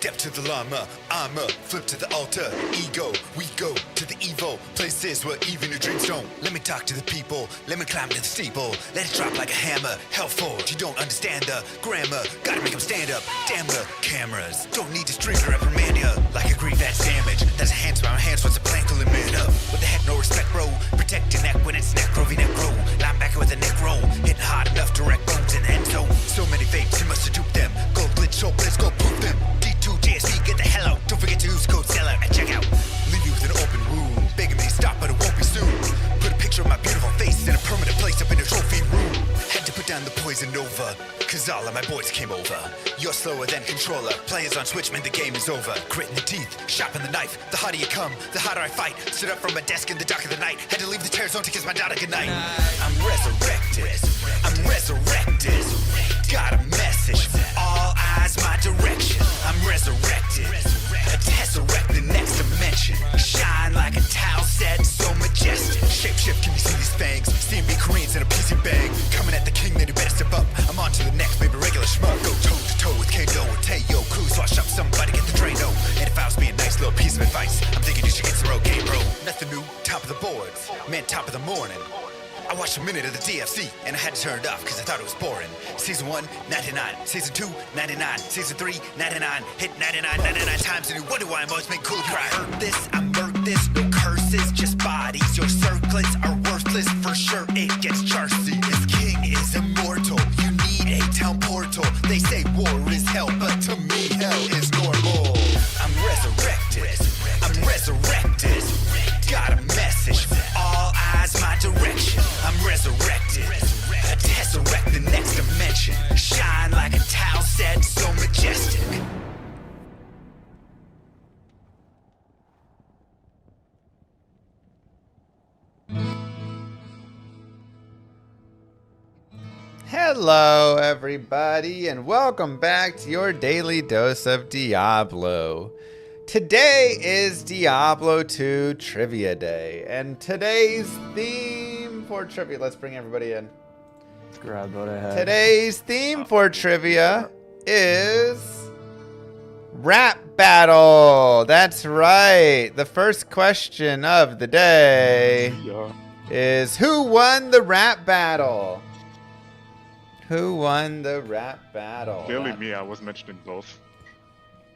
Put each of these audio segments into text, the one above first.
Step to the llama, I'm a flip to the altar. Ego, we go to the evil places where even your dreams don't. Let me talk to the people, let me climb to the steeple. Let it drop like a hammer, hell forge. You don't understand the grammar, gotta make them stand up. Damn the cameras, don't need to stream to reprimand ya. Like a grief that's damage, that's a hands by my hands, what's a plan cooling man up. What the heck, no respect, bro. Protect your neck when it's necro, v-necro. Linebacker with a neck roll, hitting hard enough to wreck bones in the end zone. So many fakes, you must have duped them. Go glitch, show, let's go proof them. D2 JSP, get the hell out. Don't forget to use code seller at checkout. Leave you with an open wound, begging me to stop, but it won't be soon. Put a picture of my beautiful face in a permanent place up in a trophy room. Had to put down the poison over, cause all of my boys came over. You're slower than controller, players on Switch, man, the game is over. Grit in the teeth, sharpen the knife, the harder you come, the harder I fight. Stood up from my desk in the dark of the night, had to leave the tear zone to kiss my daughter goodnight. I'm resurrected, I'm resurrected. Got a message, all eyes my direction. I'm resurrected, a tesseract the next dimension. Shine like a towel set, so majestic. Shapeshift, can you see these fangs? CMB Koreans and a PC bang. Coming at the king, then you better step up. I'm on to the next, maybe regular schmuck. Go toe to toe with Kano and Teo. Crews wash up, somebody get the Drano. And if I was being a nice little piece of advice, I'm thinking you should get some okay, bro. Nothing new, top of the boards, man, top of the morning. I watched a minute of the DFC, and I had to turn it off because I thought it was boring. Season 1, 99. Season 2, 99. Season 3, 99. Hit 99, 99 times, and you wonder why I'm always making cool cry. I heard this, I murked this, no curses, just bodies. Your circlets are worthless, for sure it gets charged. See, this king is immortal, you need a town portal. They say war is hell, but to me hell is normal. I'm resurrected, I'm resurrected. Got a message, all eyes my direction. I'm resurrected, a tesseract the next dimension. Shine like a towel set, so majestic. Hello everybody and welcome back to your daily dose of Diablo. Today is Diablo 2 Trivia Day, and today's theme for trivia, let's bring everybody in. Grab what I had. Today's theme for trivia is rap battle. That's right. The first question of the day is who won the rap battle? Who won the rap battle? Clearly me, I was mentioned in both.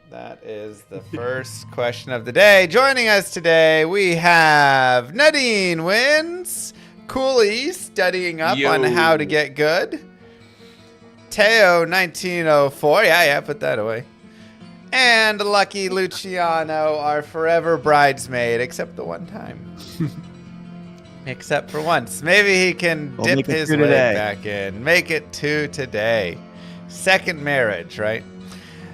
That is the first question of the day. Joining us today, we have Nadine Wins, Cooley studying up on how to get good, Teo 1904, yeah, put that away, and Lucky Luciano, our forever bridesmaid, except the one time. Except for once. Maybe he can dip his leg back in. Make it two today. Second marriage, right?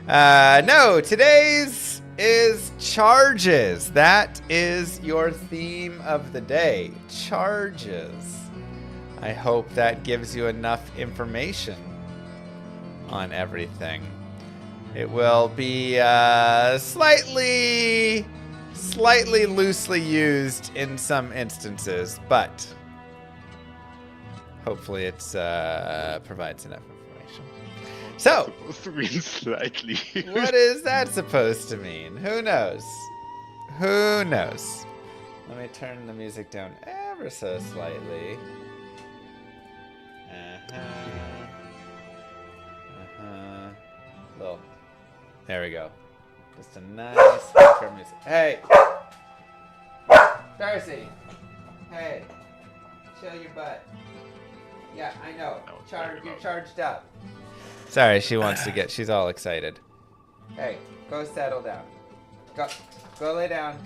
No, today's is charges. That is your theme of the day. Charges. I hope that gives you enough information on everything. It will be slightly loosely used in some instances, but hopefully it provides enough information. So, Supposed to mean slightly. what is that supposed to mean? Who knows? Who knows? Let me turn the music down ever so slightly. Little. There we go. Just a nice speaker music. Hey! Darcy! Hey! Chill your butt. Yeah, I know. You're charged up. Sorry, she wants to get, she's all excited. Hey, go settle down. Go lay down.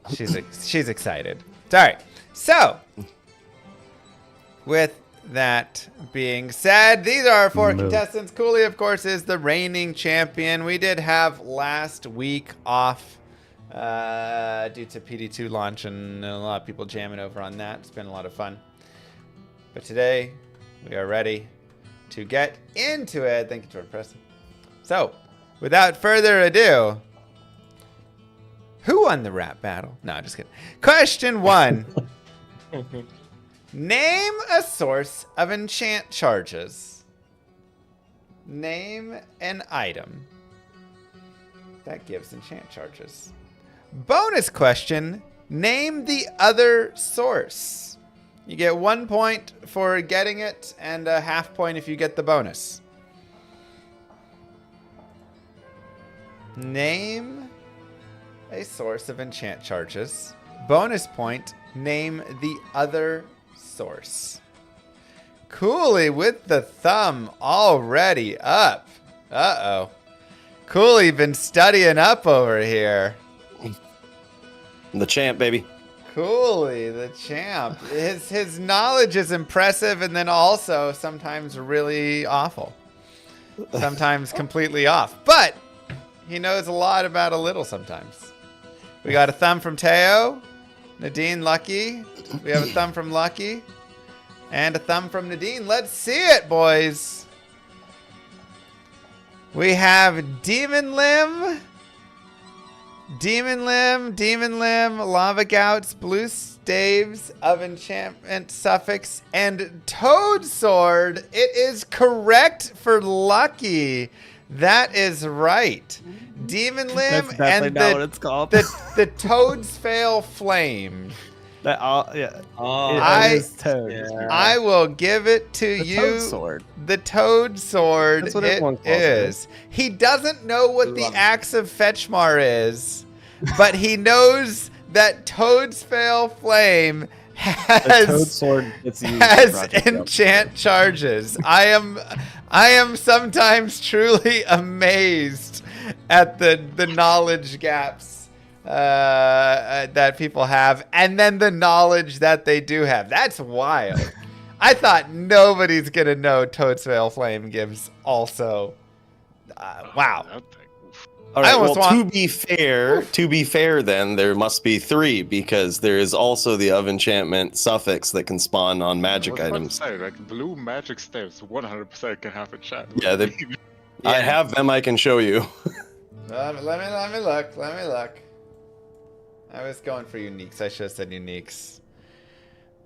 She's excited. Sorry. So, with that being said, these are our four contestants. Cooley, of course, is the reigning champion. We did have last week off due to PD2 launch and a lot of people jamming over on that. It's been a lot of fun. But today, we are ready to get into it. Thank you, Jordan Preston. So, without further ado, who won the rap battle? No, just kidding. Question 1. Name a source of enchant charges. Name an item that gives enchant charges. Bonus question. Name the other source. You get 1 point for getting it and a half point if you get the bonus. Name a source of enchant charges. Bonus point. Name the other source. Cooley with the thumb already up. Uh-oh. Cooley been studying up over here. The champ, baby. Cooley, the champ. His knowledge is impressive and then also sometimes really awful. Sometimes completely off. But he knows a lot about a little sometimes. We got a thumb from Teo. Nadine, Lucky. We have a thumb from Lucky. And a thumb from Nadine. Let's see it, boys. We have Demon Limb. Demon Limb, Lava Gouts, Blue Staves of Enchantment Suffix, and Toad Sword. It is correct for Lucky. That is right. Demon Limb That's and not what it's called. the Toad's Fail Flame. That yeah. Oh, I- It is Toad. yeah. I will give it to The you. Toad Sword. The Toad Sword. That's what It everyone calls it. is. He doesn't know what the Axe of Fetchmar is, but he knows that Toad's Fail Flame The has Toad Sword gets used in has Project enchant charges. I am sometimes truly amazed at the knowledge gaps that people have, and then the knowledge that they do have. That's wild. I thought nobody's gonna know Toad's Veil Flame gives also. Wow. That thing. Oof. All I right. almost Well, want- to be fair, then there must be 3 because there is also the of enchantment suffix that can spawn on magic I was about to items. say, like blue magic staves 100% can have a chat. Yeah, I have them. I can show you. Let me look. Let me look. I was going for uniques. I should have said uniques.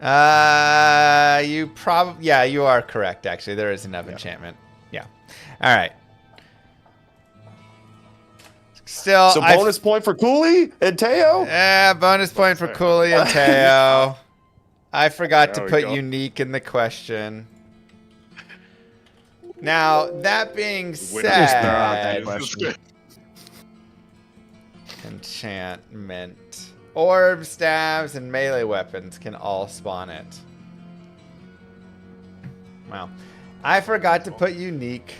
Yeah, you are correct. Actually, there is enough enchantment. Yeah. All right. Still, So bonus point for Cooley and Teo. yeah, bonus point for Cooley and Teo. I forgot to There we put go. unique in the question. Now, that being Just throw out that said, question. enchantment. Orb, stabs, and melee weapons can all spawn it. Wow. I forgot to put unique.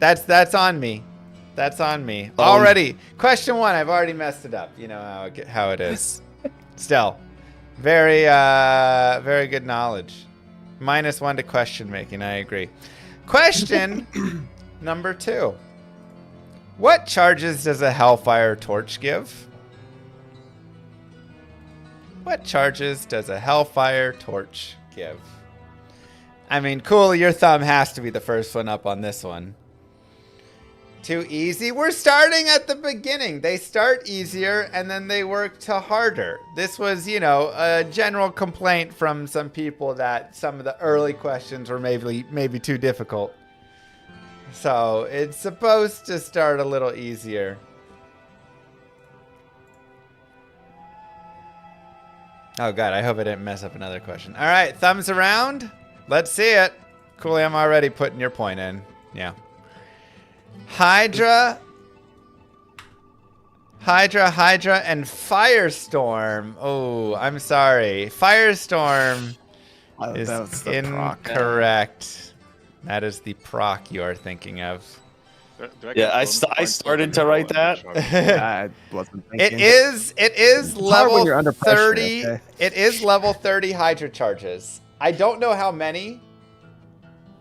That's on me. That's on me. Already. Question 1, I've already messed it up. You know how it is. Still. Very very good knowledge. -1 to question making, I agree. Question number 2. What charges does a Hellfire torch give? What charges does a Hellfire torch give? I mean, cool, your thumb has to be the first one up on this one. Too easy? We're starting at the beginning. They start easier and then they work to harder. This was, you know, a general complaint from some people that some of the early questions were maybe too difficult. So it's supposed to start a little easier. Oh god, I hope I didn't mess up another question. All right, thumbs around. Let's see it. Cool, I'm already putting your point in. Yeah. Hydra, and Firestorm. Oh, I'm sorry. Firestorm is That's the proc. incorrect. That is the proc you are thinking of. Yeah, I started to write that. I wasn't thinking. It is hard when level you're under pressure, 30. okay? It is level 30 Hydra charges. I don't know how many.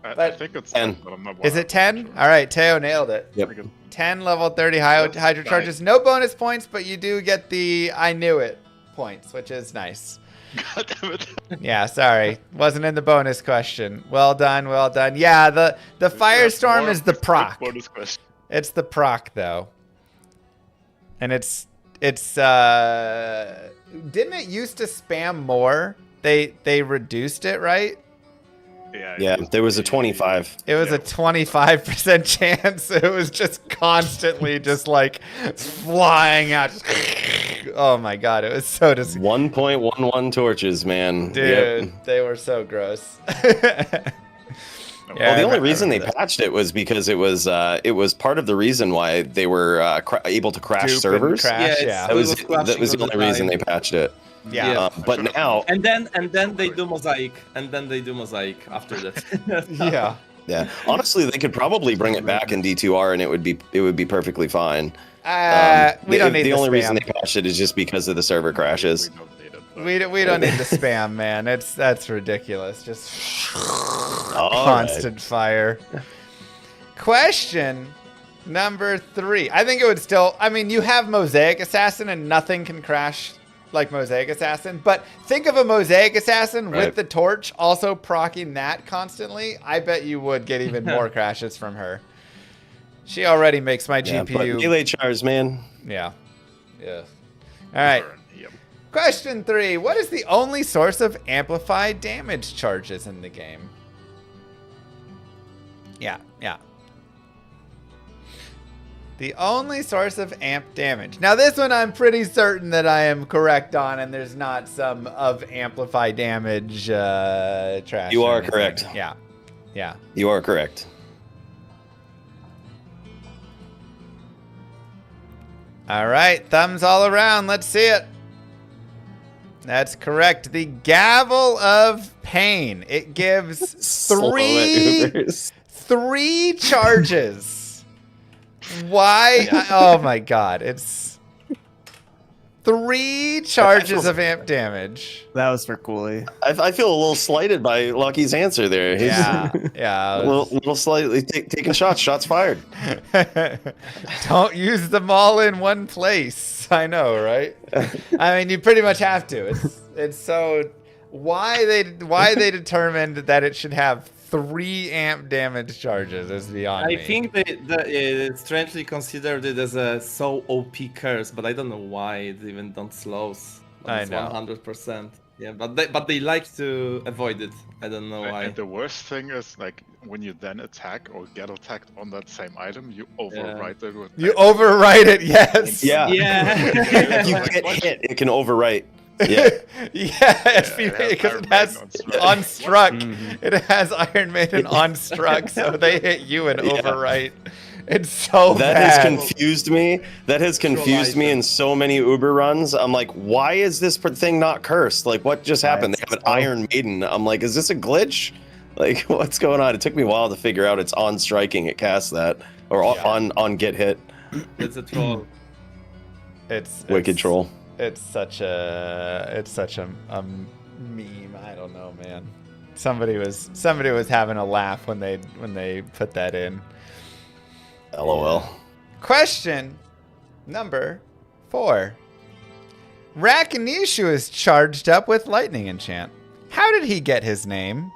I think it's 10. but I'm not Is it 100% 10? sure. All right, Teo nailed it. Yep. 10 level 30 Hydra Nice. charges. No bonus points, but you do get the I knew it points, which is nice. God damn it. Yeah, sorry. Wasn't in the bonus question. Well done, well done. Yeah, the Firestorm More is the proc. bonus question. It's the proc though. And it's didn't it used to spam more? They reduced it, right? Yeah, there was a 25. It was a 25% chance. It was just constantly just like flying out. Oh my god, it was so disgusting. 1.11 torches, man. Dude, Yep. they were so gross. Well, the only reason they patched it was because it was part of the reason why they were able to crash servers. Crash, Yeah, That was crashing the all only the reason time. they patched it. Yeah. But now, And then they do mosaic, after that. Yeah. yeah, honestly, they could probably bring it back in D2R, and it would be perfectly fine. We don't need the the only reason they spam. patched it is just because of the server crashes. We don't need it. We don't need the spam, man. That's ridiculous. Just All constant fire. Question number 3. I think it would still. I mean, you have Mosaic Assassin, and nothing can crash like Mosaic Assassin. But think of a Mosaic Assassin Right. with the torch, also proccing that constantly. I bet you would get even more crashes from her. She already makes my Yeah, but GPU. melee chars, man. Yeah. Yeah. All right. Yep. Question 3. What is the only source of amplified damage charges in the game? Yeah. The only source of amp damage. Now, this one I'm pretty certain that I am correct on, and there's not some of amplified damage trash. You or are anything. correct. Yeah. You are correct. All right. Thumbs all around. Let's see it. That's correct. The Gavel of Pain. It gives Slow it, Ubers. 3 charges. Why? Oh my god. It's 3 charges of amp damage. That was for Cooley. I feel a little slighted by Lucky's answer there. He's Yeah. a little slightly taking shots. Shots fired. Don't use them all in one place. I know, right? I mean, you pretty much have to. It's so why they determined that it should have 3 amp damage charges is beyond I me. think they strangely considered it as a so OP curse, but I don't know why it even don't slows. I It's know. 100%. Yeah, but they like to avoid it. I don't know why. And the worst thing is, like, when you then attack or get attacked on that same item, you overwrite it with. You overwrite it, yes. Yeah. Yeah. You get hit, it can overwrite. Yeah. Because it has on struck. It has Iron Maiden on struck, so they hit you and overwrite. It's so That bad. has confused me. That has confused me in so many Uber runs. I'm like, why is this thing not cursed? Like, what just happened? They have an Iron Maiden. I'm like, is this a glitch? Like, what's going on? It took me a while to figure out it's on striking. It casts that, or on get hit. It's a troll. It's Wicked troll. It's such a meme. I don't know, man. Somebody was having a laugh when they put that in. LOL. Question number 4. Rakanishu is charged up with lightning enchant. How did he get his name?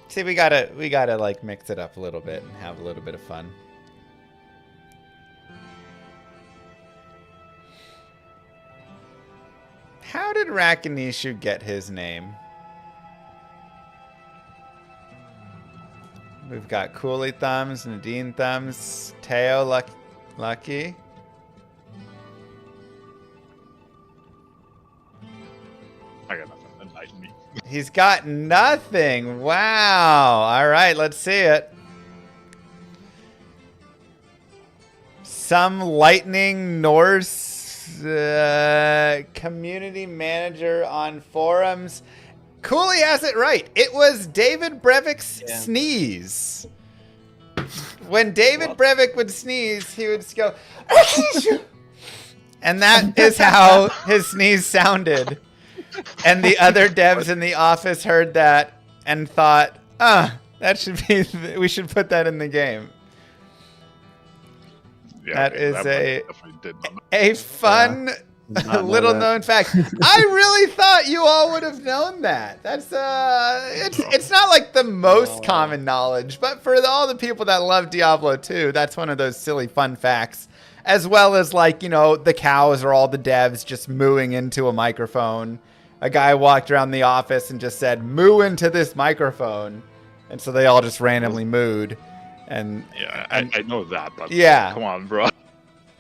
See, we gotta like mix it up a little bit and have a little bit of fun. How did Rakanishu get his name? We've got Cooley Thumbs, Nadine Thumbs, Teo Lucky. I got nothing. Enlighten me. He's got nothing. Wow. All right, let's see it. Some lightning Norse community manager on forums. Cooley has it right. It was David Brevik's sneeze. When David Brevik would sneeze, he would just go, and that is how his sneeze sounded. And the other devs in the office heard that and thought, that should be, we should put that in the game. Yeah, That okay, is one a- definitely did not. A fun, know little that. known fact. I really thought you all would have known that. That's it's not like the most common knowledge, but for all the people that love Diablo 2, that's one of those silly fun facts. As well as, like, you know, the cows are all the devs just mooing into a microphone. a guy walked around the office and just said, "Moo into this microphone," and so they all just randomly mooed. And Yeah, I know that, but Yeah. come on, bro.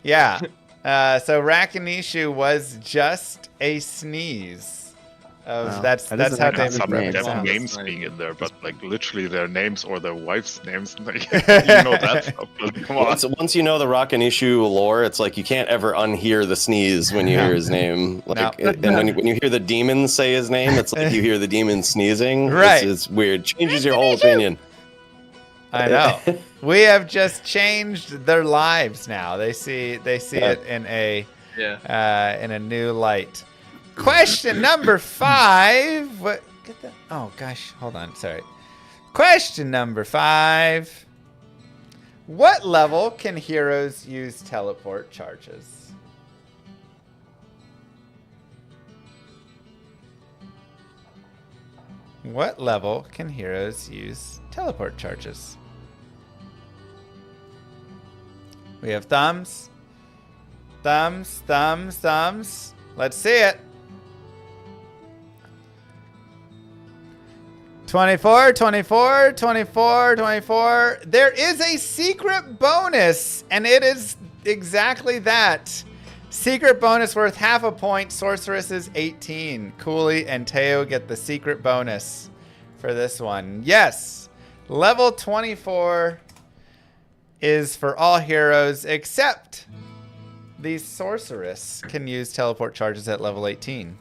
yeah, so Rakanishu was just a sneeze. Wow. That's That that's doesn't how make David sense. Brevik There's sounds. names Right. being in there, but like literally their names or their wife's names. Like, you know that stuff. But come on. Once you know the Rakanishu lore, it's like you can't ever unhear the sneeze when you hear his name. Like, No. and when you hear the demon say his name, it's like you hear the demon sneezing. Right. It's weird. Changes your whole opinion. I know. We have just changed their lives now. They see Yeah. it in a Yeah. new light. Question number 5. What? Get that? Oh gosh, hold on. Sorry. Question number 5. What level can heroes use teleport charges? What level can heroes use teleport charges? We have thumbs. Thumbs, thumbs, thumbs. Let's see it. 24, 24, 24, 24. There is a secret bonus, and it is exactly that. Secret bonus worth half a point. Sorceress is 18. Cooley and Teo get the secret bonus for this one. Yes, level 24 is for all heroes except the sorceress can use teleport charges at level 18.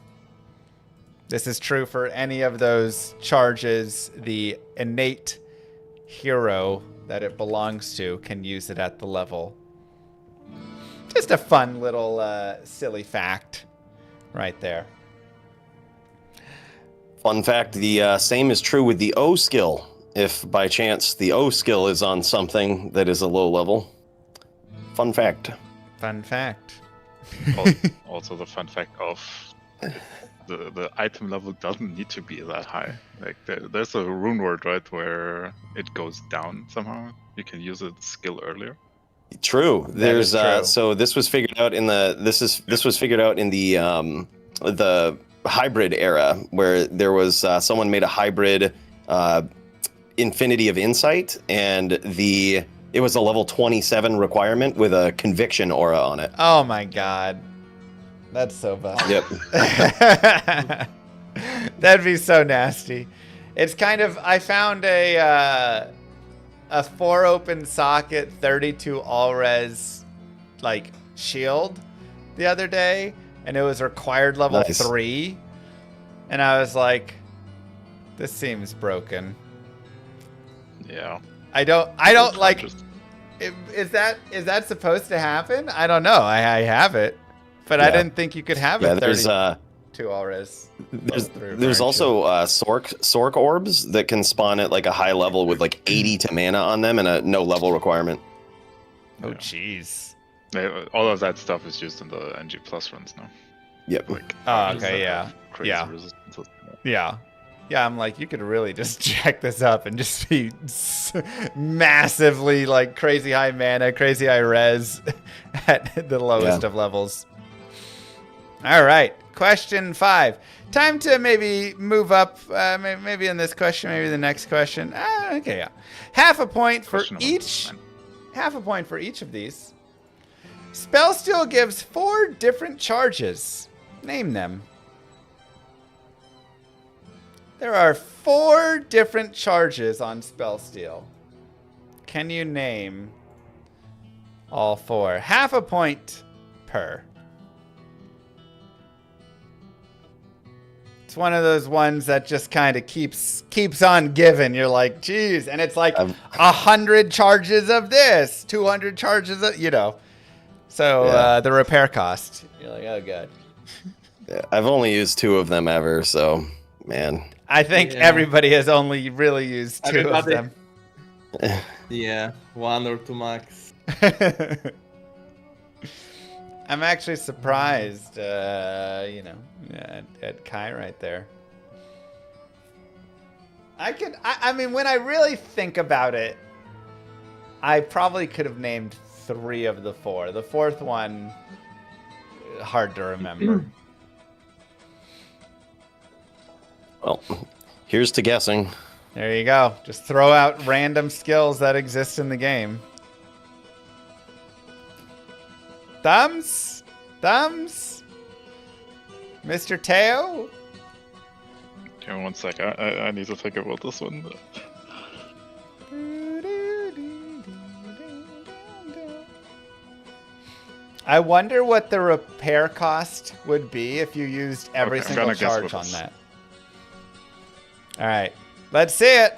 This is true for any of those charges. The innate hero that it belongs to can use it at the level. Just a fun little silly fact right there. Fun fact, the same is true with the O skill. If by chance the O skill is on something that is a low level. Fun fact. Fun fact. Also, the fun fact of the item level doesn't need to be that high. Like there's a rune word, right, where it goes down somehow. You can use a skill earlier. True. There's is true. so this was figured out in this was figured out in the hybrid era where there was someone made a hybrid Infinity of Insight, and it was a level 27 requirement with a conviction aura on it. Oh my god. That's so bad. Yep. That'd be so nasty. It's kind of, I found a 4 open socket 32 all res like shield the other day, and it was required level Nice. 3, and I was like, this seems broken. Yeah. I don't like. Is that supposed to happen? I don't know. I have it, but I Yeah. didn't think you could have Yeah, it. there's 32 all res. there's also Sork orbs that can spawn at like a high level with like 80 to mana on them and a no level requirement. Oh jeez. All of that stuff is used in the NG plus runs now. Yep. Like, Oh, use okay, that yeah. crazy Yeah. resistances. Yeah. Yeah, I'm like, you could really just jack this up and just be massively like crazy high mana, crazy high res at the lowest Yeah. of levels. All right, question 5. Time to maybe move up, maybe in this question, maybe the next question. Okay, yeah. Half a point for Question number each. 9. Half a point for each of these. Spellsteel gives 4 different charges. Name them. There are 4 different charges on Spellsteel. Can you name all 4? Half a point per. It's one of those ones that just kind of keeps on giving. You're like, geez, and it's like 100 charges of this, 200 charges of, you know. So Yeah. the repair cost. You're like, oh god. Yeah, I've only used 2 of them ever, so man. I think Yeah. everybody has only really used 2 of Everybody. them. Yeah, 1 or 2 max. I'm actually surprised, at Kai right there. I mean, when I really think about it, I probably could have named 3 of the 4. The 4th one, hard to remember. Well, here's to guessing. There you go. Just throw out random skills that exist in the game. Thumbs? Thumbs? Mr. Teo? Give me 1 sec. I need to think about this one. I wonder what the repair cost would be if you used every Okay, I'm single gonna guess charge with on this. that. All right, let's see it.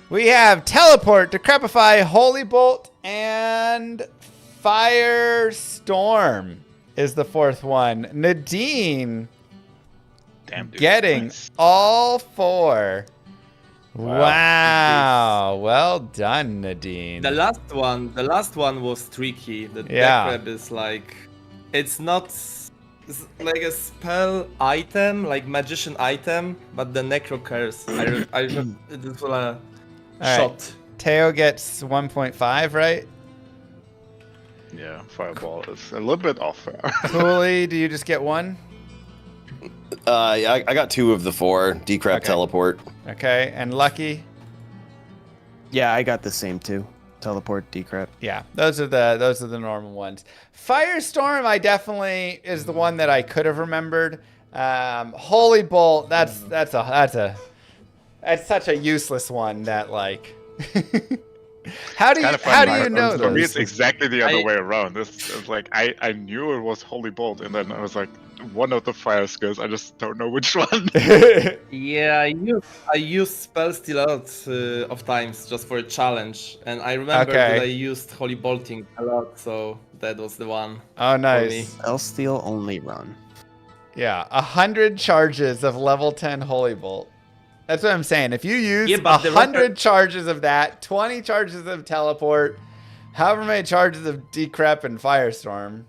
We have Teleport, Decrepify, Holy Bolt, and Firestorm is the fourth one. Nadine Damn, dude. getting Nice. all 4. Wow. Well done, Nadine. The last one was tricky. The Yeah. Decrep is like, it's not it's like a spell item, like magician item, but the Necro Curse. I this was a All right. shot. Teo gets 1.5, right? Yeah, Fireball is a little bit off there. Cooley, do you just get 1? I got 2 of the 4. Decrep, Okay. teleport. Okay, and Lucky? Yeah, I got the same too. Teleport, decrep. Yeah, those are the normal ones. Firestorm, I definitely is the one that I could have remembered. Holy Bolt, that's such a useless one that like. How do you know For me, this? it's exactly the other way around. It's like I knew it was Holy Bolt, and then I was like, one of the fire skills. I just don't know which one. Yeah, I used spell steal a lot of times just for a challenge, and I remember Okay. that I used Holy Bolting a lot, so that was the one. Oh, me. nice. Spell steal only run. Yeah, 100 charges of level 10 Holy Bolt. That's what I'm saying. If you use Yeah, but the 100 charges of that, 20 charges of teleport, however many charges of decrep and firestorm.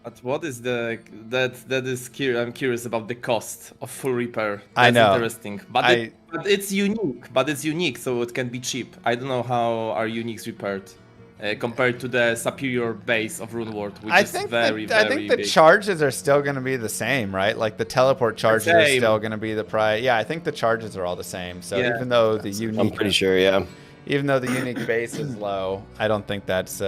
But what is that is curious. I'm curious about the cost of full repair. That's I know. Interesting, but it's unique. But it's unique, so it can be cheap. I don't know how are uniques repaired compared to the superior base of Rune World, which is very the big. charges are still going to be the same, right? Like the teleport charges are same. still going to be the price. Yeah, I think the charges are all the same. So Yeah. even though the unique, I'm pretty sure, yeah. even though the unique base is low, I don't think that's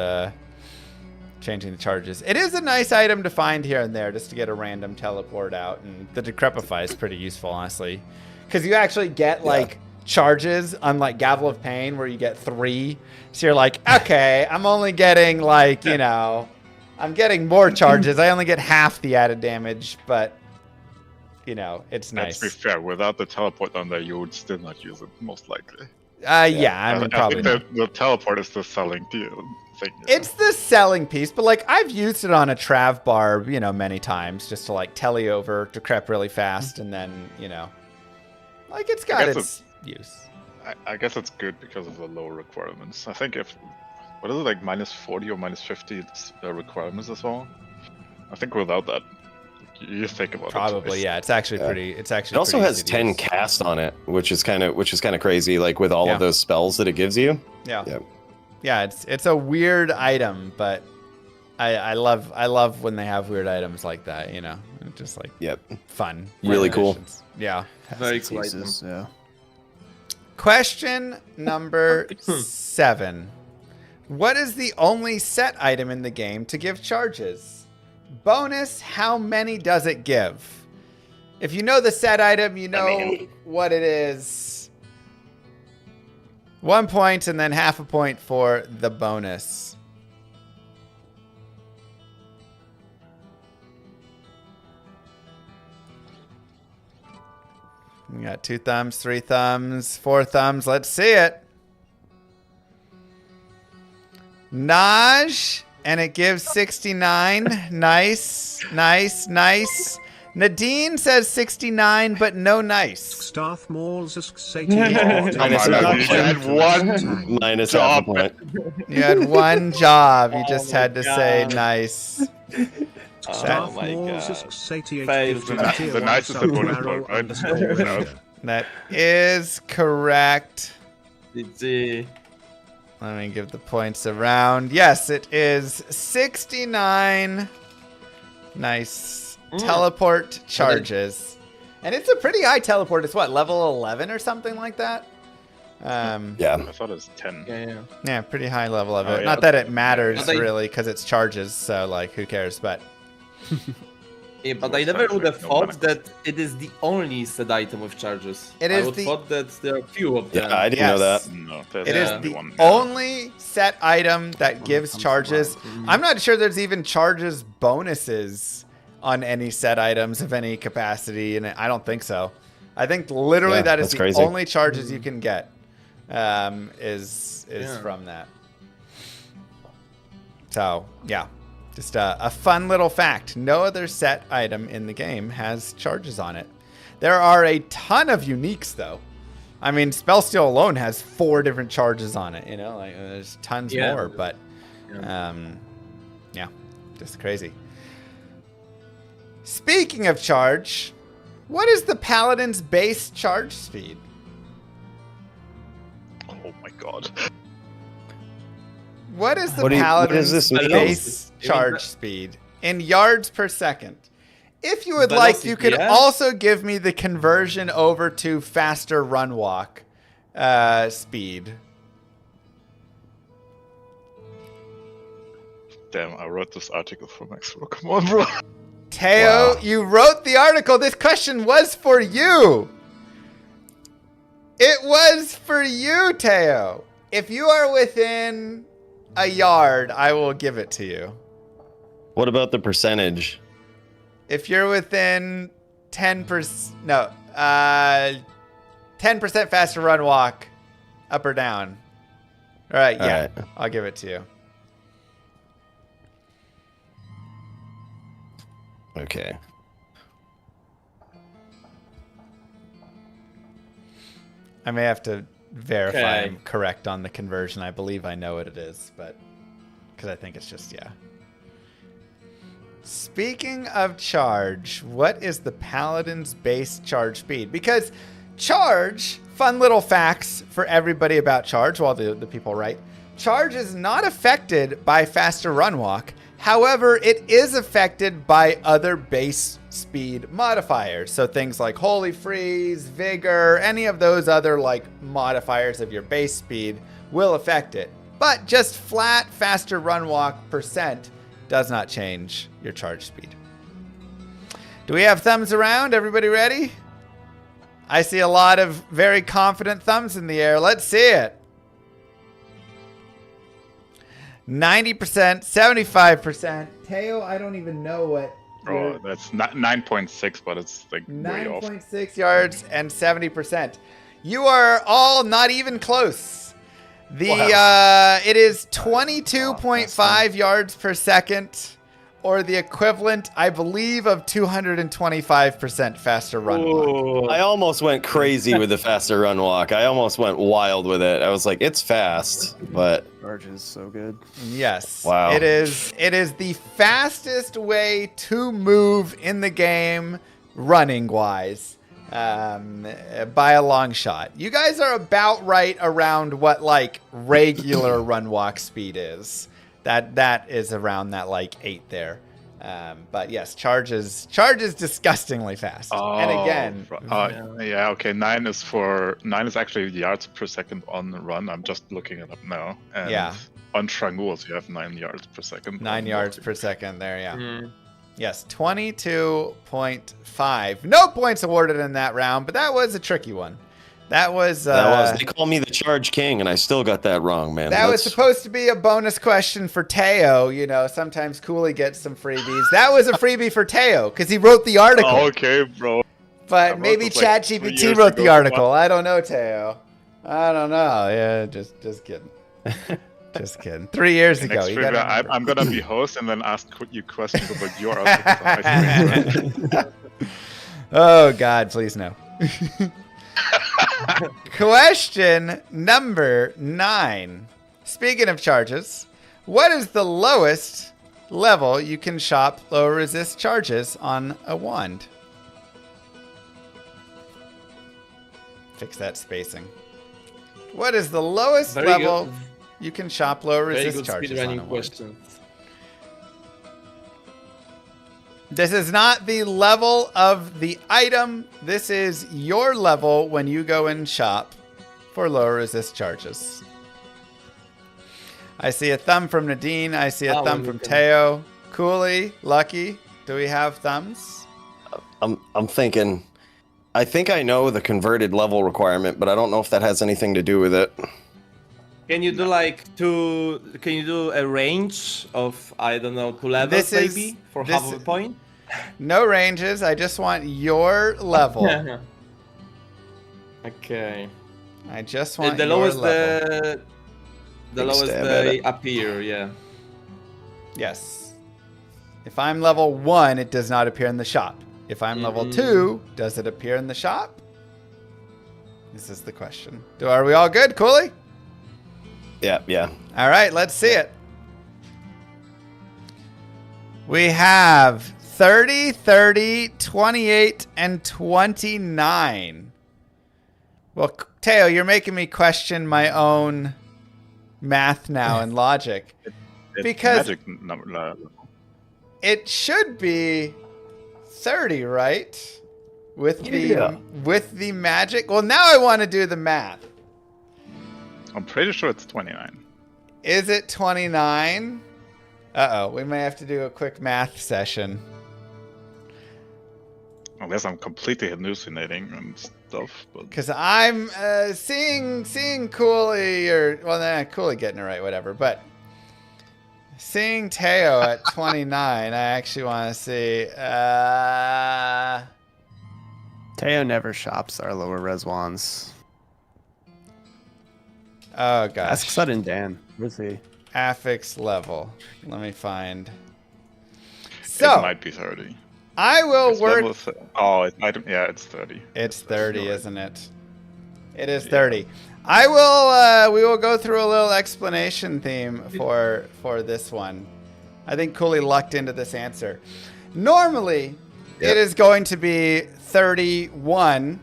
changing the charges. It is a nice item to find here and there just to get a random teleport out, and the Decrepify is pretty useful, honestly, because you actually get like charges, unlike Gavel of Pain where you get 3. So you're like, okay, I'm only getting like, you know, I'm getting more charges. I only get half the added damage, but you know, it's nice. Let's be fair. Without the teleport on there, you would still not use it, most likely. Yeah, I mean, probably not. think the teleport is the selling deal thing. It's the selling piece, but like I've used it on a Trav bar, you know, many times just to like telly over Decrep really fast, and then, you know, like it's got its use. I guess it's good because of the low requirements. I think what is it, like -40 or -50 requirements as well? I think without that, you think about it. Probably, yeah. It's actually pretty. It's actually. It also pretty has easy to 10 use. cast on it, which is kind of crazy. Like with all of those spells that it gives you. Yeah. Yeah. Yeah. It's a weird item, but I love when they have weird items like that. You know, it's just like fun. Really cool. additions. Yeah. Very Past cool item. uses, yeah. Question number 7. What is the only set item in the game to give charges? Bonus, how many does it give? If you know the set item, you know what it is. 1 point and then half a point for the bonus. We got 2 thumbs, 3 thumbs, 4 thumbs. Let's see it. Naj, and it gives 69. Nice, nice, nice. Nadine says 69, but no nice. Minus Minus half a point. You had 1 job. You just had to say nice. Oh my god. The nicest bonus point, right? That is correct. GG. Let me give the points around. Yes, it is 69. Nice, teleport charges. And it's a pretty high teleport. It's what, level 11 or something like that? Yeah. I thought it was 10. Yeah, pretty high level of it. Oh, yeah. Not that it matters But they- really, because it's charges, so like, who cares? But Yeah, but I never would have thought that it is the only set item with charges. It I is would the- thought that there are few of them. Yeah, I didn't know Yes. that. No, there's it is only the one. only set item that gives charges. I'm not sure there's even charges bonuses on any set items of any capacity, and I don't think so. I think literally Yeah, that is that's the crazy. only charges you can get is Yeah. from that. So yeah, just a fun little fact. No other set item in the game has charges on it. There are a ton of uniques though. I mean, Spellsteal alone has 4 different charges on it. You know, like there's tons Yeah. more, but yeah, just crazy. Speaking of charge, what is the Paladin's base charge speed? Oh my god. What is the What does Paladin's this mean? base You mean charge speed in yards per second? If you would like, you could Velocity, yeah? also give me the conversion over to faster run walk speed. Damn, I wrote this article for Maxwell. Come on, bro. Teo, Wow. you wrote the article. This question was for you. It was for you, Teo. If you are within a yard, I will give it to you. What about the percentage? If you're within 10%, no, 10% faster run walk, up or down. All right, yeah, All right. I'll give it to you. Okay. I may have to verify Okay. I'm correct on the conversion. I believe I know what it is, but because I think it's just, yeah. Speaking of charge, what is the Paladin's base charge speed? Because charge, fun little facts for everybody about charge while the people write. Charge is not affected by faster run walk. However, it is affected by other base speed modifiers. So things like Holy Freeze, Vigor, any of those other like modifiers of your base speed will affect it. But just flat faster run walk percent does not change your charge speed. Do we have thumbs around? Everybody ready? I see a lot of very confident thumbs in the air. Let's see it. 90%, 75%. Teo, I don't even know what. Bro, that's not 9.6, but it's like way off. 9.6 yards and 70%. You are all not even close. It is 22.5 yards per second, or the equivalent, I believe, of 225% faster run walk. I almost went crazy with the faster run walk. I almost went wild with it. I was like, it's fast, but Charge is so good. Yes. Wow. It is the fastest way to move in the game, running wise, by a long shot. You guys are about right around what like regular run walk speed is. That is around that like 8 there. But yes, charge is disgustingly fast. And again, yeah, okay. 9 is actually yards per second on the run. I'm just looking it up now. And Yeah. on Tranguls, you have 9 yards per second. 9 on yards walking. per second there, yeah. Yes, 22.5. No points awarded in that round, but that was a tricky one. That was they call me the Charge King, and I still got that wrong, man. that was supposed to be a bonus question for Teo. You know, sometimes Cooley gets some freebies. That was a freebie for Teo because he wrote the article. Oh, okay, bro. I But wrote maybe this, like, 3 ChatGPT years wrote the ago. article. I don't know, Teo. I don't know. Yeah, just kidding. Just kidding. 3 years ago. Next You trivia, gotta I'm gonna be host and then ask you questions about your article. Oh, God, please no. Question number 9. Speaking of charges, what is the lowest level you can shop low resist charges on a wand? Fix that spacing. What is the lowest Very level good. you can shop low Very resist good charges on a speedrunning wand? question. This is not the level of the item. This is your level when you go and shop for lower resist charges. I see a thumb from Nadine. I see a thumb from Teo. Cooley, Lucky, do we have thumbs? I'm thinking. I think I know the converted level requirement, but I don't know if that has anything to do with it. Can you do like two? Can you do a range of, I don't know, 2 levels maybe for half of a point? No ranges. I just want your level. Okay. I just want the your lowest level. the lowest they appear. Yeah. Yes. If I'm level 1, it does not appear in the shop. If I'm level 2, does it appear in the shop? This is the question. Are we all good, Cooley? Yeah. All right, let's see it. We have 30, 30, 28, and 29. Well, Teo, you're making me question my own math now and logic. It's because magic number. it should be 30, right? With the magic. Well, now I want to do the math. I'm pretty sure it's 29. Is it 29? Uh-oh, we may have to do a quick math session. Unless I'm completely hallucinating and stuff. Because I'm seeing Cooley, Cooley getting it right, whatever. But seeing Teo at 29, I actually want to see. Teo never shops our lower res wands. Oh gosh. Ask Sudden Dan. Where's he? Affix level. Let me find. So it might be 30. I will work. It's 30. It's 30, isn't it? It is 30. I will. We will go through a little explanation theme for this one. I think Cooley lucked into this answer. Normally, it is going to be 31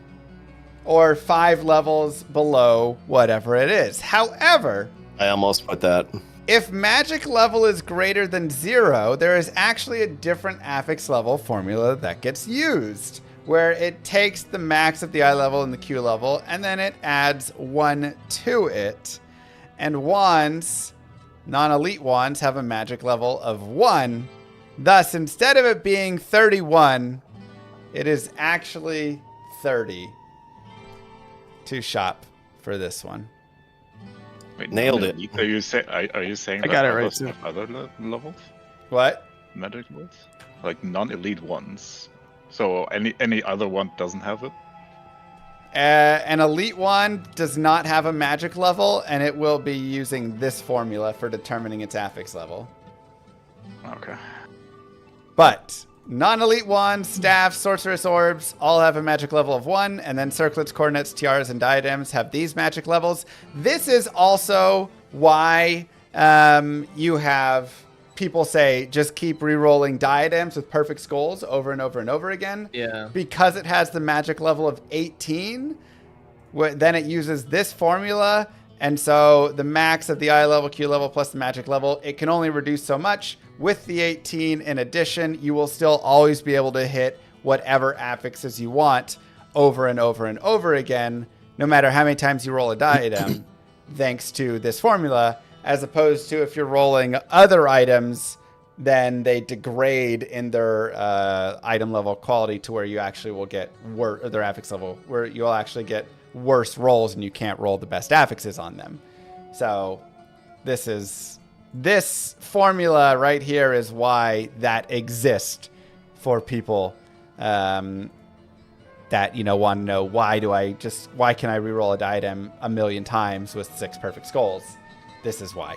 or 5 levels below whatever it is. However, I almost put that. if magic level is greater than 0, there is actually a different affix level formula that gets used, where it takes the max of the I level and the Q level, and then it adds 1 to it. And wands, non-elite wands, have a magic level of 1. Thus, instead of it being 31, it is actually 30 to shop for this one. Wait, Nailed it. Are you saying I got it right, too. have other levels? What? Magic levels? Like non-elite ones. So any other one doesn't have it? An elite wand does not have a magic level, and it will be using this formula for determining its affix level. Okay. But non-elite wands, staffs, sorceress orbs all have a magic level of 1, and then circlets, coordinates, tiaras, and diadems have these magic levels. This is also why you have people say just keep re-rolling diadems with perfect skulls over and over and over again. Yeah. Because it has the magic level of 18, then it uses this formula, and so the max of the I level, Q level, plus the magic level, it can only reduce so much. With the 18 in addition, you will still always be able to hit whatever affixes you want over and over and over again, no matter how many times you roll a diadem, thanks to this formula, as opposed to if you're rolling other items, then they degrade in their item level quality to where you actually will get their affix level, where you'll actually get worse rolls and you can't roll the best affixes on them. So this formula right here is why that exists for people that want to know why can I reroll a diadem a million times with 6 perfect skulls. This is why.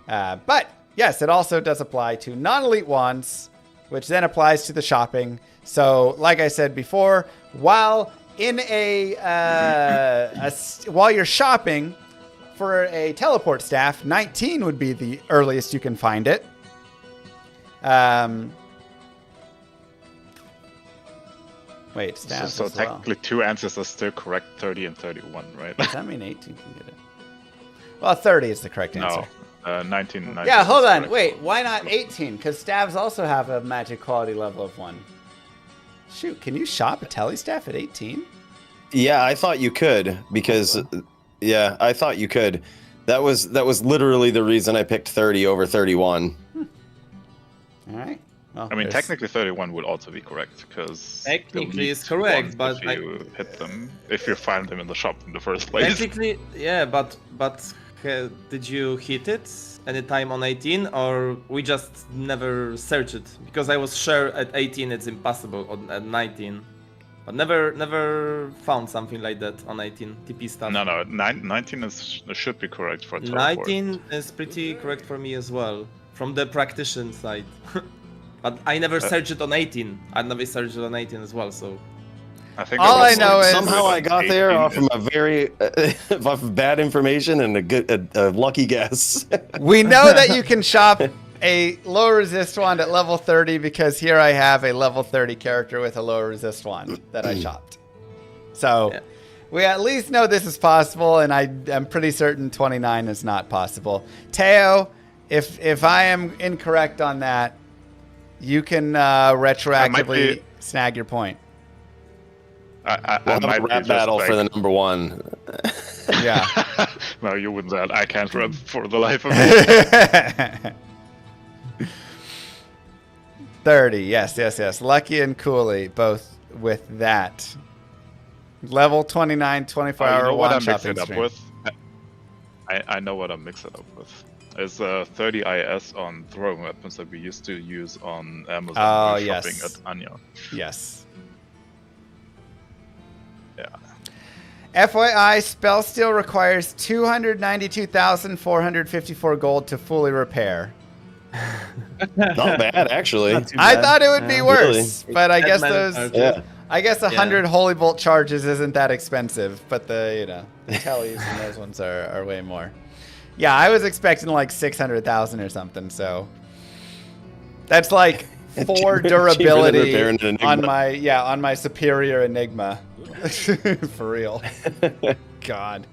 But yes, it also does apply to non-elite wands, which then applies to the shopping. So like I said before, while while you're shopping, for a teleport staff, 19 would be the earliest you can find it. Wait, staff So as well. technically 2 answers are still correct, 30 and 31, right? Does that mean 18 can get it? Well, 30 is the correct answer. 19. Yeah, hold is on. correct. Wait, why not 18? Because staves also have a magic quality level of 1. Shoot, can you shop a telestaff at 18? Yeah, I thought you could because, yeah, I thought you could. That was literally the reason I picked 30 over 31. All right. Well, I mean, there's- technically 31 would also be correct because Technically it's correct, but if you hit them, if you find them in the shop in the first place. Technically, yeah, but did you hit it anytime on 18, or we just never searched it? Because I was sure at 18 it's impossible, or at 19, but never found something like that on 18 TP stuff. No, 19 should be correct for teleport. 19 is pretty correct for me as well, from the practitioner side. But I never searched it on 18. I never searched it on 18 as well, so. I think All I know is- Somehow I got there 18 off of a very off of bad information and a lucky guess. We know that you can shop a low resist wand at level 30 because here I have a level 30 character with a low resist wand that I shopped. So Yeah. we at least know this is possible, and I'm pretty certain 29 is not possible. Teo, if I am incorrect on that, you can retroactively snag your point. I We'll have might a be rap just battle like, for the number 1. Yeah. No, you wouldn't that. I can't run for the life of me. 30, yes. Lucky and Cooley, both with that. Level 29, 24-hour You know what I'm one-shopping mixing it up stream. with? I know what I'm mixing it up with. It's 30 IS on throwing weapons that we used to use on Amazon Oh, when shopping yes. at Anya. Yes. Yeah. FYI, spell steal requires 292,454 gold to fully repair. Not bad, actually. Not too I bad. thought it would be Yeah. worse, but I That guess man- those. Yeah. I guess 100 holy bolt charges isn't that expensive, but the the tellies and those ones are way more. Yeah, I was expecting like 600,000 or something, so that's like 4 Cheaper than durability repairing an on Enigma. on my superior Enigma. For real. God.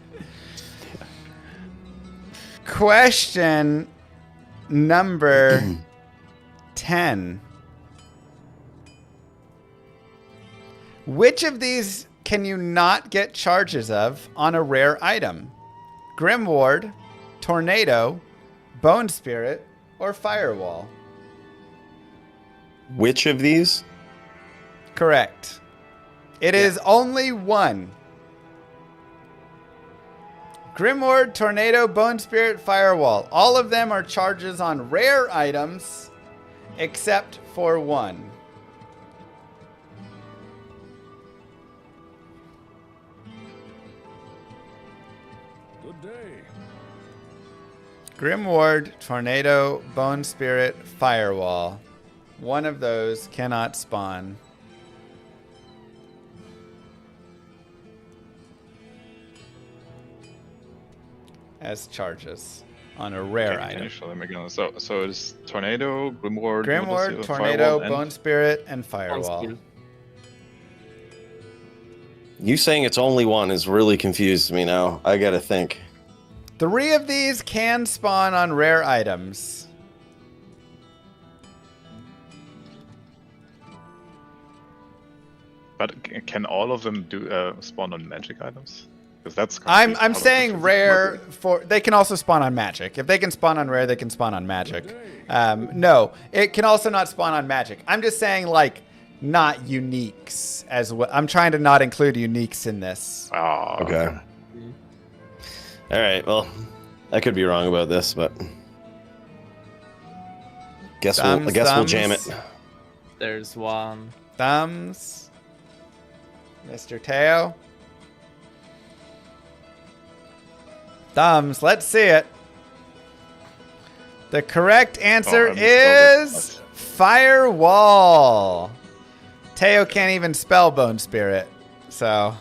Question number 10. Which of these can you not get charges of on a rare item? Grim Ward, Tornado, Bone Spirit, or Firewall? Which of these? Correct. It is only one. Grimward, Tornado, Bone Spirit, Firewall. All of them are charges on rare items, except for one. Good day. Grimward, Tornado, Bone Spirit, Firewall. One of those cannot spawn. As charges on a rare Can item. you show them again? So it's Tornado, Grimward, Grimward, Tornado, Firewall, and- Bone Spirit, and Firewall. Skill. You saying it's only one has really confused me now. I gotta think. 3 of these can spawn on rare items. But can all of them do spawn on magic items? Because that's. I'm confusing. How saying does it rare work? for they can also spawn on magic. If they can spawn on rare, they can spawn on magic. No, it can also not spawn on magic. I'm just saying like not uniques as well. I'm trying to not include uniques in this. Oh, Okay. All right. Well, I could be wrong about this, but guess Thumbs, we'll jam it. thumbs. There's one. Thumbs. Mr. Teo. Thumbs. Let's see it. The correct answer I misspelled it. is Firewall. Teo can't even spell Bone Spirit, so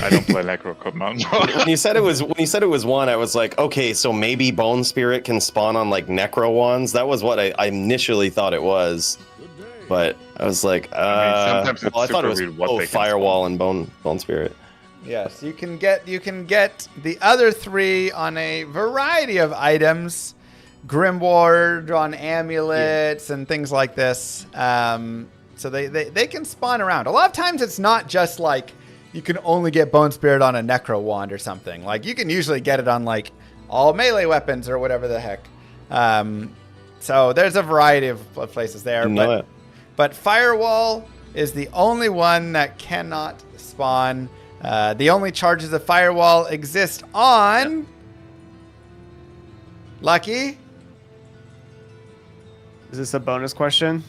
I don't play Necro Command. When you said it was one, I was like, okay, so maybe Bone Spirit can spawn on like Necro wands. That was what I initially thought it was, Good day. but I was like, I mean, sometimes it's well, I thought it was super weird what they can Firewall and Bone Spirit. Yes, you can get the other 3 on a variety of items, Grimward on amulets and things like this. So they can spawn around. A lot of times it's not just like you can only get Bone Spirit on a Necro Wand or something. Like you can usually get it on like all melee weapons or whatever the heck. So there's a variety of places there. But Firewall is the only one that cannot spawn. The only charges of Firewall exist on... Lucky? Is this a bonus question?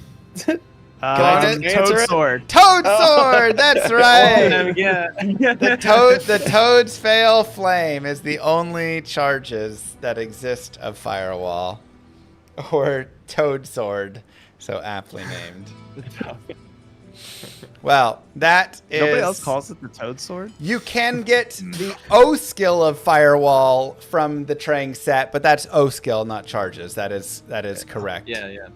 Answer Toad it. Sword. Toad Sword! That's right! Yeah. The Toad's Fail Flame is the only charges that exist of Firewall. Or Toad Sword, so aptly named. Well, that is... Nobody else calls it the Toad Sword? You can get the O skill of Firewall from the Trang set, but that's O skill, not charges. That is correct. Yeah.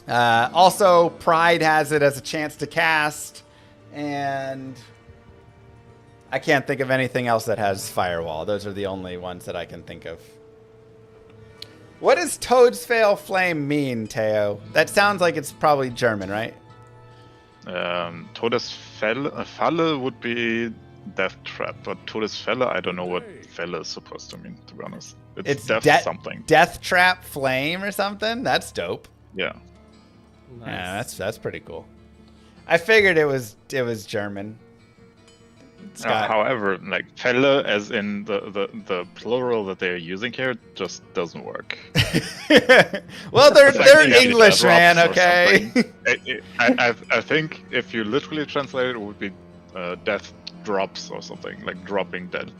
Also, Pride has it as a chance to cast, and I can't think of anything else that has Firewall. Those are the only ones that I can think of. What does Toad's Fail Flame mean, Teo? That sounds like it's probably German, right? Todesfalle would be death trap, but Todesfalle, I don't know what Felle is supposed to mean, to be honest. It's death something. Death trap flame or something? That's dope. Yeah. Nice. Yeah, that's pretty cool. I figured it was German. However, like Felle, as in the plural that they're using here, just doesn't work. Well, they're Like English, man. drops or Okay. something. I think if you literally translate it, it would be death drops or something, like dropping dead.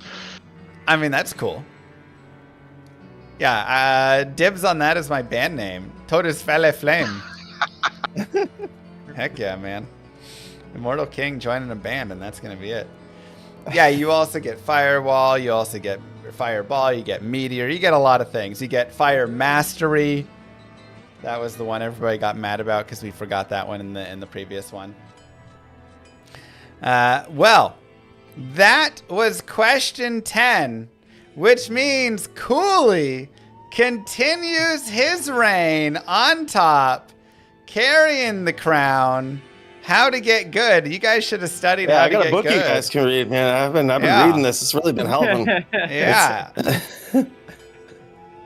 I mean, that's cool. Yeah, dibs on that is my band name. Todesfalle Flame. Heck yeah, man. Immortal King joining a band, and that's going to be it. Yeah, you also get Firewall, you also get Fireball, you get Meteor, you get a lot of things. You get Fire Mastery. That was the one everybody got mad about because we forgot that one in the previous one. Well, that was question 10, which means Cooley continues his reign on top, carrying the crown. How to get good. You guys should have studied how to get good. I got a book you guys can read, man. I've been reading this. It's really been helping. Yeah.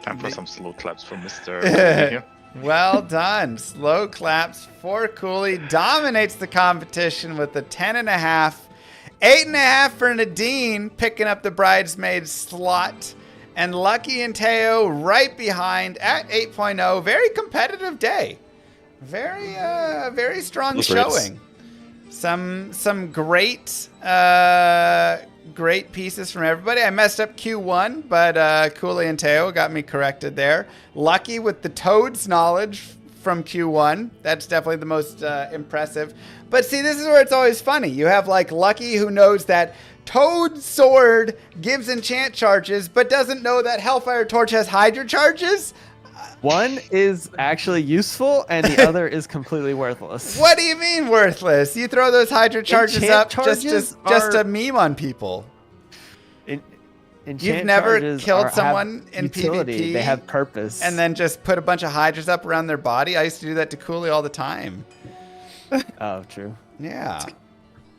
Time for some slow claps for Mr. Well done. Slow claps for Cooley. Dominates the competition with the 10.5. 8.5 for Nadine, picking up the bridesmaid slot. And Lucky and Teo right behind at 8.0. Very competitive day. Very strong showing. Some great pieces from everybody. I messed up Q1, but Cooley and Teo got me corrected there. Lucky with the Toad's knowledge from Q1. That's definitely the most impressive. But see, this is where it's always funny. You have like Lucky who knows that Toad Sword gives enchant charges, but doesn't know that Hellfire Torch has Hydra charges. One is actually useful, and the other is completely worthless. What do you mean worthless? You throw those Hydra charges up just to meme on people. You've never killed someone in PvP. They have purpose. And then just put a bunch of Hydras up around their body. I used to do that to Cooley all the time. Oh, true. Yeah.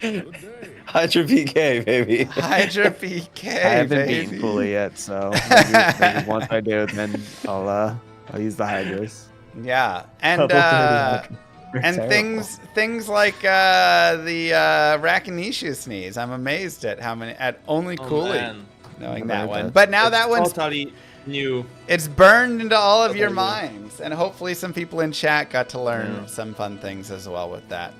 Hydra PK, baby. Hydra PK, I haven't baby. beaten Cooley yet, so maybe once I do, then I'll use the Hydras. Yeah, and Level 30, and things like the Rakanishu sneeze. I'm amazed at how many only Cooley knowing that one. But now that one's totally new. It's burned into all of your minds, and hopefully some people in chat got to learn some fun things as well with that.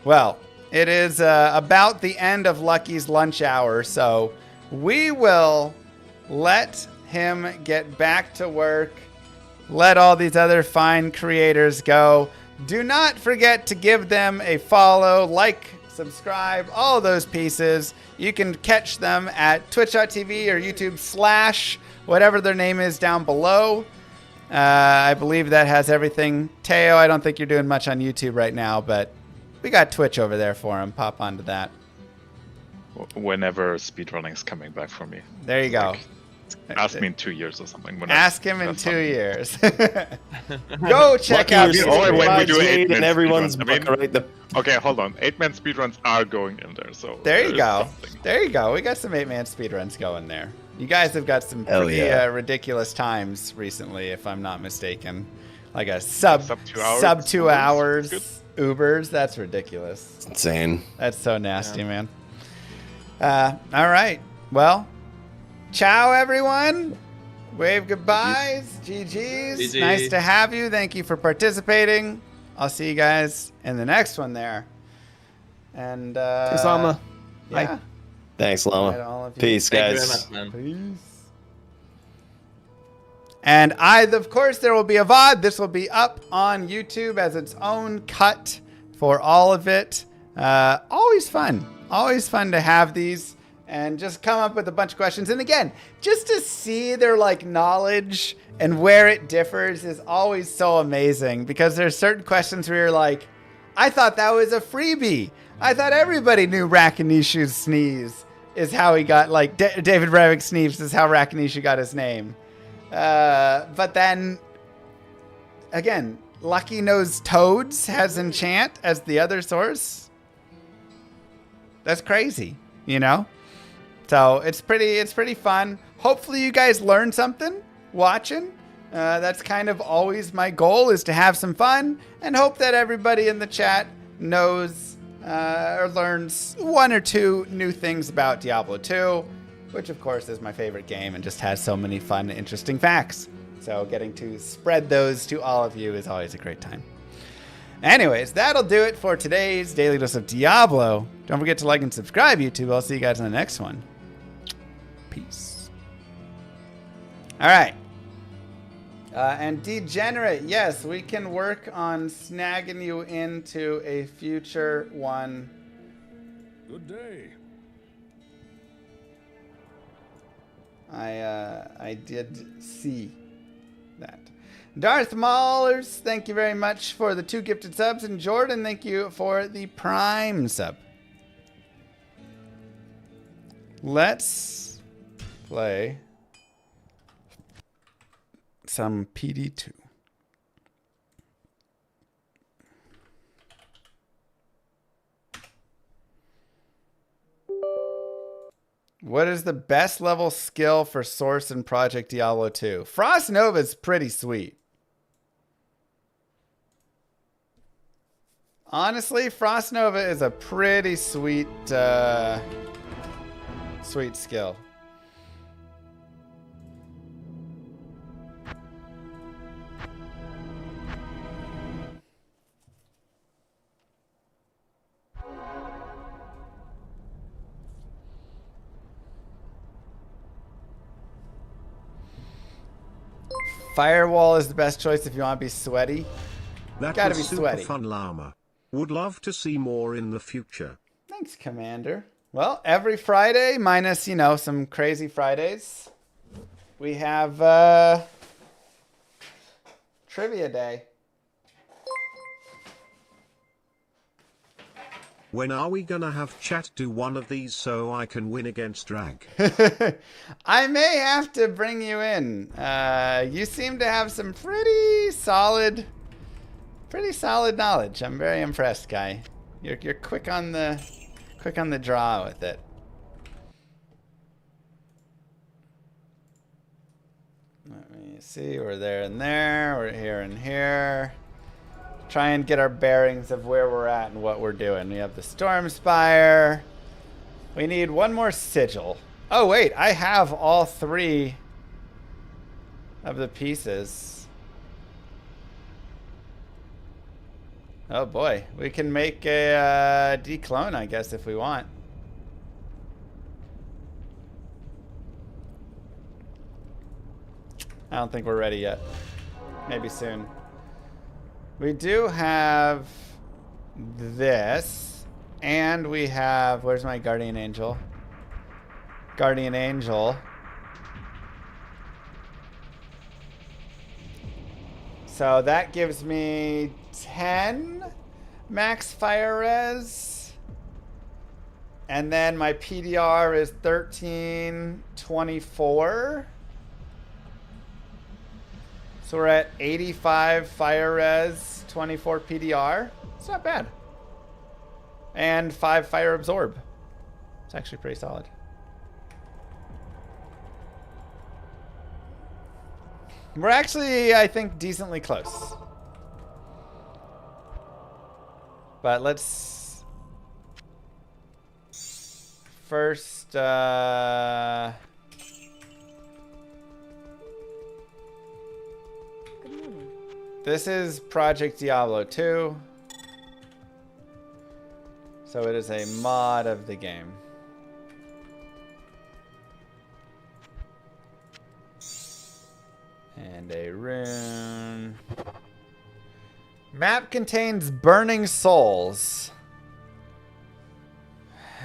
Well, it is about the end of Lucky's lunch hour, so we will let him get back to work. Let all these other fine creators go. Do not forget to give them a follow, like, subscribe, all those pieces. You can catch them at twitch.tv or YouTube/ whatever their name is down below. I believe that has everything. Teo, I don't think you're doing much on YouTube right now, but we got Twitch over there for him. Pop onto that. whenever speedrunning is coming back for me. There you go. Ask me in 2 years or something. when Ask I him in have 2 fun. years. Go check Lucky out you're Or Speedrun when we do Brigade 8-man and everyone's speedruns. I book, mean, right? Okay, hold on. 8-man speedruns are going in there, so There you is go. something. There you go. We got some 8-man speedruns going there. You guys have got some Hell pretty yeah. ridiculous times recently, if I'm not mistaken. Like a sub 2 hours. sub 2 Ubers? hours Good. Ubers. That's ridiculous. It's insane. That's so nasty, man. All right. Well, ciao, everyone. Wave goodbyes. GG's. GG. Nice to have you. Thank you for participating. I'll see you guys in the next one there. And Thanks, Llama. yeah. Bye. Thanks, Bye to Llama. all of you. Peace, Thank you guys. very much, man. Peace. And of course, there will be a VOD. This will be up on YouTube as its own cut for all of it. Always fun. Always fun to have these and just come up with a bunch of questions. And again, just to see their like knowledge and where it differs is always so amazing because there's certain questions where you're like, I thought that was a freebie. I thought everybody knew Rakanishu's sneeze is how he got, like, David Brevik sneeze is how Rakanishu got his name. But then, again, Lucky Knows Toads has Enchant as the other source. That's crazy, you know? So it's pretty fun. Hopefully you guys learned something watching. That's kind of always my goal, is to have some fun and hope that everybody in the chat knows or learns 1 or 2 new things about Diablo 2, which of course is my favorite game and just has so many fun, interesting facts. So getting to spread those to all of you is always a great time. Anyways, that'll do it for today's Daily Dose of Diablo. Don't forget to like and subscribe, YouTube. I'll see you guys in the next one. Peace. All right. And Degenerate, yes, we can work on snagging you into a future one. Good day. I did see that. Darth Maulers, thank you very much for the 2 gifted subs. And Jordan, thank you for the Prime sub. Let's play some PD2. What is the best level skill for Source in Project Diablo 2? Frost Nova is pretty sweet. Honestly, Frost Nova is a pretty sweet, sweet skill. Firewall is the best choice if you want to be sweaty. That Gotta was be super sweaty. fun, Llama. Would love to see more in the future. Thanks, Commander. Well, every Friday, minus, you know, some crazy Fridays, we have Trivia Day. When are we gonna have chat do one of these so I can win against Drag? I may have to bring you in. You seem to have some pretty solid knowledge. I'm very impressed, Guy. You're quick on the draw with it. Let me see. We're there and there. We're here and here. Try and get our bearings of where we're at and what we're doing. We have the Storm Spire. We need one more sigil. Oh wait, I have all 3 of the pieces. Oh boy, we can make a DCLONE, I guess, if we want. I don't think we're ready yet. Maybe soon. We do have this, and we have, where's my Guardian Angel? Guardian Angel. So that gives me 10 max fire res. And then my PDR is 1324. So we're at 85 fire res, 24 PDR. It's not bad. And 5 fire absorb. It's actually pretty solid. We're actually, I think, decently close. But let's first this is Project Diablo 2. So it is a mod of the game. And a rune. Map contains burning souls.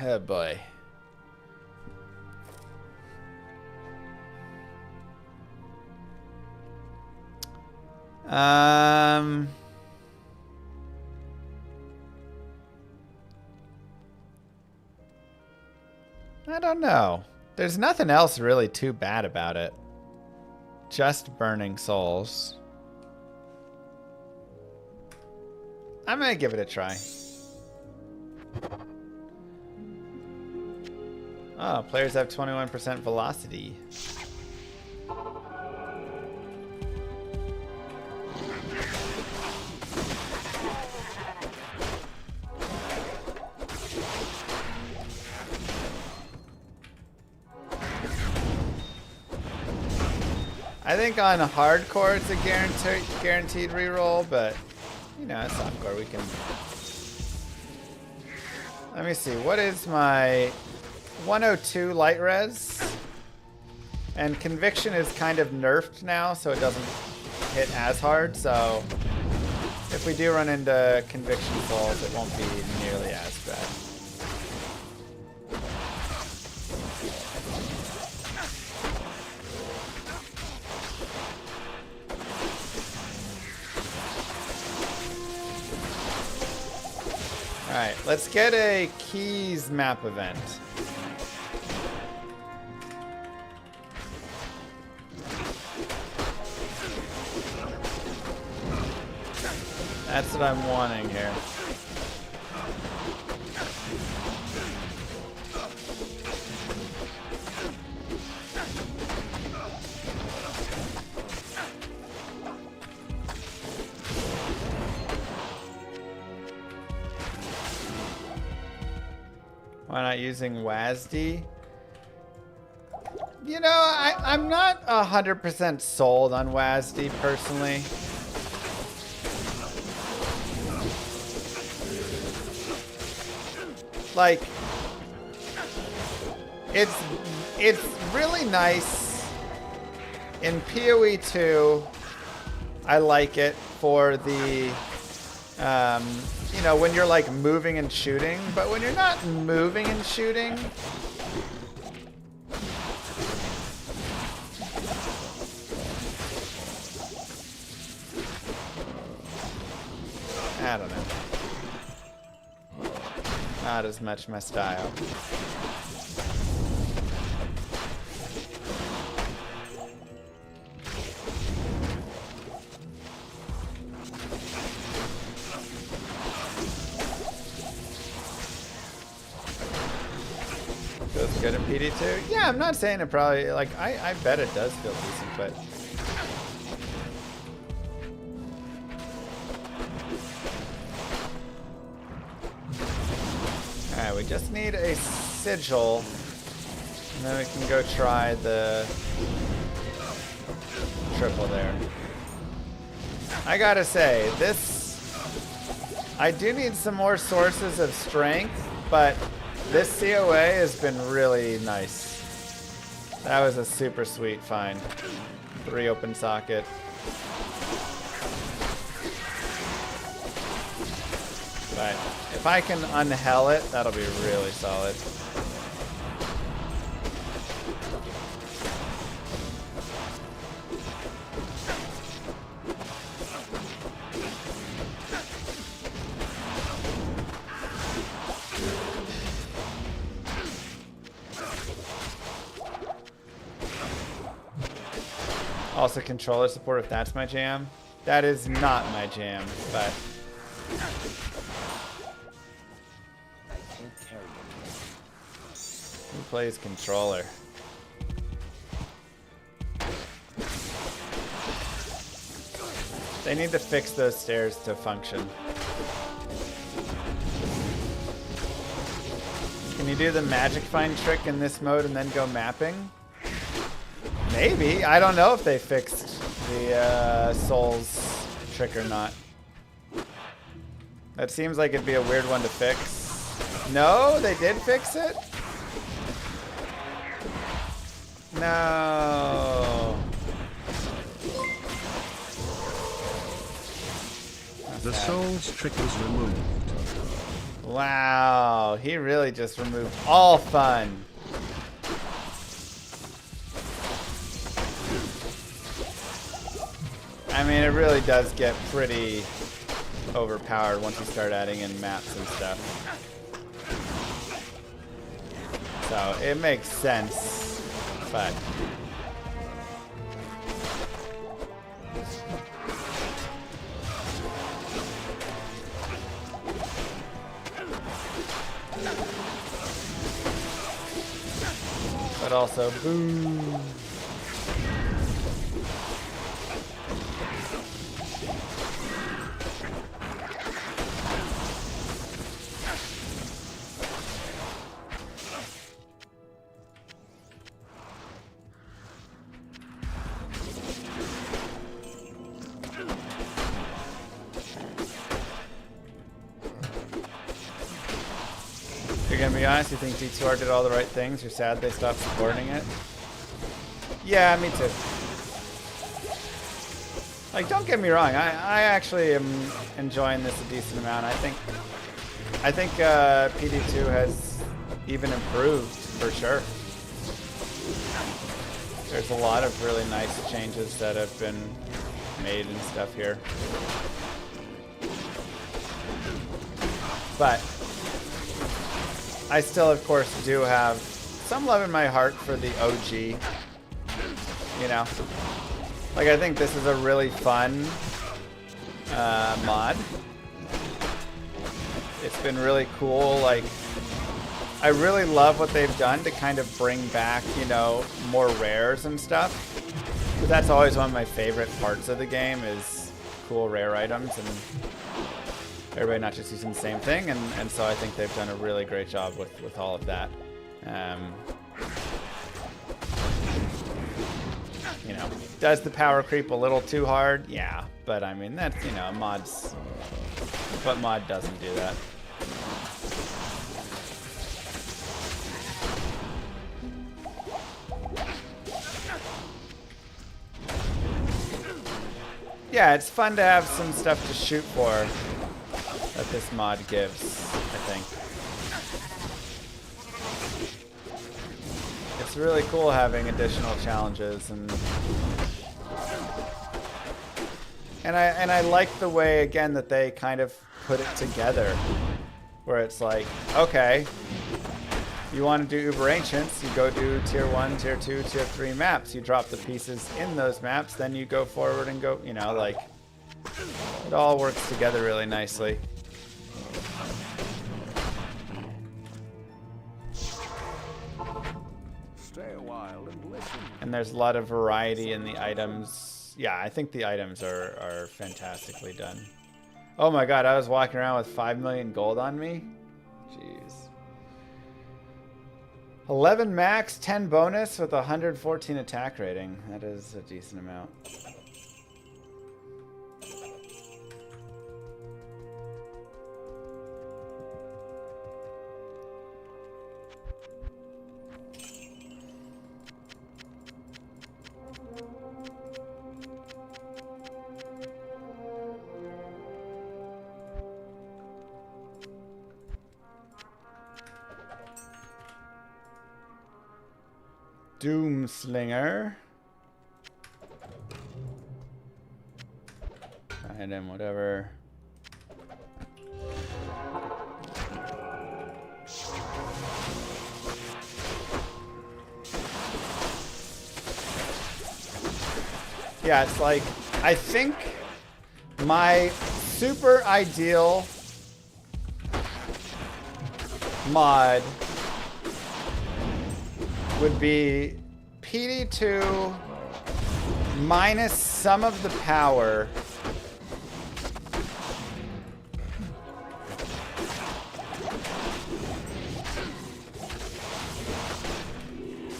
Oh boy. I don't know. There's nothing else really too bad about it. Just burning souls. I'm gonna give it a try. Oh, players have 21% velocity. I think on hardcore it's a guaranteed reroll, but you know, it's softcore. We can. Let me see. What is my 102 light res? And conviction is kind of nerfed now, so it doesn't hit as hard. So if we do run into conviction falls, it won't be nearly as bad. Alright, let's get a keys map event. That's what I'm wanting here. Why not using WASD? You know, I'm not 100% sold on WASD personally. Like, it's really nice in PoE 2. I like it for the you know, when you're like moving and shooting, but when you're not moving and shooting, I don't know. Not as much my style. Feels good in PD2? Yeah, I'm not saying it probably, like, I bet it does feel decent, but... Alright, we just need a sigil, and then we can go try the triple there. I gotta say, this... I do need some more sources of strength, but this COA has been really nice. That was a super sweet find. 3 open socket. But if I can unhell it, that'll be really solid. Also controller support if that's my jam. That is not my jam, but who plays controller? They need to fix those stairs to function. Can you do the magic find trick in this mode and then go mapping? Maybe. I don't know if they fixed the souls trick or not. That seems like it'd be a weird one to fix. No, they did fix it? No. The souls trick is removed. Wow, he really just removed all fun. I mean, it really does get pretty overpowered once you start adding in maps and stuff. So it makes sense, but also boom. You're gonna be honest, you think D2R did all the right things? You're sad they stopped supporting it? Yeah, me too. Like, don't get me wrong, I actually am enjoying this a decent amount. I think PD2 has even improved for sure. There's a lot of really nice changes that have been made and stuff here. But I still, of course, do have some love in my heart for the OG. You know? Like, I think this is a really fun mod. It's been really cool. Like, I really love what they've done to kind of bring back, you know, more rares and stuff. But that's always one of my favorite parts of the game is cool rare items and everybody not just using the same thing, and so I think they've done a really great job with all of that. You know, does the power creep a little too hard? Yeah, but I mean, that's, you know, mods, but mod doesn't do that. Yeah, it's fun to have some stuff to shoot for that this mod gives, I think. It's really cool having additional challenges and I like the way, again, that they kind of put it together, where it's like, okay, you want to do Uber Ancients, you go do tier 1, tier 2, tier 3 maps, you drop the pieces in those maps, then you go forward and go, you know, like, it all works together really nicely. Stay a while and listen. And there's a lot of variety in the items. Yeah, I think the items are fantastically done. Oh my god, I was walking around with 5 million gold on me? Jeez. 11 max, 10 bonus with 114 attack rating. That is a decent amount. Doomslinger. Item, whatever. Yeah, it's like, I think my super ideal mod would be PD2 minus some of the power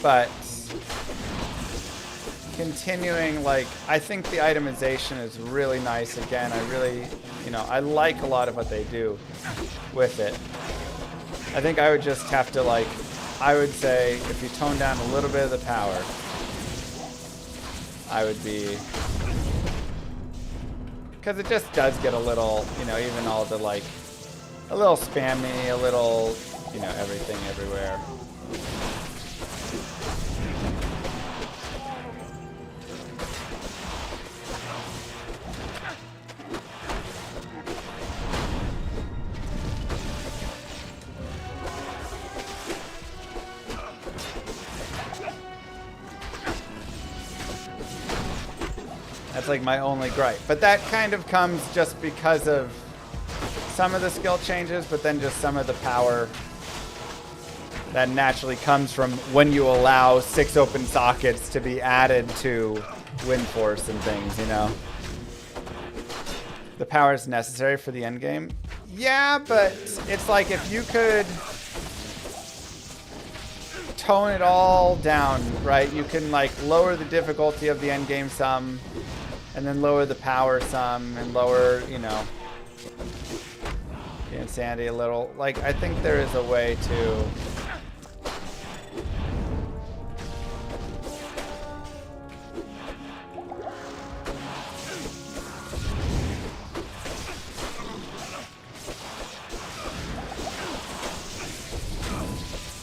but continuing, like, I think the itemization is really nice. Again, I really, you know, I like a lot of what they do with it. I think I would just have to, like, I would say if you tone down a little bit of the power, I would be, because it just does get a little, you know, even all the, like, a little spammy, a little, you know, everything everywhere. That's like my only gripe. But that kind of comes just because of some of the skill changes, but then just some of the power that naturally comes from when you allow 6 open sockets to be added to Wind Force and things, you know. The power is necessary for the end game. Yeah, but it's like if you could tone it all down, right? You can like lower the difficulty of the end game some, and then lower the power some, and lower, you know, the insanity a little. Like, I think there is a way to...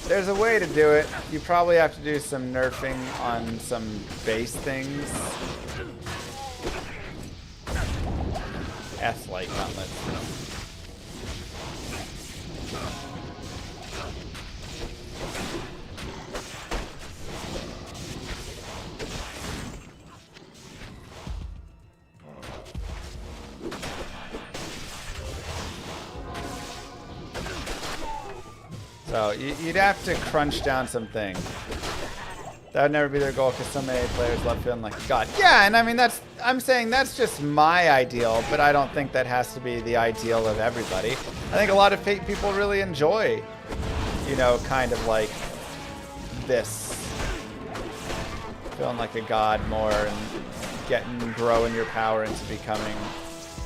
There's a way to do it. You probably have to do some nerfing on some base things. S-Light Gauntlet. So you'd have to crunch down some things. That would never be their goal because so many players love feeling like a god. Yeah, and I mean, I'm saying that's just my ideal, but I don't think that has to be the ideal of everybody. I think a lot of people really enjoy, you know, kind of like this. Feeling like a god more and growing your power into becoming,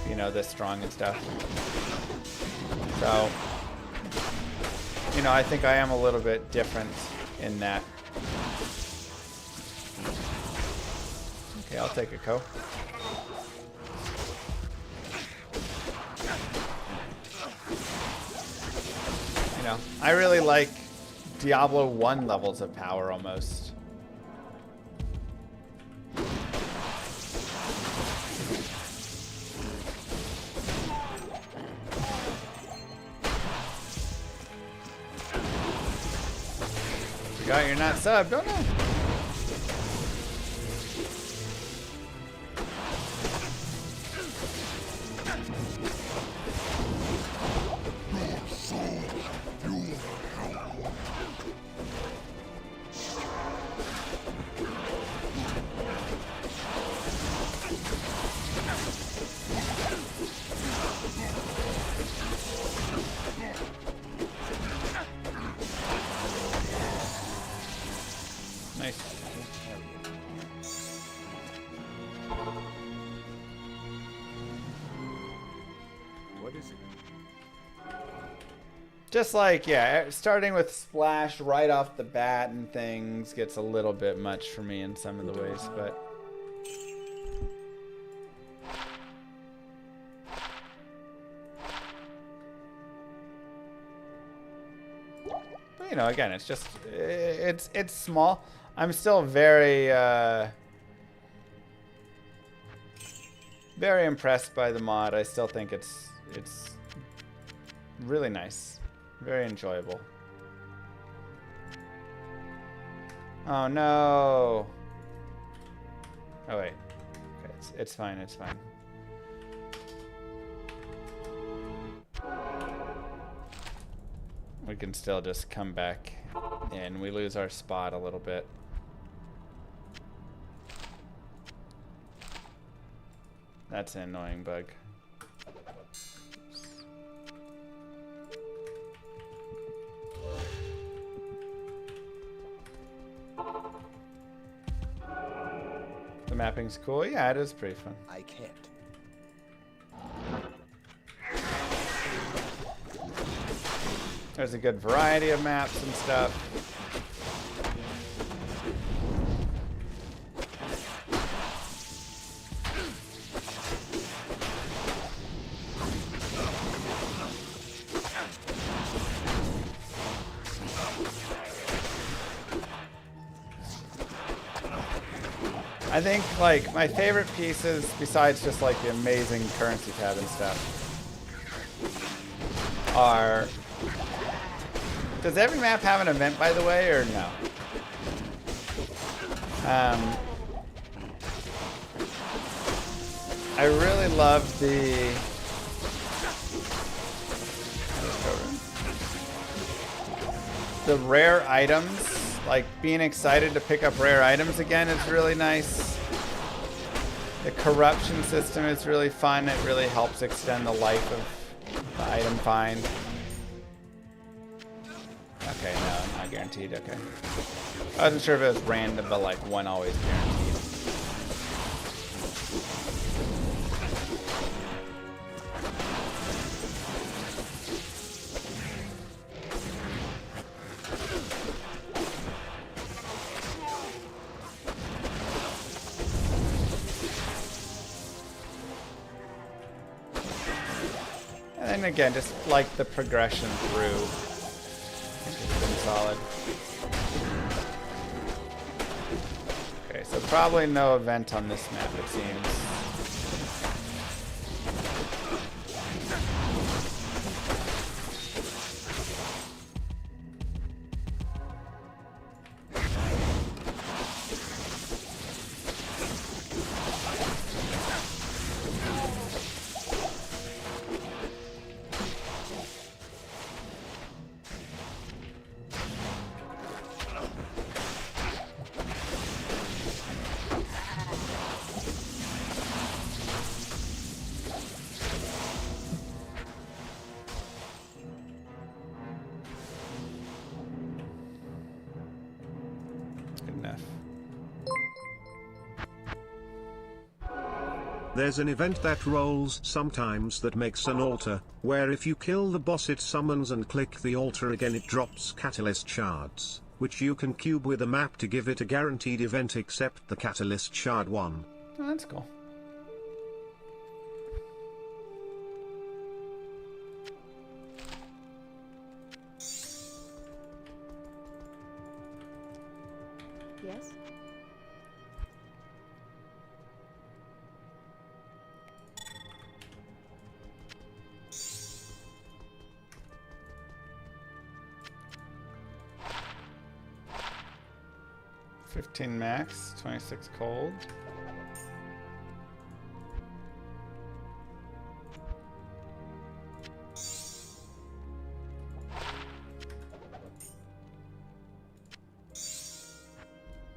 you know, this strong and stuff. So, you know, I think I am a little bit different in that. Okay, I'll take a co. You know, I really like Diablo 1 levels of power almost. Forgot you're not subbed, don't I? Just like, yeah, starting with splash right off the bat and things gets a little bit much for me in some of the ways, but... But, you know, again, it's just, it's small. I'm still very, very impressed by the mod. I still think it's really nice. Very enjoyable. Oh no. Oh wait. It's fine. It's fine. We can still just come back in. We lose our spot a little bit. That's an annoying bug. The mapping's cool. Yeah, it is pretty fun. I can't. There's a good variety of maps and stuff. I think like my favorite pieces, besides just like the amazing currency tab and stuff, are... Does every map have an event, by the way, or no? I really love the rare items. Like being excited to pick up rare items again is really nice. The corruption system is really fun. It really helps extend the life of the item find. Okay, no, not guaranteed. Okay. I wasn't sure if it was random, but like one always guaranteed. And again, just like the progression through. It's been solid. Okay, so probably no event on this map, it seems. There's an event that rolls sometimes that makes an altar, where if you kill the boss it summons and click the altar again it drops catalyst shards, which you can cube with a map to give it a guaranteed event except the catalyst shard one. Oh, that's cool. Yes? $15 max, 26 cold.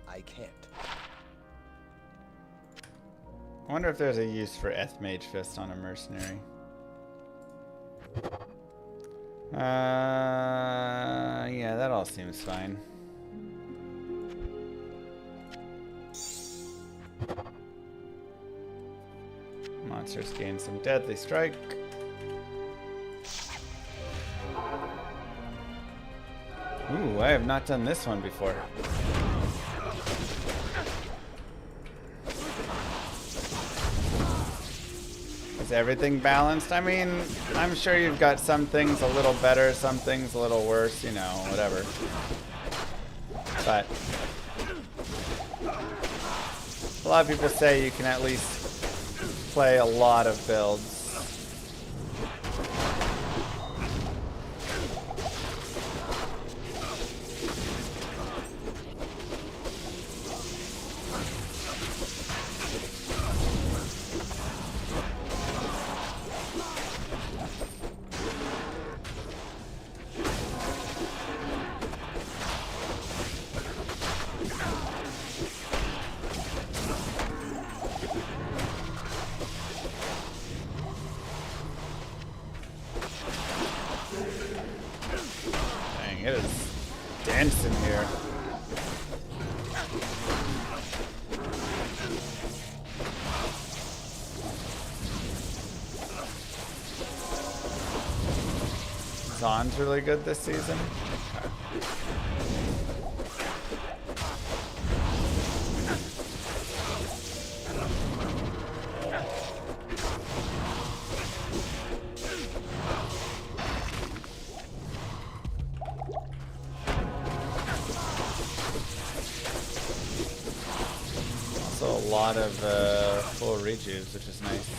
I can't. I wonder if there's a use for Mage Fist on a mercenary. Yeah, that all seems fine. Monsters gain some deadly strike. Ooh, I have not done this one before. Is everything balanced? I mean, I'm sure you've got some things a little better, some things a little worse, you know, whatever. But a lot of people say you can at least play a lot of builds. Zaan's really good this season. Also a lot of full rejuves, which is nice.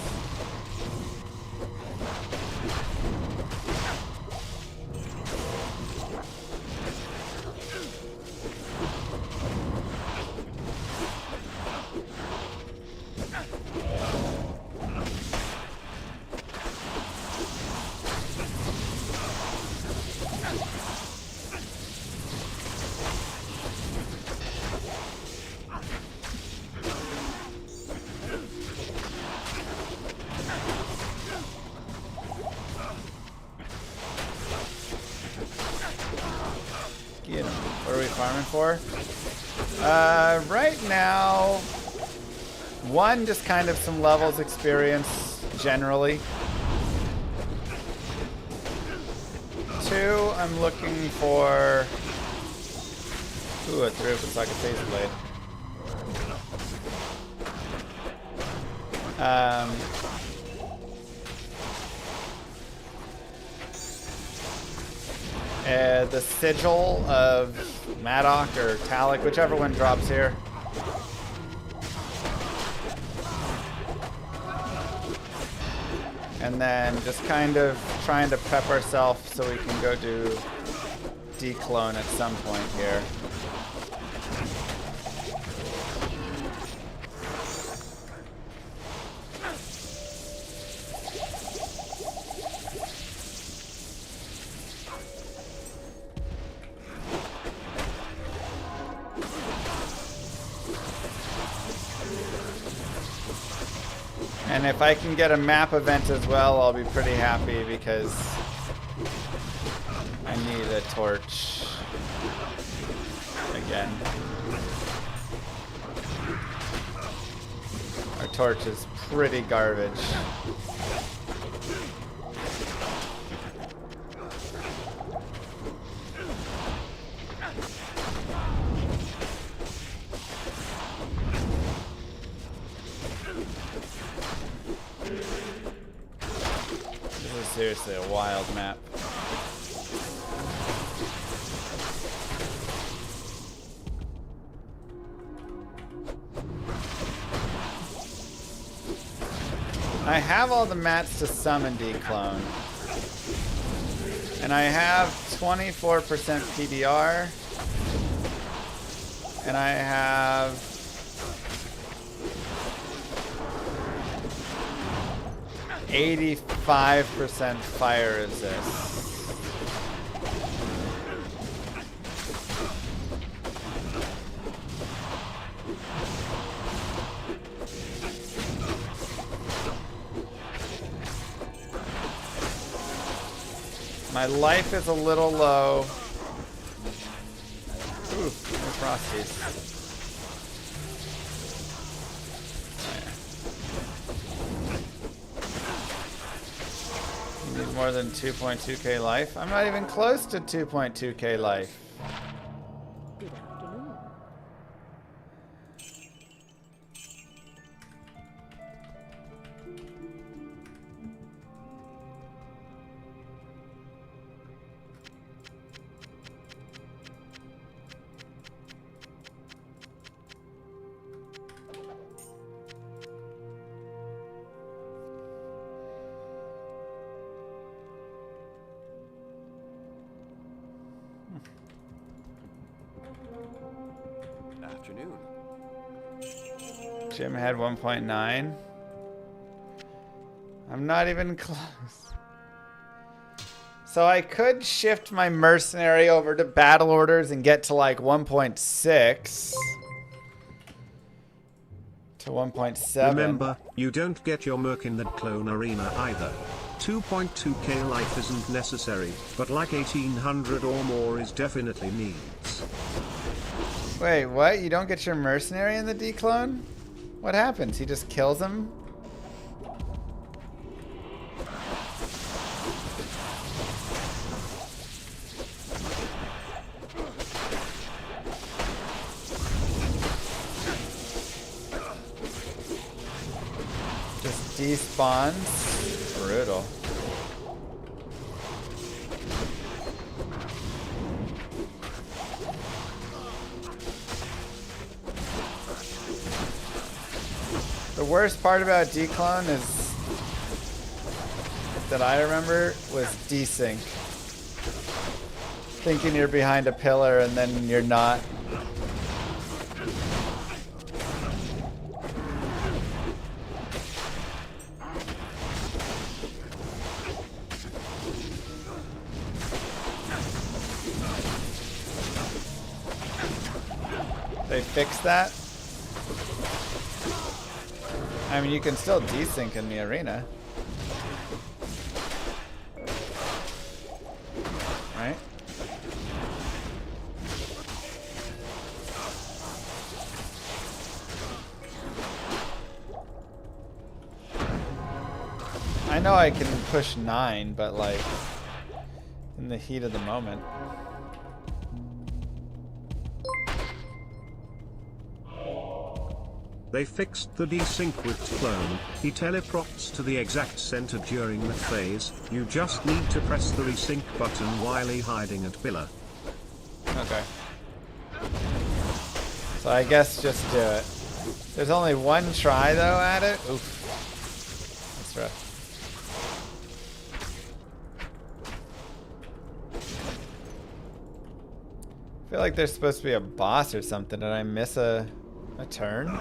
Get him. What are we farming for? Right now, one, just kind of some levels experience generally. Two, I'm looking for... Ooh, a through looks like a phase blade. The sigil of Madoc or Talik, whichever one drops here. And then just kind of trying to prep ourselves so we can go do DCLONE at some point here. And if I can get a map event as well, I'll be pretty happy because I need a torch again. Our torch is pretty garbage. Seriously, a wild map. I have all the mats to summon DCLONE. And I have 24% PDR. And I have 85% fire resist. My life is a little low. Ooh, no frosties. More than 2.2k life? I'm not even close to 2.2k life. Good afternoon. Afternoon. Jim had 1.9. I'm not even close. So I could shift my mercenary over to battle orders and get to like 1.6 to 1.7. Remember, you don't get your merc in that clone arena either. 2.2k life isn't necessary, but like 1800 or more is definitely needs. Wait, what? You don't get your mercenary in the DCLONE? What happens? He just kills him? despawns. Brutal. The worst part about DCLONE is that I remember was desync. Thinking you're behind a pillar and then you're not. They fixed that? I mean, you can still desync in the arena. Right? I know I can push 9, but like, in the heat of the moment. They fixed the desync with clone. He teleports to the exact center during the phase. You just need to press the resync button while he hiding at pillar. Okay. So I guess just do it. There's only one try though at it. Oof. That's rough. I feel like there's supposed to be a boss or something. Did I miss a turn?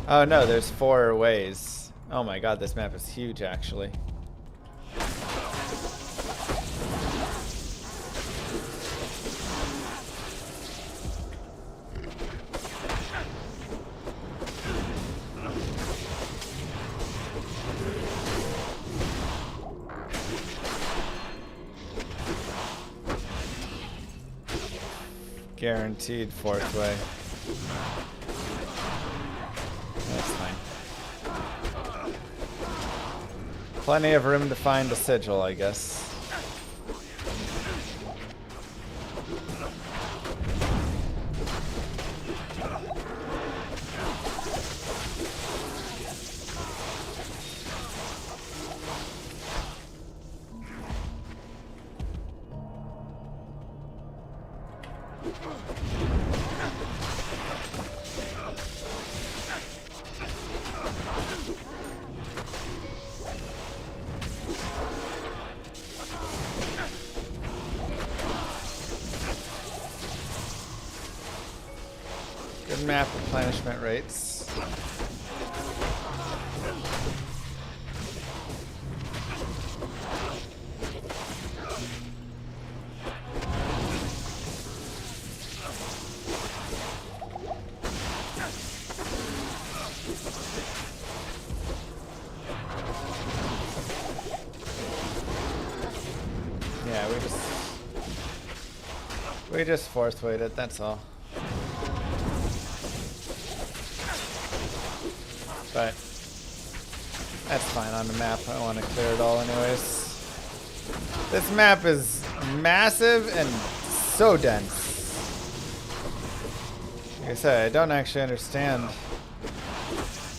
Oh no, there's 4 ways. Oh my god, this map is huge actually. Guaranteed 4th way. That's fine. Plenty of room to find a sigil, I guess. Good map replenishment rates. Yeah, we just force weighted, that's all. But that's fine on the map. I want to clear it all anyways. This map is massive and so dense. Like I said, I don't actually understand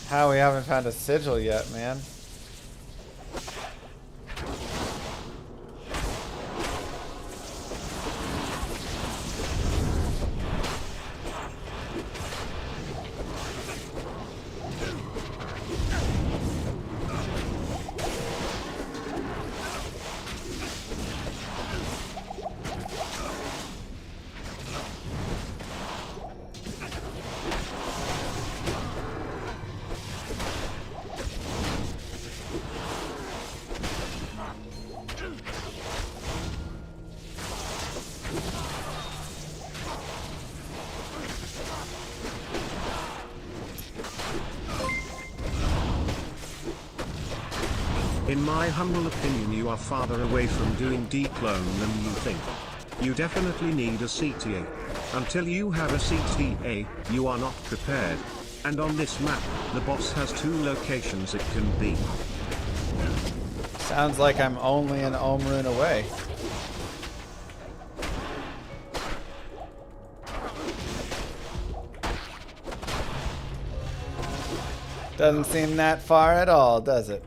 how we haven't found a sigil yet, man. In my humble opinion, you are farther away from doing DCLONE than you think. You definitely need a CTA. Until you have a CTA, you are not prepared. And on this map, the boss has 2 locations it can be. Sounds like I'm only an Omrune away. Doesn't seem that far at all, does it?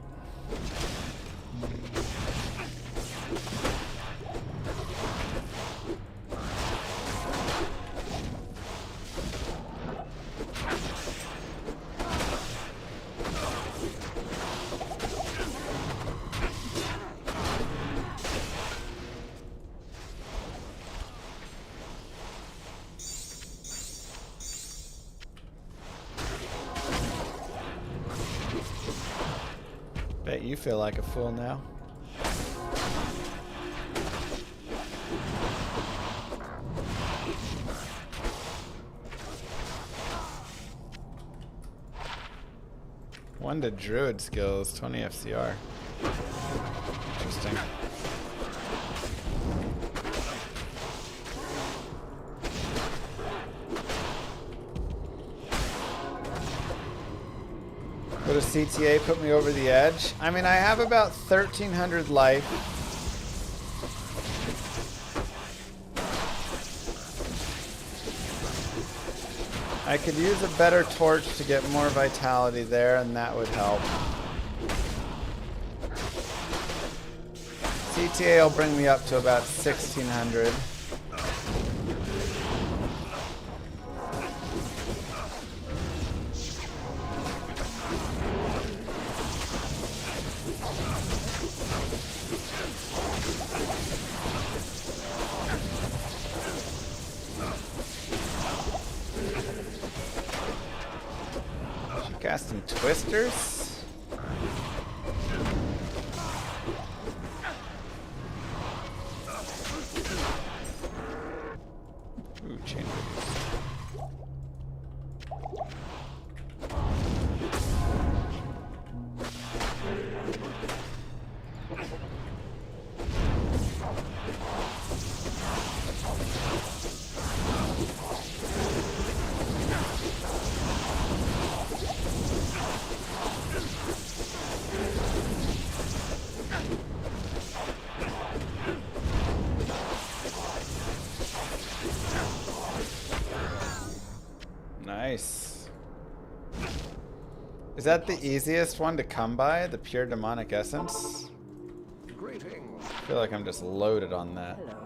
Bet you feel like a fool now. One to druid skills, 20 FCR. Interesting. Would a CTA put me over the edge? I mean, I have about 1,300 life. I could use a better torch to get more vitality there, and that would help. CTA will bring me up to about 1,600. Casting twisters. Ooh, chain boots. Nice. Is that the easiest one to come by? The pure demonic essence? Greetings. I feel like I'm just loaded on that. Hello.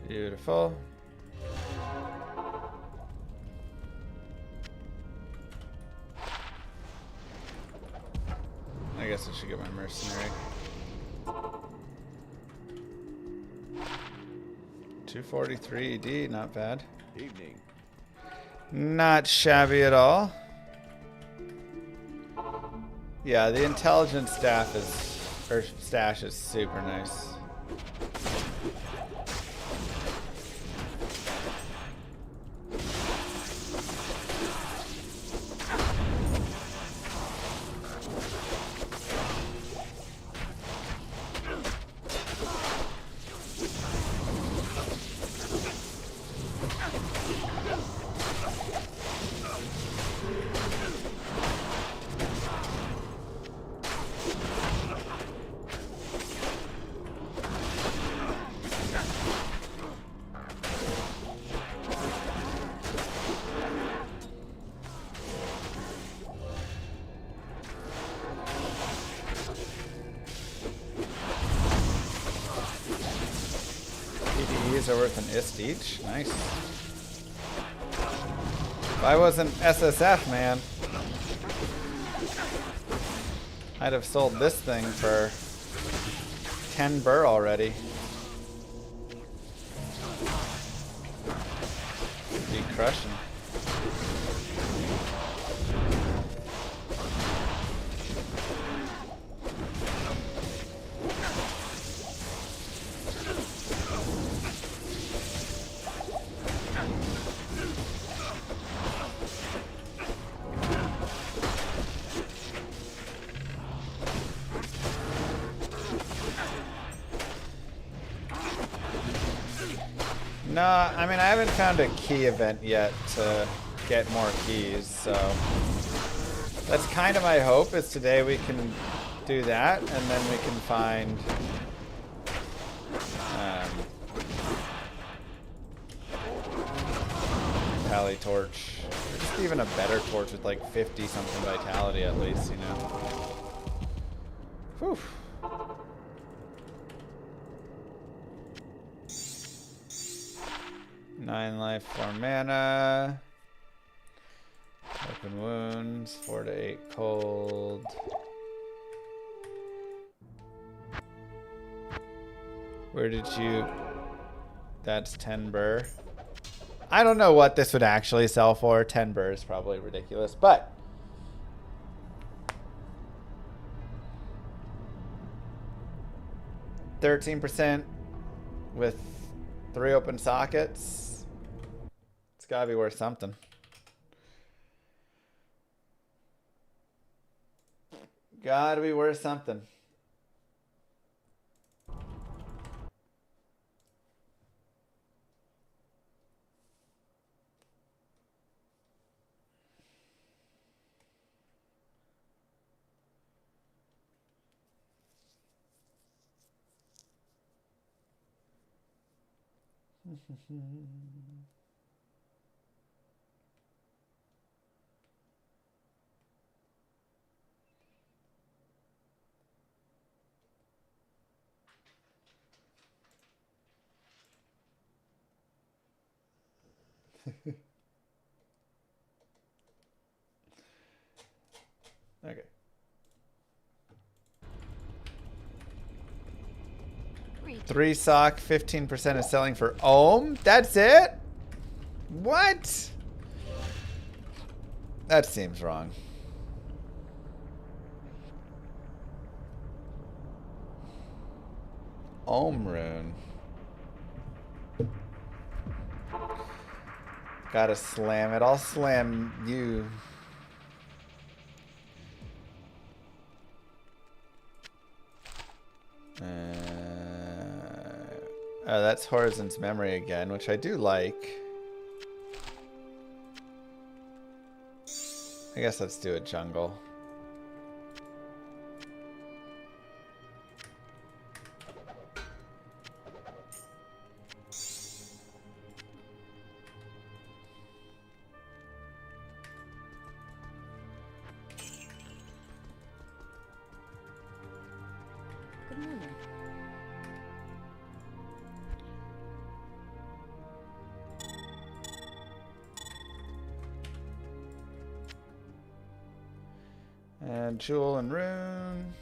Beautiful. I guess I should get my mercenary. 243 ED, not bad. Evening. Not shabby at all. Yeah, the intelligence stash is super nice. PDEs are worth an ist each. Nice. If I wasn't SSF, man, I'd have sold this thing for 10 burr already. Be crushing. No, I mean, I haven't found a key event yet to get more keys, so that's kind of my hope, is today we can do that, and then we can find Tally Torch, or just even a better torch with like 50 something vitality at least, you know. Whew. Nine life, 4 mana. Open wounds, 4 to 8 cold. Where did you... That's 10 burr. I don't know what this would actually sell for. 10 burr is probably ridiculous, but... %13% with 3 open sockets. It's gotta be worth something. Gotta be worth something. Okay. Three sock, 15% is selling for ohm. That's it? What? That seems wrong. Ohm rune. Gotta slam it. I'll slam you. Oh, that's Horizon's memory again, which I do like. I guess let's do a jungle. Good morning. And Jewel and Rune.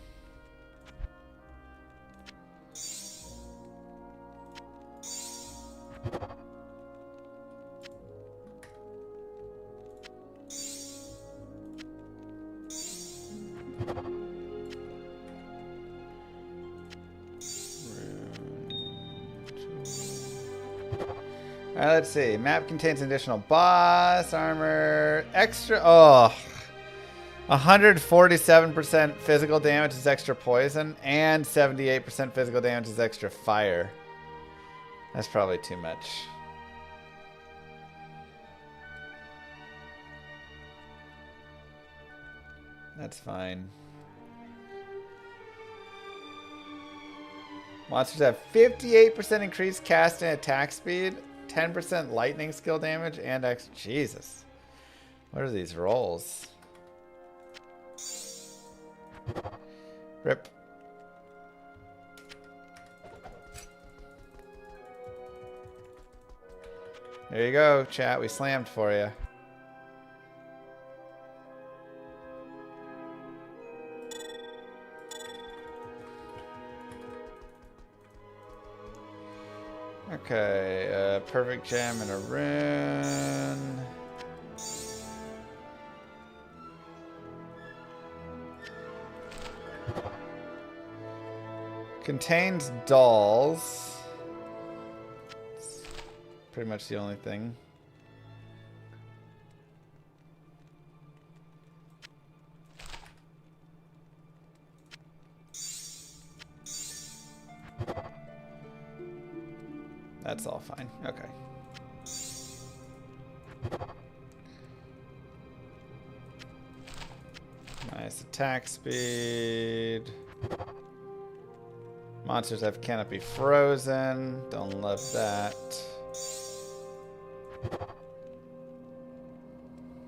Alright, let's see. Map contains additional boss armor, extra. Oh. 147% physical damage is extra poison, and 78% physical damage is extra fire. That's probably too much. That's fine. Monsters have 58% increased cast and attack speed, 10% lightning skill damage, and extra. Jesus. What are these rolls? Rip. There you go, chat. We slammed for you. Okay, perfect gem and a rune. Contains dolls. It's pretty much the only thing. That's all fine. Okay. Nice attack speed. Monsters have canopy frozen. Don't love that.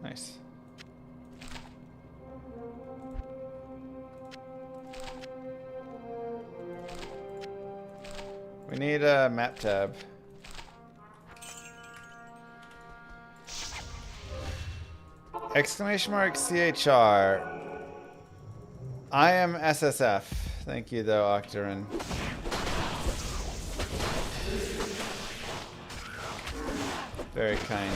Nice. We need a map tab. Exclamation mark CHR. I am SSF. Thank you though, Octarin. Very kind.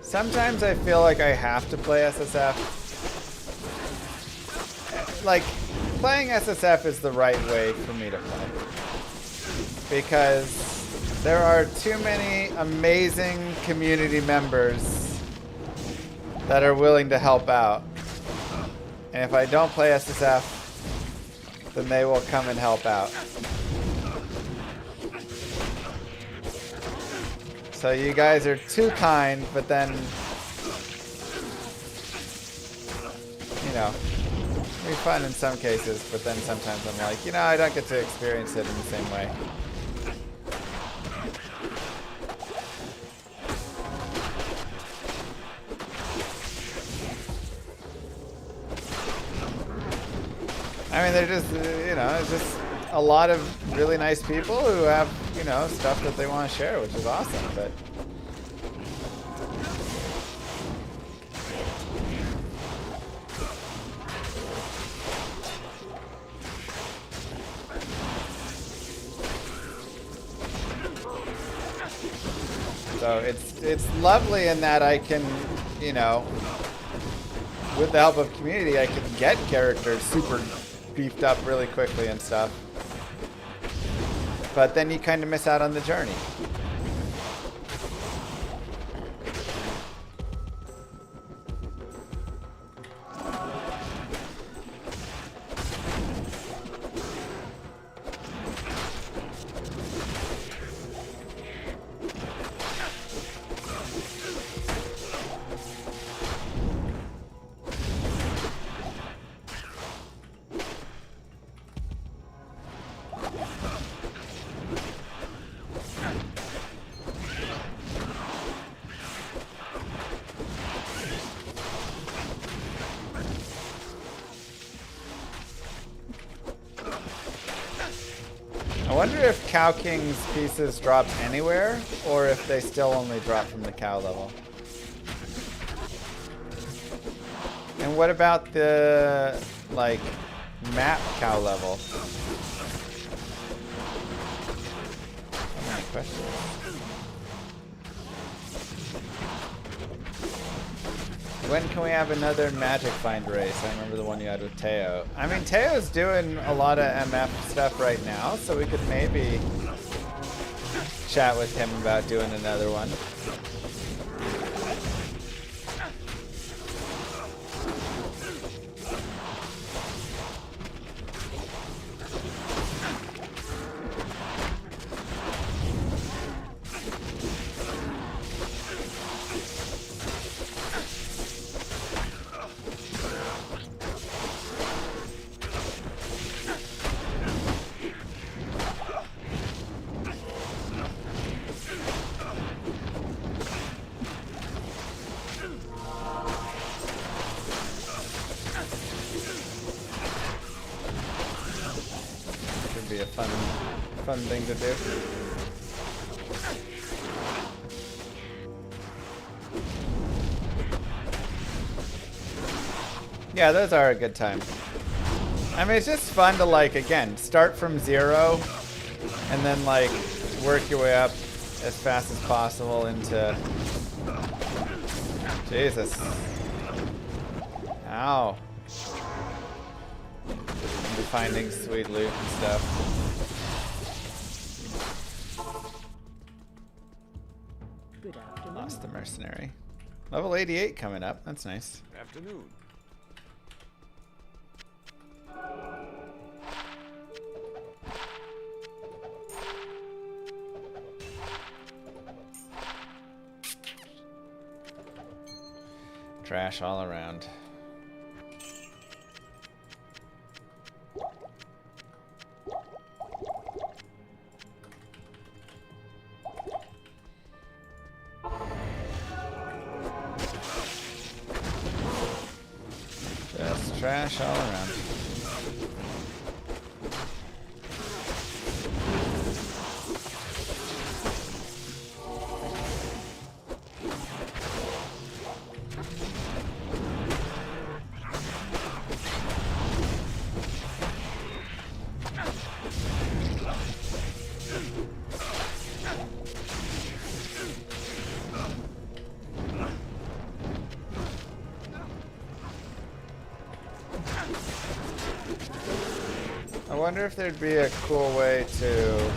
Sometimes I feel like I have to play SSF. Like, playing SSF is the right way for me to play. Because there are too many amazing community members that are willing to help out. And if I don't play SSF, then they will come and help out. So you guys are too kind, but then, you know, it'll be fun in some cases, but then sometimes I'm like, you know, I don't get to experience it in the same way. I mean, they're just, you know, it's just a lot of really nice people who have, you know, stuff that they want to share, which is awesome, but... So it's lovely in that I can, you know, with the help of community, I can get characters super beefed up really quickly and stuff. But then you kind of miss out on the journey. I wonder if Cow King's pieces drop anywhere, or if they still only drop from the cow level. And what about the, like, map cow level? So many questions. When can we have another Magic Find race? I remember the one you had with Teo. I mean, Teo's doing a lot of MF stuff right now, so we could maybe chat with him about doing another one. Be a fun thing to do. Yeah, those are a good time. I mean, it's just fun to, like, again, start from 0 and then, like, work your way up as fast as possible into... Jesus. Ow. Finding sweet loot and stuff. Good afternoon. Lost the mercenary. Level 88 coming up. That's nice. Afternoon. Trash all around. Just trash all around. I wonder if there'd be a cool way to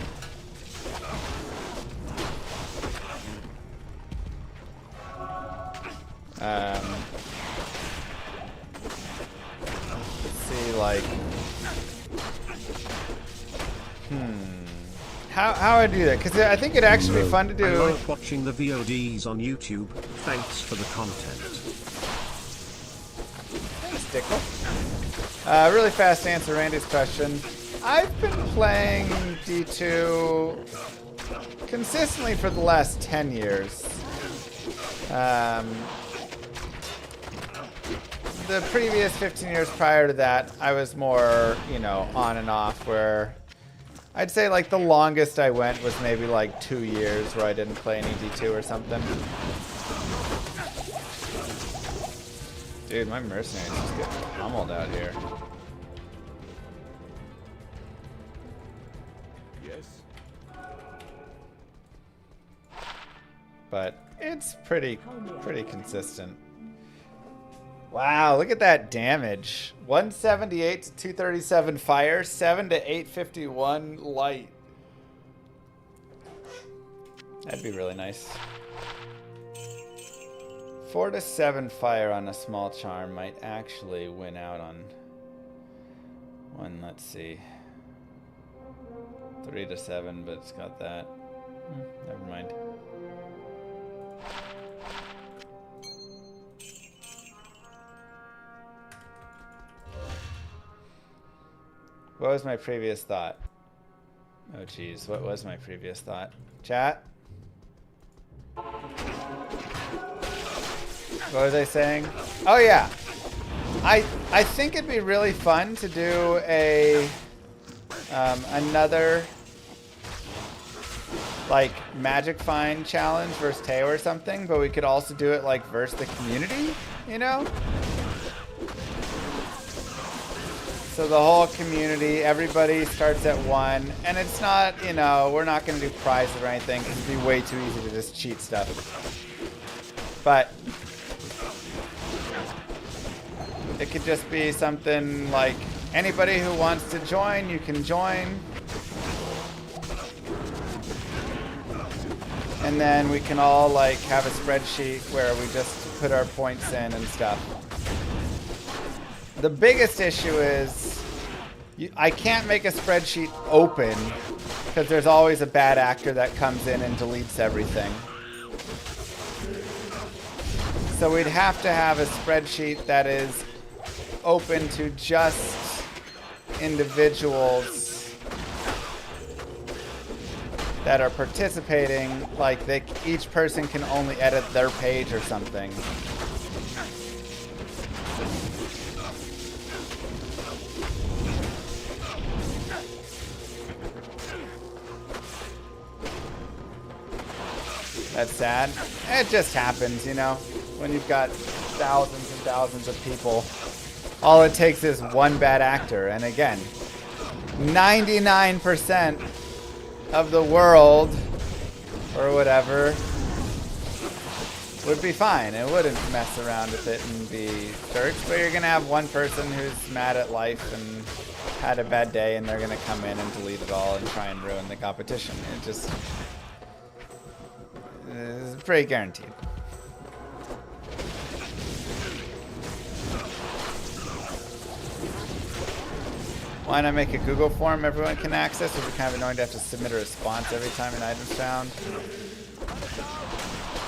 see, like, how I do that, because I think it'd actually be fun to I do. love watching the VODs on YouTube. Thanks for the content. Really fast to answer Randy's question. I've been playing D2 consistently for the last 10 years. The previous 15 years prior to that, I was more, you know, on and off, where I'd say like the longest I went was maybe like 2 years where I didn't play any D2 or something. Dude, my mercenaries just get pummeled out here. Yes. But it's pretty consistent. Wow, look at that damage. 178 to 237 fire, 7 to 851 light. That'd be really nice. 4 to 7 fire on a small charm might actually win out on one. Let's see. 3 to 7, but it's got that. Never mind. What was my previous thought? Oh geez, what was my previous thought? Chat? What was I saying? Oh yeah. I think it'd be really fun to do a another like magic find challenge versus Teo or something, but we could also do it like versus the community, you know? So the whole community, everybody starts at 1, and it's not, you know, we're not going to do prizes or anything, because it'd be way too easy to just cheat stuff. But it could just be something like, anybody who wants to join, you can join. And then we can all like have a spreadsheet where we just put our points in and stuff. The biggest issue is I can't make a spreadsheet open because there's always a bad actor that comes in and deletes everything. So we'd have to have a spreadsheet that is open to just individuals that are participating, like each person can only edit their page or something. That's sad. It just happens, you know, when you've got thousands and thousands of people. All it takes is one bad actor. And again, 99% of the world or whatever would be fine. It wouldn't mess around with it and be jerks. But you're going to have one person who's mad at life and had a bad day, and they're going to come in and delete it all and try and ruin the competition. It just... it's pretty guaranteed. Why not make a Google form everyone can access? It would be kind of annoying to have to submit a response every time an item's found.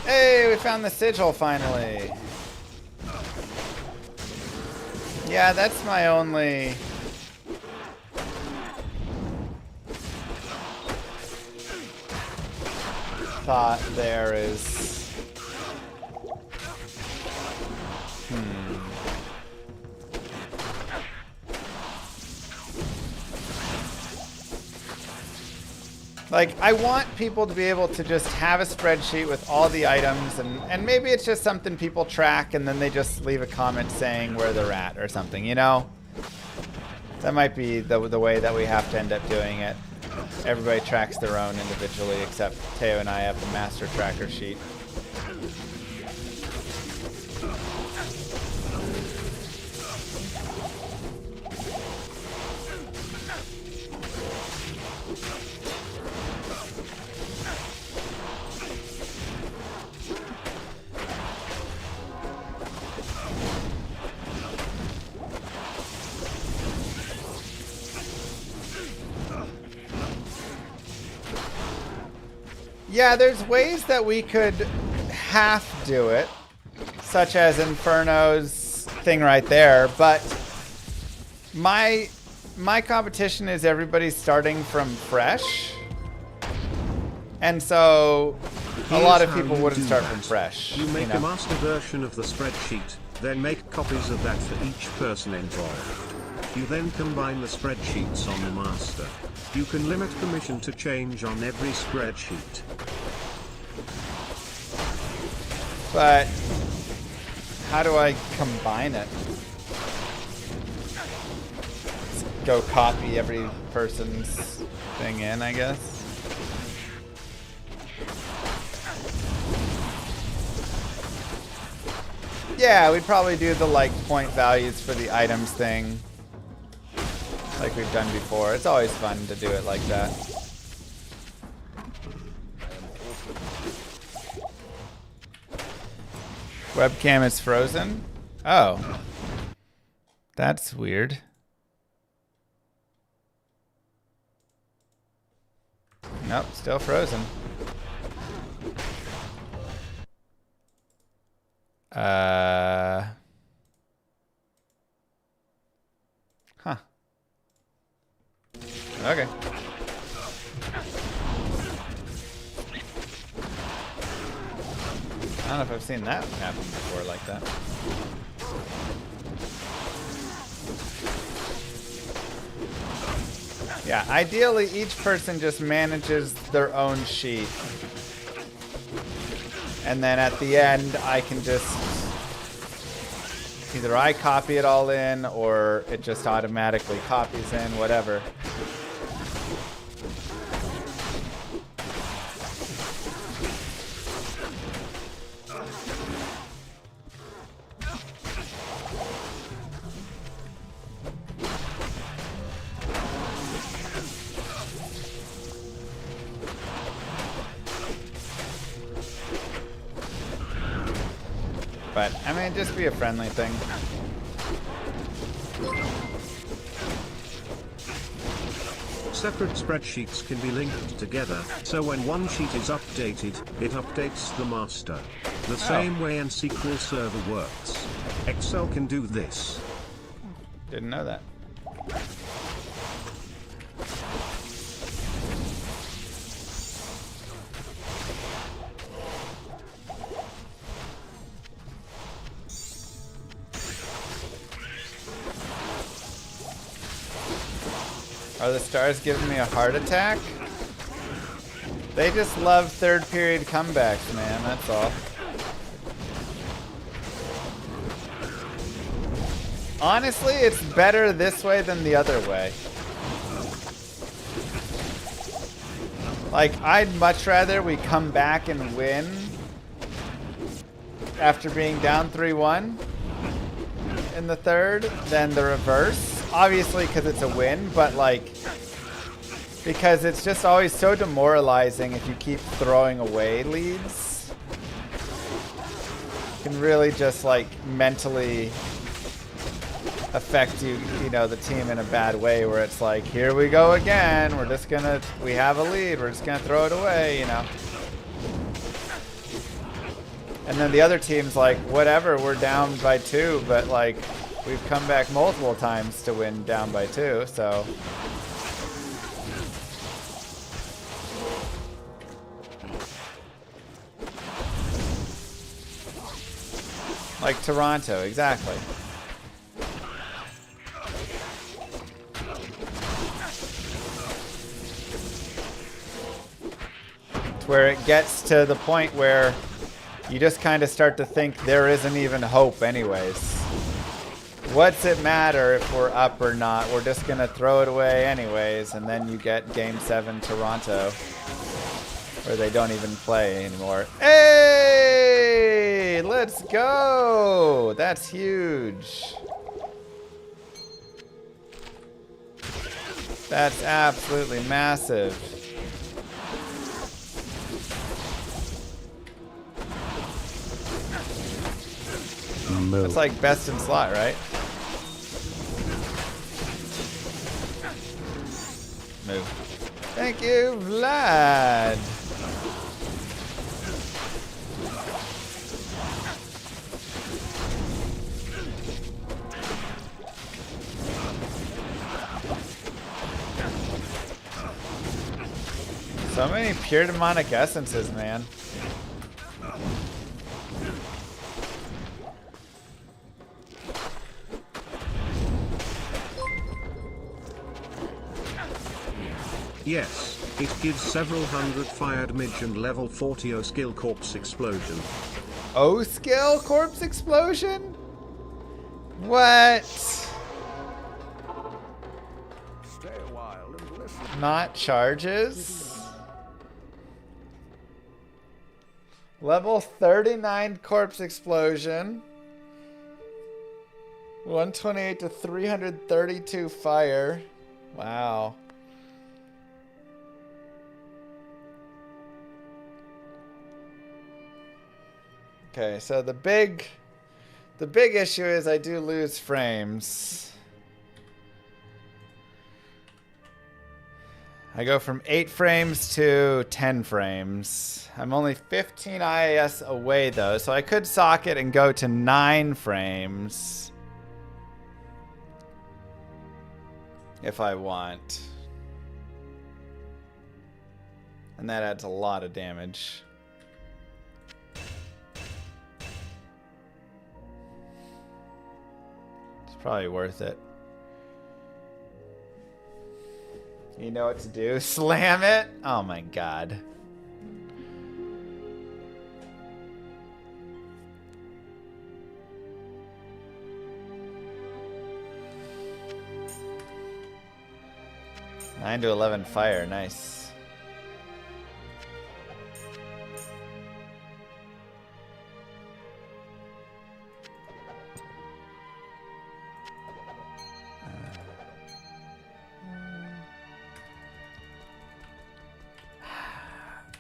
Hey, we found the sigil finally. Yeah, that's my only... thought there is... Like, I want people to be able to just have a spreadsheet with all the items, and maybe it's just something people track and then they just leave a comment saying where they're at or something, you know? That might be the way that we have to end up doing it. Everybody tracks their own individually, except Teo and I have the master tracker sheet. Yeah, there's ways that we could half do it, such as Inferno's thing right there, but my competition is everybody's starting from fresh, and so a lot of people wouldn't start from fresh. You make a master version of the spreadsheet, then make copies of that for each person involved. You then combine the spreadsheets on the master. You can limit permission to change on every spreadsheet. But how do I combine it? Let's go copy every person's thing in, I guess. Yeah, we'd probably do the like point values for the items thing, like we've done before. It's always fun to do it like that. Webcam is frozen? Oh. That's weird. Nope, still frozen. Huh. Okay. I don't know if I've seen that happen before like that. Yeah, ideally each person just manages their own sheet. And then at the end I can just either I copy it all in or it just automatically copies in, whatever. But, I mean, just be a friendly thing. Separate spreadsheets can be linked together, so when one sheet is updated, it updates the master. The same way an SQL server works. Excel can do this. Didn't know that. Are the stars giving me a heart attack? They just love third period comebacks, man, that's all. Honestly, it's better this way than the other way. Like, I'd much rather we come back and win after being down 3-1 in the third than the reverse. Obviously, because it's a win, but like, because it's just always so demoralizing if you keep throwing away leads. You can really just like mentally affect you know, the team in a bad way where it's like, here we go again. We have a lead. We're just gonna throw it away, you know. And then the other team's like, whatever, we're down by 2, but like, we've come back multiple times to win down by 2, so. Like Toronto, exactly. It's where it gets to the point where you just kind of start to think there isn't even hope anyways. What's it matter if we're up or not? We're just going to throw it away anyways, and then you get Game 7 Toronto, where they don't even play anymore. Hey! Let's go! That's huge. That's absolutely massive. It's like best in slot, right? Move. Thank you, Vlad. So many pure demonic essences, man. Yes, it gives several hundred fire damage and level 40 O skill corpse explosion. O skill corpse explosion? What? Stay a while and listen. Not charges? Level 39 corpse explosion. 128 to 332 fire. Wow. Okay, so the big issue is I do lose frames. I go from 8 frames to 10 frames. I'm only 15 IAS away though, so I could socket and go to 9 frames. If I want. And that adds a lot of damage. Probably worth it. You know what to do? Slam it? Oh my god. Nine to 11 fire, nice.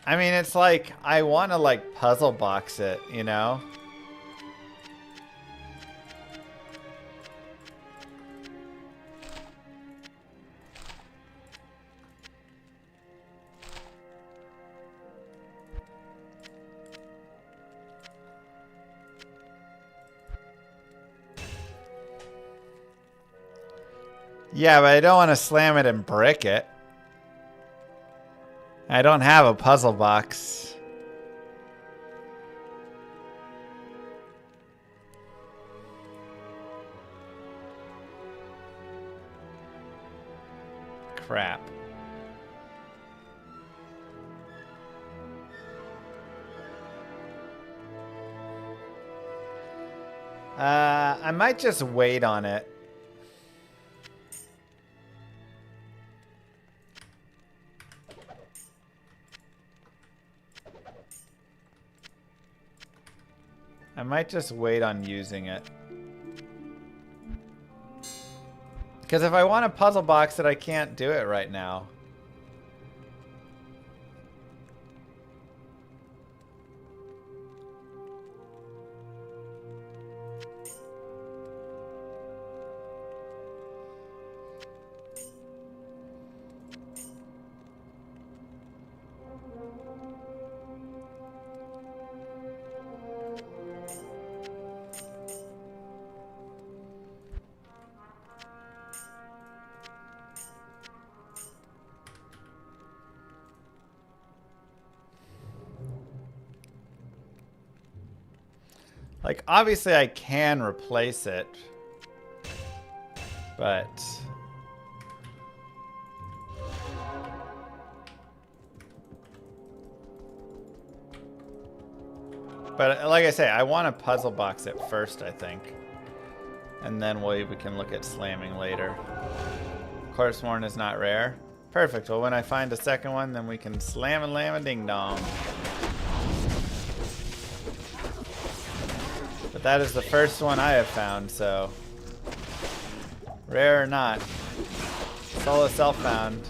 I mean, it's like, I want to like puzzle box it, you know? Yeah, but I don't want to slam it and brick it. I don't have a puzzle box. Crap. I might just wait on it. I might just wait on using it. Because if I want a puzzle box it, I can't do it right now. Like, obviously I can replace it, but like I say, I want to puzzle box it first, I think. And then we can look at slamming later. Corpse Mourn is not rare. Perfect. Well, when I find a second one, then we can slam and lam a ding dong. But that is the first one I have found, so rare or not, solo self found.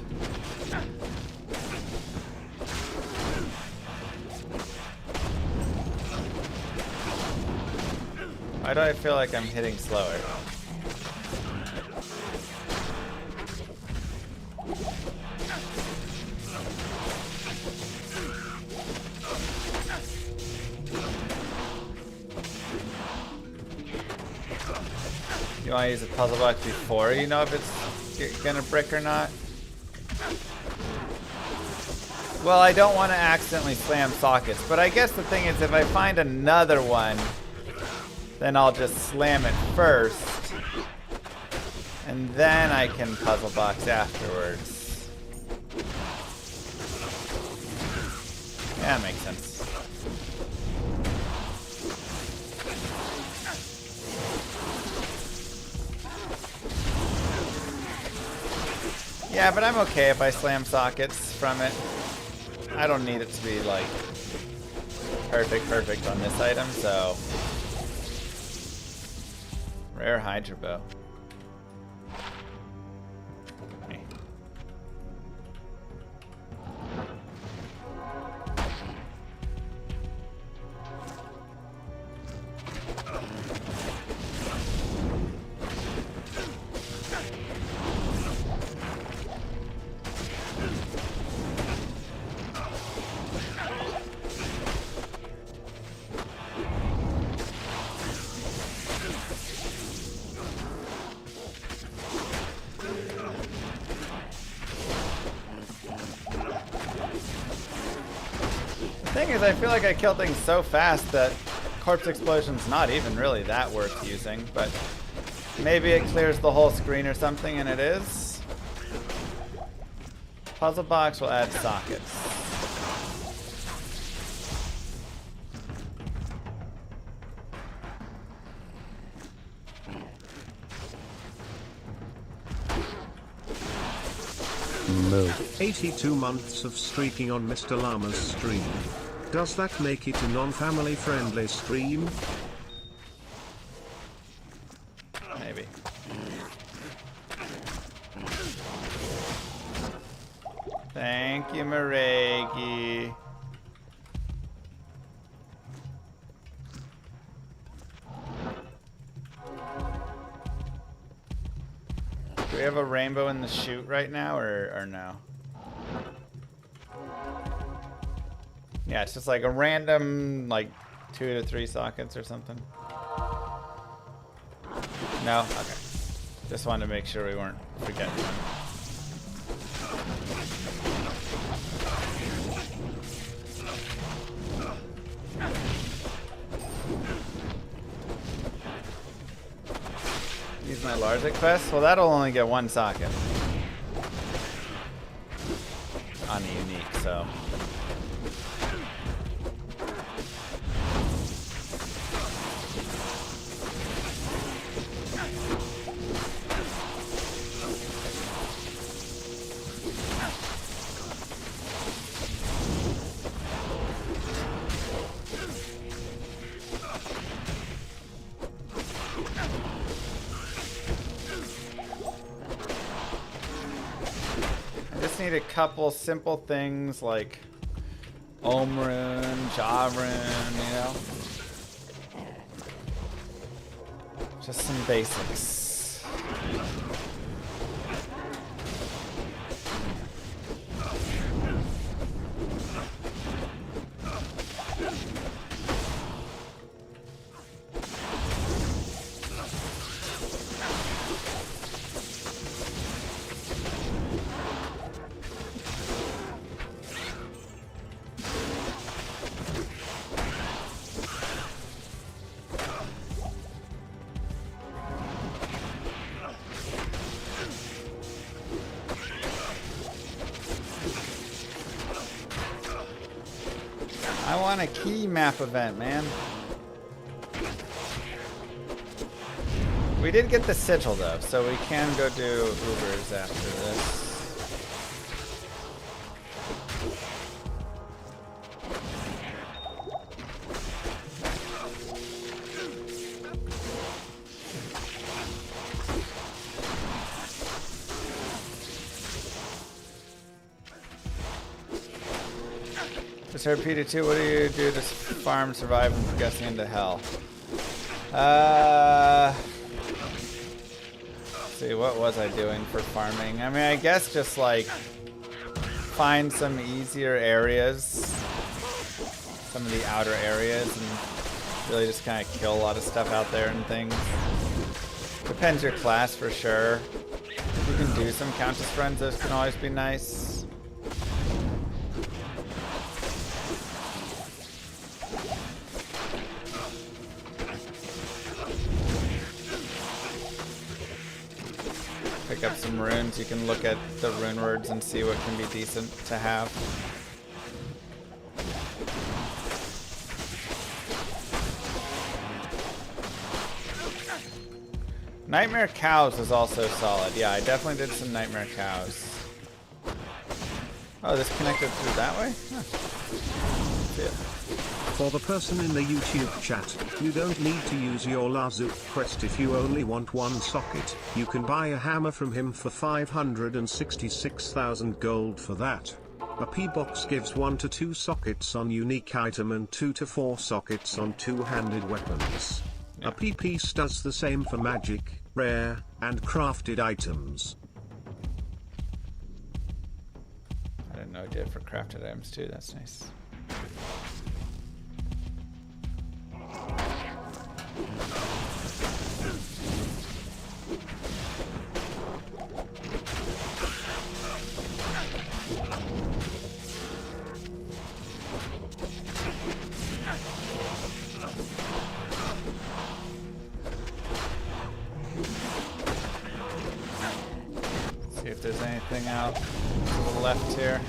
Why do I feel like I'm hitting slower? You want to use a puzzle box before you know if it's gonna brick or not? Well, I don't want to accidentally slam sockets, but I guess the thing is if I find another one, then I'll just slam it first, and then I can puzzle box afterwards. Yeah, that makes sense. Yeah, but I'm okay if I slam sockets from it. I don't need it to be like perfect on this item, so. Rare Hydra Bow. Okay. The thing is, I feel like I kill things so fast that Corpse Explosion's not even really that worth using, but maybe it clears the whole screen or something, and it is. Puzzle box will add sockets. Move. 82 months of streaking on Mr. Llama's stream. Does that make it a non-family friendly stream? Maybe. Thank you, Maregi. Do we have a rainbow in the chute right now, or no? Yeah, it's just like a random, like, 2 to 3 sockets or something. No? Okay. Just wanted to make sure we weren't forgetting one. Use my Larza quest? Well, that'll only get 1 socket. On a unique, so. Need a couple simple things like Ohm Rune, Ja Rune, you know? Just some basics. I want a key map event, man. We did get the sigil though, so we can go do Ubers after this. Just heard P2, what do you do to farm, survive, and progressing into hell? Let's see, what was I doing for farming? I mean, I guess just like find some easier areas, some of the outer areas, and really just kind of kill a lot of stuff out there and things. Depends your class for sure. If you can do some Countess runs, those can always be nice. Pick up some runes. You can look at the rune words and see what can be decent to have. Nightmare Cows is also solid. Yeah, I definitely did some Nightmare Cows. Oh, this connected through that way? Huh. See it. For the person in the YouTube chat, you don't need to use your Lazuk quest if you only want one socket. You can buy a hammer from him for 566,000 gold for that. A P-box gives 1 to 2 sockets on unique item and 2 to 4 sockets on two-handed weapons. Yeah. A P-piece does the same for magic, rare, and crafted items. I didn't know it did for crafted items too. That's nice. See if there's anything out to the left here.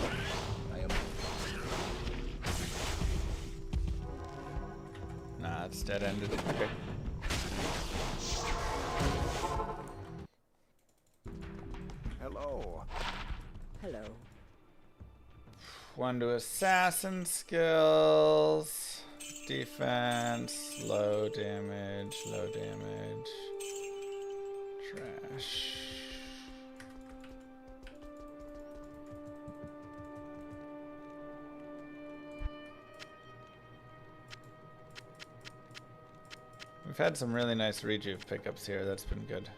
Nah, it's dead-ended. Okay. Hello. Hello. One to assassin skills. Defense. Low damage. Low damage. Trash. We've had some really nice rejuve pickups here. That's been good.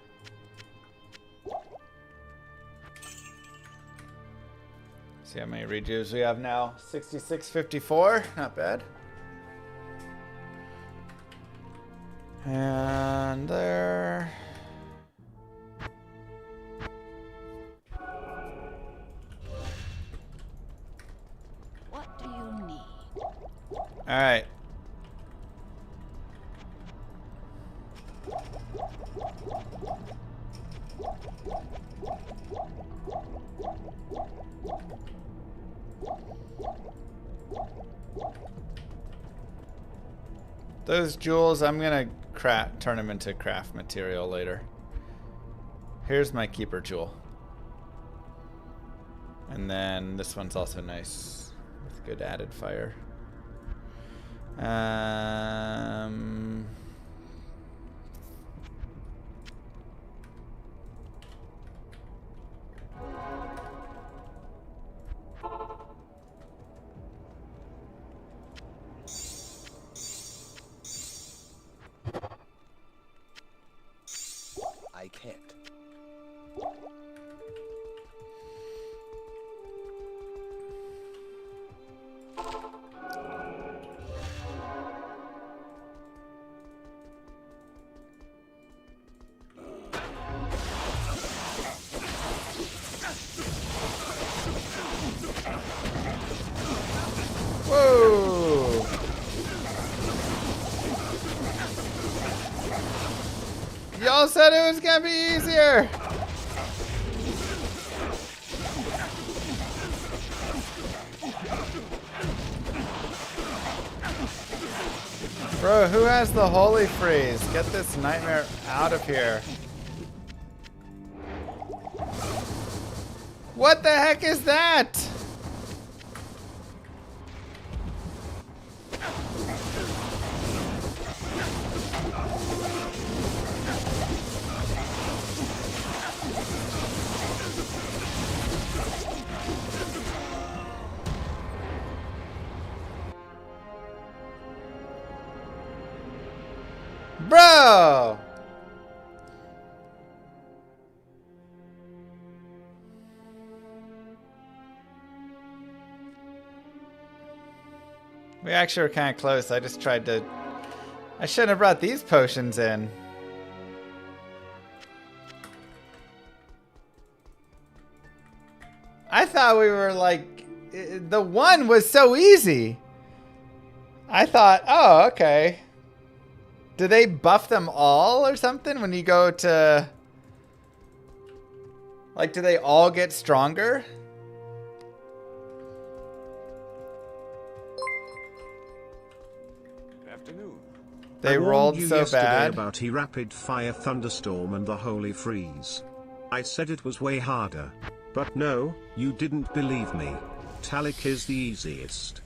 See how many rejuves we have now. 6654. Not bad. And there. What do you need? All right. Those jewels, I'm gonna turn them into craft material later. Here's my keeper jewel. And then this one's also nice with good added fire. I can't. Whoa! Y'all said it was gonna be easier! Bro, who has the Holy Freeze? Get this nightmare out of here. What the heck is that? Bro! We actually were kind of close. I just tried to... I shouldn't have brought these potions in. I thought we were like... The one was so easy. I thought, oh, okay. Do they buff them all or something when you go to... Like, do they all get stronger? Afternoon. I They warned rolled you so yesterday bad. about the rapid fire thunderstorm and the holy freeze. I said it was way harder. But no, you didn't believe me. Talik is the easiest.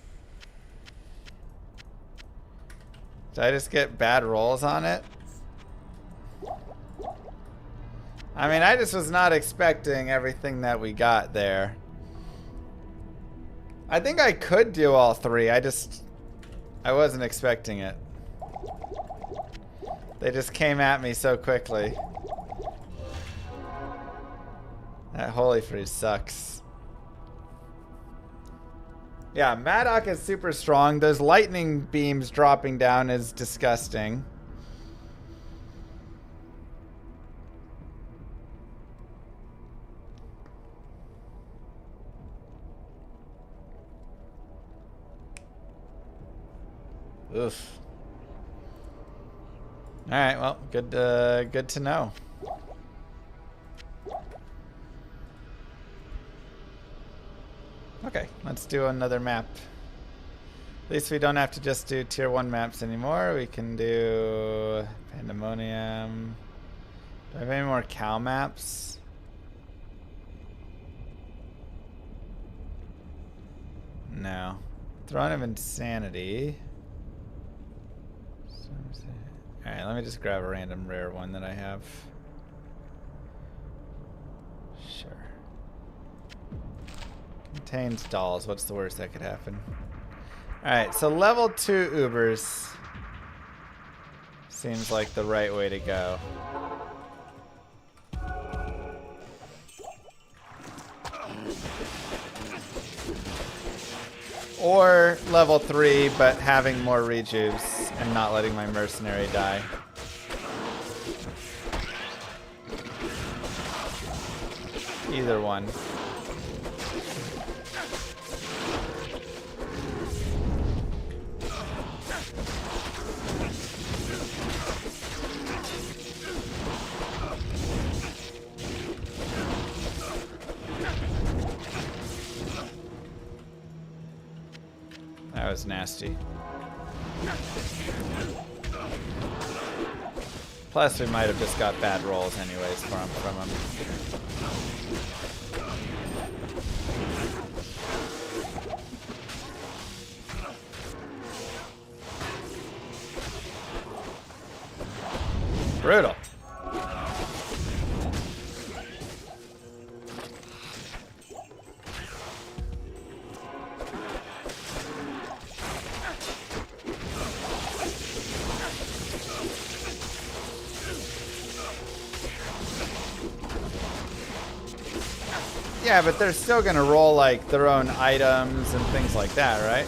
Did I just get bad rolls on it? I mean, I just was not expecting everything that we got there. I think I could do all three. I wasn't expecting it. They just came at me so quickly. That Holy Freeze sucks. Yeah, Maddock is super strong. Those lightning beams dropping down is disgusting. Oof. All right, well, good to know. Okay, let's do another map. At least we don't have to just do tier 1 maps anymore. We can do Pandemonium. Do I have any more cow maps? No. Throne of Insanity. Alright, let me just grab a random rare one that I have. Sure. Contains dolls. What's the worst that could happen? Alright, so level 2 Ubers seems like the right way to go. Or level 3, but having more rejuves and not letting my mercenary die. Either one. That was nasty. Plus, we might have just got bad rolls anyways from him. Brutal. Yeah, but they're still gonna roll like their own items and things like that, right?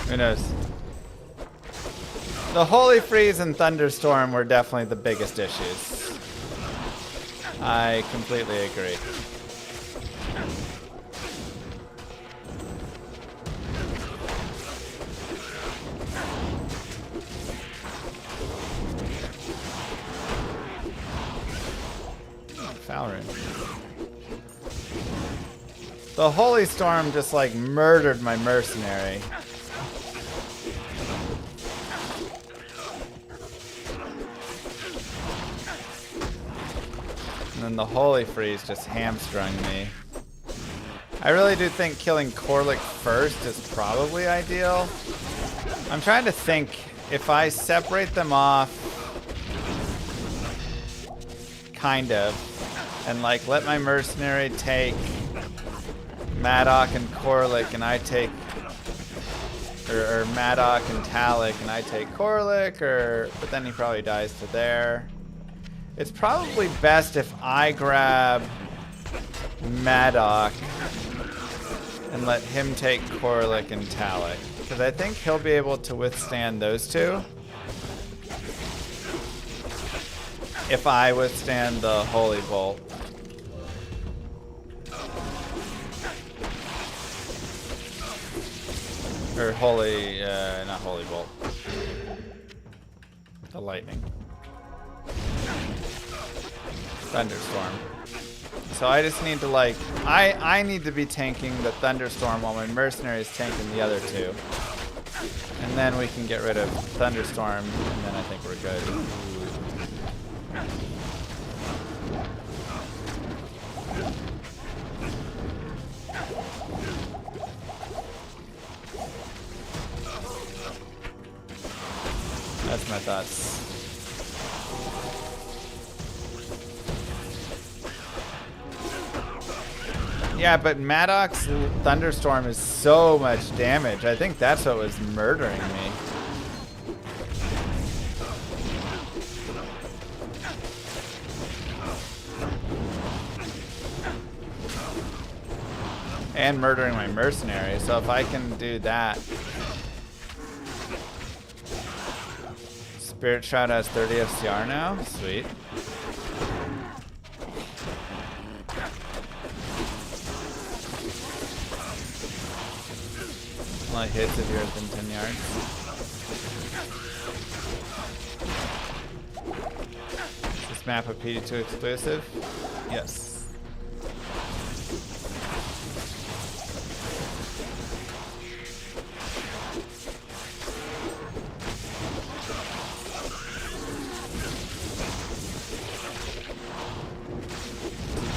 Who knows? The Holy Freeze and Thunderstorm were definitely the biggest issues. I completely agree. Foul rune. The Holy Storm just like murdered my mercenary. And then the Holy Freeze just hamstrung me. I really do think killing Corlick first is probably ideal. I'm trying to think if I separate them off, kind of, and like let my mercenary take Madoc and Corlick, and I take, or Madoc and Talik, and I take Corlick, but then he probably dies to there. It's probably best if I grab Madoc and let him take Corlick and Talik, because I think he'll be able to withstand those two if I withstand the Holy Bolt. Or Holy, not Holy Bolt. The lightning. Thunderstorm. So I just need to like, I need to be tanking the Thunderstorm while my mercenary is tanking the other two. And then we can get rid of Thunderstorm, and then I think we're good. That's my thoughts. Yeah, but Madoc's Thunderstorm is so much damage. I think that's what was murdering me. And murdering my mercenary. So if I can do that. Spirit Shroud has 30 FCR now. Sweet. Only hits if you're within 10 yards. Is this map a PD2 exclusive? Yes.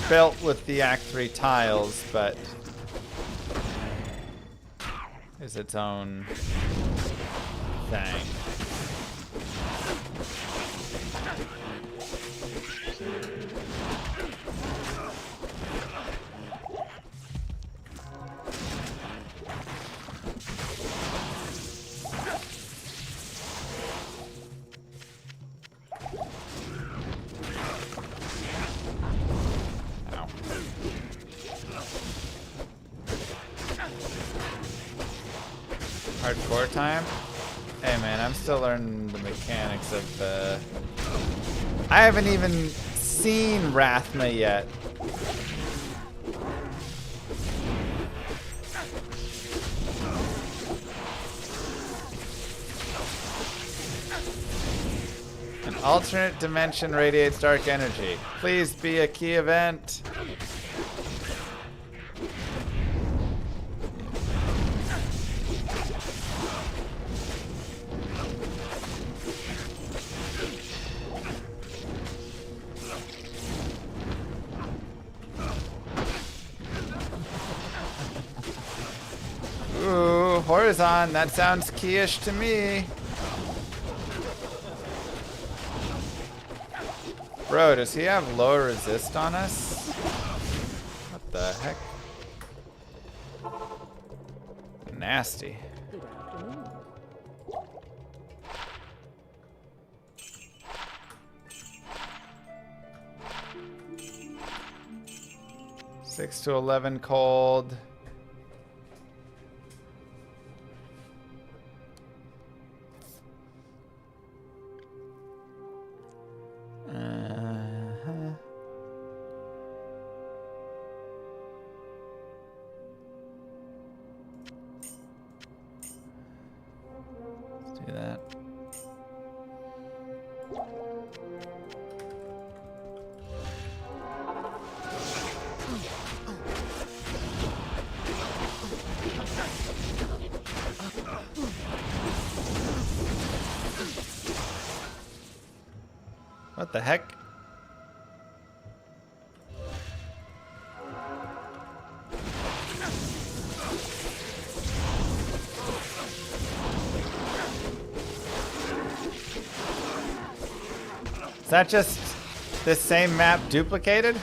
Built with the Act 3 tiles, but is its own thing. Hardcore time? Hey man, I'm still learning the mechanics of I haven't even seen Rathma yet. An alternate dimension radiates dark energy. Please be a key event. Ooh, Horizon, that sounds keyish to me. Bro, does he have low resist on us? What the heck? Nasty. Good afternoon. 6 to 11 cold. What the heck? Is that just this same map duplicated?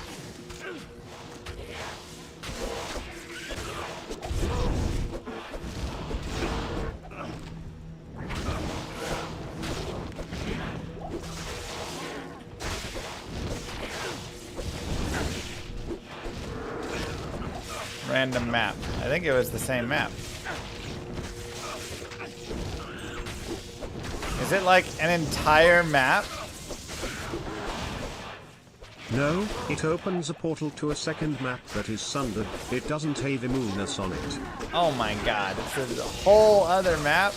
Random map. I think it was the same map. Is it like an entire map? No, it opens a portal to a second map that is sundered. It doesn't have immunus on it. Oh my god, it's a whole other map?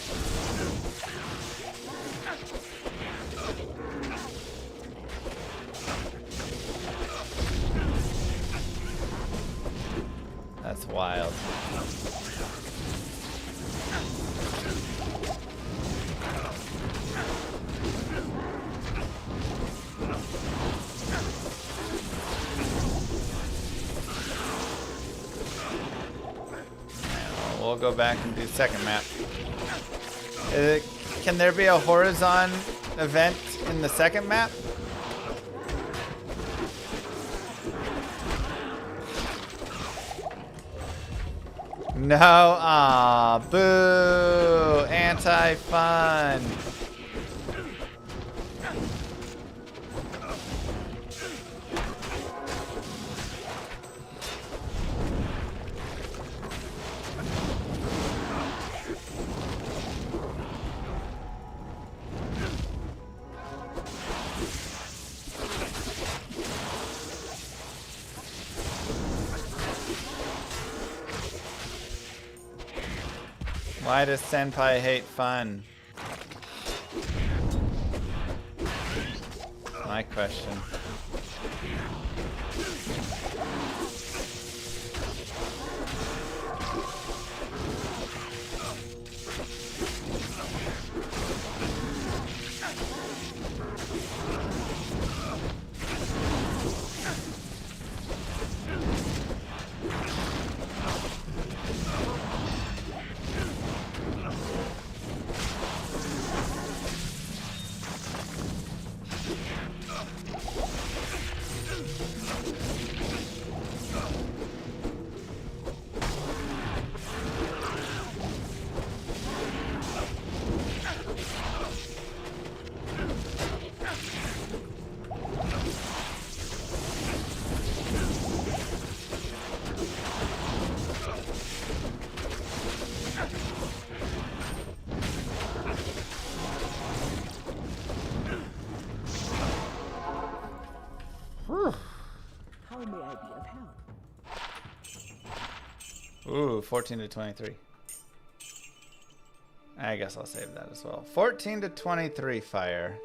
That's wild. We'll go back and do second map. Can there be a horizon event in the second map? No, ah, boo, anti-fun. Why does Senpai hate fun? My question. How may I be of help? Ooh, 14 to 23. I guess I'll save that as well. 14 to 23 fire.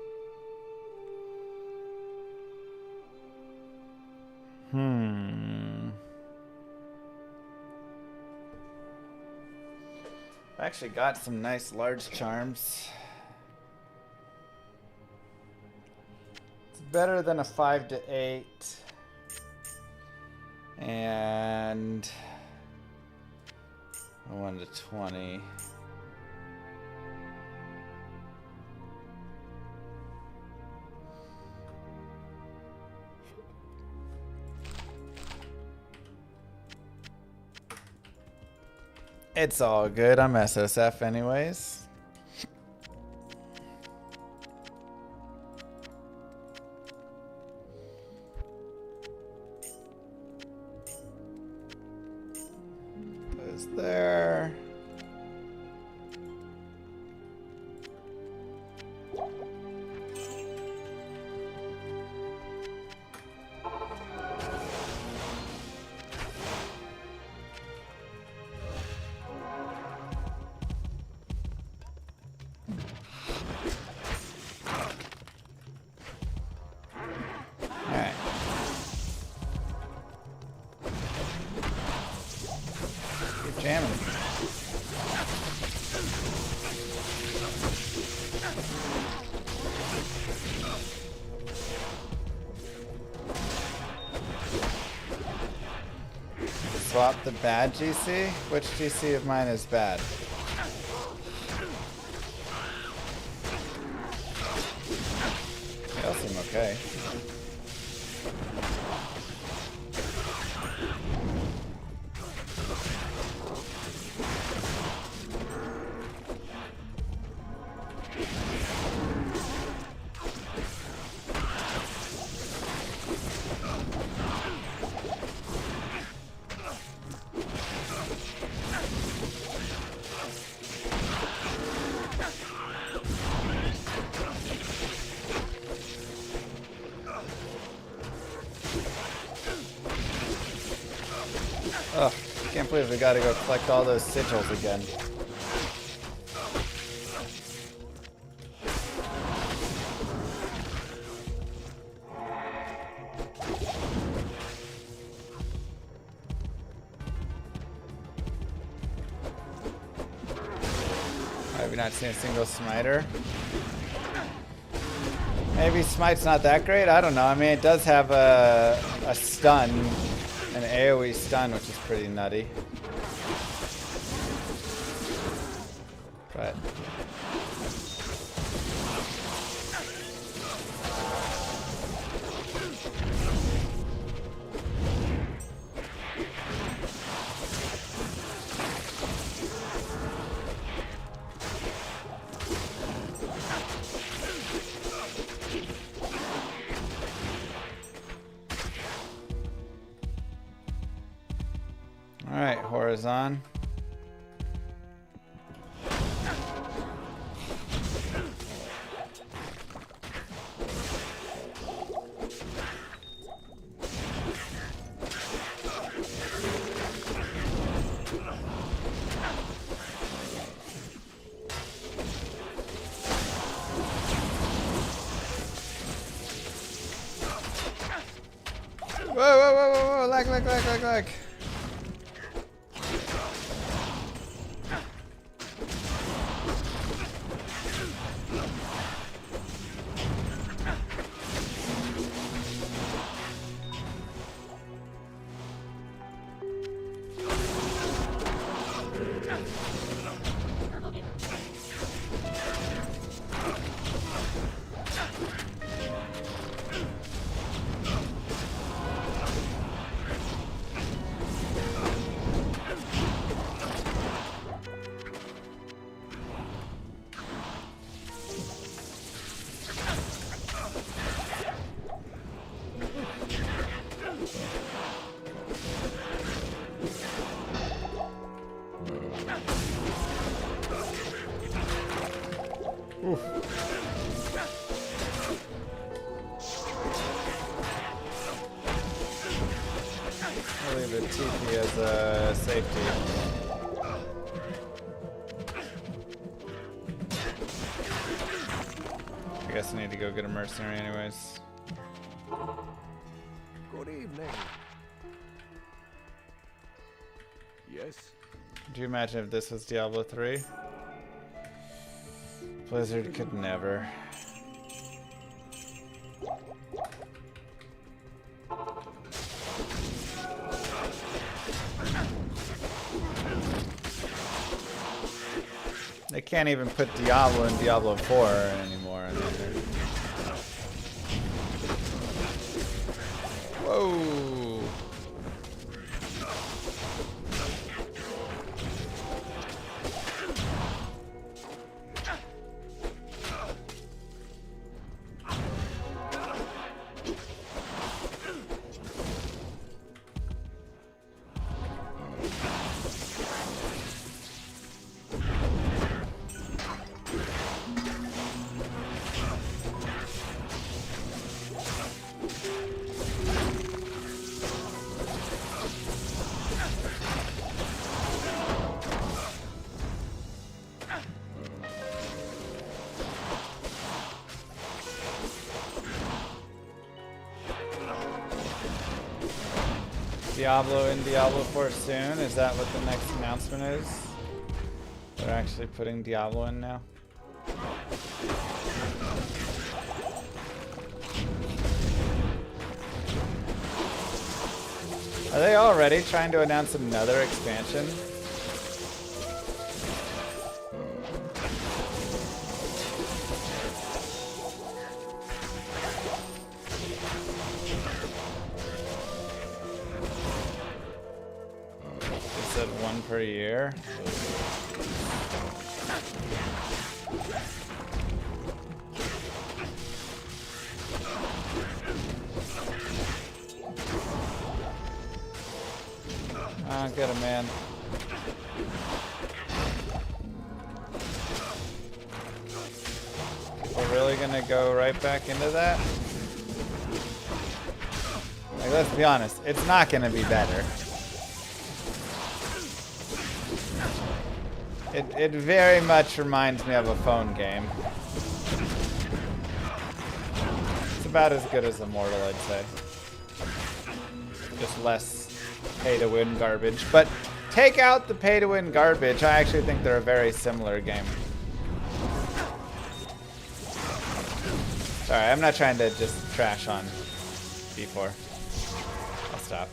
I actually got some nice large charms. It's better than a 5 to 8. And a 1 to 20. It's all good. I'm SSF anyways. Is there? Jamming. swap the bad GC? Which GC of mine is bad? They all seem okay. Ugh, can't believe we gotta go collect all those sigils again. Have we not seen a single smiter? Maybe smite's not that great, I don't know. I mean, it does have a stun. An AoE stun, which is pretty nutty. But alright, Horizon. Whoa, whoa, whoa, whoa, whoa, lag. Oof. I'll leave the TP as a safety. I guess I need to go get a mercenary anyways. Good evening. Yes? Do you imagine if this was Diablo 3? Blizzard could never. They can't even put Diablo in Diablo 4 anymore. I mean, whoa! Diablo in Diablo 4 soon? Is that what the next announcement is? They're actually putting Diablo in now? Are they already trying to announce another expansion? They said one per year. Oh, get him, man. We're really gonna go right back into that? Like, let's be honest, it's not gonna be better. It very much reminds me of a phone game. It's about as good as Immortal, I'd say. Just less pay-to-win garbage. But take out the pay-to-win garbage, I actually think they're a very similar game. Sorry, I'm not trying to just trash on B4. I'll stop.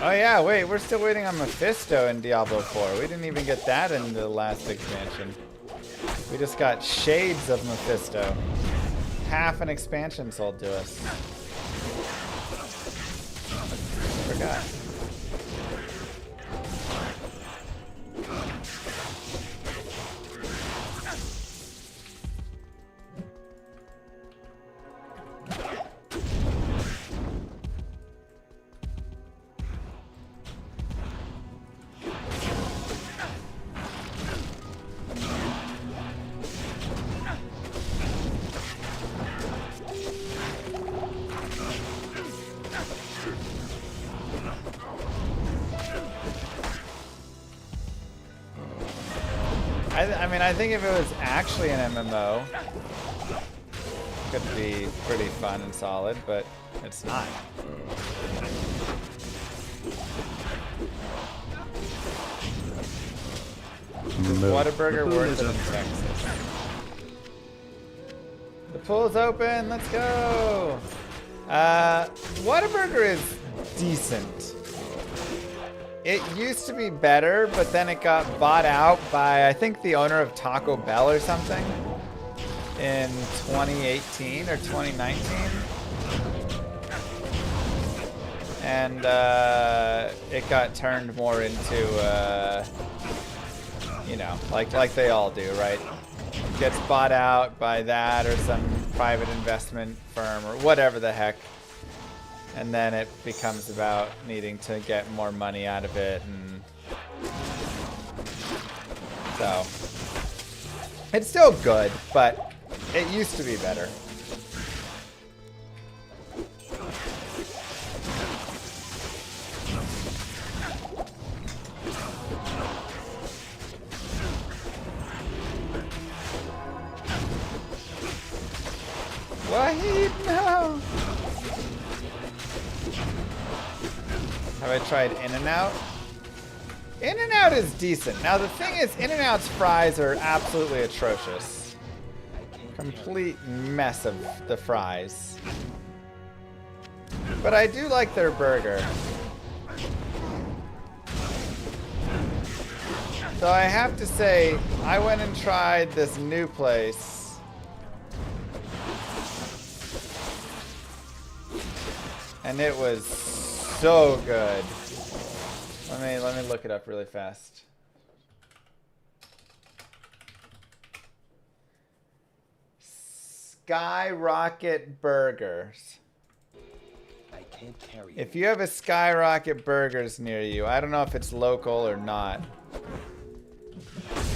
Oh yeah, wait, we're still waiting on Mephisto in Diablo 4. We didn't even get that in the last expansion. We just got shades of Mephisto. Half an expansion sold to us. Forgot. I mean, I think if it was actually an MMO, it could be pretty fun and solid, but it's not. Is Whataburger worth it in Texas? The pool's open, let's go! Whataburger is decent. It used to be better, but then it got bought out by, I think, the owner of Taco Bell or something in 2018 or 2019. And it got turned more into, you know, like they all do, right? Gets bought out by that or some private investment firm or whatever the heck. And then it becomes about needing to get more money out of it, and so it's still good, but it used to be better. Wahid, no! Have I tried In-N-Out? In-N-Out is decent. Now the thing is, In-N-Out's fries are absolutely atrocious. Complete mess of the fries. But I do like their burger. So I have to say, I went and tried this new place. And it was so good. Let me look it up really fast. Skyrocket Burgers. I can't carry If you have a Skyrocket Burgers near you, I don't know if it's local or not.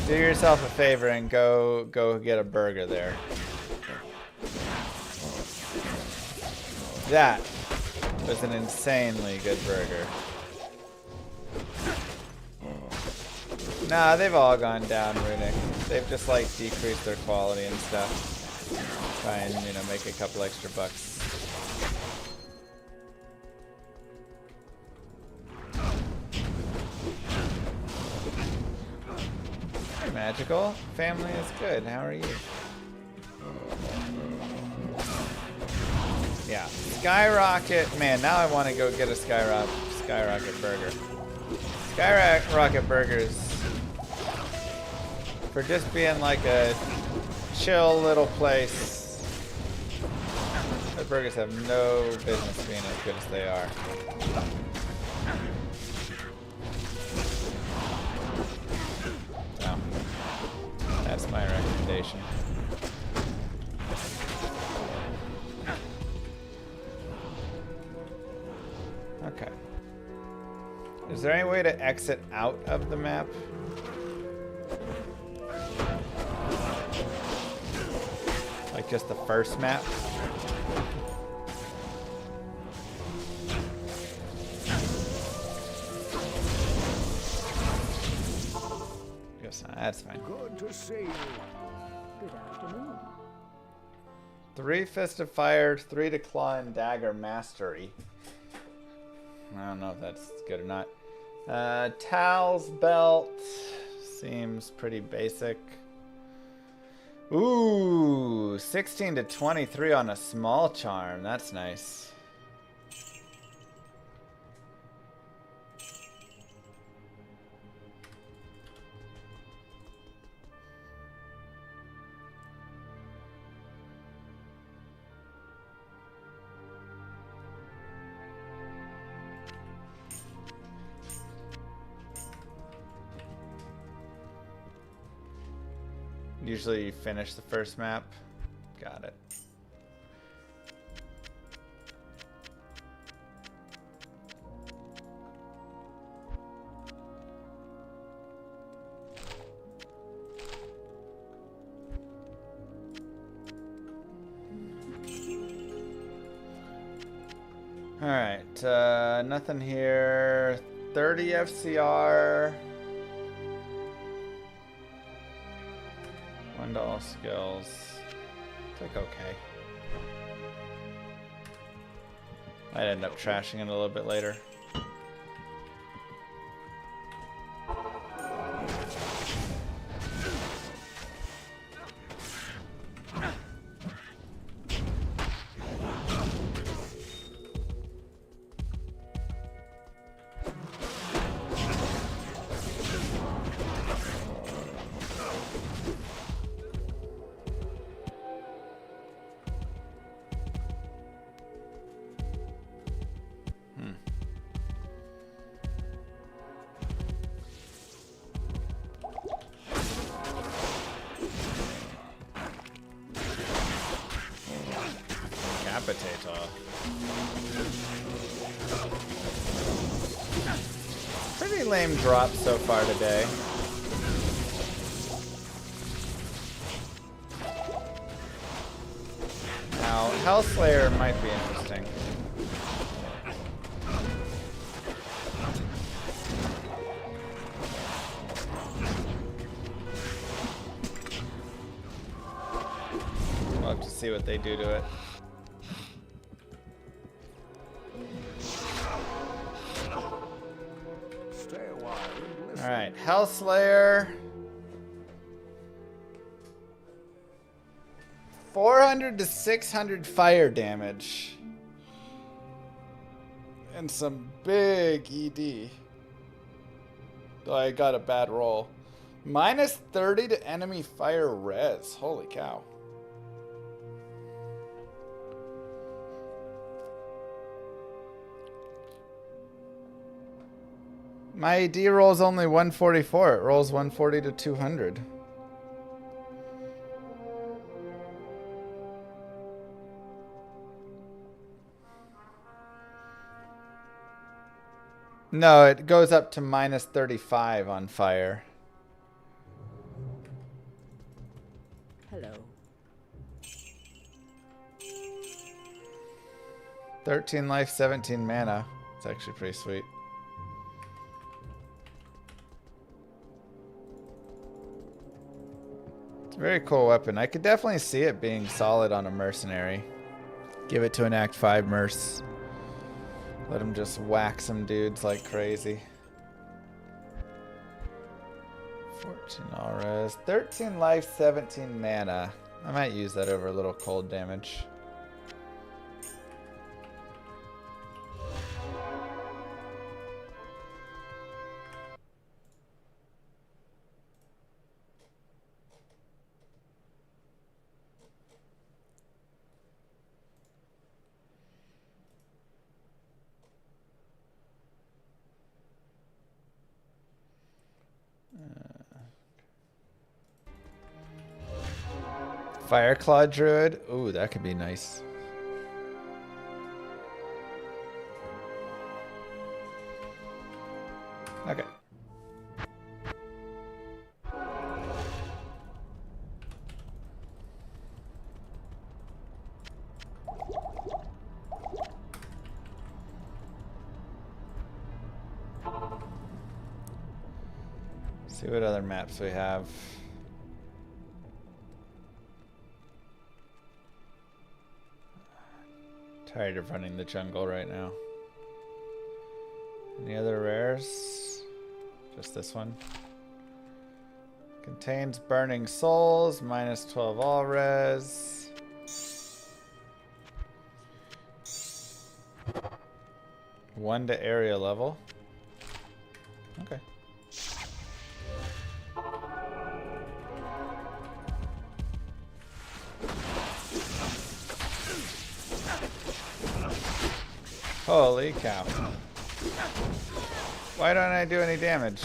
Do yourself a favor and go get a burger there. That was an insanely good burger. Nah, they've all gone down, Runic. They've just like decreased their quality and stuff. Try and, you know, make a couple extra bucks. Hey, Magical. Family is good. How are you? Yeah. Skyrocket. Man, now I want to go get a Skyrocket burger. Skyrocket burgers, for just being like a chill little place, the burgers have no business being as good as they are. So, that's my recommendation. Okay. Is there any way to exit out of the map? Like just the first map? Guess not. That's fine. Good to see you. Good afternoon. 3 Fist of Fire, 3 to Claw and Dagger Mastery. I don't know if that's good or not. Tal's Belt seems pretty basic. Ooh, 16 to 23 on a small charm. That's nice. Usually you finish the first map. Got it. Alright, nothing here. 30 FCR. 1 to all skills. It's like okay. Might end up trashing it a little bit later. Pretty lame drop so far today. Now, Hellslayer might be interesting. We'll have to see what they do to it. Alright, Hellslayer. 400 to 600 fire damage. And some big ED. Though I got a bad roll. Minus 30 to enemy fire res. Holy cow. My AD rolls only 144. It rolls 140 to 200. No, it goes up to minus 35 on fire. Hello. 13 life, 17 mana. It's actually pretty sweet. It's a very cool weapon. I could definitely see it being solid on a mercenary. Give it to an Act 5 merc. Let him just whack some dudes like crazy. 14 all res. 13 life, 17 mana. I might use that over a little cold damage. Fireclaw Druid. Ooh, that could be nice. Okay. See what other maps we have. Tired of running the jungle right now. Any other rares? Just this one. Contains burning souls, minus 12 all res. One to area level. Okay. Holy cow. Why don't I do any damage?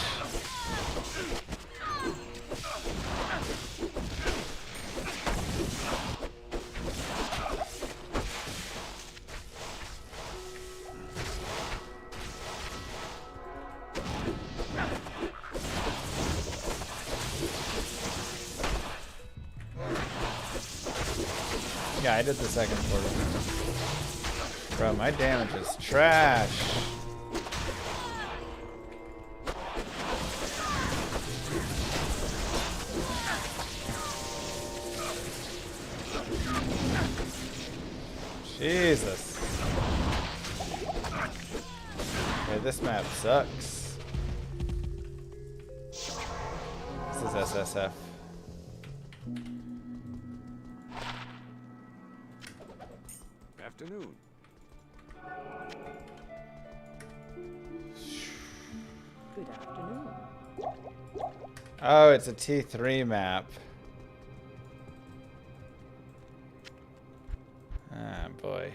Yeah, I did the second portal. Bro, my damage is trash. Jesus. Okay, this map sucks. This is SSF. Afternoon. Good afternoon. Oh, it's a T3 map. Ah, boy.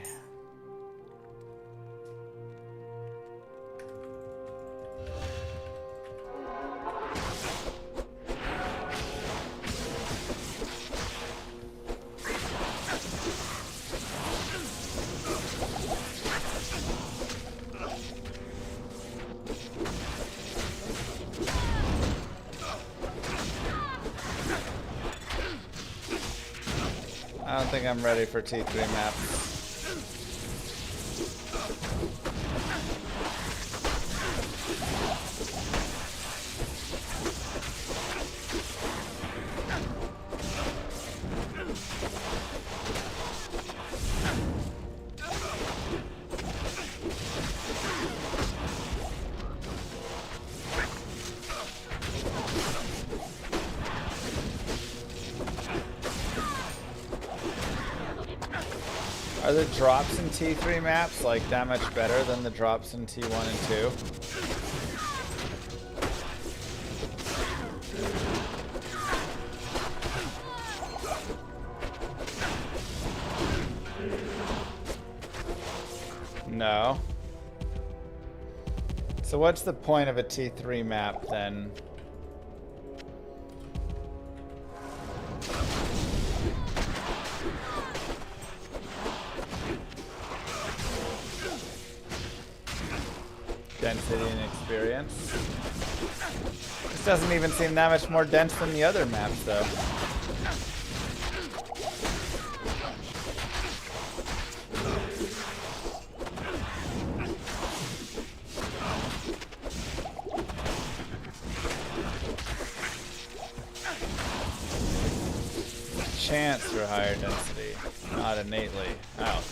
I don't think I'm ready for T3 maps. Are the drops in T3 maps like that much better than the drops in T1 and 2? No. So what's the point of a T3 map then? Density and experience. This doesn't even seem that much more dense than the other maps, though. chance for higher density, not innately. Ow.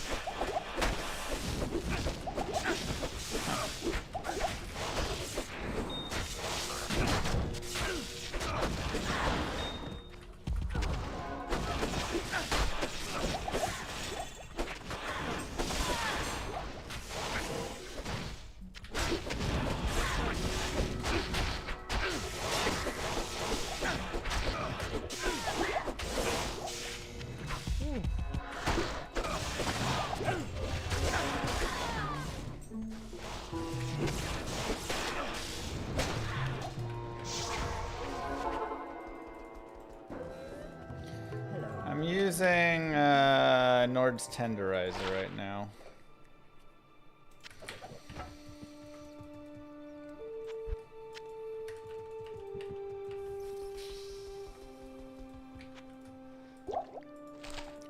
I'm using Nord's Tenderizer right now.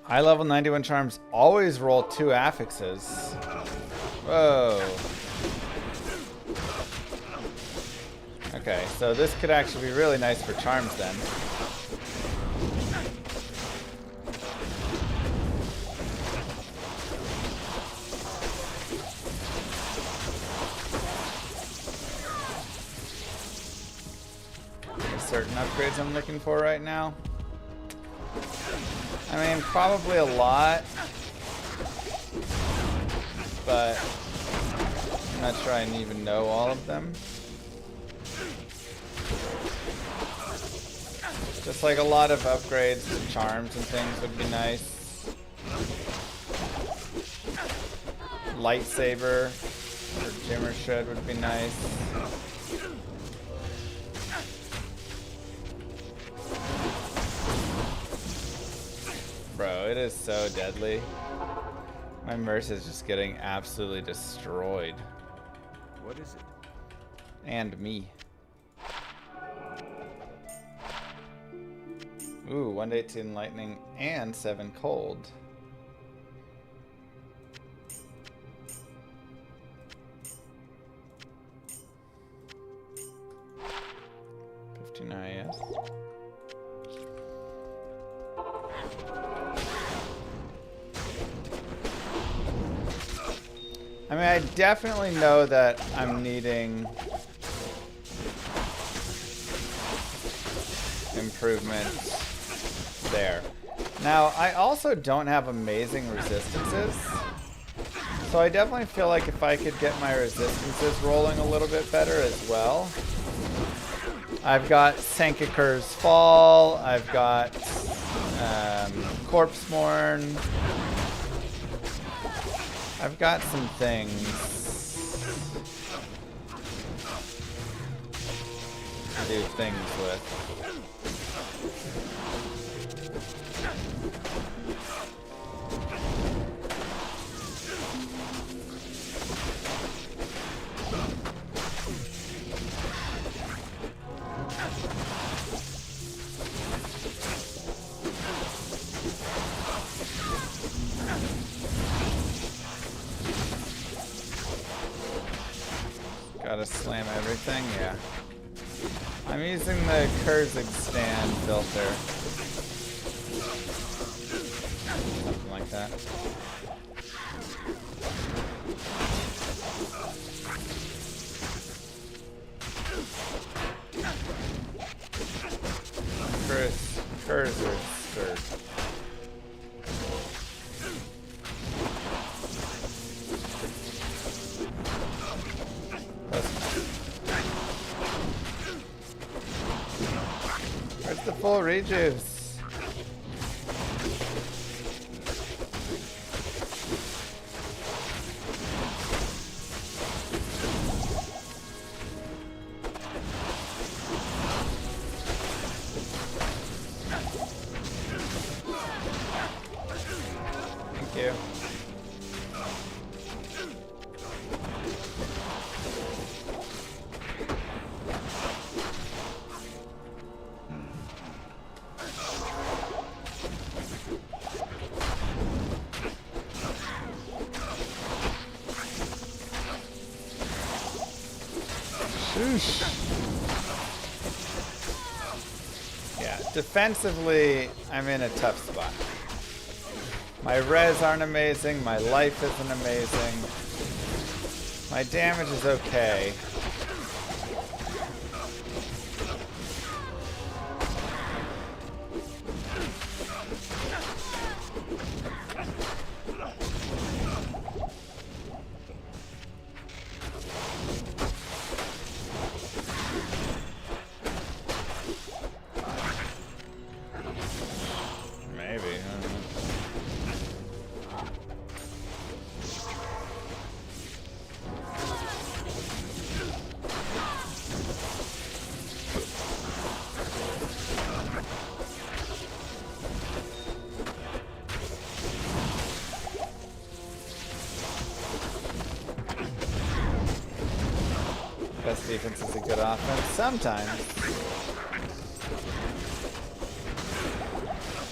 High level 91 charms always roll 2 affixes. Whoa. Okay, so this could actually be really nice for charms then. Certain upgrades I'm looking for right now. I mean, probably a lot, but I'm not sure I even know all of them. Just like a lot of upgrades to charms and things would be nice. Lightsaber or Jimmer Should would be nice. Bro, it is so deadly. My Merce is just getting absolutely destroyed. What is it? And me. Ooh, 118 lightning and 7 cold. Yes. I mean, I definitely know that I'm needing improvements there. Now, I also don't have amazing resistances, so I definitely feel like if I could get my resistances rolling a little bit better as well. I've got Sankakur's Fall, I've got Corpsemourne. I've got some things to do things with. Gotta slam everything, yeah. I'm using the Kurzig stand filter. Something like that. Cursor stirred. Where's the full rejuice? Thank you. Yeah, defensively, I'm in a tough spot. My res aren't amazing. My life isn't amazing. My damage is okay. Maybe. I don't know. Best defense is a good offense. Sometimes.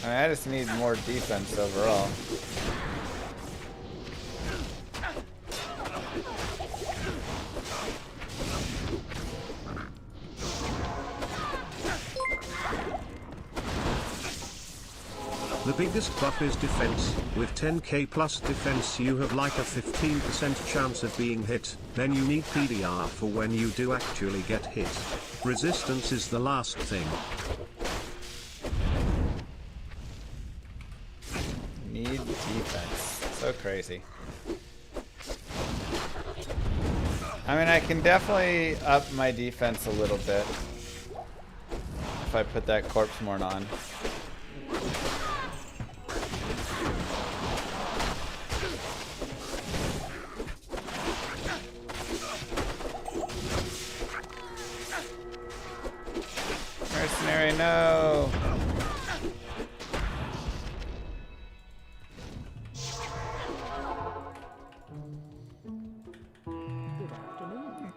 I mean, I just need more defense overall. The biggest buff is defense. With 10k plus defense you have like a 15% chance of being hit, then you need PDR for when you do actually get hit. Resistance is the last thing. Need defense. So crazy. I mean, I can definitely up my defense a little bit if I put that corpse morn on. Mercenary, no! Good afternoon.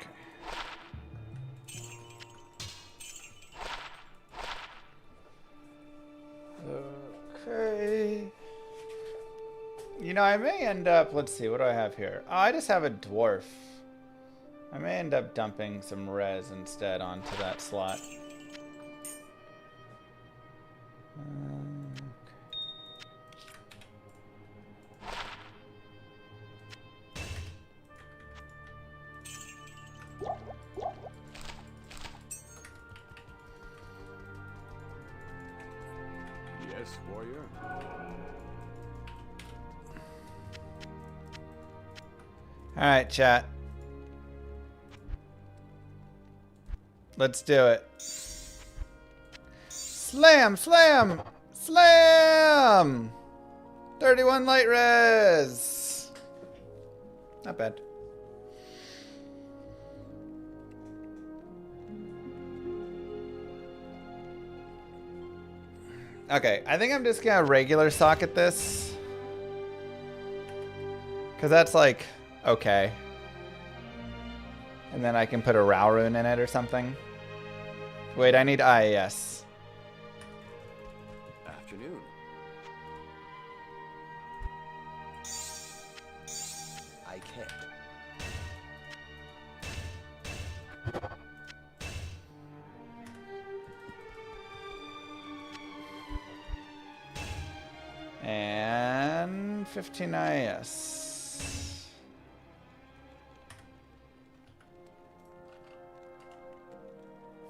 Okay. You know, I may end up, let's see, what do I have here? Oh, I just have a dwarf. I may end up dumping some res instead onto that slot. Yes, warrior. Alright, chat. Let's do it. Slam! Slam! Slam! 31 light res! Not bad. Okay, I think I'm just gonna regular socket this. Cause that's like, okay. And then I can put a Rao rune in it or something. Wait, I need IAS. Afternoon. I can't. And 15 IAS.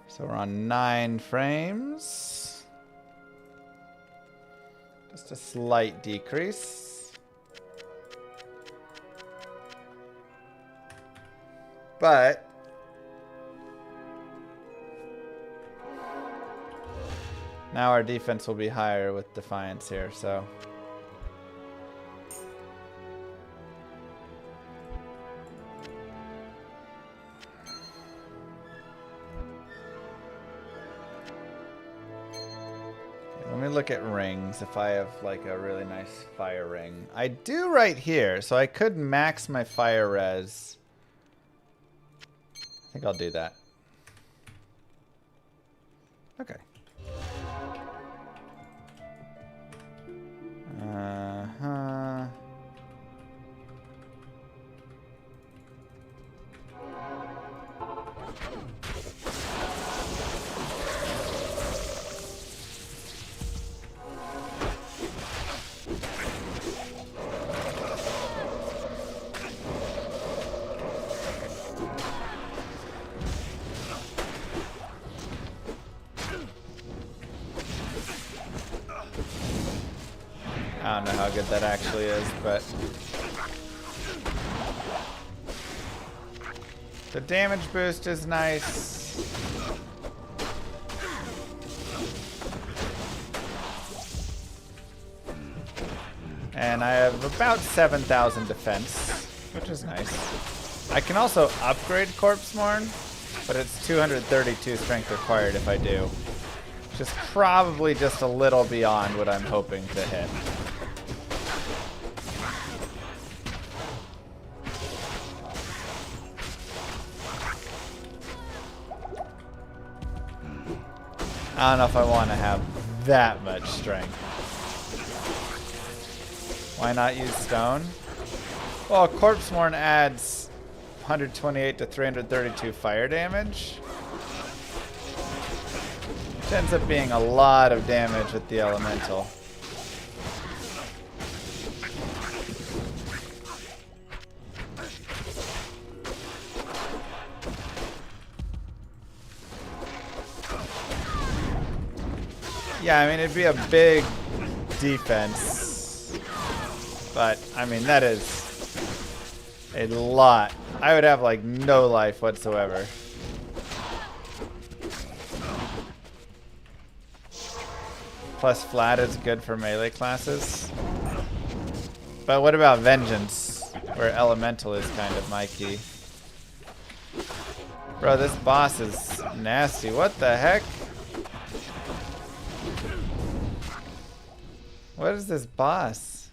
So we're on 9 frames. Just a slight decrease. But now our defense will be higher with Defiance here, so. Let me look at rings if I have like a really nice fire ring. I do right here, so I could max my fire res. I think I'll do that. Okay. Uh-huh. I don't know how good that actually is, but the damage boost is nice. And I have about 7,000 defense, which is nice. I can also upgrade Corpse Mourn, but it's 232 strength required if I do. Which is probably just a little beyond what I'm hoping to hit. I don't know if I want to have that much strength. Why not use stone? Well, Corpse Mourn adds 128 to 332 fire damage. Which ends up being a lot of damage with the elemental. Yeah, I mean, it'd be a big defense. But, I mean, that is a lot. I would have, like, no life whatsoever. Plus, flat is good for melee classes. But what about Vengeance, where Elemental is kind of my key? Bro, this boss is nasty. What the heck? What is this boss?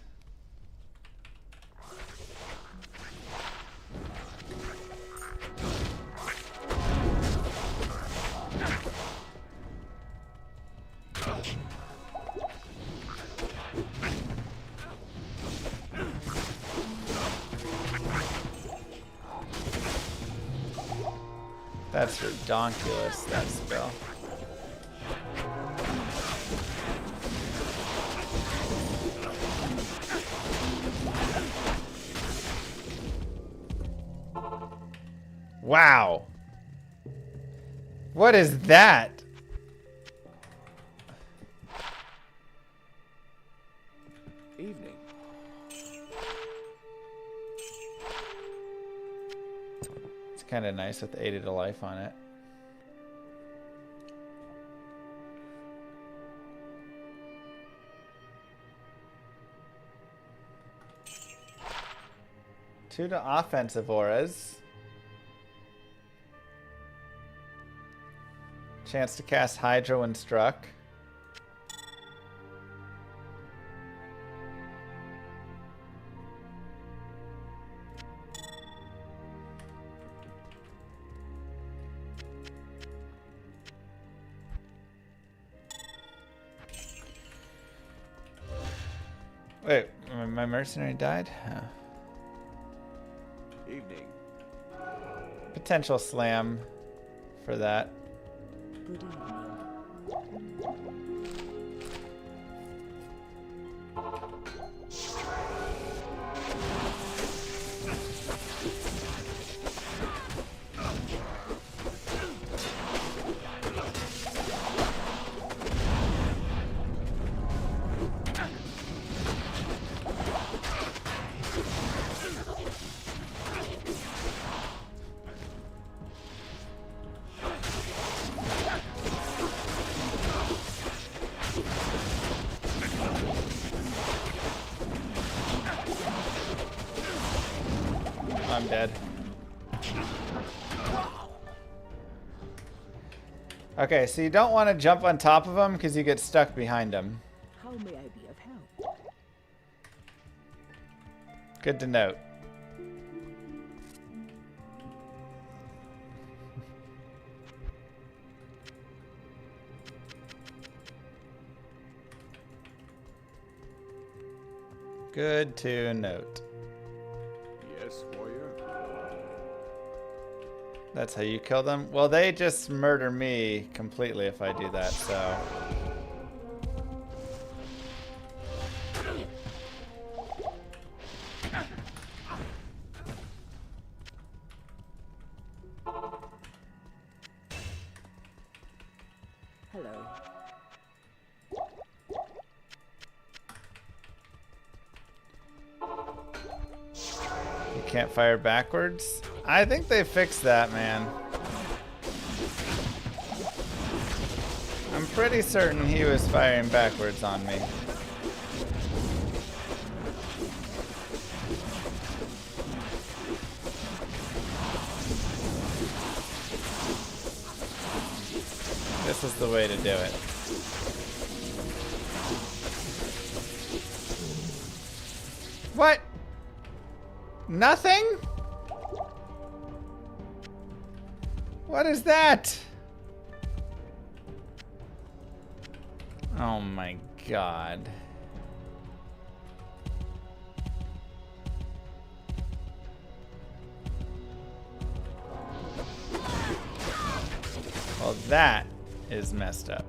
That's redonkulous, that spell. Wow. What is that? Evening. It's kind of nice with 80 to life on it. Two to offensive auras. Chance to cast Hydro when struck. Wait, my mercenary died? Oh. Evening. Potential slam for that. Good evening. I'm dead. Okay, so you don't want to jump on top of them because you get stuck behind them. How may I be of help? Good to note. Good to note. Yes, warrior. That's how you kill them? Well, they just murder me completely if I do that, so... Hello. can't fire backwards. I think they fixed that, man. I'm pretty certain he was firing backwards on me. This is the way to do it. What? Nothing? What is that? Oh my god. Well, that is messed up.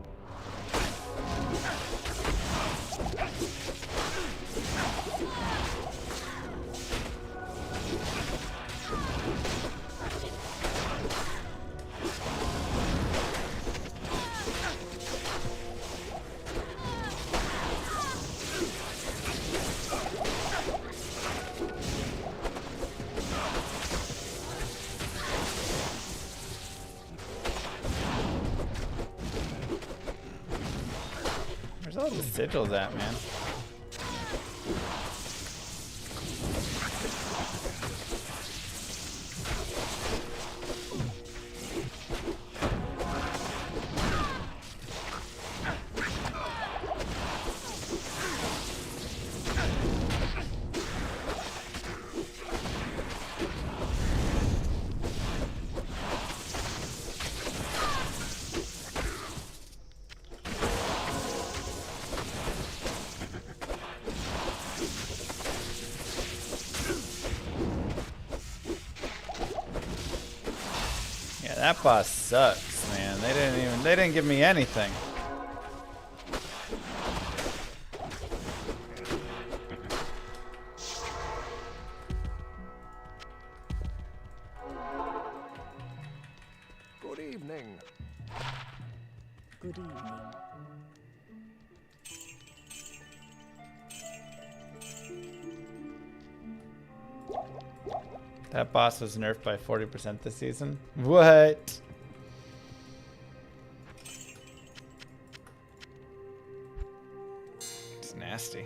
Where's all the sigils at, man? That boss sucks, man. They didn't give me anything. Good evening. Good evening. That boss was nerfed by 40% this season. What? It's nasty.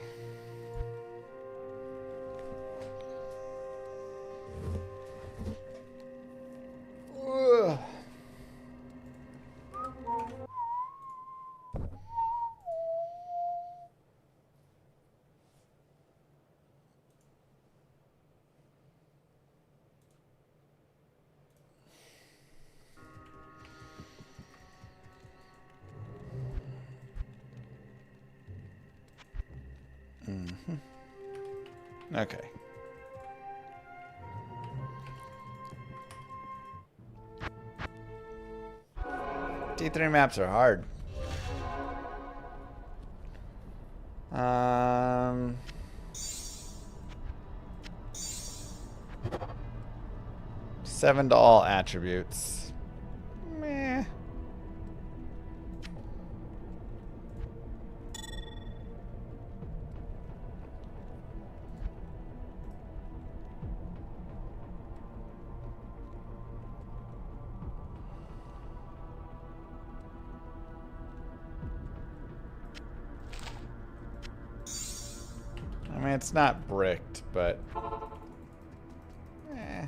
Ugh. Okay. D3 maps are hard. Seven to all attributes. Meh. I mean, it's not bricked, but... eh.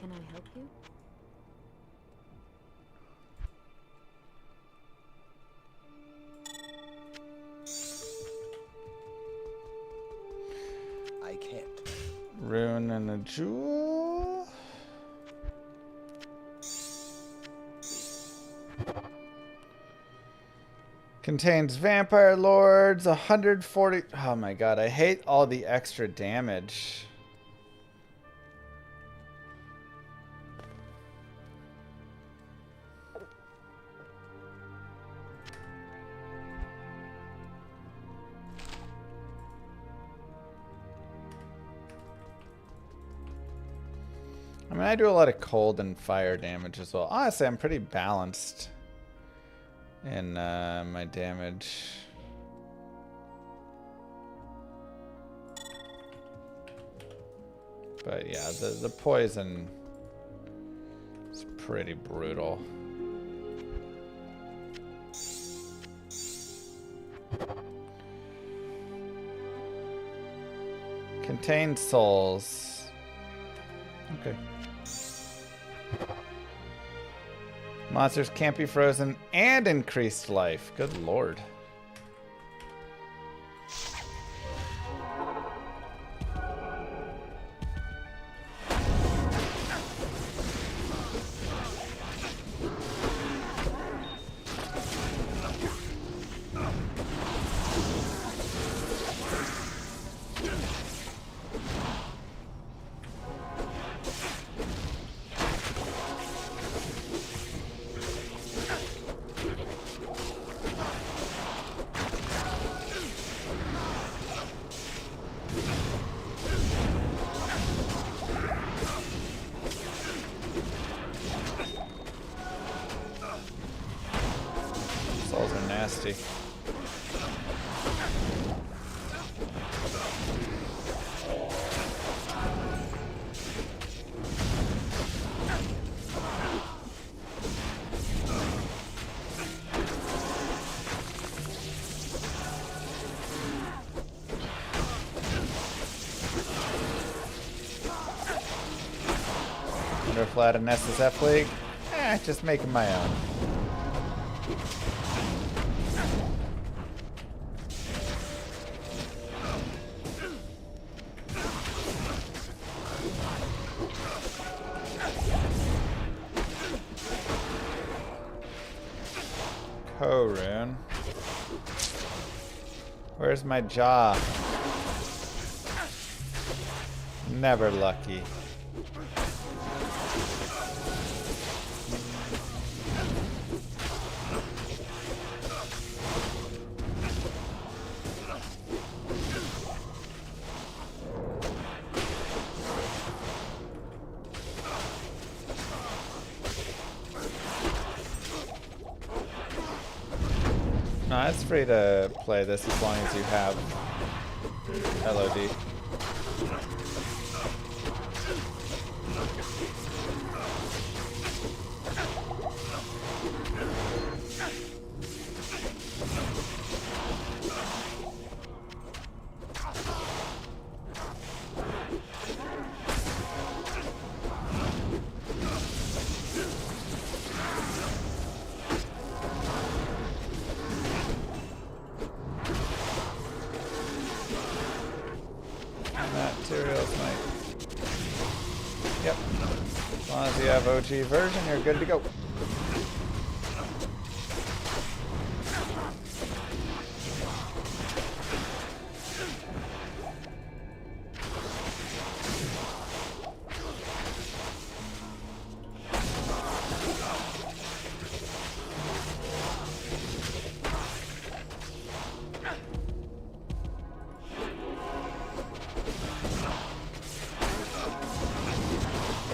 Can I help you? I can't. Rune and a jewel. Contains vampire lords, 140. Oh my god, I hate all the extra damage. I mean, I do a lot of cold and fire damage as well. Honestly, I'm pretty balanced in my damage. But yeah, the poison is pretty brutal. Contained souls. Okay. Monsters can't be frozen and increased life. Good lord. Souls are nasty. Wonder if we'll add an SSF league? Just making my own. Korun. Where's my jaw? Never lucky. No, it's free to play this as long as you have LOD. Materials might. Yep. As long as you have OG version, you're good to go.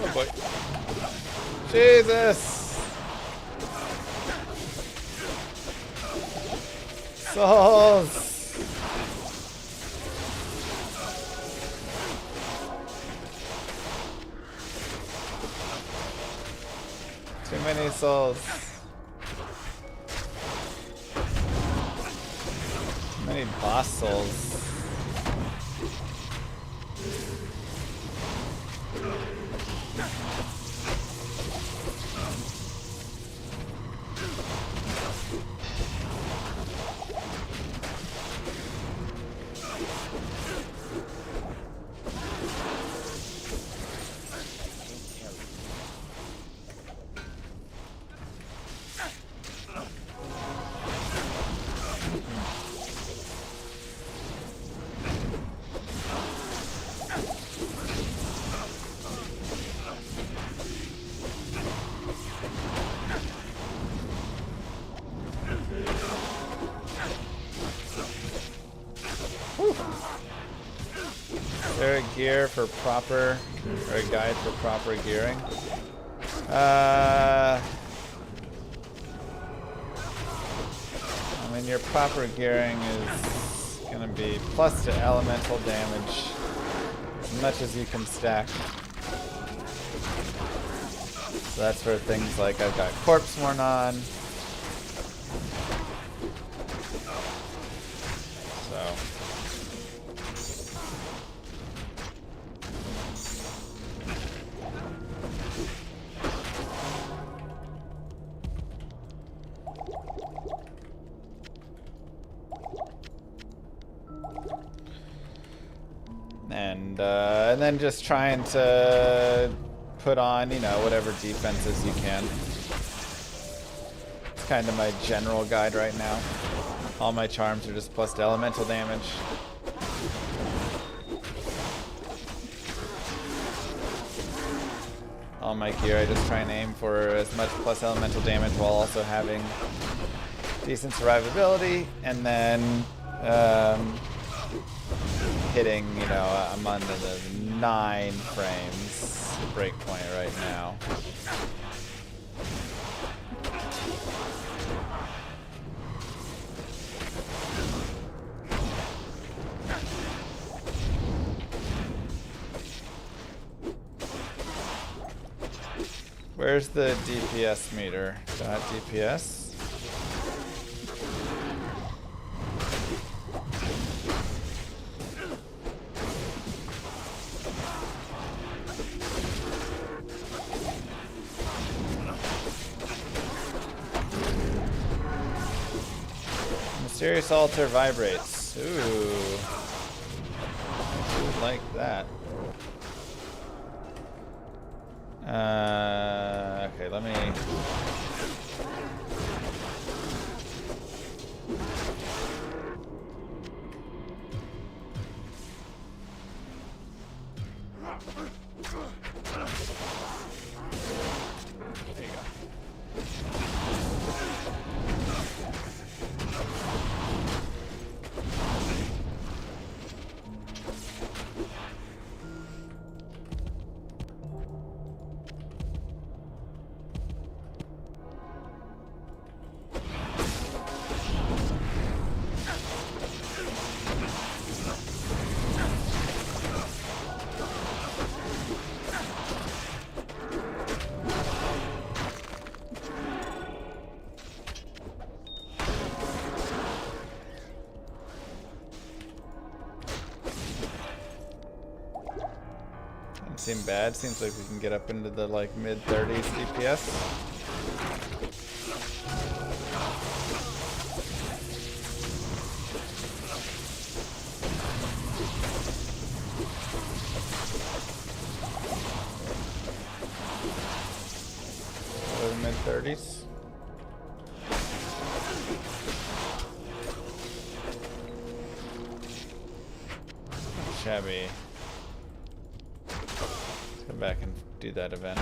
Oh boy. Jesus! Souls! Too many souls. Too many boss souls. Is there a gear for proper, or a guide for proper gearing? I mean, your proper gearing is gonna be plus to elemental damage as much as you can stack. So that's for things like I've got Corpse Worn on. So. And then just trying to put on, you know, whatever defenses you can. It's kind of my general guide right now. All my charms are just plus to elemental damage. All my gear, I just try and aim for as much plus elemental damage while also having decent survivability, and then hitting, you know, I'm under the 9 frames breakpoint right now. Where's the DPS meter? Dot DPS. Mysterious altar vibrates. Ooh. I would like that. Okay, let me... There you go. Seem bad. Seems like we can get up into the like mid-30s DPS. Mid-30s. Shabby. Come back and do that event.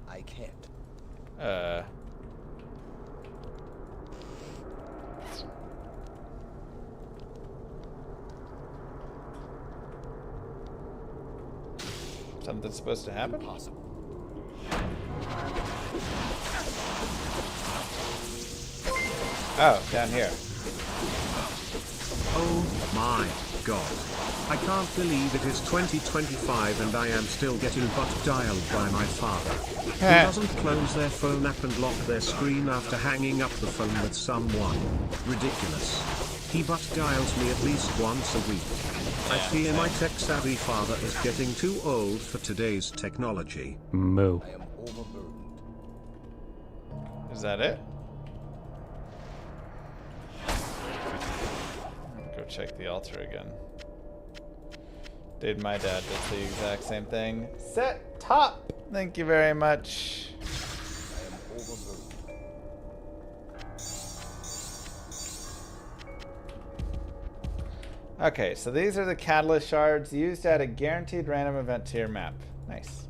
I can't. Something's supposed to happen? Impossible. Oh, down here. Oh my god. I can't believe it is 2025 and I am still getting butt dialed by my father. Who doesn't close their phone app and lock their screen after hanging up the phone with someone. Ridiculous. He butt dials me at least once a week. I fear my tech-savvy father is getting too old for today's technology. Moo. I am overburdened. Is that it? Go check the altar again. Dude, my dad does the exact same thing. Set top! Thank you very much. I am overburdened. Okay, so these are the catalyst shards used at a guaranteed random event to your map. Nice.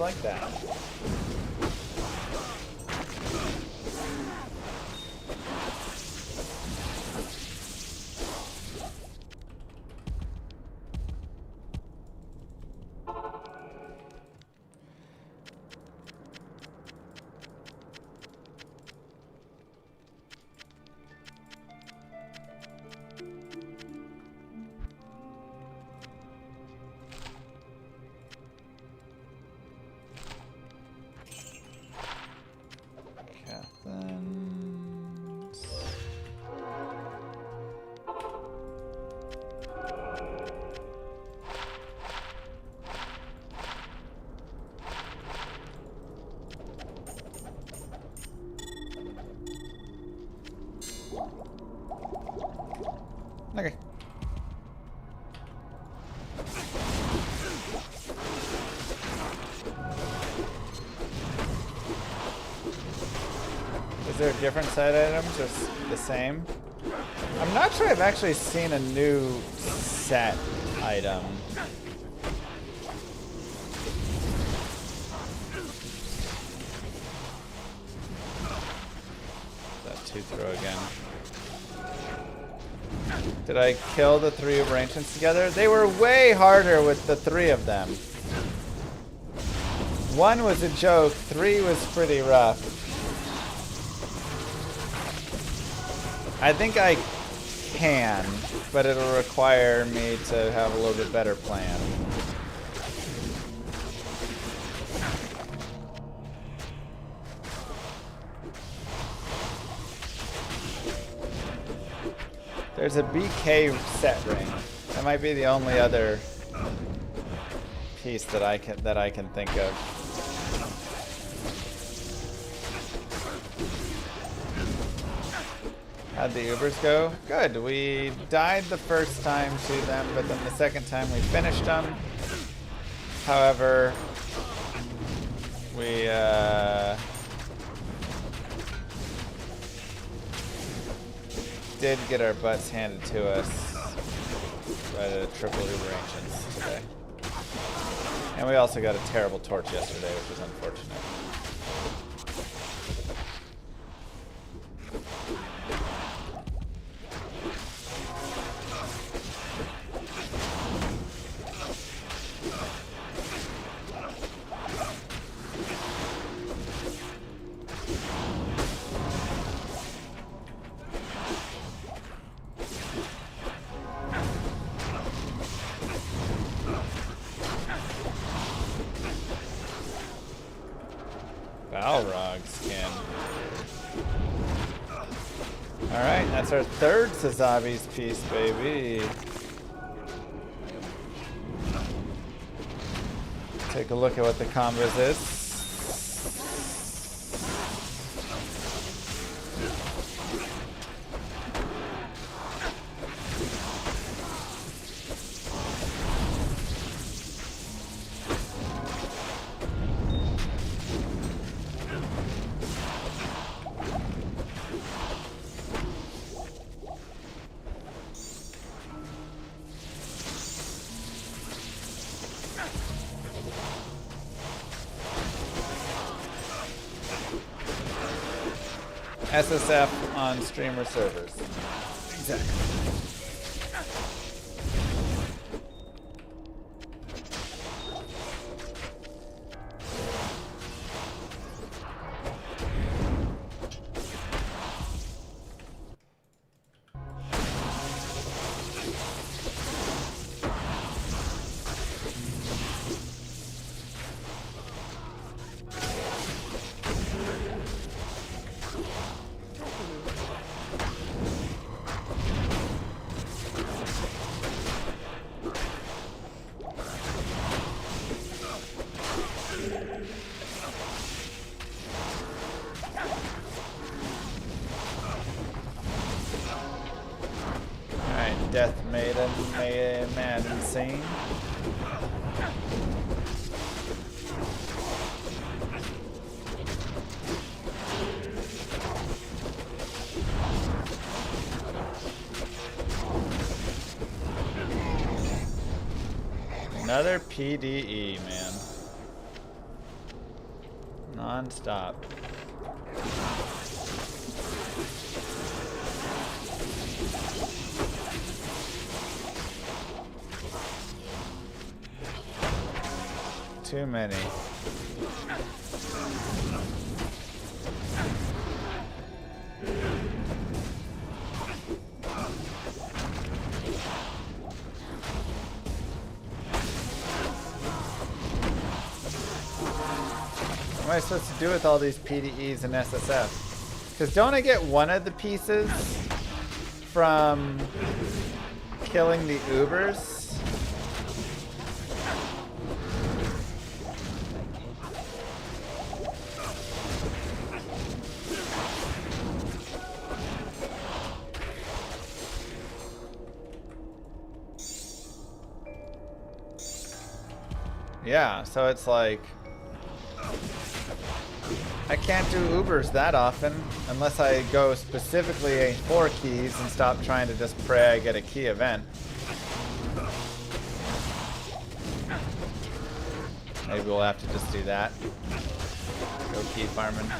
like that. Okay. Is there different side items or the same? I'm not sure I've actually seen a new set item. That two throw again. Did I kill the 3 Uber Ancients together? They were way harder with the 3 of them. 1 was a joke, 3 was pretty rough. I think I can, but it'll require me to have a little bit better plan. There's a BK set ring. That might be the only other piece that I can think of. How'd the Ubers go? Good. We died the first time to them, but then the second time we finished them. However, we did get our butts handed to us by the triple Uber Ancients today. And we also got a terrible torch yesterday, which was unfortunate. Balrog skin. Alright, that's our third Sazabi's piece, baby. Take a look at what the combos is. SSF on streamer servers. Exactly. Death made a man insane. Another PDE, man. Non-stop. Too many. What am I supposed to do with all these PDEs and SSF? Because don't I get one of the pieces from killing the Ubers? Yeah, so it's like I can't do Ubers that often unless I go specifically for keys and stop trying to just pray I get a key event. Maybe we'll have to just do that. Go key farming.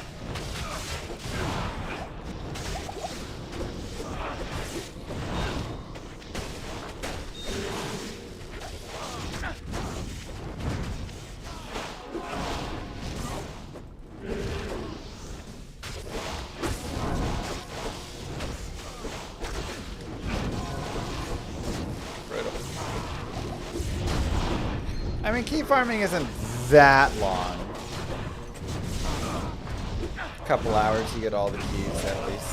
I mean, key farming isn't that long. A couple hours, you get all the keys at least.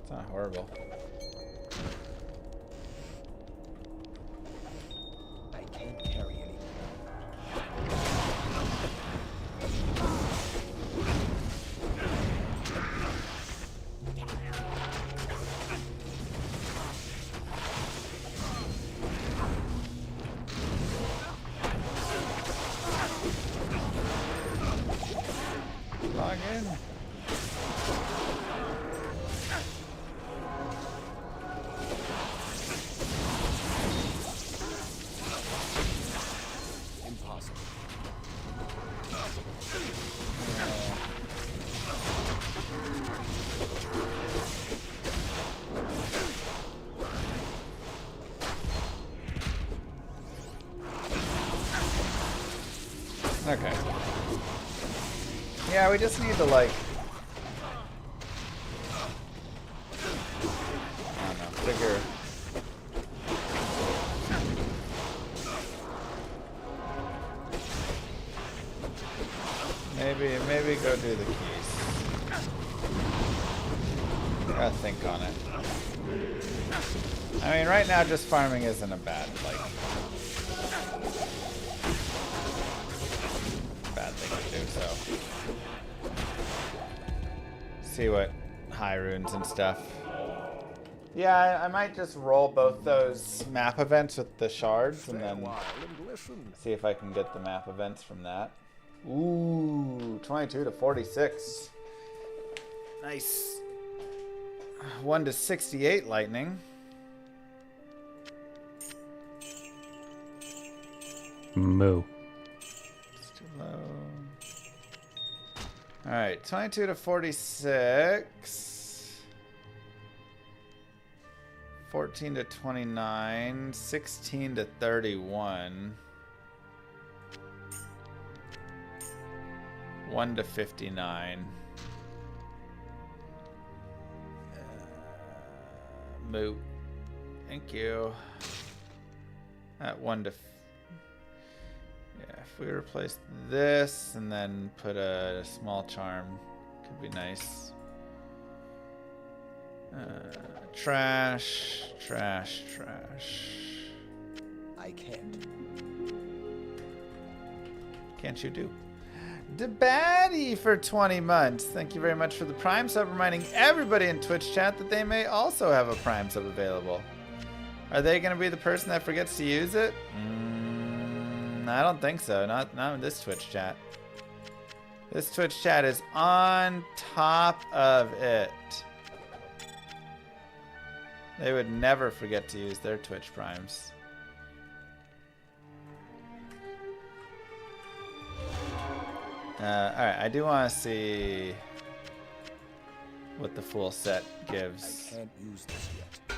It's not horrible. I can't carry any. Log in. Impossible. Okay. Yeah, we just need to like, I don't know, figure. Maybe go do the keys. Gotta think on it. I mean, right now just farming isn't a bad thing to do, so. See what high runes and stuff. Yeah, I might just roll both those map events with the shards and then see if I can get the map events from that. Ooh, 22 to 46. Nice. 1 to 68 lightning. Moo. It's too low. All right, 22 to 46. 14 to 29. 16 to 31. 1 to 59. Moo. Thank you. At 1 to... Yeah, if we replace this and then put a small charm, could be nice. Trash, trash, trash. I can't. Can't you do? DeBaddy for 20 months. Thank you very much for the Prime sub, reminding everybody in Twitch chat that they may also have a Prime sub available. Are they going to be the person that forgets to use it? I don't think so. Not in this Twitch chat. This Twitch chat is on top of it. They would never forget to use their Twitch Primes. Alright, I do want to see what the full set gives. I can't use this yet.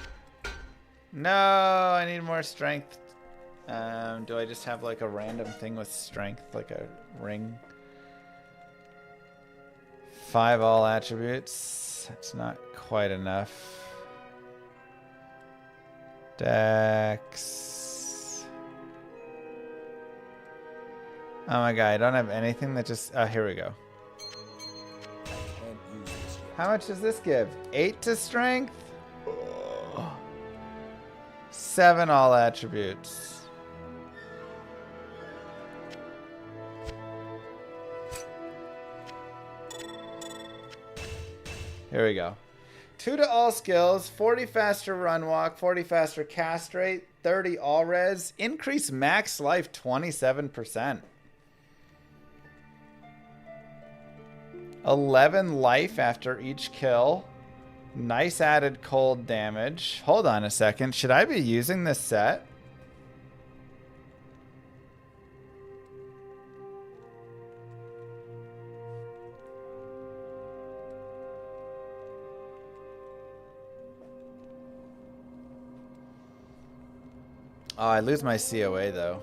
No, I need more strength. Do I just have like a random thing with strength, like a ring? 5 all attributes. That's not quite enough. Dex. Oh my god, I don't have anything that just... Oh, here we go. I can't use this yet. How much does this give? 8 to strength? 7 all attributes. Here we go. 2 to all skills, 40 faster run walk, 40 faster cast rate, 30 all res, increase max life 27%. 11 life after each kill. Nice added cold damage. Hold on a second. Should I be using this set? Oh, I lose my COA though.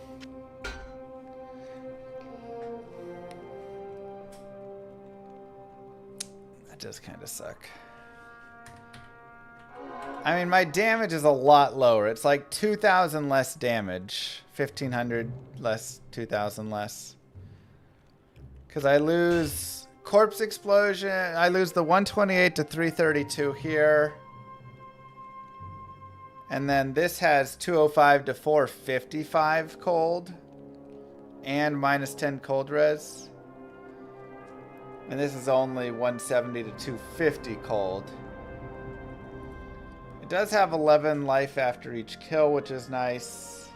That does kind of suck. I mean, my damage is a lot lower. It's like 2,000 less damage. 1,500 less, 2,000 less. Because I lose Corpse Explosion. I lose the 128 to 332 here. And then this has 205 to 455 cold. And minus 10 cold res. And this is only 170 to 250 cold. It does have 11 life after each kill, which is nice.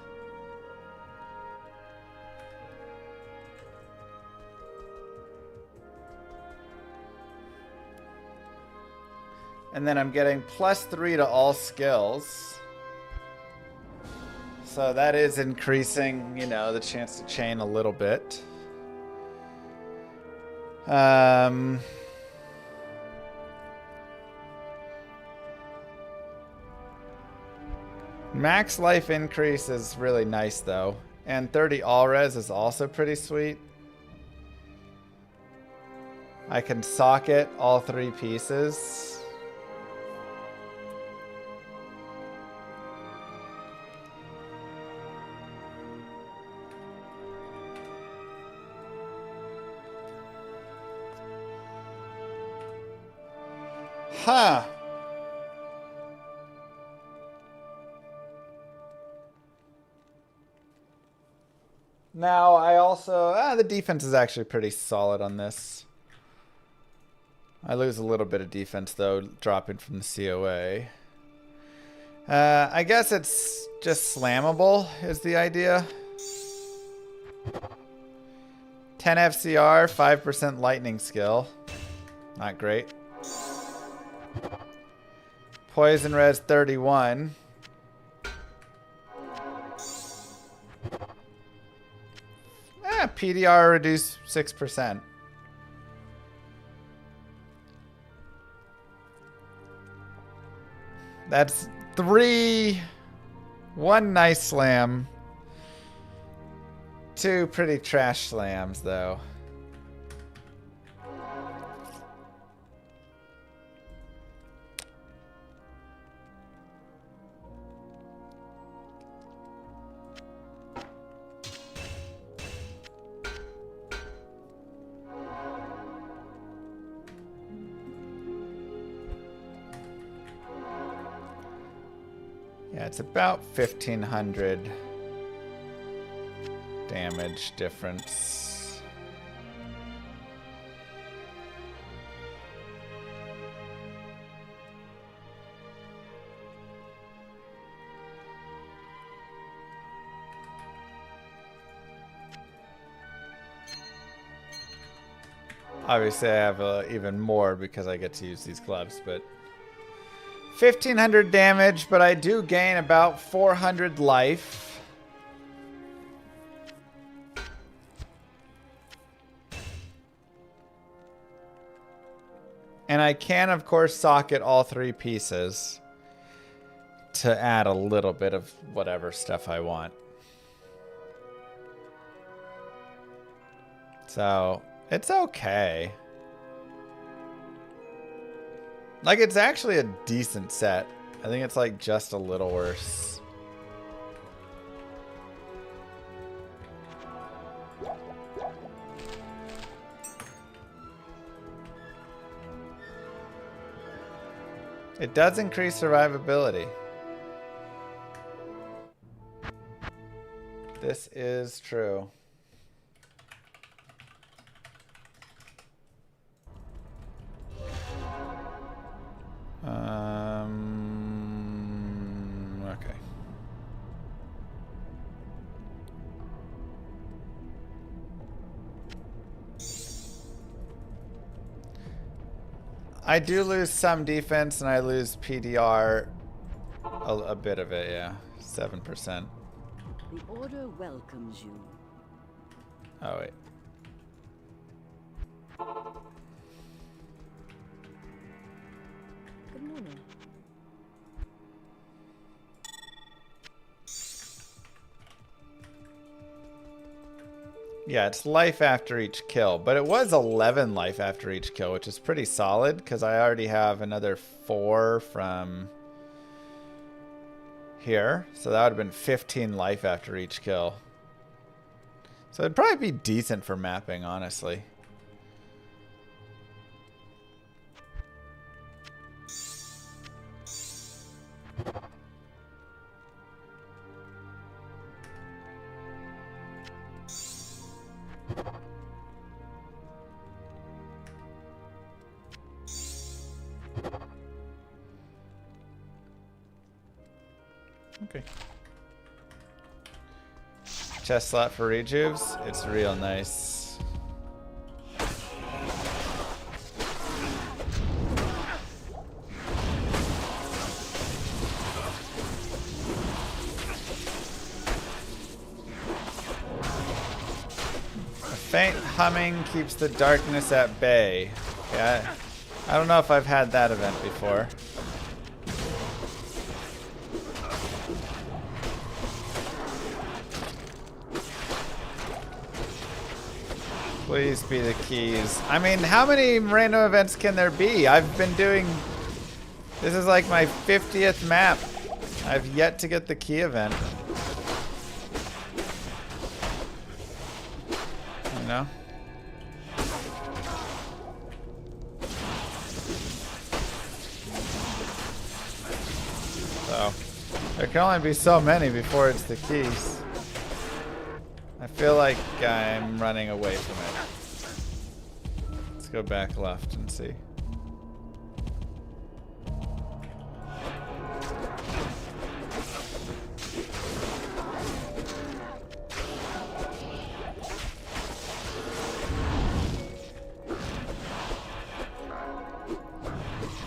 And then I'm getting +3 to all skills. So that is increasing, you know, the chance to chain a little bit. Max life increase is really nice though. And 30 all res is also pretty sweet. I can socket all 3 pieces. Huh. Now, I also... the defense is actually pretty solid on this. I lose a little bit of defense, though, dropping from the COA. I guess it's just slammable, is the idea. 10 FCR, 5% lightning skill. Not great. Poison res 31. PDR reduced 6%. That's 3. 1 nice slam. 2 pretty trash slams, though. it's about 1,500 damage difference. Obviously, I have even more because I get to use these gloves, but 1,500 damage, but I do gain about 400 life. And I can, of course, socket all 3 pieces to add a little bit of whatever stuff I want. So, it's okay. Like, it's actually a decent set. I think it's, like, just a little worse. It does increase survivability. This is true. Okay. I do lose some defense and I lose PDR a bit of it, yeah. 7%. The order welcomes you. Oh, wait. Good morning. Yeah, it's life after each kill, but it was 11 life after each kill, which is pretty solid because I already have another 4 from here. So that would have been 15 life after each kill. So it'd probably be decent for mapping, honestly. Okay. Chest slot for rejuves. It's real nice. A faint humming keeps the darkness at bay. Yeah, I don't know if I've had that event before. Please be the keys. I mean, how many random events can there be? I've been doing... This is like my 50th map. I've yet to get the key event. You know? So, there can only be so many before it's the keys. I feel like I'm running away from it. Let's go back left and see.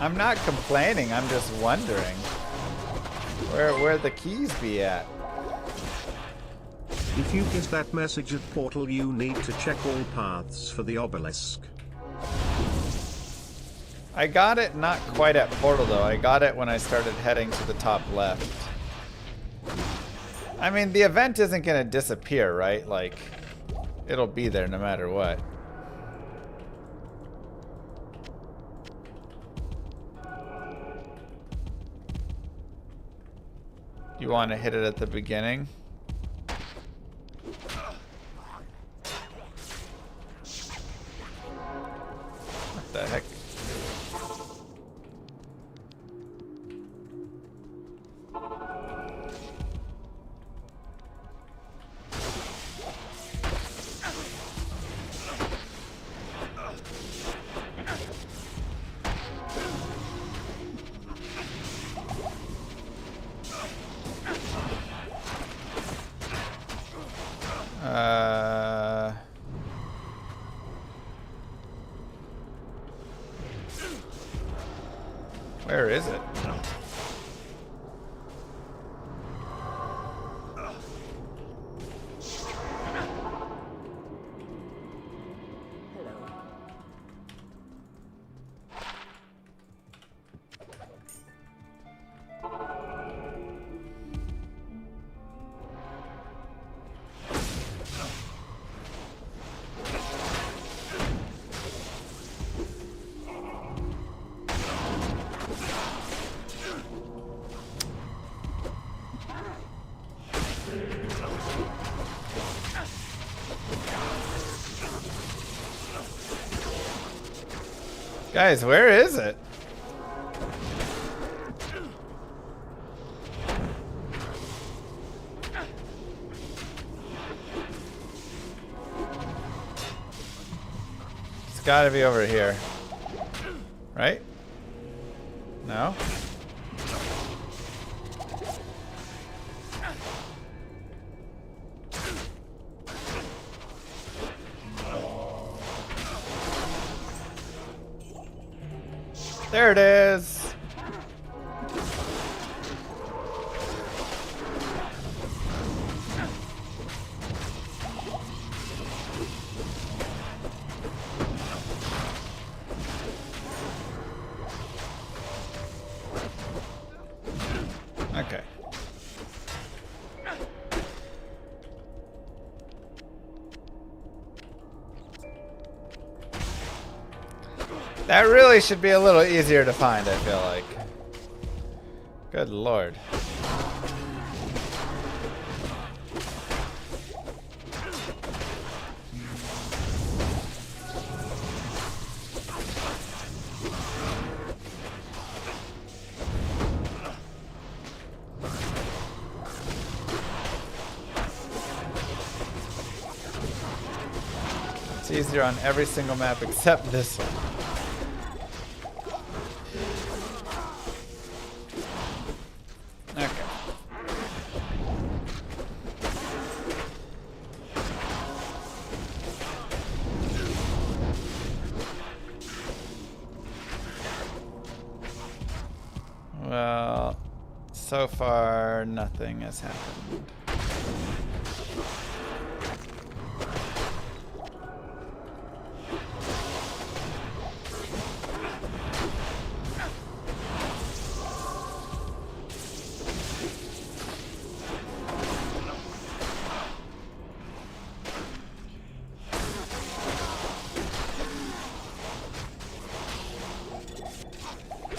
I'm not complaining, I'm just wondering. Where the keys be at? If you get that message at portal, you need to check all paths for the obelisk. I got it not quite at portal though. I got it when I started heading to the top left. I mean, the event isn't gonna disappear, right? Like, it'll be there no matter what. You want to hit it at the beginning? What the heck? Where is it? Guys, where is it? It's gotta be over here. Right? No? There it is. Okay. That really should be a little easier to find, I feel like. Good lord. It's easier on every single map except this one. Well, so far nothing has happened.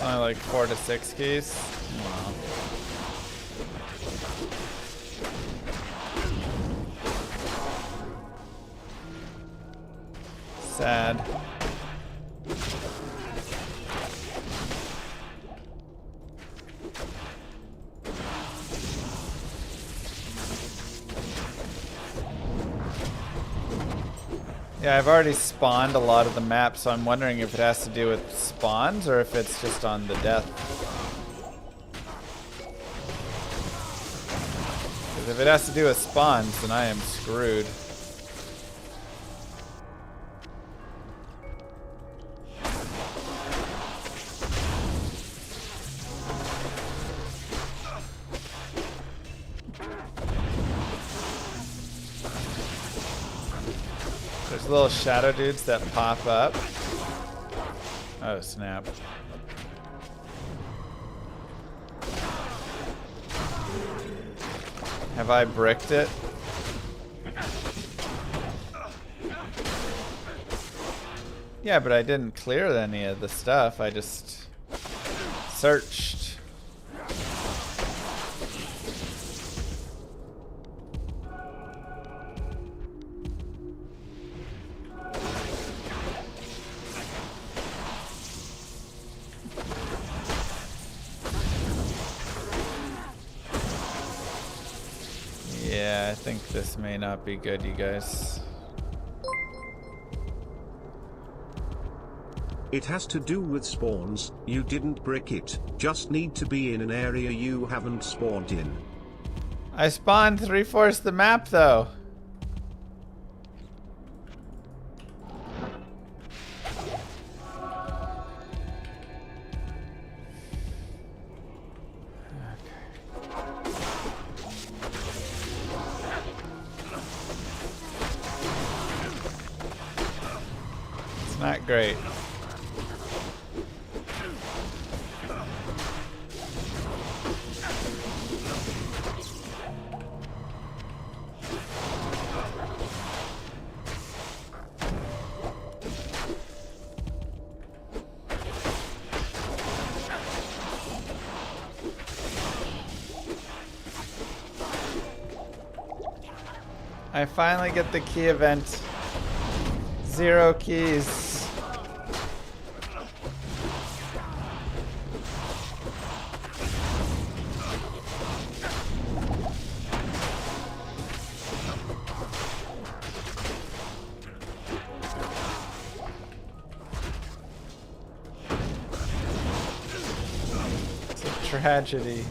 Only like 4 to 6 keys. Wow. Sad. Yeah, I've already spawned a lot of the map, so I'm wondering if it has to do with spawns or if it's just on the death. Because if it has to do with spawns, then I am screwed. There's little shadow dudes that pop up. Oh, snap. Have I bricked it? Yeah, but I didn't clear any of the stuff. I just searched. Yeah, I think this may not be good, you guys. It has to do with spawns. You didn't brick it, just need to be in an area you haven't spawned in. I spawned 3/4 the map though. Not great. I finally get the key event. 0 keys. It's a tragedy.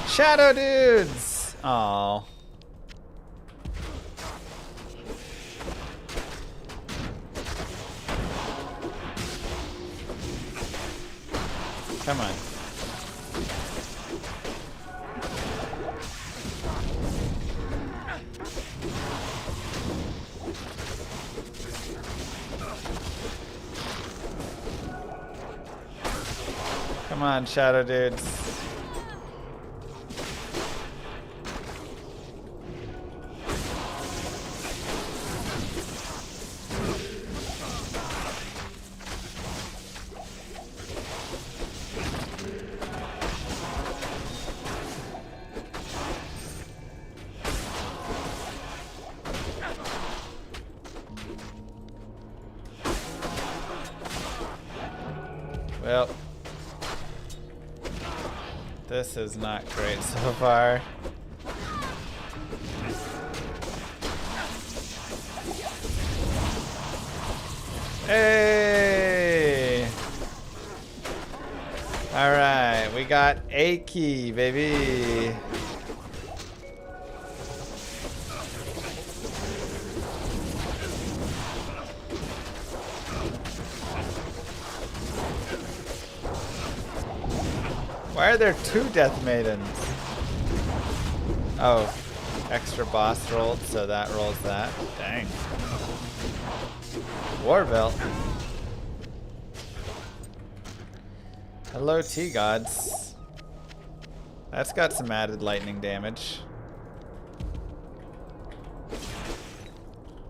Shadow dudes! Aww. Come on. Come on, shadow dudes. Well, this is not great so far. Hey! All right, we got a key, baby. Why are there 2 Death Maidens? Oh, extra boss rolled, so that rolls that. Dang. War belt. Hello, T-Gods. That's got some added lightning damage.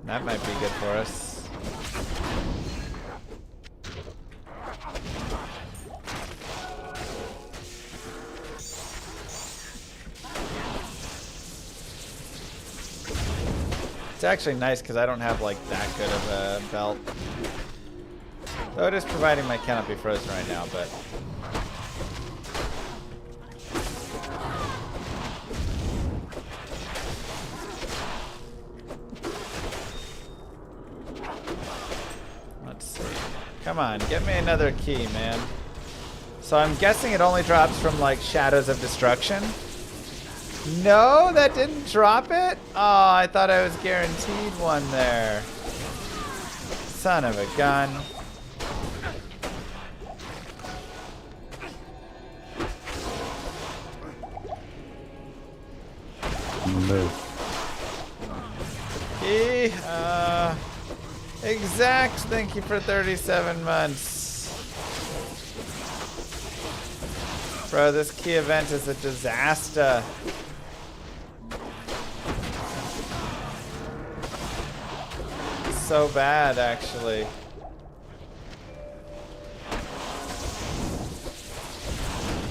That might be good for us. It's actually nice because I don't have like that good of a belt. Though it is providing my cannot be frozen right now, but let's see. Come on, get me another key, man. So I'm guessing it only drops from like Shadows of Destruction. No, that didn't drop it? Oh, I thought I was guaranteed one there. Son of a gun. Move. Exact, thank you for 37 months. Bro, this key event is a disaster. So bad, actually.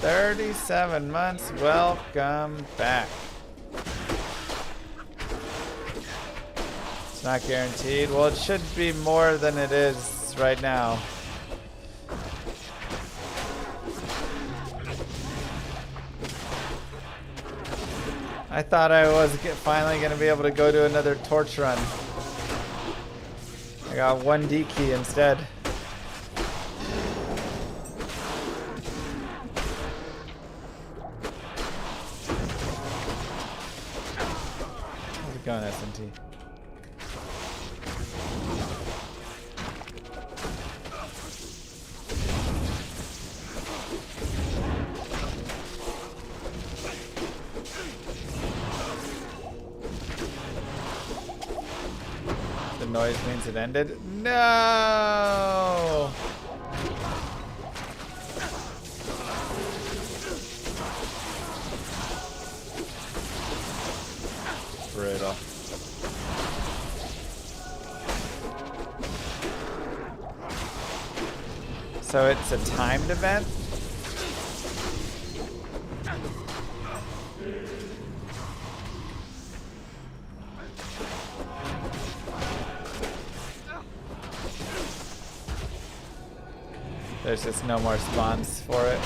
$37 months, welcome back. It's not guaranteed. Well, it should be more than it is right now. I thought I was finally going to be able to go to another torch run. I got 1 D key instead. How's it going, SMT? noise means it ended. No! Brutal. So it's a timed event? There's just no more spawns for it.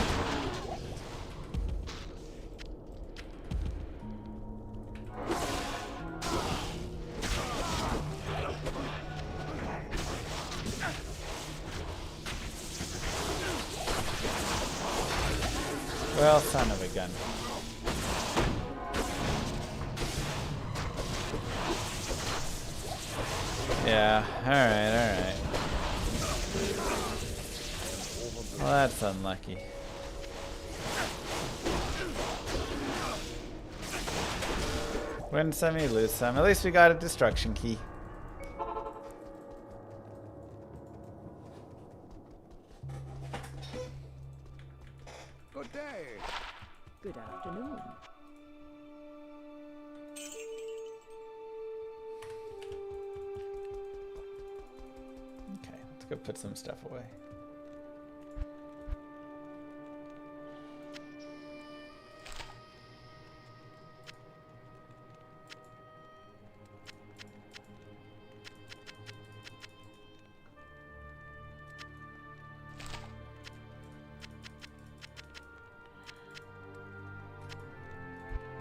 Well, son of a gun. Yeah, alright. Well, that's unlucky. Win some, you lose some. At least we got a destruction key. Good day. Good afternoon. Okay, let's go put some stuff away.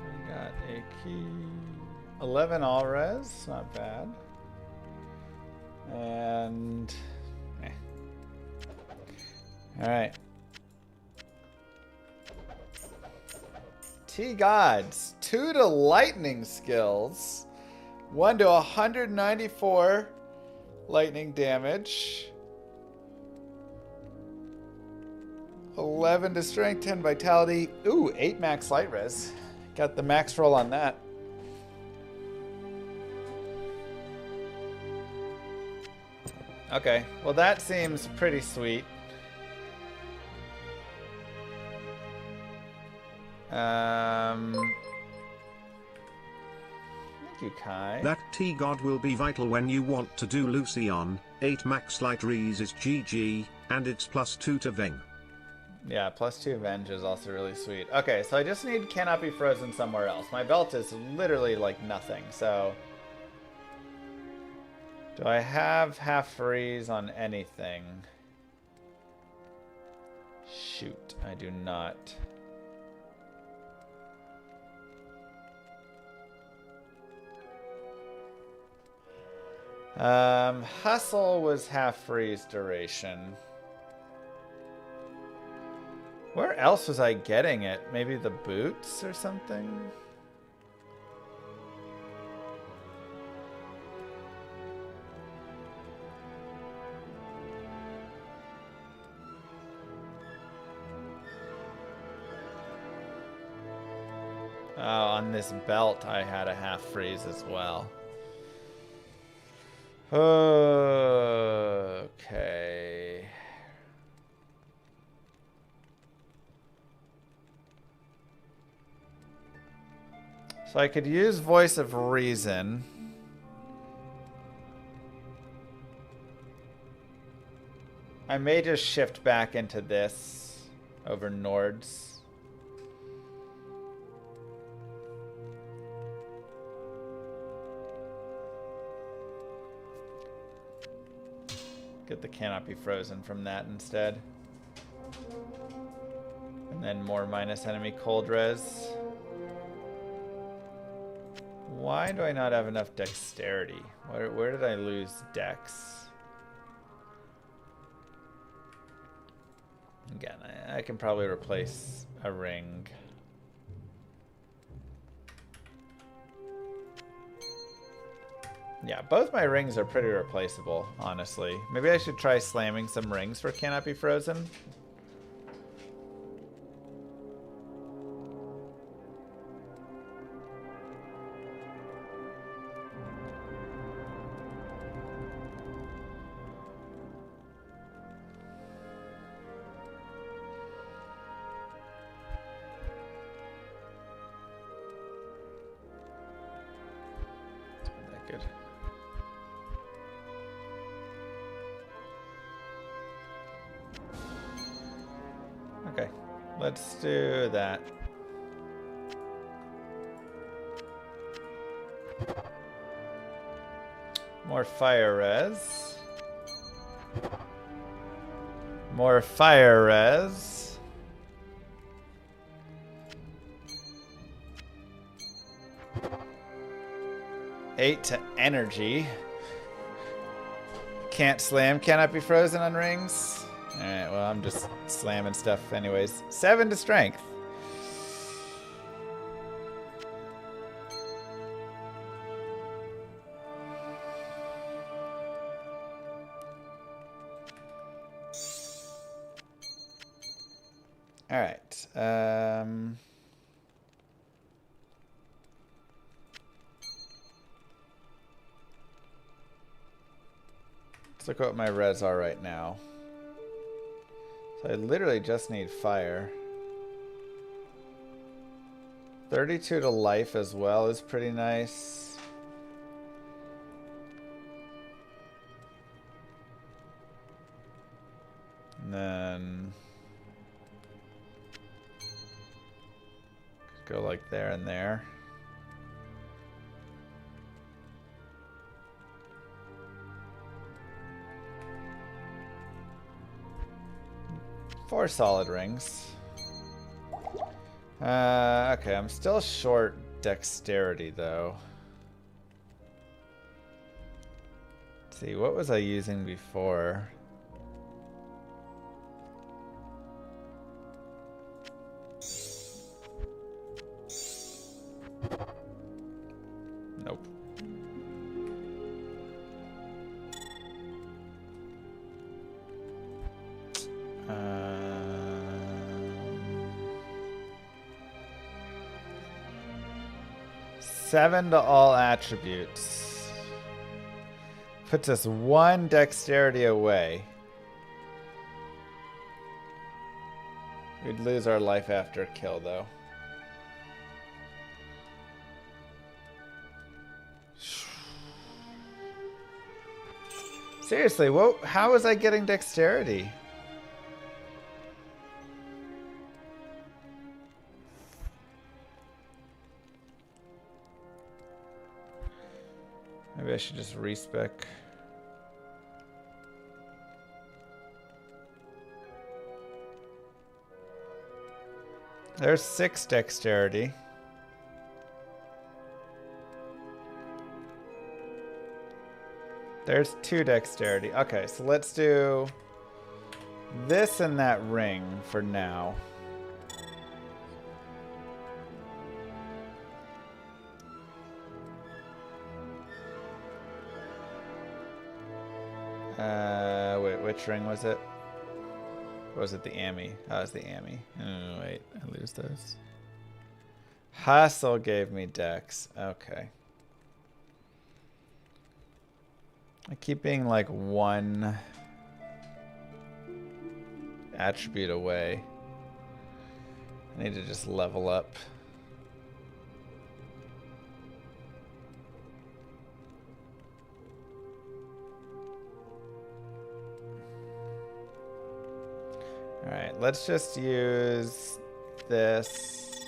We got a key. 11 all res, not bad. And all right. T-Gods, 2 to lightning skills, 1 to 194 lightning damage, 11 to strength, 10 vitality. Ooh, 8 max light res. Got the max roll on that. Okay, well that seems pretty sweet. Thank you, Kai. That T-God will be vital when you want to do Lucian. 8 max light res is GG, and it's +2 to Veng. Yeah, +2 Venge is also really sweet. Okay, so I just need Cannot Be Frozen somewhere else. My belt is literally like nothing, so... Do I have half freeze on anything? Shoot, I do not. Hustle was half freeze duration. Where else was I getting it? Maybe the boots or something? Oh, on this belt I had a half freeze as well. Okay. So I could use Voice of Reason. I may just shift back into this over Nord's. Get the Cannot Be Frozen from that instead. And then more minus enemy cold res. Why do I not have enough dexterity? Where did I lose dex? Again, I can probably replace a ring. Yeah, both my rings are pretty replaceable, honestly. Maybe I should try slamming some rings for Cannot Be Frozen. good. Okay, let's do that. More fire res. More fire res. Eight to energy. Can't slam, cannot be frozen on rings. Alright, well, I'm just slamming stuff anyways. 7 to strength. Alright. Let's look at what my res are right now. So I literally just need fire. 32 to life as well is pretty nice. And then go like there and there. Four solid rings. Okay, I'm still short dexterity though. Let's see, what was I using before? Nope. Seven to all attributes. Puts us 1 dexterity away. We'd lose our life after kill though. Seriously, how was I getting dexterity? Maybe I should just respec. There's 6 dexterity. There's 2 dexterity. Okay, so let's do this and that ring for now. Wait, which ring was it? Or was it the Ami? Oh, it was the Ami. Oh, wait, I lose those. Hustle gave me dex. Okay. I keep being like 1 attribute away. I need to just level up. Alright, let's just use this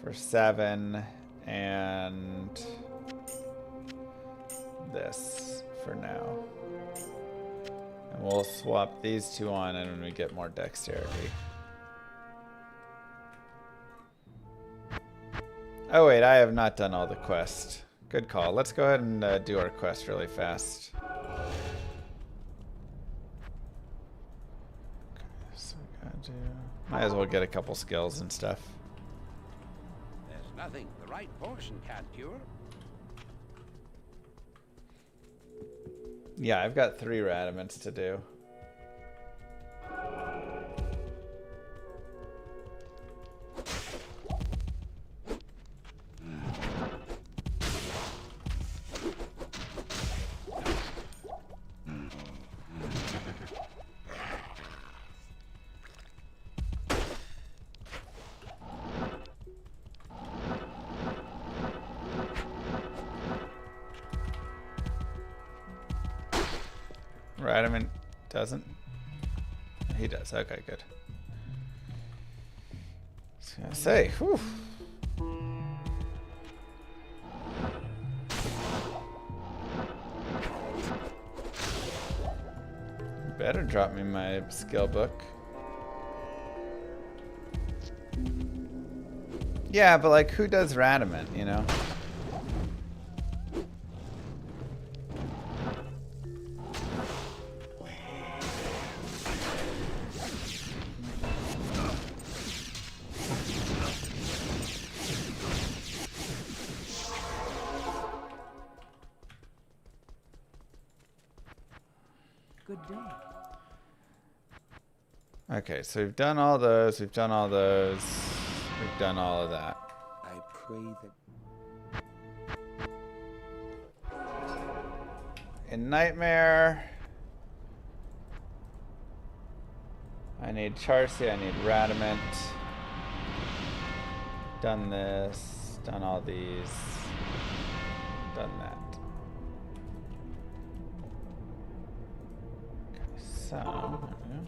for 7 and this for now. And we'll swap these 2 on and when we get more dexterity. Oh wait, I have not done all the quest. Good call. Let's go ahead and do our quest really fast. Might as well get a couple skills and stuff. There's nothing the right potion can't cure. Yeah, I've got 3 radiments to do. Radamant doesn't? He does. Okay, good. I was gonna say, whew. Better drop me my skill book. Yeah, but like, who does Radamant, you know? Good day. Okay, so we've done all those, we've done all those, we've done all of that. I pray that In Nightmare, I need Charcy, I need Radamant. Done this, done all these, done that. Okay, so, okay.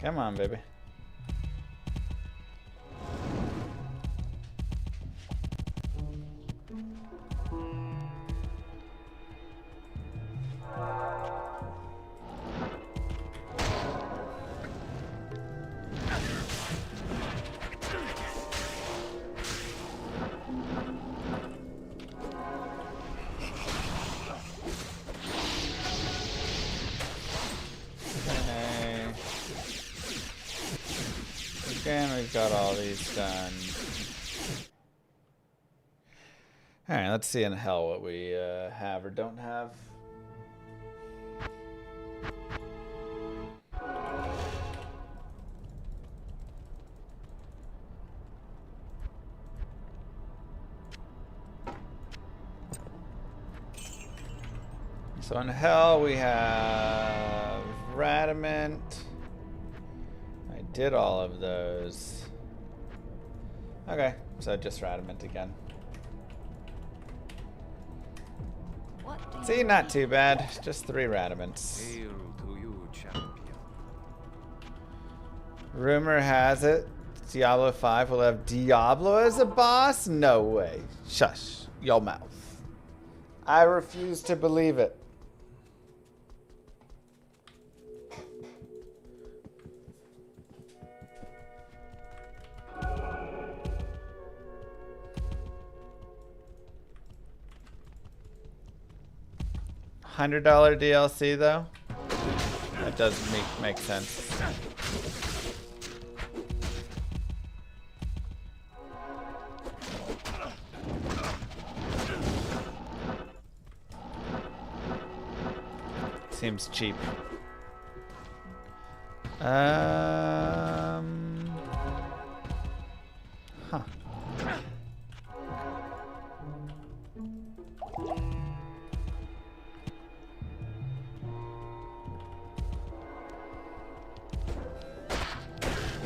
Come on, baby. Okay. Again, we've got all these done. Alright, let's see in hell what we have or don't have. So in hell we have Radamant. I did all of those. Okay, so just Radamant again. See, not too bad. Just 3 Radamants. hail to you, champion. Rumor has it Diablo 5 will have Diablo as a boss? No way. Shush your mouth. I refuse to believe it. $100 DLC though? That does make sense. Seems cheap. Huh.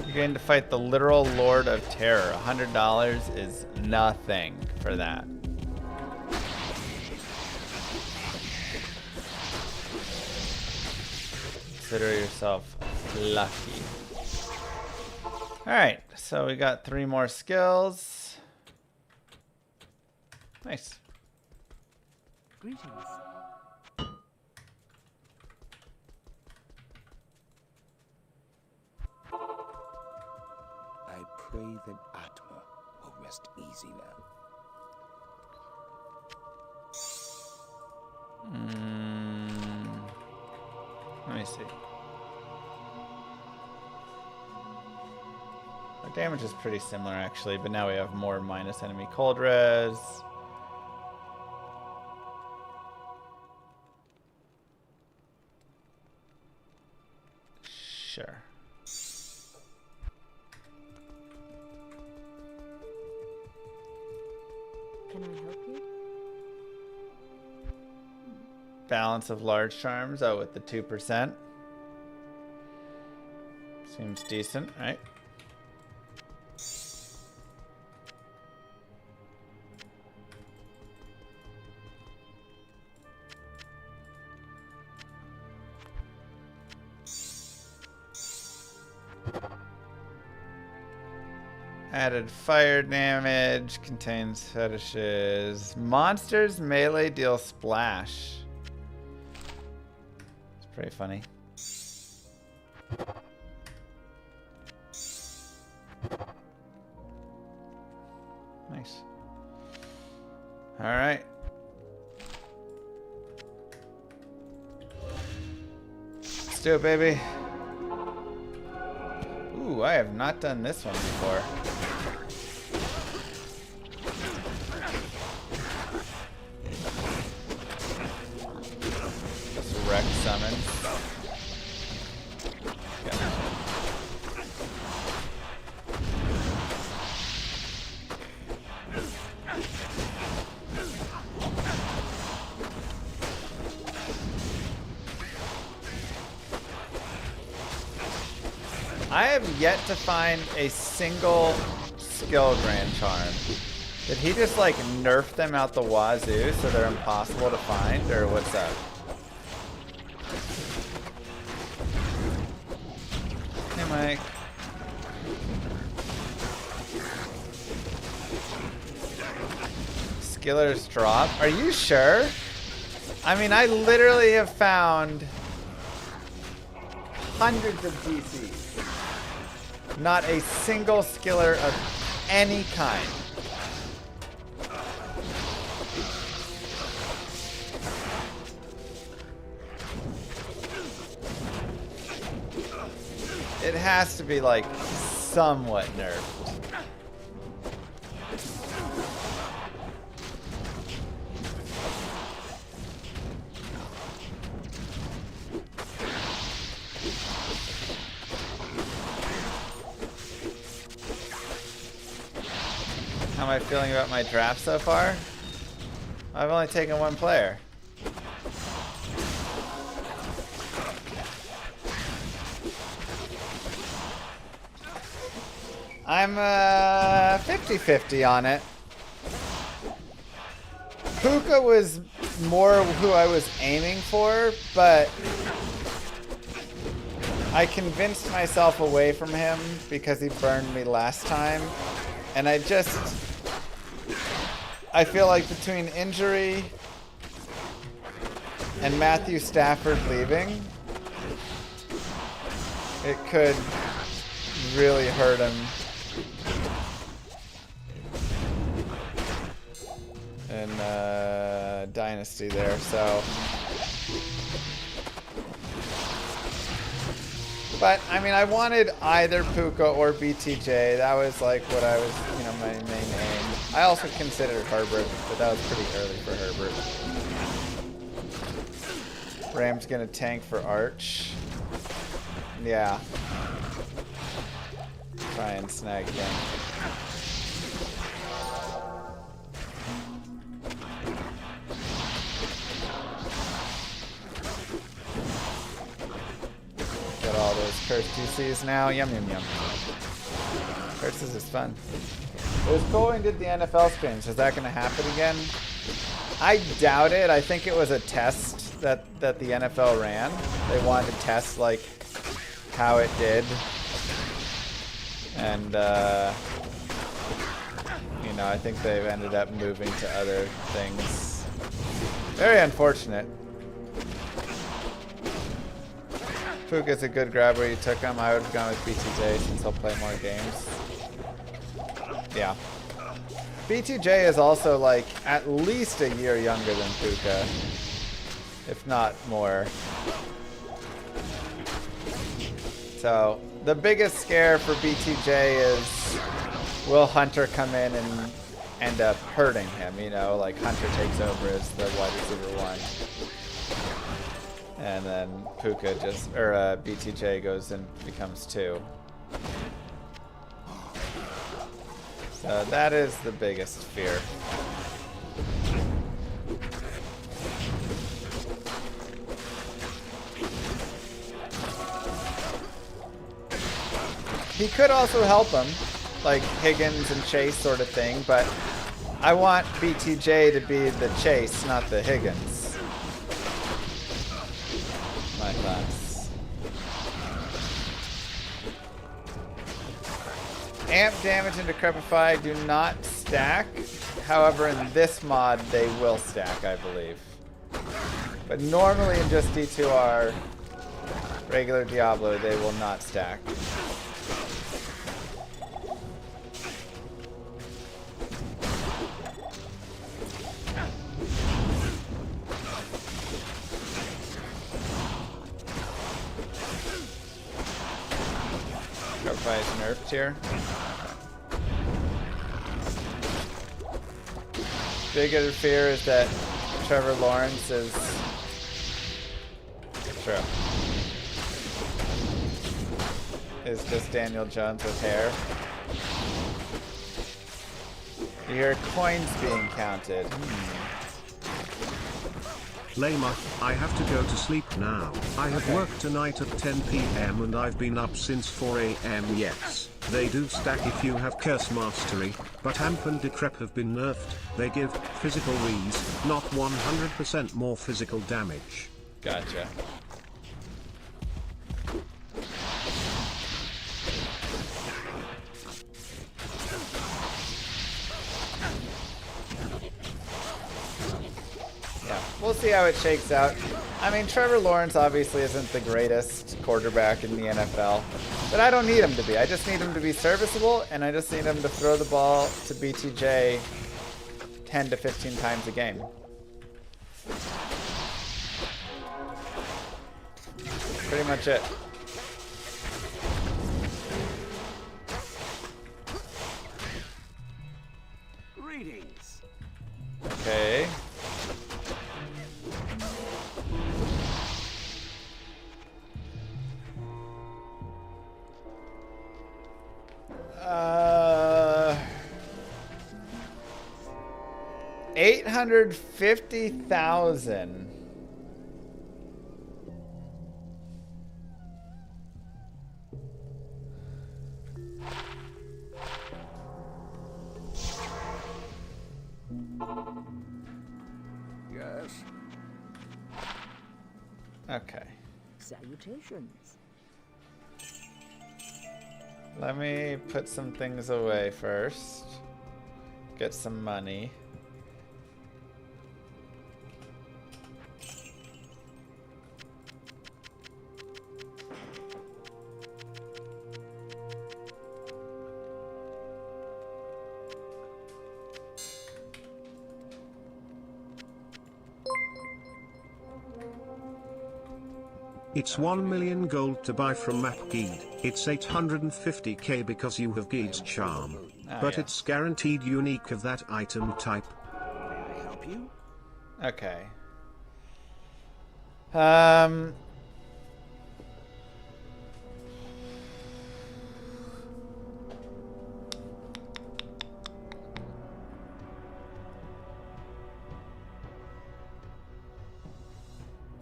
You're going to fight the literal Lord of Terror. $100 is nothing for that. Consider yourself lucky. Alright, so we got 3 more skills. Nice. Greetings. I pray that Atma will rest easy now. Let me see. A Damage is pretty similar actually, but now we have more minus enemy cold res. Sure. Can I help you? Balance of large charms. Oh, with the 2%. Seems decent, right? Added fire damage, contains fetishes. Monsters melee deal splash. It's pretty funny. Nice. Alright. Let's do it, baby. Ooh, I have not done this one before. Wreck summon. Okay. I have yet to find a single skill Grand Charm. Did he just like nerf them out the wazoo so they're impossible to find, or what's up? Hey, Mike. Skiller's drop? Are you sure? I mean, I literally have found hundreds of DCs. Not a single skiller of any kind. It has to be like somewhat nerfed. How am I feeling about my draft so far? I've only taken one player. I'm 50-50 on it. Puka was more who I was aiming for, but I convinced myself away from him because he burned me last time. And I feel like between injury and Matthew Stafford leaving, it could really hurt him in Dynasty there, so. But, I mean, I wanted either Puka or BTJ. That was like what I was, you know, my main aim. I also considered Herbert, but that was pretty early for Herbert. Ram's gonna tank for Arch. Yeah. Try and snag him. Got all those cursed DCs now. Yum, yum, yum. Curses is fun. It was cool when we did the NFL screens. Is that going to happen again? I doubt it. I think it was a test that the NFL ran. They wanted to test, like, how it did. And, you know, I think they've ended up moving to other things. Very unfortunate. Puka's a good grab where you took him. I would have gone with BTJ since he'll play more games. Yeah. BTJ is also like at least a year younger than Puka, if not more. So The biggest scare for BTJ is, will Hunter come in and end up hurting him? You know, like Hunter takes over as the wide receiver 1. And then Puka BTJ goes and becomes 2. So that is the biggest fear. He could also help him, like Higgins and Chase sort of thing, but I want BTJ to be the Chase, not the Higgins. My thoughts. Amp damage and Decrepify do not stack. However, in this mod, they will stack, I believe. But normally in just D2R, regular Diablo, they will not stack. Decrepify is nerfed here. Bigger fear is that Trevor Lawrence is true. Is just Daniel Jones with hair. You hear coins being counted. Lama, I have to go to sleep now. I have worked tonight at 10 PM and I've been up since 4 AM. Yes, they do stack if you have Curse Mastery, but Amp and Decrep have been nerfed. They give physical rees, not 100% more physical damage. Gotcha. We'll see how it shakes out. I mean, Trevor Lawrence obviously isn't the greatest quarterback in the NFL, but I don't need him to be. I just need him to be serviceable, and I just need him to throw the ball to BTJ 10 to 15 times a game. Pretty much it. Greetings. Okay. $850,000. Yes. Okay. Salutations. Let me put some things away first. Get some money. It's 1 million gold to buy from MapGuide. It's 850k because you have Guide's charm. But it's guaranteed unique of that item type. May I help you? Okay. I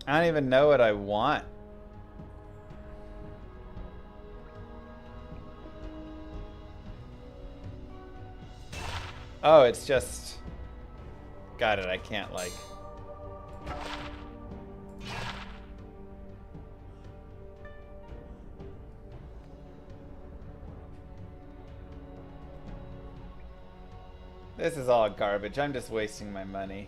don't even know what I want. Oh, it's just... Got it, I can't, like... This is all garbage. I'm just wasting my money.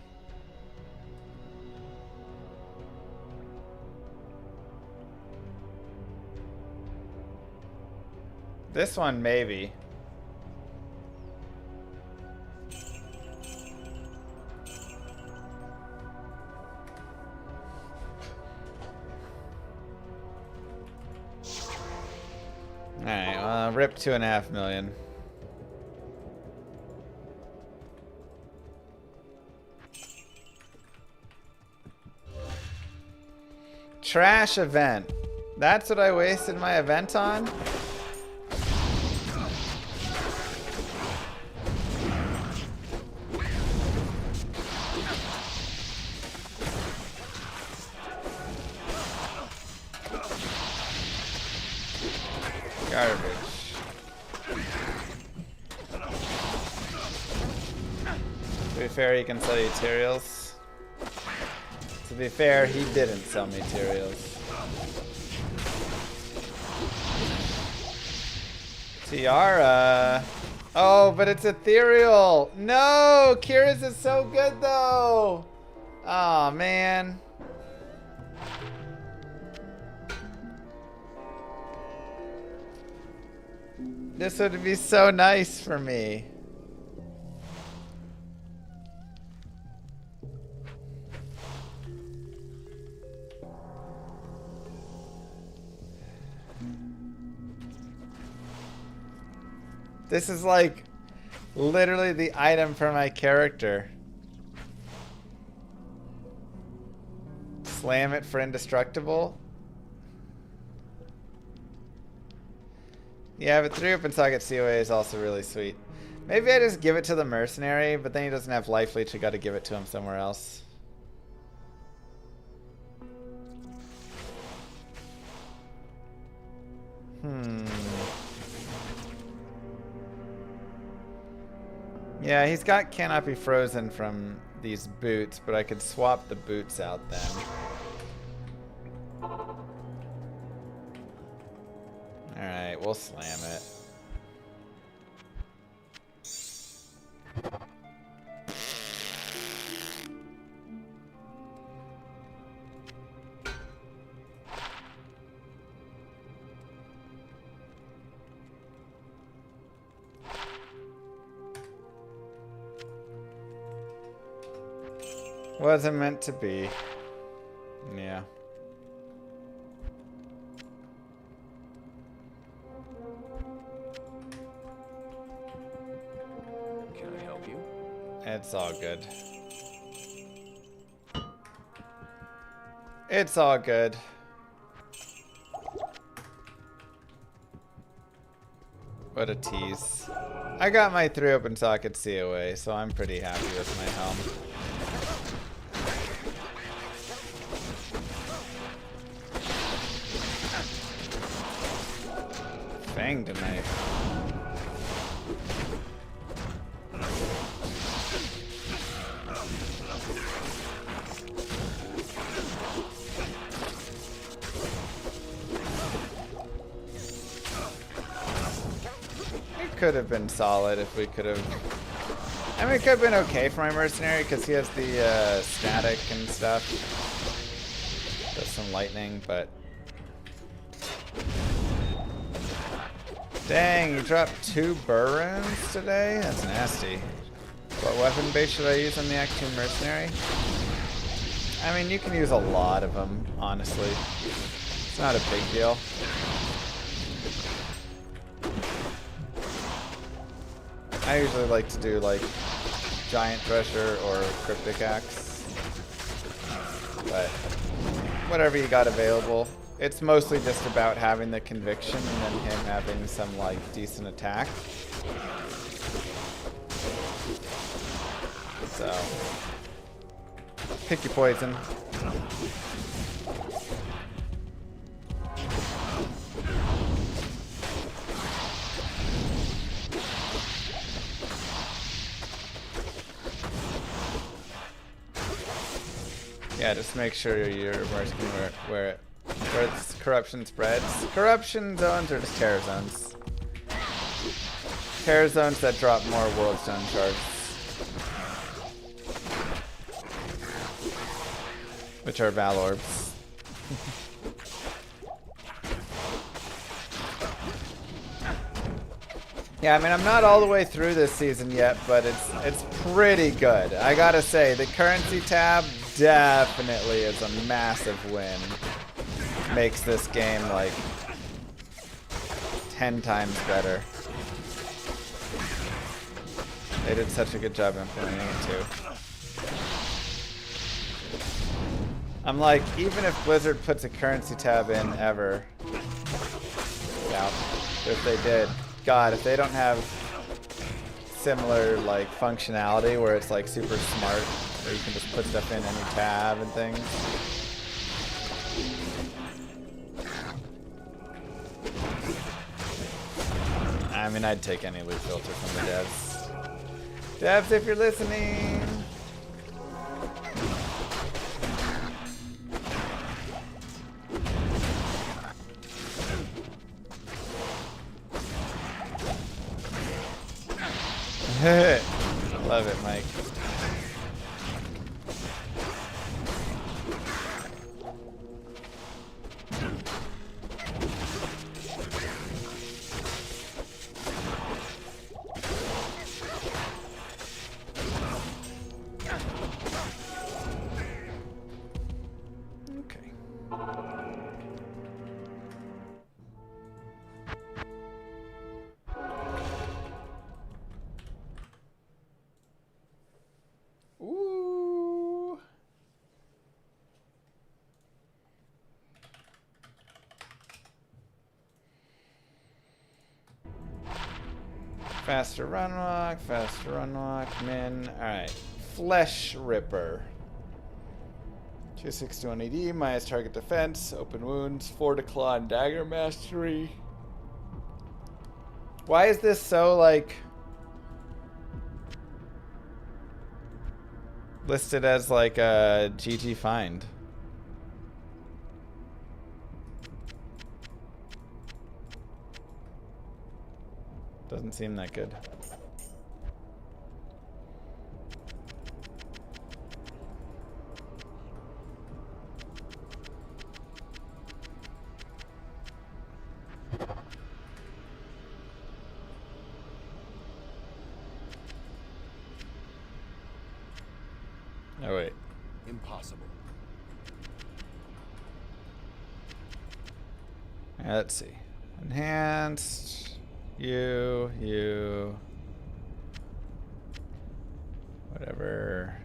This one, maybe. Alright, well, rip 2.5 million. Trash event. That's what I wasted my event on? Garbage. To be fair, he can sell materials. To be fair, he didn't sell materials. Tiara. Oh, but it's ethereal. No, Kira's is so good though. Oh man. This would be so nice for me. This is like literally the item for my character. Slam it for indestructible. Yeah, but 3 open socket COA is also really sweet. Maybe I just give it to the mercenary, but then he doesn't have life leech. I gotta give it to him somewhere else. Yeah, he's got cannot be frozen from these boots, but I could swap the boots out then. Alright, we'll slam it. Wasn't meant to be. Yeah. Can I help you? It's all good. It's all good. What a tease. I got my 3 open socket COA, so I'm pretty happy with my helm. Fanged a knife. It could have been solid if we could have. I mean, it could have been okay for my mercenary because he has the static and stuff. Does some lightning, but. Dang, you dropped 2 burr runes today? That's nasty. What weapon base should I use on the Act 2 mercenary? I mean, you can use a lot of them, honestly. It's not a big deal. I usually like to do like Giant Thresher or Cryptic Axe. But whatever you got available. It's mostly just about having the conviction and then him having some like decent attack. So pick your poison. Yeah, just make sure your mercy can wear it. Where it's corruption spreads. Corruption zones are just terror zones. Terror zones that drop more world stone shards. Which are Val orbs. Yeah, I mean, I'm not all the way through this season yet, but it's pretty good. I gotta say, the currency tab definitely is a massive win. Makes this game like 10 times better. They did such a good job implementing it too. I'm like, even if Blizzard puts a currency tab in ever, yeah, if they did, God, if they don't have similar like functionality where it's like super smart, where you can just put stuff in any tab and things. I mean, I'd take any loot filter from the devs. Devs, if you're listening. Love it, Mike. Okay. Ooh. Faster run walk, min. Alright. Flesh Ripper. 261 AD, minus target defense, open wounds, 4 to claw and dagger mastery. Why is this so like listed as like a GG find? Doesn't seem that good. Oh wait. Impossible. Let's see. Enhanced. You. Whatever.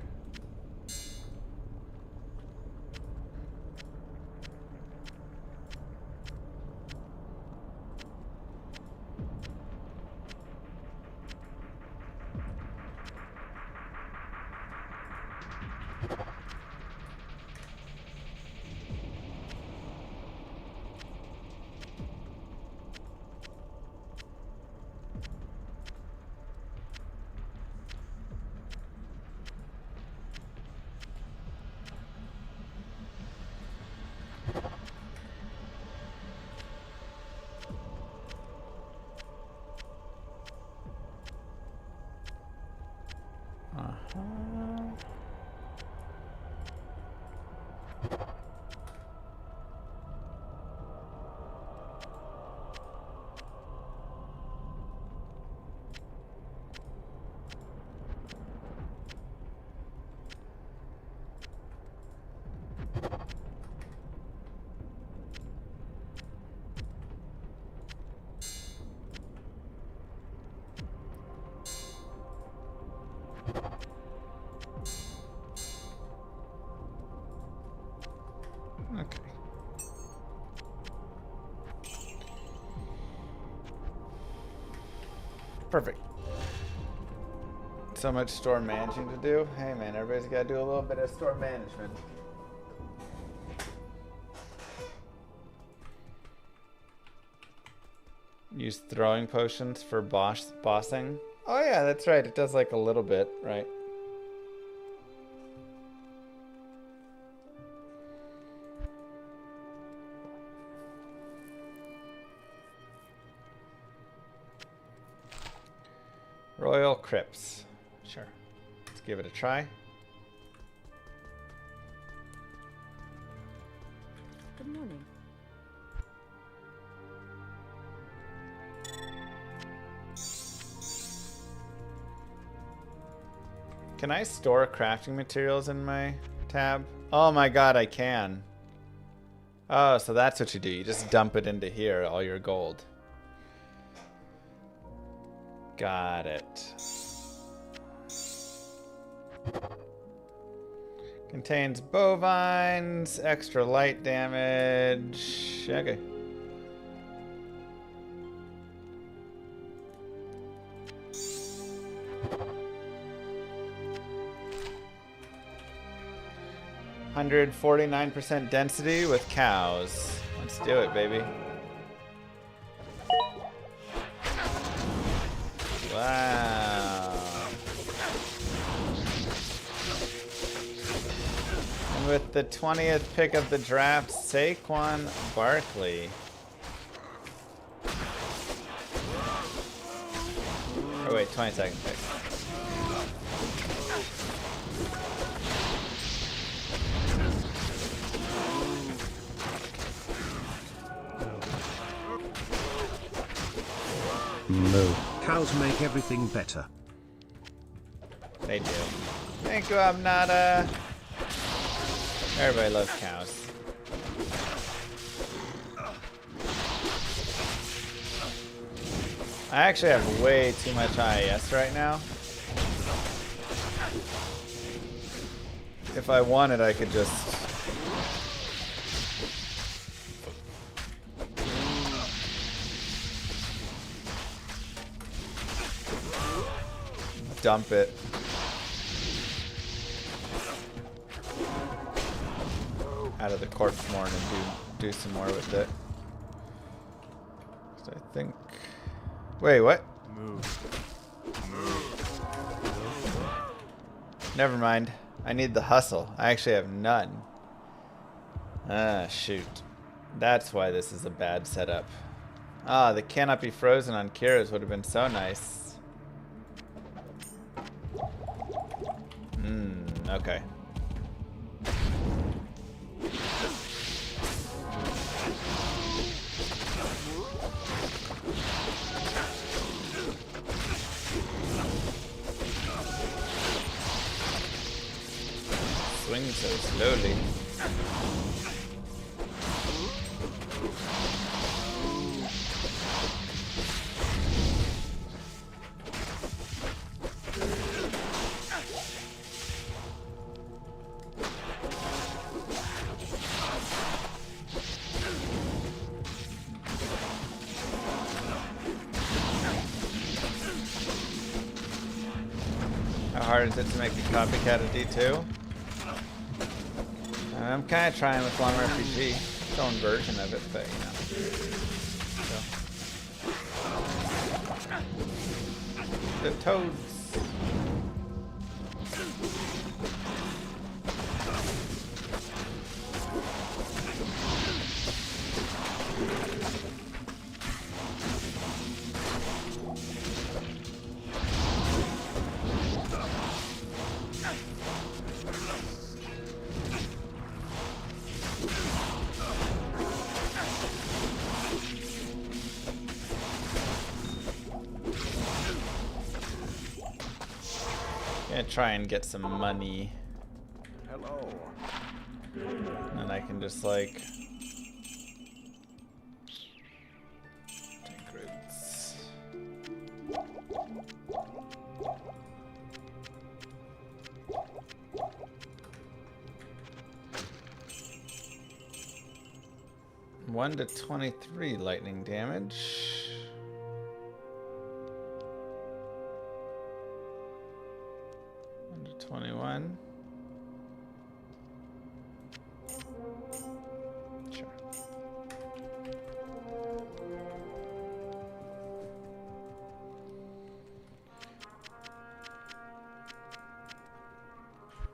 Okay. Perfect. So much store managing to do. Hey man, everybody's got to do a little bit of store management. Use throwing potions for bossing. Oh yeah, that's right. It does like a little bit, right? Royal Crypts. Sure. Let's give it a try. Good morning. Can I store crafting materials in my tab? Oh my god, I can. Oh, so that's what you do. You just dump it into here, all your gold. Got it. Contains bovines, extra light damage. Okay. %49% density with cows. Let's do it, baby. Wow. And with the 20th pick of the draft, Saquon Barkley. Oh wait, 22nd pick. No. Cows make everything better. They do. Thank you, Abnada. Everybody loves cows. I actually have way too much IAS right now. If I wanted, I could just... dump it. Out of the corpse more and do some more with it. So I think... Wait, what? Never mind. I need the hustle. I actually have none. Ah, shoot. That's why this is a bad setup. Ah, the cannot be frozen on Kira's would have been so nice. Okay. Swing so slowly. How hard is it to make a copycat of D2? I'm kind of trying with Long RPG, its own version of it, but you know. So. The toads. Gonna try and get some money. Hello. And I can just like take roots. One to 23 lightning damage. 21. Sure.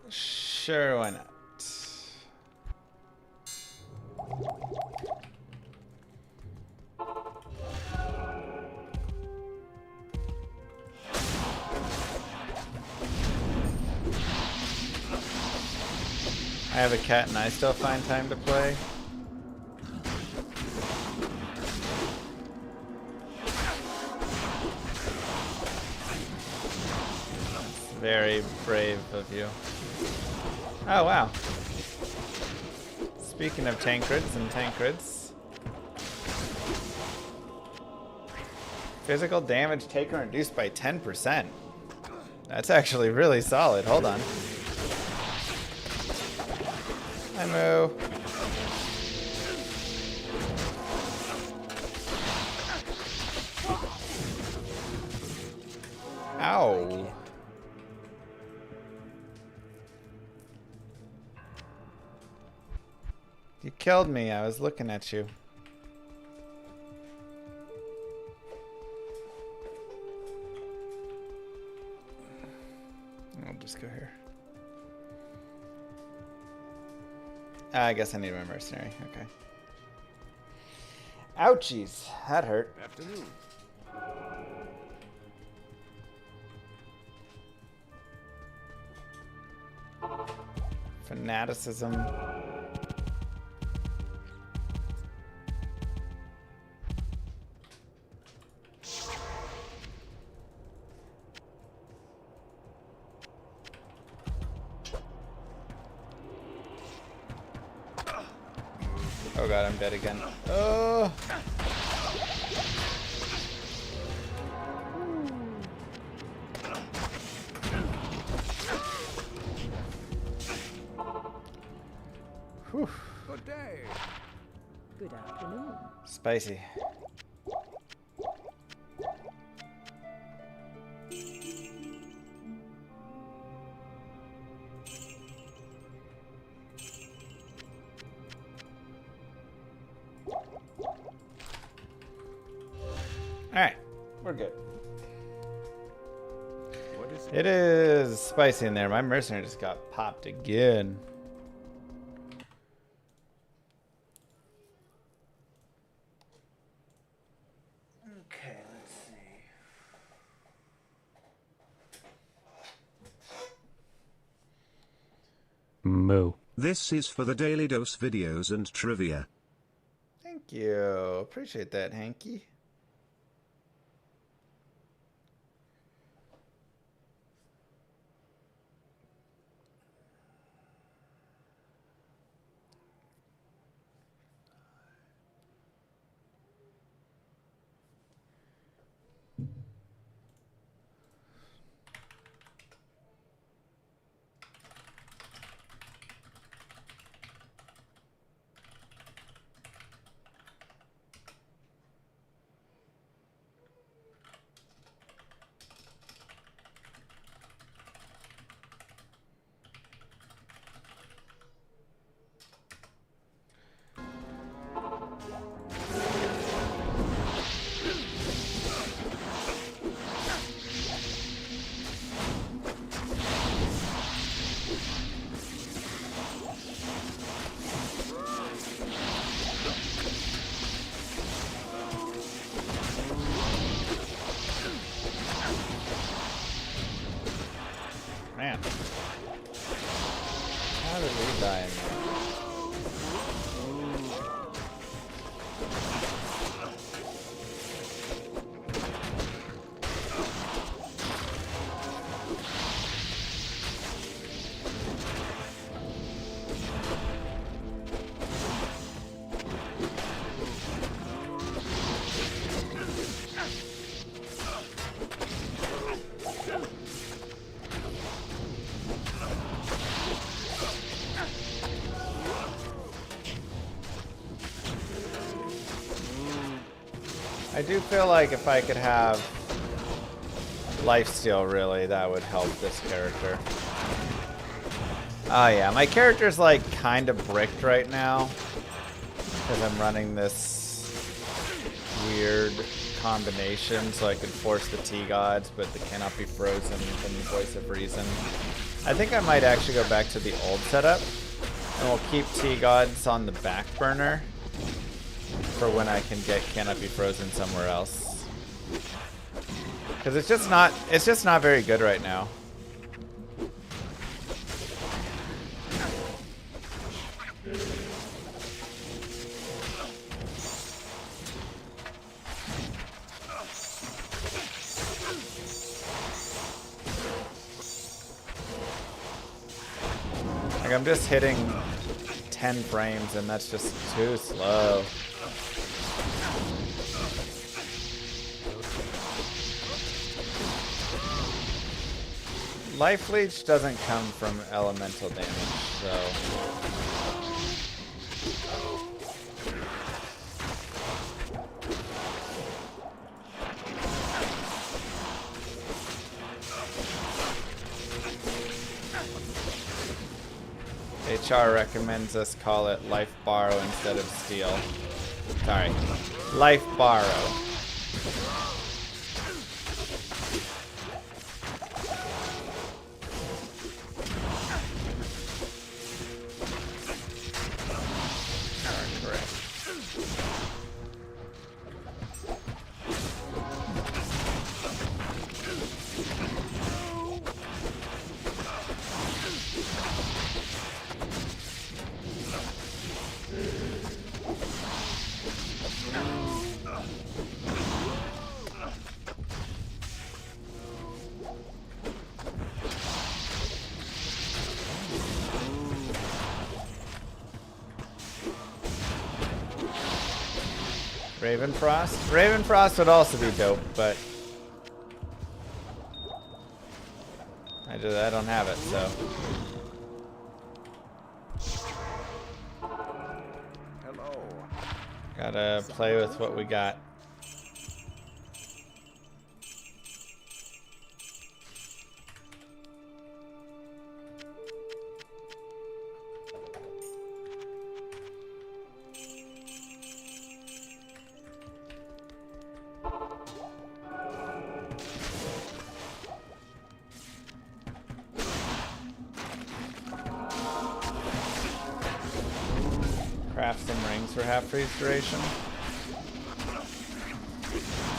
Sure, why not? I have a cat and I still find time to play. That's very brave of you. Oh wow. Speaking of tankreds and tankreds. Physical damage taken reduced by 10%. That's actually really solid. Hold on. Hi, Moo. Ow. You killed me. I was looking at you. I'll just go here. I guess I need my mercenary. Okay. Ouchies. That hurt. Afternoon. Fanaticism. Oh god, I'm dead again. Oh! Whew. Good day. Good afternoon. Spicy. Alright, we're good. What is It is spicy in there. My mercenary just got popped again. Okay, let's see. Moo. This is for the Daily Dose videos and trivia. Thank you. Appreciate that, Hanky. Man. How did we die in there? I do feel like if I could have lifesteal, really, that would help this character. Oh yeah, my character's like kind of bricked right now because I'm running this weird combination so I could force the T-Gods, but they cannot be frozen from the Voice of Reason. I think I might actually go back to the old setup, and we'll keep T-Gods on the back burner for when I can get cannot be frozen somewhere else. Because it's just not very good right now. Like I'm just hitting 10 frames and that's just too slow. Life Leech doesn't come from elemental damage, so... HR recommends us call it Life Borrow instead of Steal. Sorry. Life Borrow. Ravenfrost? Ravenfrost would also be dope, but I don't have it, so. Hello. Gotta play with what we got. Craft some rings for half freeze duration.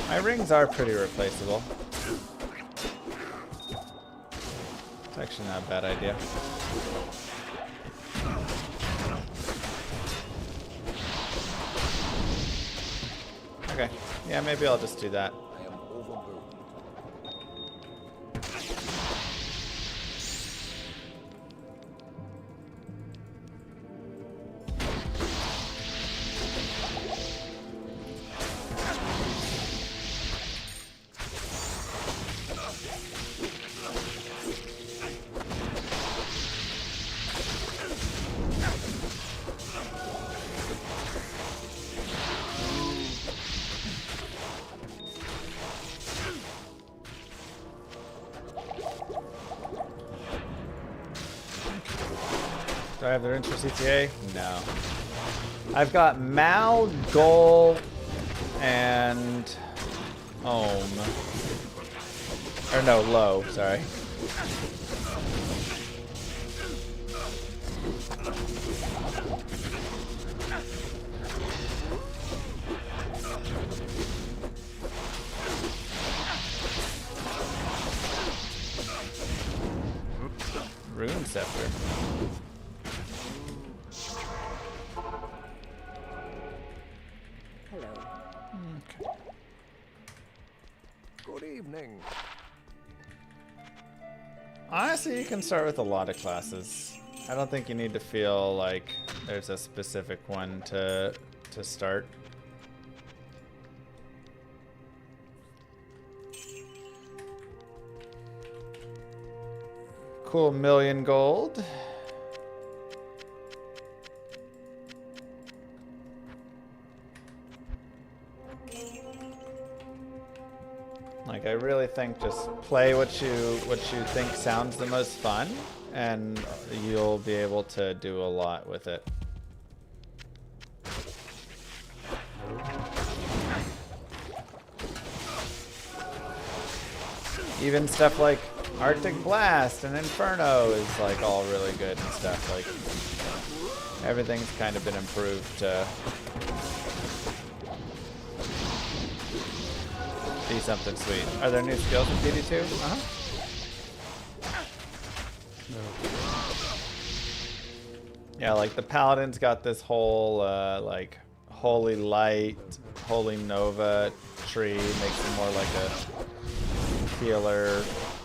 My rings are pretty replaceable. It's actually not a bad idea. Okay, yeah, maybe I'll just do that. I am overburdened. Do I have the rinse for CTA? No. I've got Mal, Goal, and Ohm. Or no, Low, sorry. Rune Scepter. Hello. Okay. Good evening. Honestly, you can start with a lot of classes. I don't think you need to feel like there's a specific one to start. Cool, 1,000,000 gold. Like, I really think just play what you think sounds the most fun, and you'll be able to do a lot with it. Even stuff like Arctic Blast and Inferno is like all really good and stuff. Like, everything's kind of been improved to be something sweet. Are there new skills in PD2? Uh-huh. Yeah, like the Paladin's got this whole like Holy Light, Holy Nova tree, makes it more like a healer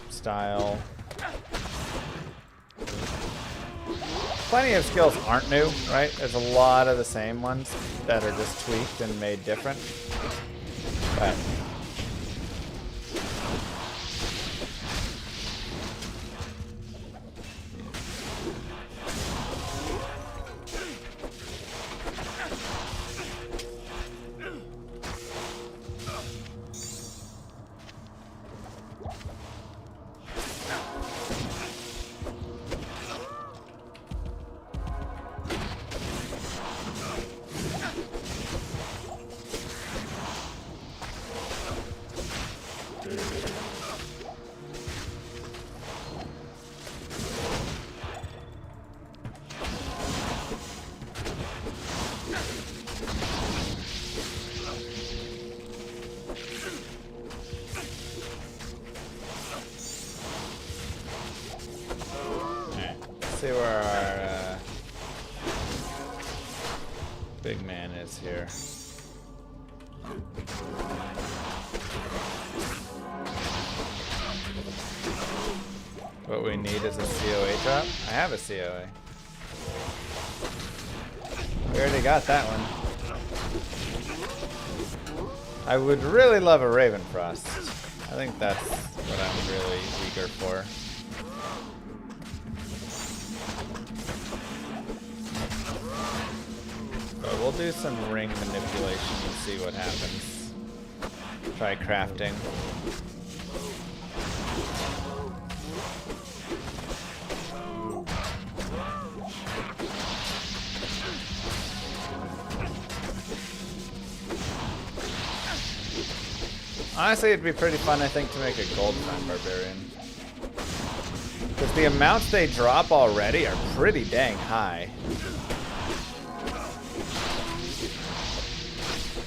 style. Plenty of skills aren't new, right? There's a lot of the same ones that are just tweaked and made different. But see where our big man is here. What we need is a COA drop. I have a COA. We already got that one. I would really love a Ravenfrost. I think that's what I'm really eager for. But we'll do some ring manipulation and see what happens. Try crafting. Honestly, it'd be pretty fun, I think, to make a gold front barbarian. Because the amounts they drop already are pretty dang high.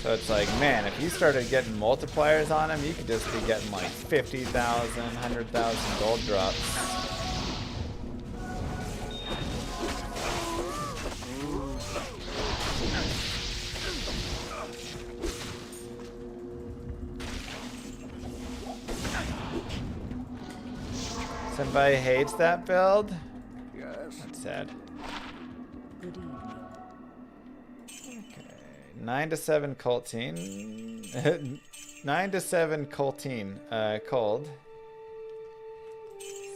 So it's like, man, if you started getting multipliers on them, you could just be getting like 50,000, 100,000 gold drops. Somebody hates that build? Yes. That's sad. Good evening. Okay. 9 to 7 Coltine. 9 to 7 Coltine. Cold.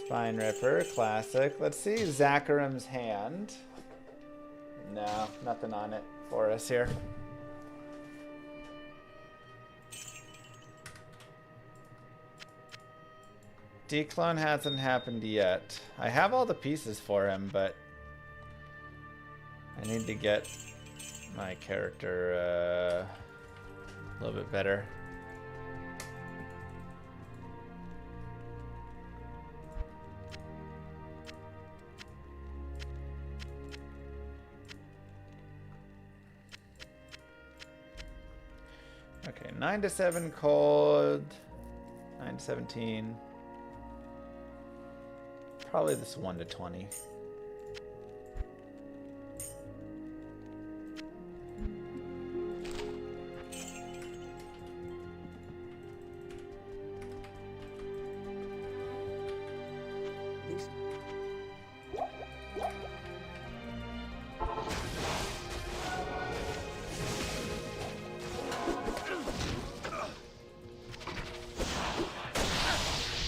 Spine Ripper. Classic. Let's see Zacharim's hand. No, nothing on it for us here. DCLONE hasn't happened yet. I have all the pieces for him, but I need to get my character a little bit better. Okay, 9 to 7 cold, 9 to 17. Probably this 1 to 20.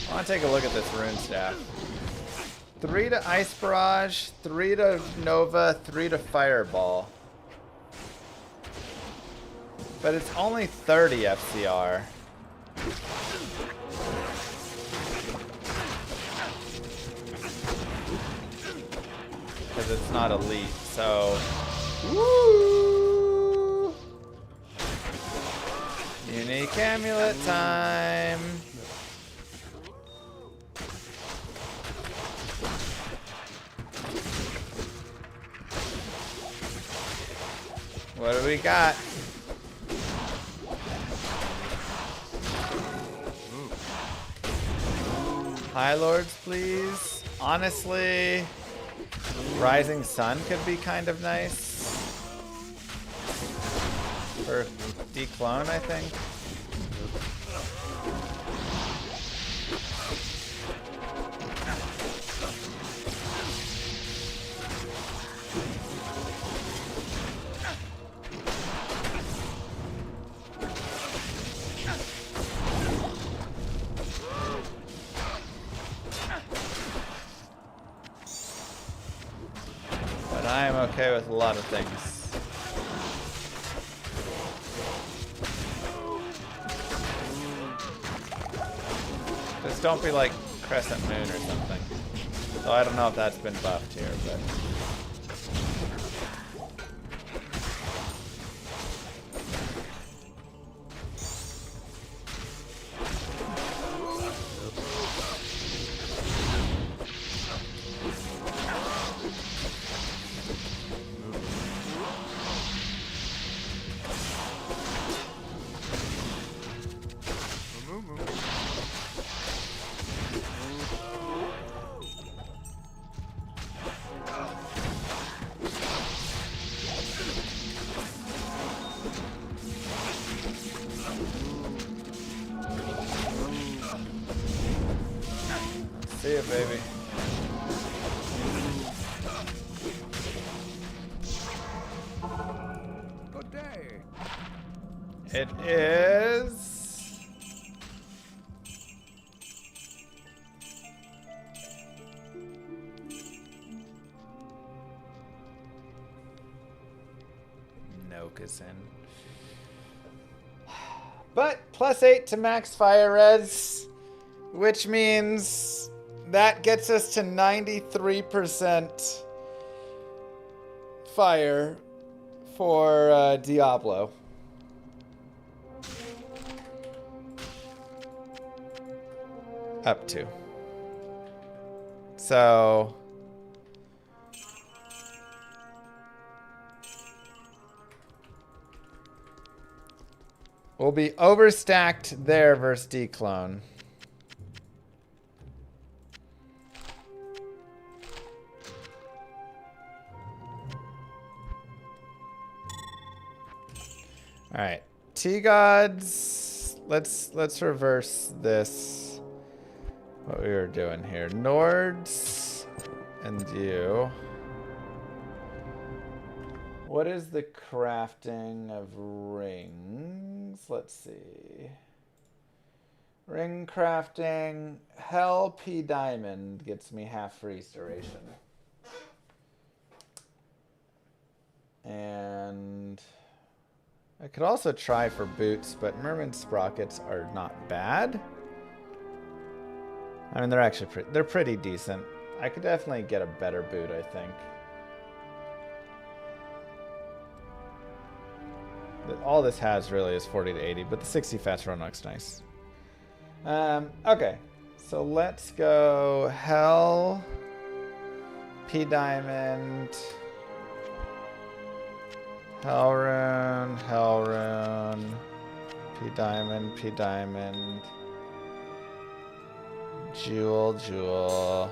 I want to take a look at this rune staff. 3 to Ice Barrage, 3 to Nova, 3 to Fireball. But it's only 30 FCR. Because it's not elite, so... Woo! Unique amulet time! What do we got? High Lords, please. Honestly, Rising Sun could be kind of nice. For DCLONE, I think. I am okay with a lot of things. Just don't be like Crescent Moon or something. So I don't know if that's been buffed here, but... It is... Noka's in. But +8 to max fire res, which means that gets us to 93% fire for Diablo. Up to. So... we'll be overstacked there versus DCLONE. All right, T-Gods. Let's reverse this. What we were doing here, Nords and you. What is the crafting of rings? Let's see. Ring crafting. Hell P Diamond gets me half restoration. And I could also try for boots, but Merman sprockets are not bad. I mean, they're actually they're pretty decent. I could definitely get a better boot, I think. All this has really is 40 to 80, but the 60 fast run looks nice. Okay, so let's go Hell, P Diamond, Hell Rune, P Diamond, Jewel,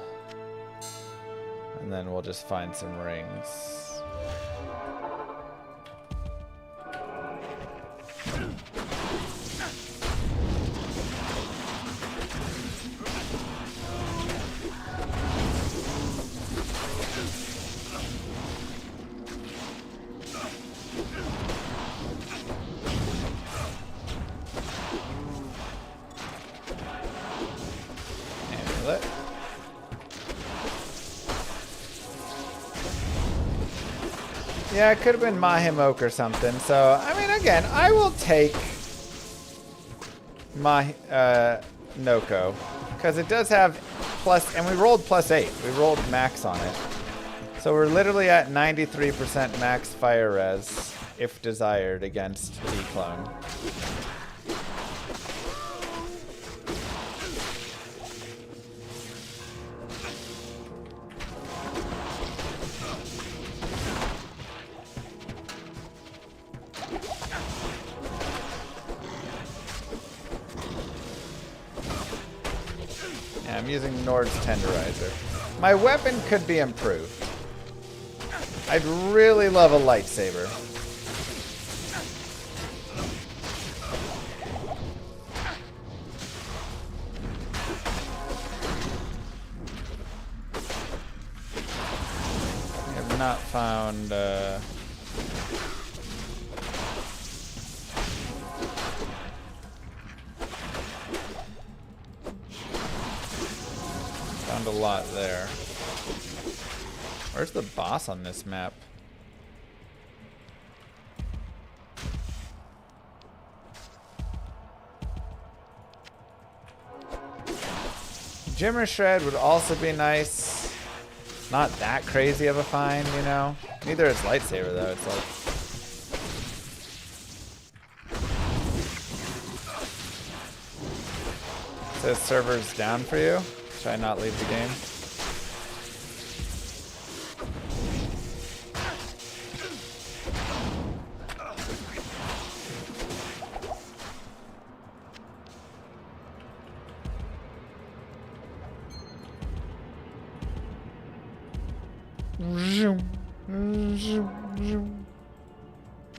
and then we'll just find some rings. Yeah, it could have been Mahimok or something. So, I mean, again, I will take my Noko because it does have plus, and we rolled +8. We rolled max on it. So we're literally at 93% max fire res, if desired, against DCLONE. I'm using Nord's Tenderizer. My weapon could be improved. I'd really love a lightsaber. I have not found... found a lot there. Where's the boss on this map? Jimmer Shred would also be nice. Not that crazy of a find, you know? Neither is lightsaber though, it's like... It says server's down for you. Should I not leave the game?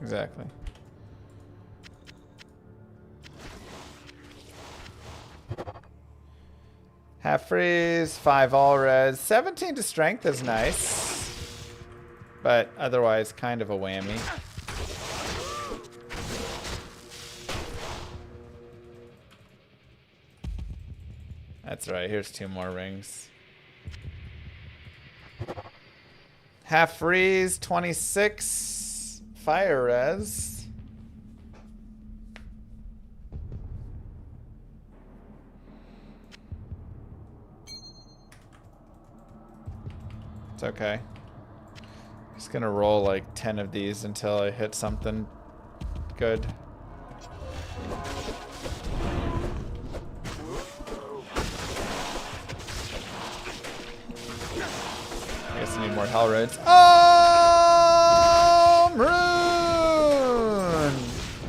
Exactly. Half freeze, 5 all res, 17 to strength is nice, but otherwise kind of a whammy. That's right. Here's 2 more rings. Half freeze, 26. Fire res. It's okay. Just gonna roll like 10 of these until I hit something good. I guess I need more hell raids. Oh, Rune!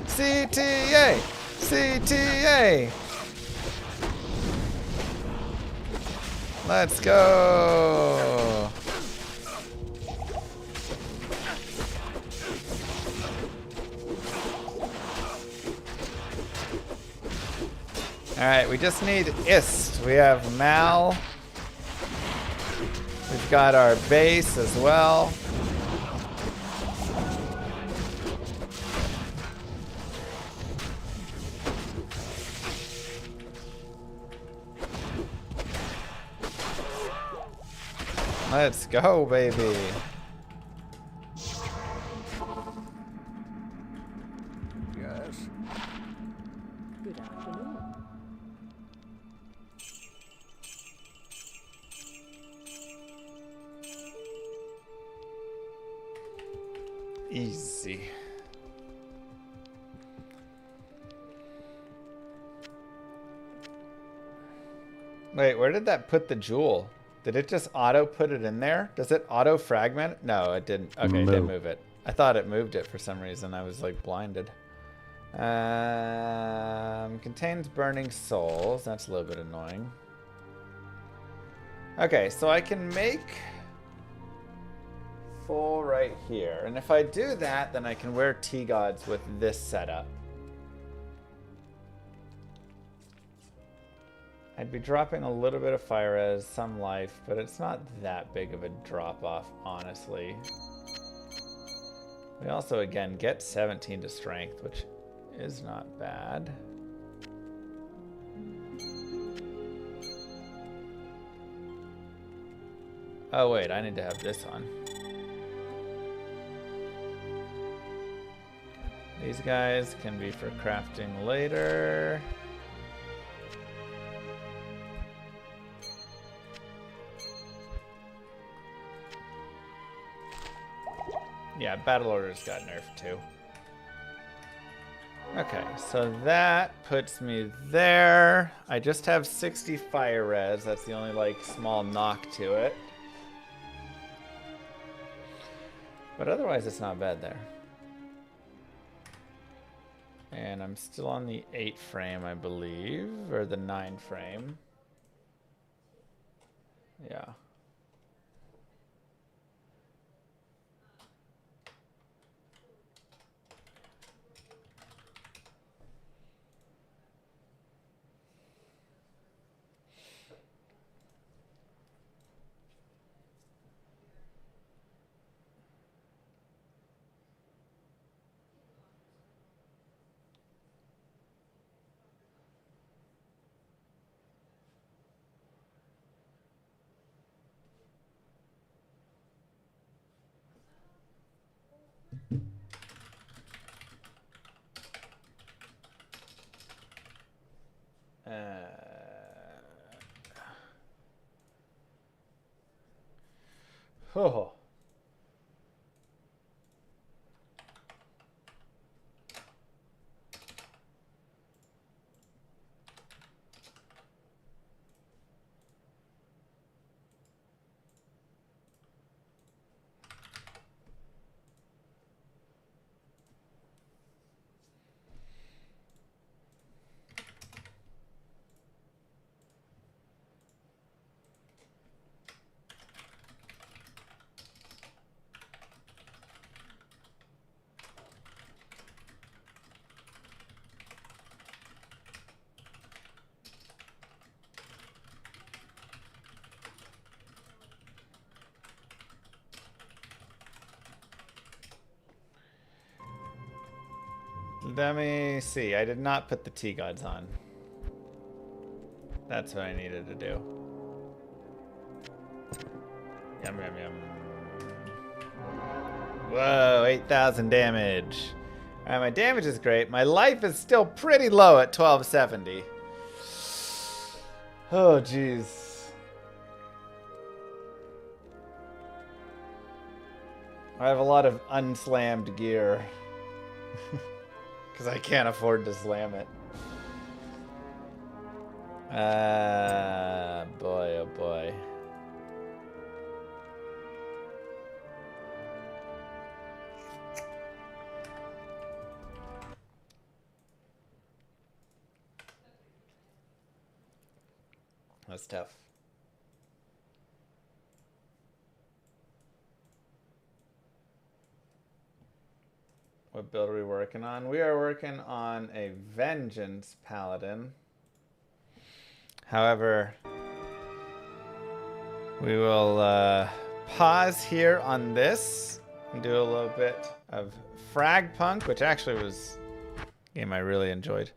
CTA! CTA! Let's go! Alright, we just need Ist. We have Mal. We've got our base as well. Let's go, baby. Yes. Good afternoon. Easy. Wait, where did that put the jewel? Did it just auto put it in there? Does it auto fragment? No, it didn't. Okay, it didn't move it. I thought it moved it for some reason. I was like blinded. Contains burning souls. That's a little bit annoying. Okay, so I can make full right here. And if I do that, then I can wear T-Gods with this setup. I'd be dropping a little bit of fire res, some life, but it's not that big of a drop off, honestly. We also, again, get 17 to strength, which is not bad. Oh, wait, I need to have this on. These guys can be for crafting later. Yeah, battle orders got nerfed too. Okay, so that puts me there. I just have 60 fire res. That's the only like small knock to it. But otherwise it's not bad there. And I'm still on the 8 frame, I believe, or the 9 frame. Yeah. Oh. Let me see. I did not put the T-Gods on. That's what I needed to do. Yum, yum, yum. Whoa, 8,000 damage. Alright, my damage is great. My life is still pretty low at 1270. Oh, jeez. I have a lot of unslammed gear. Because I can't afford to slam it. Boy, oh boy. That's tough. What build are we working on? We are working on a Vengeance Paladin. However, we will pause here on this and do a little bit of Frag Punk, which actually was a game I really enjoyed.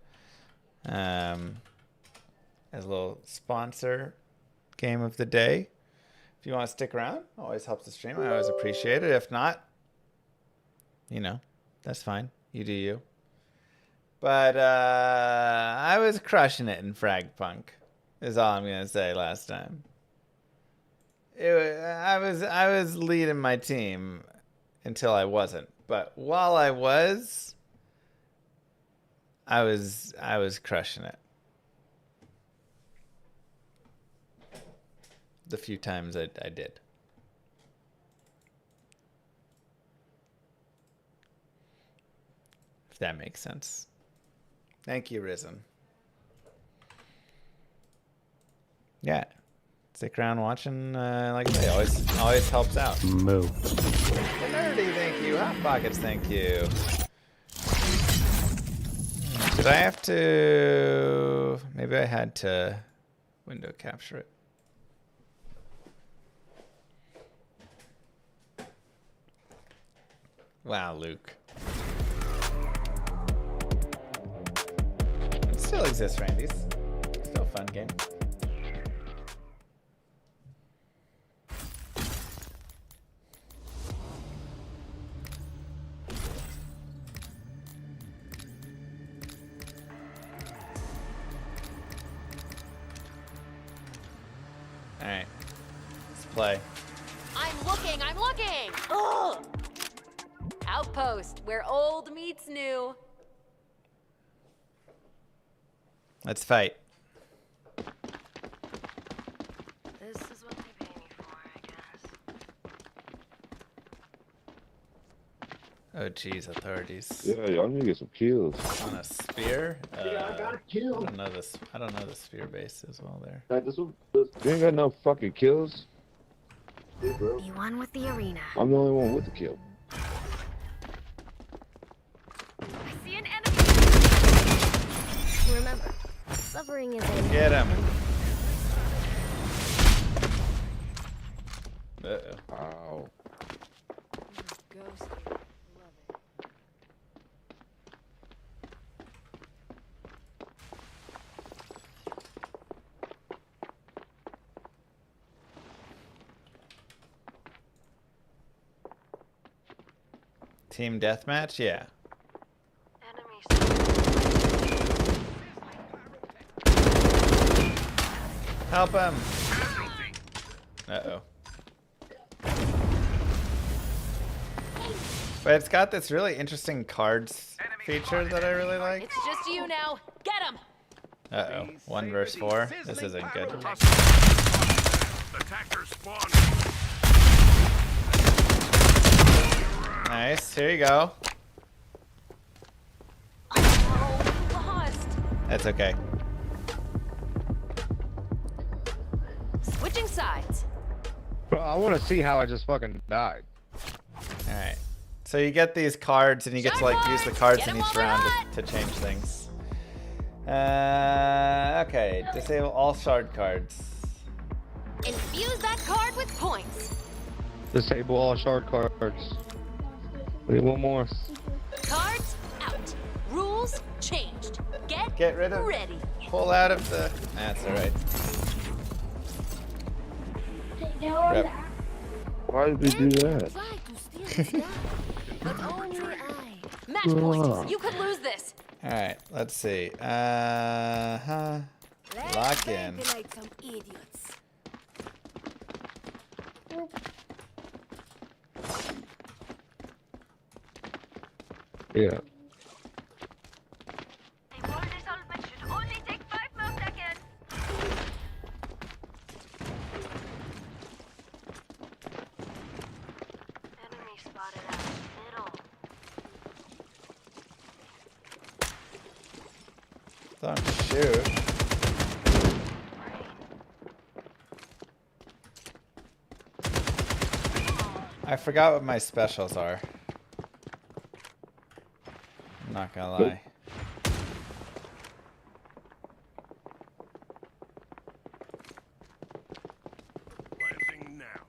As a little sponsor game of the day. If you want to stick around, always helps the stream. I always appreciate it. If not, you know, that's fine. You do you. But I was crushing it in Frag Punk, is all I'm gonna say last time. I was leading my team until I wasn't. But while I was crushing it. The few times I did. If that makes sense. Thank you, Risen. Yeah. Stick around watching, like I say, always helps out. Move. Nerdy, thank you. Hot Pockets, thank you. Did I have to... Maybe I had to window capture it. Wow, Luke. It still exists, Randy's. Still a fun game. Alright. Let's play. I'm looking! Ugh! Outpost, where old meets new. Let's fight. This is what they pay me for, I guess. Oh, jeez, authorities. Yeah, y'all need to get some kills. On a spear? Yeah, I got a kill. I don't know the spear base as well there. You ain't got no fucking kills. Be one with the arena. I'm the only one with the kill. I see an enemy. Remember, suffering is a... Get him. Uh-oh. Ow. Ghost here. Love it. Team deathmatch? Yeah. Help him! Uh-oh. But it's got this really interesting cards feature that I really like. It's just you now. Get him! Uh-oh. 1 versus 4. This isn't good. Nice. Here you go. Oh, lost. That's okay. Switching sides. Bro, I want to see how I just fucking died. Alright. So you get these cards and you get to like use the cards in each round to change things. Okay. Disable all shard cards. Infuse that card with points. Disable all shard cards. Wait, one more. Cards out. Rules changed. Get Get rid of ready. pull out of the... That's alright. Rep. Why did we do that? Try to steal this guy, but only I. Match point. You could lose this. Alright, let's see. Lock in. Like some idiots. Yeah. Should only take 5 more seconds. Enemy spotted out middle. Don't shoot. I forgot what my specials are. I'm not gonna lie. Planting now.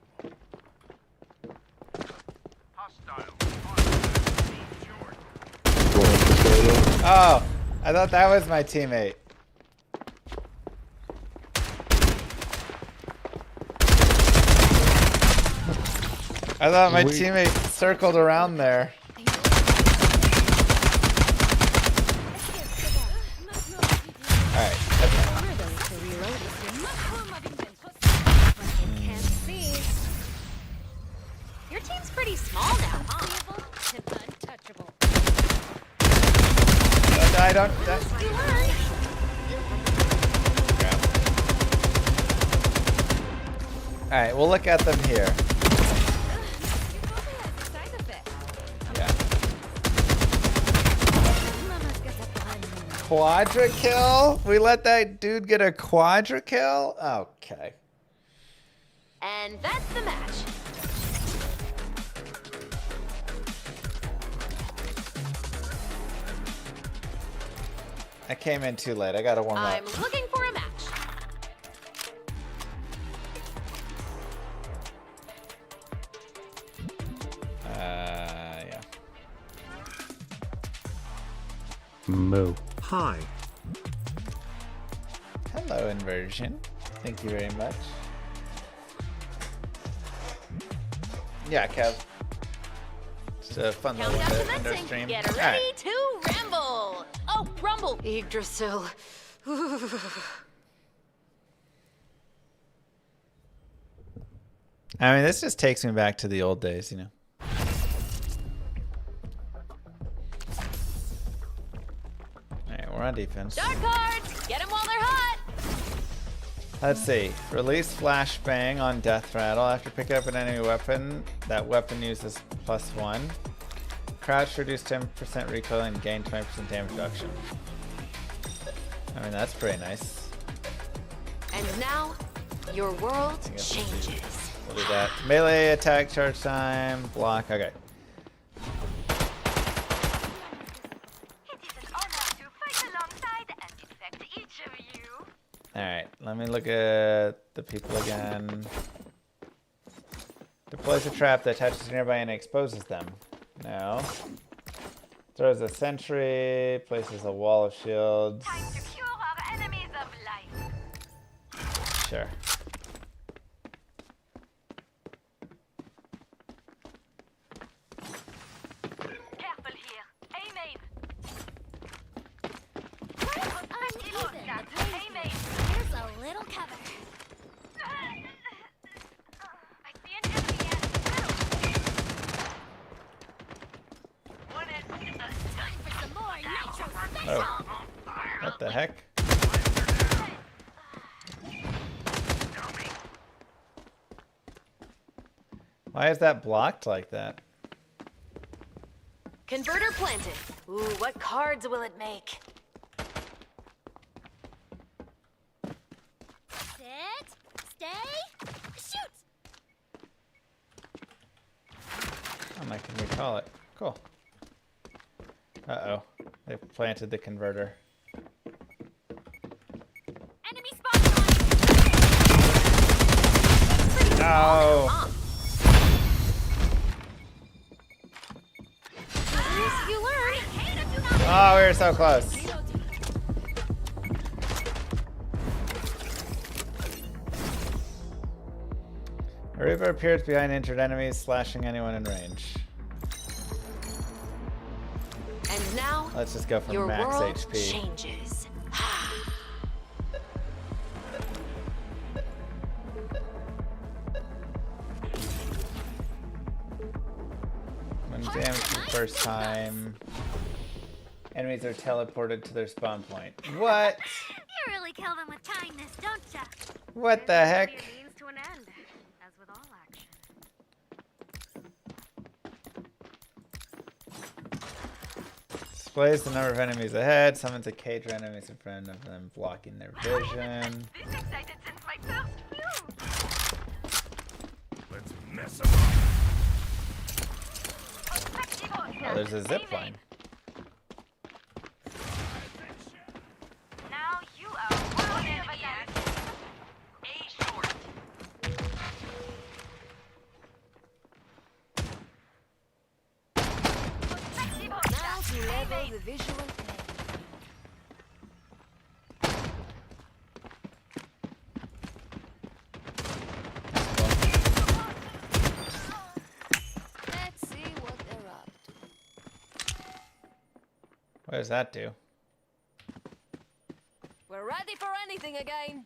Hostile. Oh, I thought that was my teammate. I thought my teammate circled around there. Alright, Can't see. Your team's pretty small now, huh? Untouchable. don't die, don't die. You learn. Alright, we'll look at them here. Yeah. Quadra kill? We let that dude get a quadra kill? Okay. And that's the match. I came in too late. I gotta warm up. I'm looking for a match. Yeah. Moo. Hi. Hello, Inversion. Thank you very much. Yeah, Kev. Just a fun little Countdown bit under commencing. stream. Get ready Alright. to ramble. Oh, rumble. Yggdrasil. I mean, this just takes me back to the old days, you know. Alright, we're on defense. Dark cards. Get them while they're hot. Let's see. Release flashbang on death rattle. After picking up an enemy weapon, that weapon uses +1. Crouch, reduce 10% recoil and gain 20% damage reduction. I mean, that's pretty nice. And now, your world I guess changes. We'll do that. Melee attack, charge time, block. Okay. Alright, let me look at the people again. Deploys a trap that attaches nearby and exposes them. No. Throws a sentry, places a wall of shields. Time to cure our enemies of life. Sure. Careful here. Aim aim. Here's a little cover. I see an enemy Time for some more nitro special. Oh. What the heck? Why is that blocked like that? Converter planted. Ooh, what cards will it make? Sit. Stay. Shoot. Oh, I can recall it. Cool. Uh-oh. They planted the converter. Enemy spotted. No! You learn. Oh, we were so close. Reaper appears behind injured enemies, slashing anyone in range. And now, Let's just go for your max world HP. changes. When damaged the first time, enemies are teleported to their spawn point. What? You really kill them with kindness, don't ya? What the heck? There's a means to an end, as with all action. Displays the number of enemies ahead, summons a cage of enemies in front of them, blocking their vision. This excited since my first view. Let's mess them Oh, there's a zip line. Now you are one enemy. A short. Now to level the visual plane. Let's see what they're up to. What does that do? We're ready for anything again.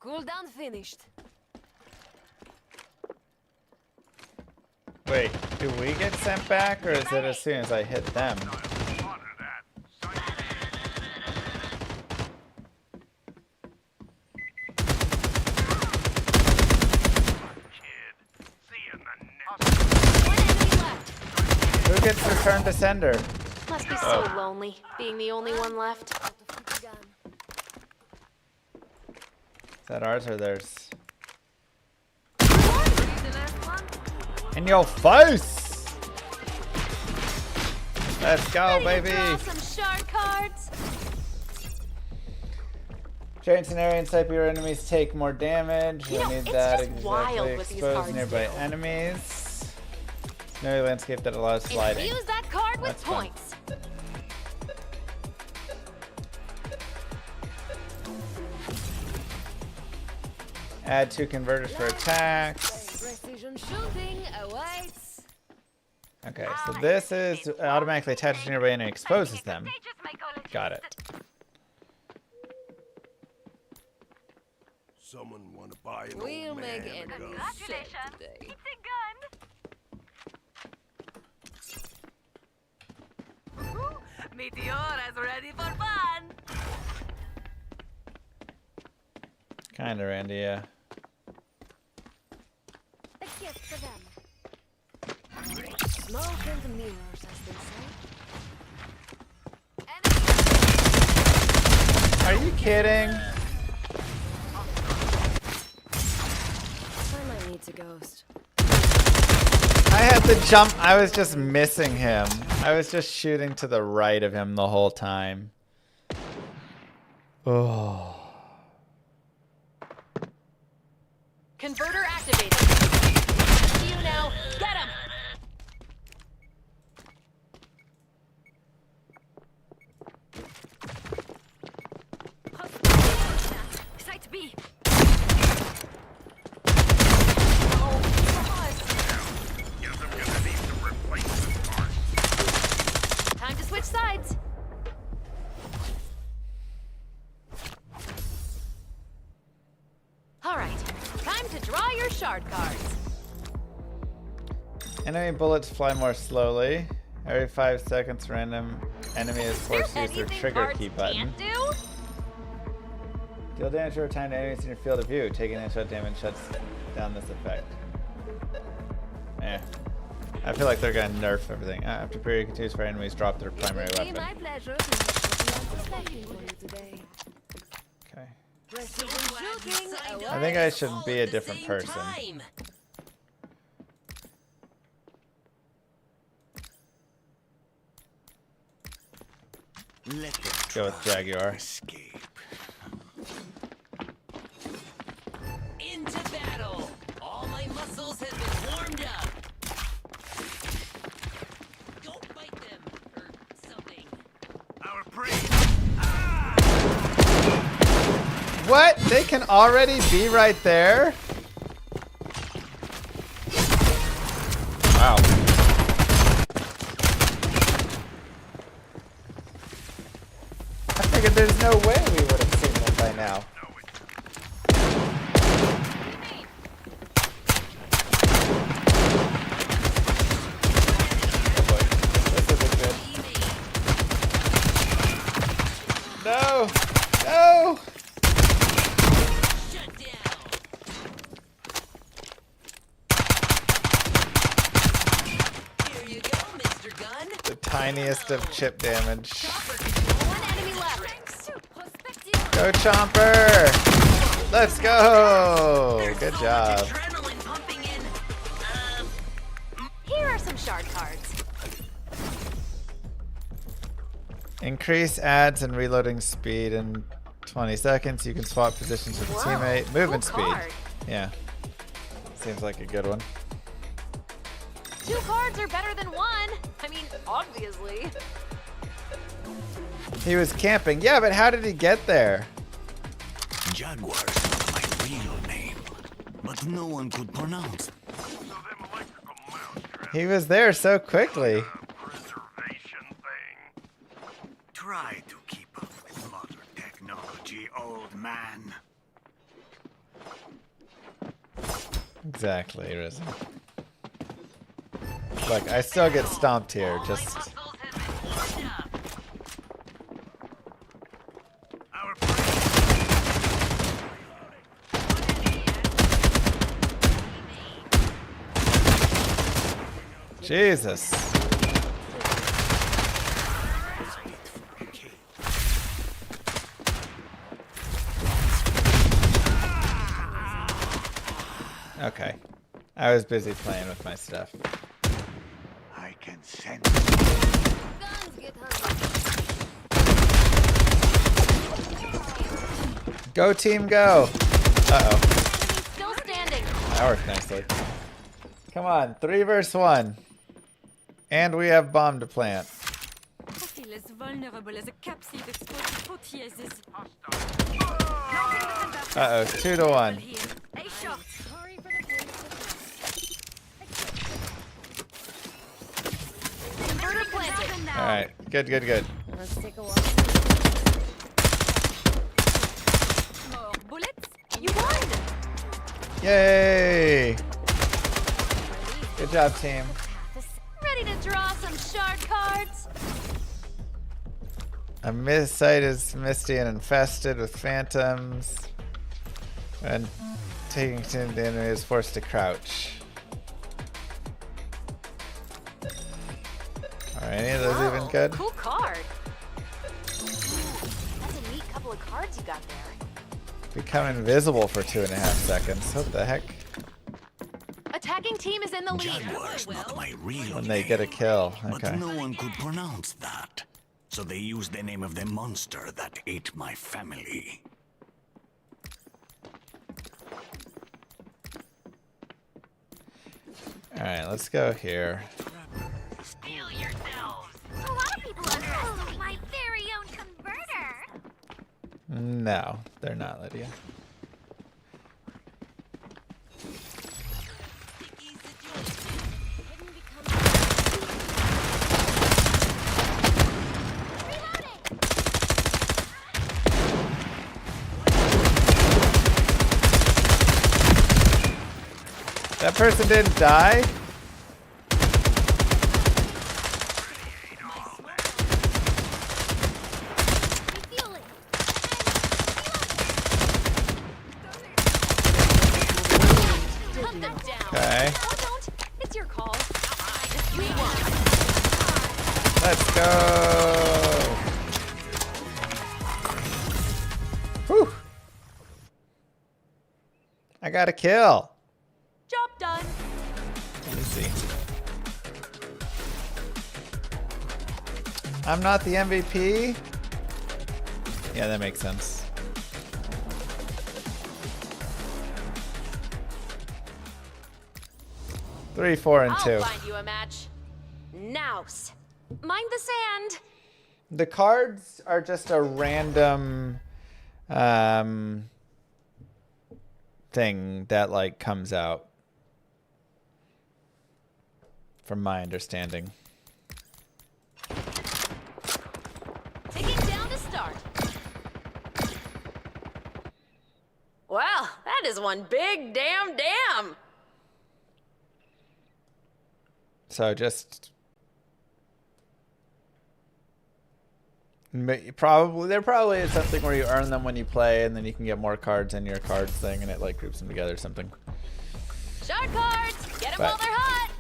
Cooldown finished. Wait, do we get sent back, or is it as soon as I hit them? Who gets returned to sender? Must be so lonely, being the only one left. Is that ours or theirs? In your face! Let's go, baby! Some shard cards. Giant scenario inside your enemies take more damage. You You know, need it's that just wild exactly with these expose cards nearby do. enemies. Scenario landscape that allows sliding. Infuse that card with That's fun. points. Add 2 converters for attacks. Precision shooting awaits. Okay, so this is automatically attached to nearby enemy, exposes them. Got it. Someone want to buy an We'll old make man a enemies gun? shed today. It's a gun. Ooh, Meteora's ready for fun. Kinda, Randy, yeah. A gift for them. Smoke and mirrors, as they say. Are you kidding? I might need to ghost. I had to jump. I was just missing him. I was just shooting to the right of him the whole time. Oh. Converter activated. See you now. Get him. Site B. Time to switch sides. All right, time to draw your shard cards. Enemy bullets fly more slowly. Every 5 seconds, random enemy is forced to use their trigger key button. Do? Deal damage over time to enemies in your field of view. Taking initial damage shuts down this effect. I feel like they're gonna nerf everything. After period continues for enemies, drop their primary It will be weapon. my pleasure to make what you are suspecting for you today. Okay. Precision shooting I think I should be a different person. Let's go with Jaguar. Escape. Into battle! All my muscles have been warmed up! Don't bite them, or something. Our prey. What? They can already be right there? figured there's no way we would have seen them by now. Oh boy, this isn't good. No! No! Shut down. Here you go, Mr. Gun. The tiniest of chip damage. One enemy left. Go Chomper! Let's go! Good job. Adrenaline pumping in. Here are some shard cards. Increase adds and reloading speed in 20 seconds. You can swap positions with a Whoa, teammate. Movement cool speed. card. Yeah. Seems like a good one. 2 cards are better than 1. I mean, obviously. He was camping. Yeah, but how did he get there? Jaguar's not my real name, but no one could pronounce it. He was there so quickly. Try to keep up with modern technology, old man. Exactly, Risen. Look, I still get stomped here. Just Jesus. Okay. I was busy playing with my stuff. I can sense. Guns get hurt. Go team, go! Uh-oh. Still standing. That worked nicely. Come on, 3 versus 1. And we have bomb to plant. I feel as vulnerable as a capsule exposed to proteases. Uh-oh, 2 to 1. A shot. Converter planted. Alright, good, good, good. Let's take a walk. More bullets. You won. Yay! Good job, team. Ready to draw some shard cards? A site is misty and infested with phantoms. And taking to the enemy is forced to crouch. Are any of those even good? Cool card. That's a neat couple of cards you got there. Become invisible for 2.5 seconds. What the heck? Attacking team is in the lead. Jaguar's not my real When they get a kill. But Okay. no one could pronounce that. So they used the name of the monster that ate my family. Alright, let's go here. Steal yourselves. A lot of people underestimate my very own converter. No, they're not, Lydia. That person didn't die? Okay. Oh, don't. It's your call. Let's go. Whew. I got a kill. Job done. Let me see. I'm not the MVP? Yeah, that makes sense. 3, 4, and 2. I'll find you a match. Nouse. Mind the sand. The cards are just a random thing that like comes out, from my understanding. Taking down to start. is one big damn dam. So just probably there probably is something where you earn them when you play, and then you can get more cards in your cards thing, and it like groups them together or something. Shard cards, get them while they're hot.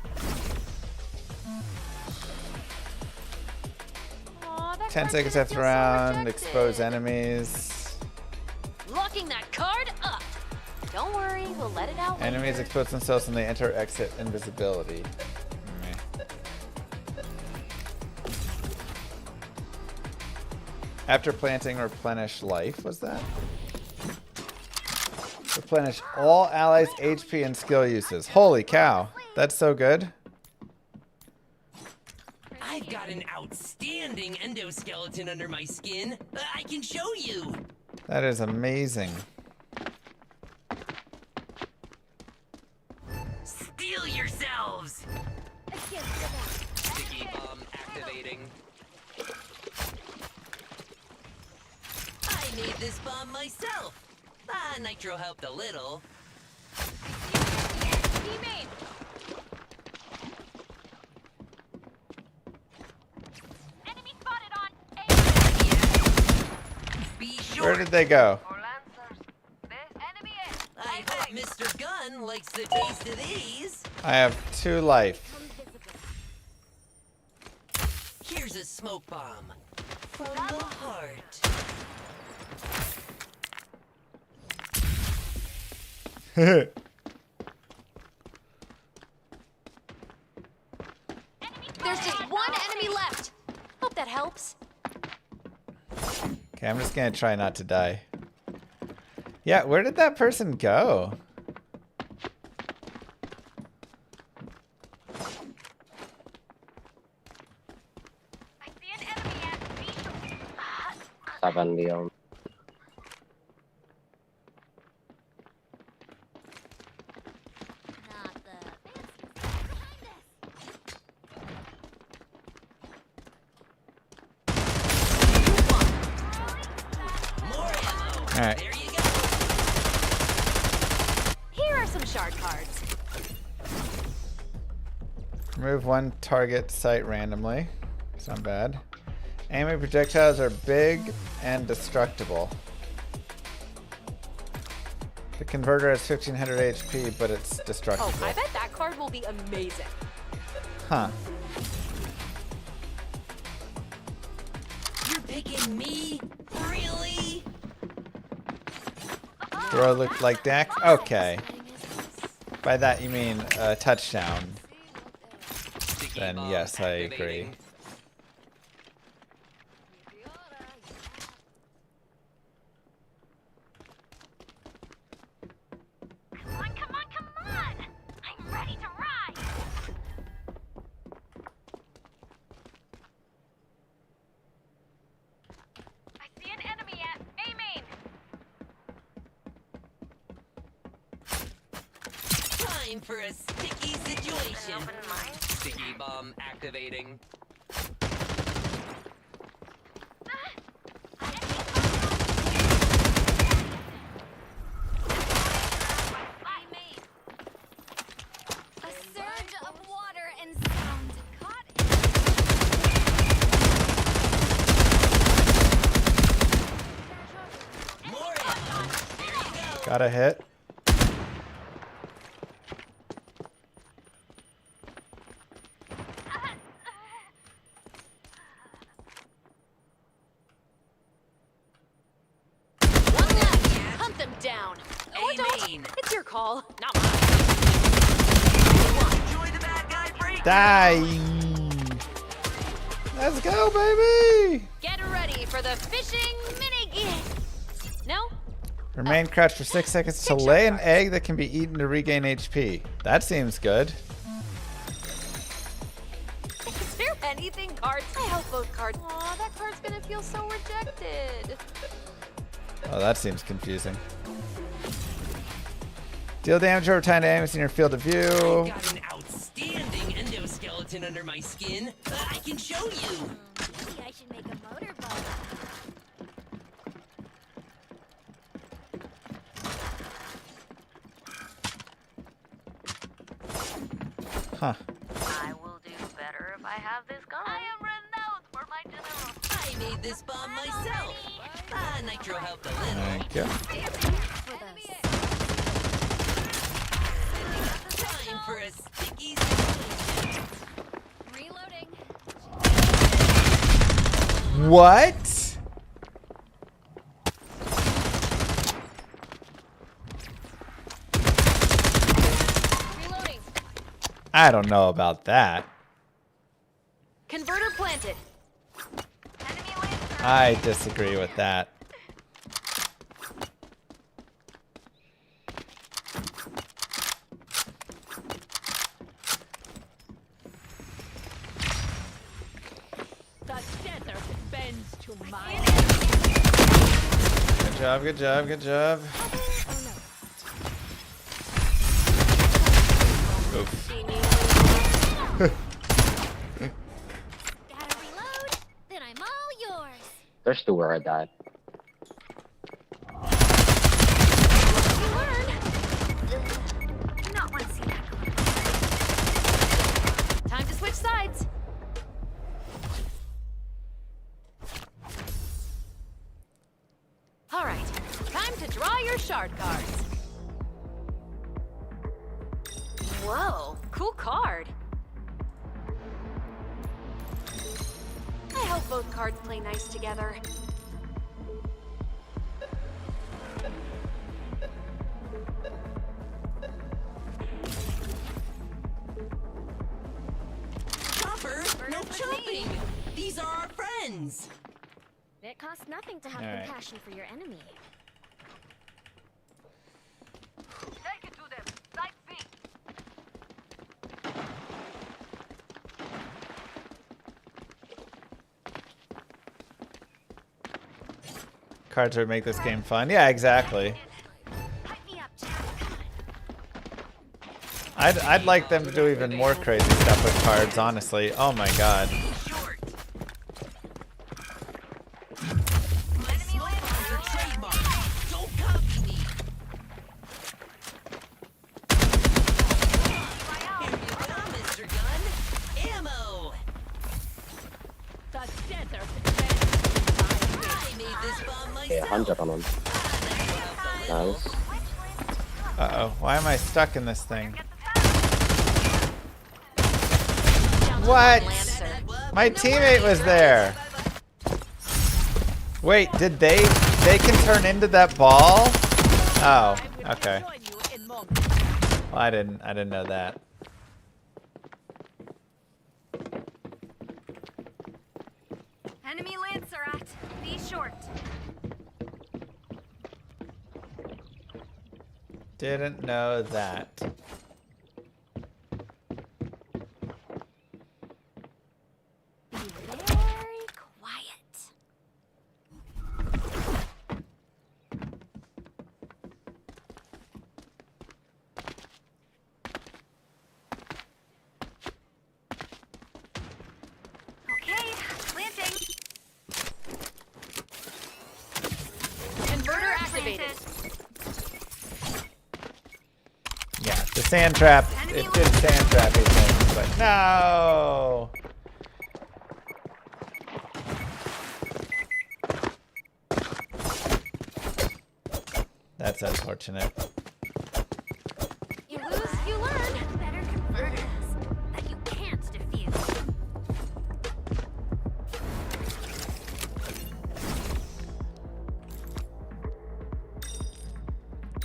Aw, that 10 card seconds didn't after feel so round, rejected. expose enemies. Locking that card up. Don't worry, we'll let it out Enemies later. expose themselves when they enter exit invisibility. Meh. After planting, replenish life, was that? Replenish all allies' HP and skill uses. Holy cow, that's so good. I've got an outstanding endoskeleton under my skin. I can show you. That is amazing. Steel yourselves. Sticky bomb activating. I made this bomb myself. Nitro helped a little. Teammate. Enemy spotted on A. Be sure. Where did they go? Enemy A. I hope Mr. Gunn likes the taste of these. I have 2 life. Here's a smoke bomb. From the heart. There's just one enemy left. Hope that helps. Okay, I'm just gonna try not to die. Yeah, where did that person go? I see an enemy at B. 7 Leon. All right. There you go. Here are some shard cards. Remove 1 target site randomly. It's not bad. Enemy projectiles are big and destructible. The converter has 1500 HP, but it's destructible. Oh, I bet that card will be amazing. Huh. You're picking me? Really? Do I look like Dak? Okay. By that you mean a touchdown. Then yes, I agree. Come on, come on, come on! I'm ready to ride! I see an enemy at A main! Time for a sticky situation. Sticky bomb activating. A surge of water and sound caught. More ammo. There you go. Got a hit. One left. Hunt them down. Or don't. Amen. It's your call, not mine. Enjoy the bad guy break. Die! Let's go, baby! Get ready for the fishing mini-game. No? Remain crouched for 6 seconds to lay an egg that can be eaten to regain HP. That seems good. Is there anything cards? I hope both cards. Aw, that card's gonna feel so rejected. Oh, that seems confusing. Deal damage over time to enemies in your field of view. I've got an outstanding endoskeleton under my skin. I can show you. Maybe I should make a motorboat. made this bomb myself. Ah, Nitro helped a little. Thank you. Time for a sticky situation. Reloading. What? Reloading. I don't know about that. Converter planted. I disagree with that. The desert bends to my Good job, good job, good job. Oof. Gotta reload, then I'm all yours. There's two where I died. You learn. Not want to see that going. Time to switch sides. All right, time to draw your shard cards. Whoa, cool card. I hope both cards play nice together. Chopper, no chopping. These are our friends. It costs nothing to have All right. compassion for your enemy. Take it to them. Side B. Cards would make this game fun. Yeah, exactly. Pipe me up, Jack. Come on. I'd like them to do even more crazy stuff with cards, honestly. Oh my god. Short. Smoke bombs are trademark. Don't copy me. Here you go, Mr. Gun. Ammo. the desert I made this bomb Yeah, myself. 100 on him. Nice. Uh-oh. Why am I stuck in this thing? What? My teammate was there. Wait, did they can turn into that ball? Oh, okay. join you in more. Well, I didn't know that. Enemy Lancerat, be short. Didn't know that. Be very quiet. Okay, planting. Converter activated. Yeah, the sand trap. It did sand trappy things, but no. That's unfortunate. You lose, you learn. Better converters that you can't defuse.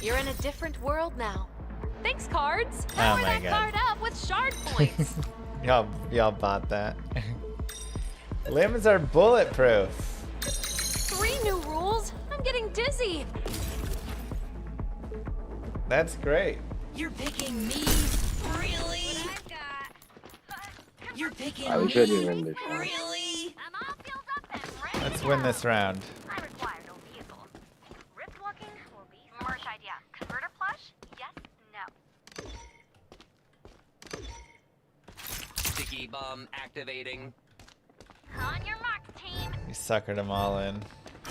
You're in a different world now. Thanks, cards. Power my that God. card up with shard points. Y'all bought that. Limbs are bulletproof. 3 new rules? I'm getting dizzy. That's great. You're picking me? Really? You're picking I me? should win this round. Really? I'm all filled up and ready. Let's win this round. I require no vehicle. Rift walking will be Merch idea. Converter plush? Yes, no. Sticky bomb activating. On your mark, team. You suckered them all in. I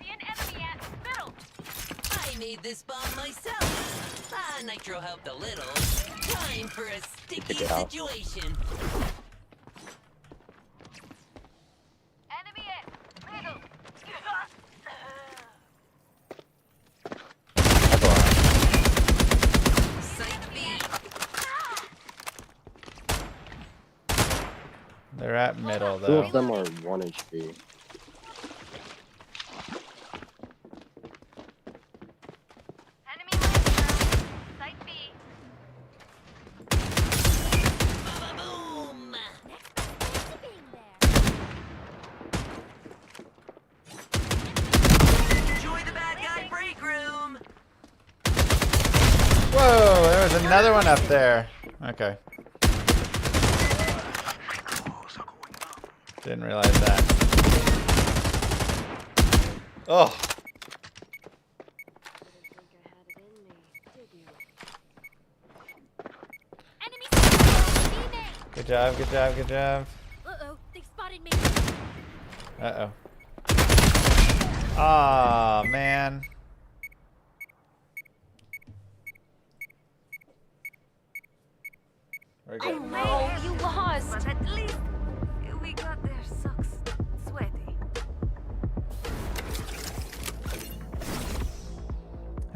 see an enemy at middle. I made this bomb myself. Ah, Nitro helped a little. Time for a sticky Get out. situation. They're at middle Two though. of them are 1 HP. Boom! Enjoy the bad guy break room. Whoa, there was another one up there. Okay. Didn't realize that. Oh. Good job, good job, good job. Uh-oh, they spotted me. Uh-oh. Aw, man. We're good. No, you lost. But at least we got their socks sweaty.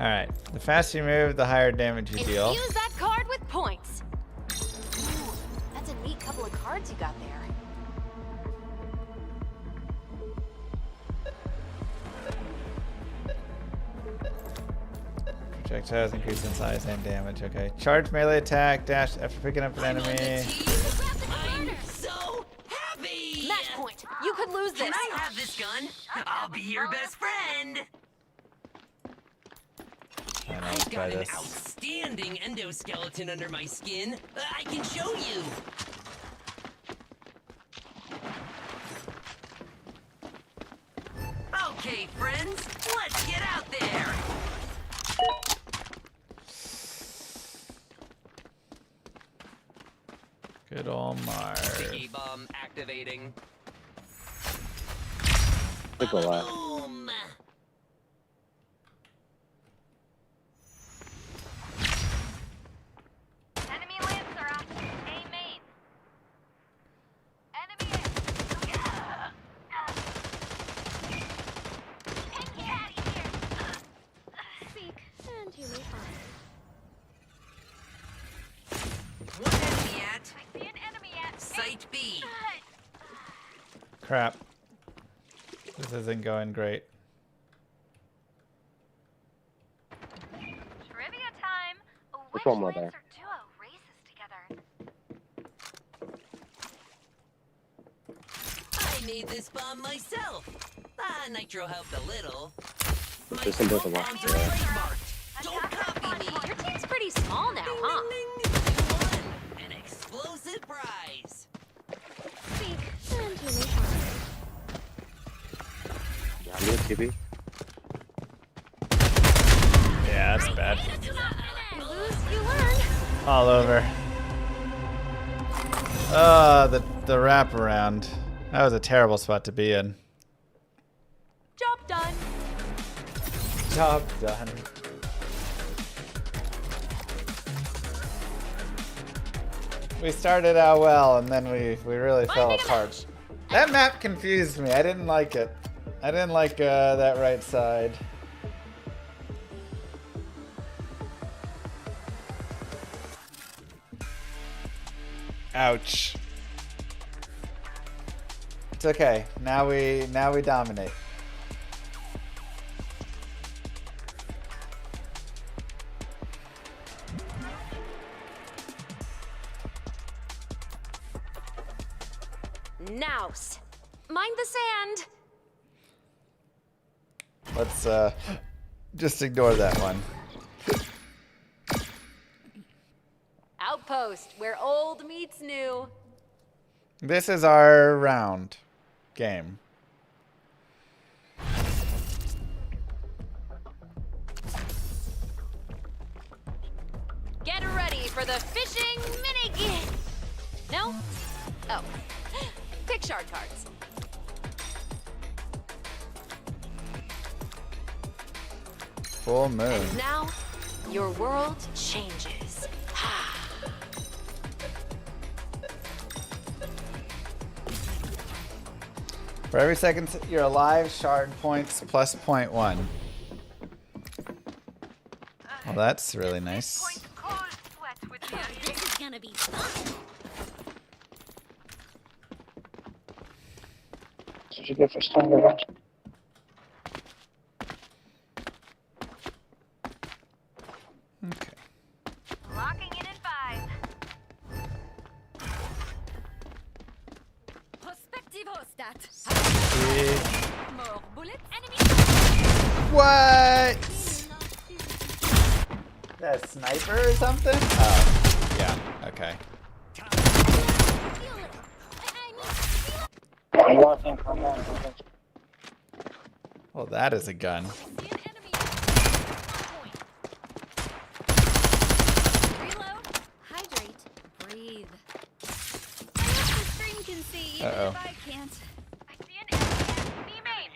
Alright. The faster you move, the higher damage you deal. Infuse that card with points. Ooh, that's a neat couple of cards you got there. Projectiles increase in size and damage. Okay. Charge melee attack, dash after picking up an I'm on the enemy. team. I'm so happy. Match point. You could lose this. Can I have this gun? I'll be your best friend. I know, let's I've try got an this. outstanding endoskeleton under my skin. I can show you. Okay, friends, let's get out there. Good old Marv. Sticky bomb activating. Take a left. Boom! Enemy Lancer out. A main. Enemy Seek, and you may find. One enemy at I see an enemy at Site B. Crap. This isn't going great. Trivia time. Which one were there? Lancer duo races together? I made this bomb myself. Nitro helped a little. My There's some both of smoke us, bombs are yeah. trademarked. Don't copy me. Your team's pretty small now, huh? Ding, ding, ding. You won an explosive prize. Seek, and you may find. Yeah, I'm gonna TB. Yeah, that's bad. You lose, you learn. All over. The wraparound. That was a terrible spot to be in. Job done. Job done. We started out well, and then we really fell apart. That map confused me. I didn't like it. I didn't like that right side. Ouch. It's okay. Now we dominate. Nouse. Mind the sand. Let's just ignore that one. Outpost, where old meets new. This is our round game. Get ready for the fishing mini-game. No? Oh. Pick shard cards. Full moon. And now, your world changes. For every second you're alive, shard points plus 0.1. Well, that's really nice. This is gonna be fun. what you get for stronger one. Okay. Locking in 5. Prospectivo stat. More bullets. Enemy. What? That sniper or something? Oh, yeah. Okay. Well, that is a gun. Reload. Hydrate. Breathe. I wish the stream can see, even Uh-oh. if I can't. I see an enemy main.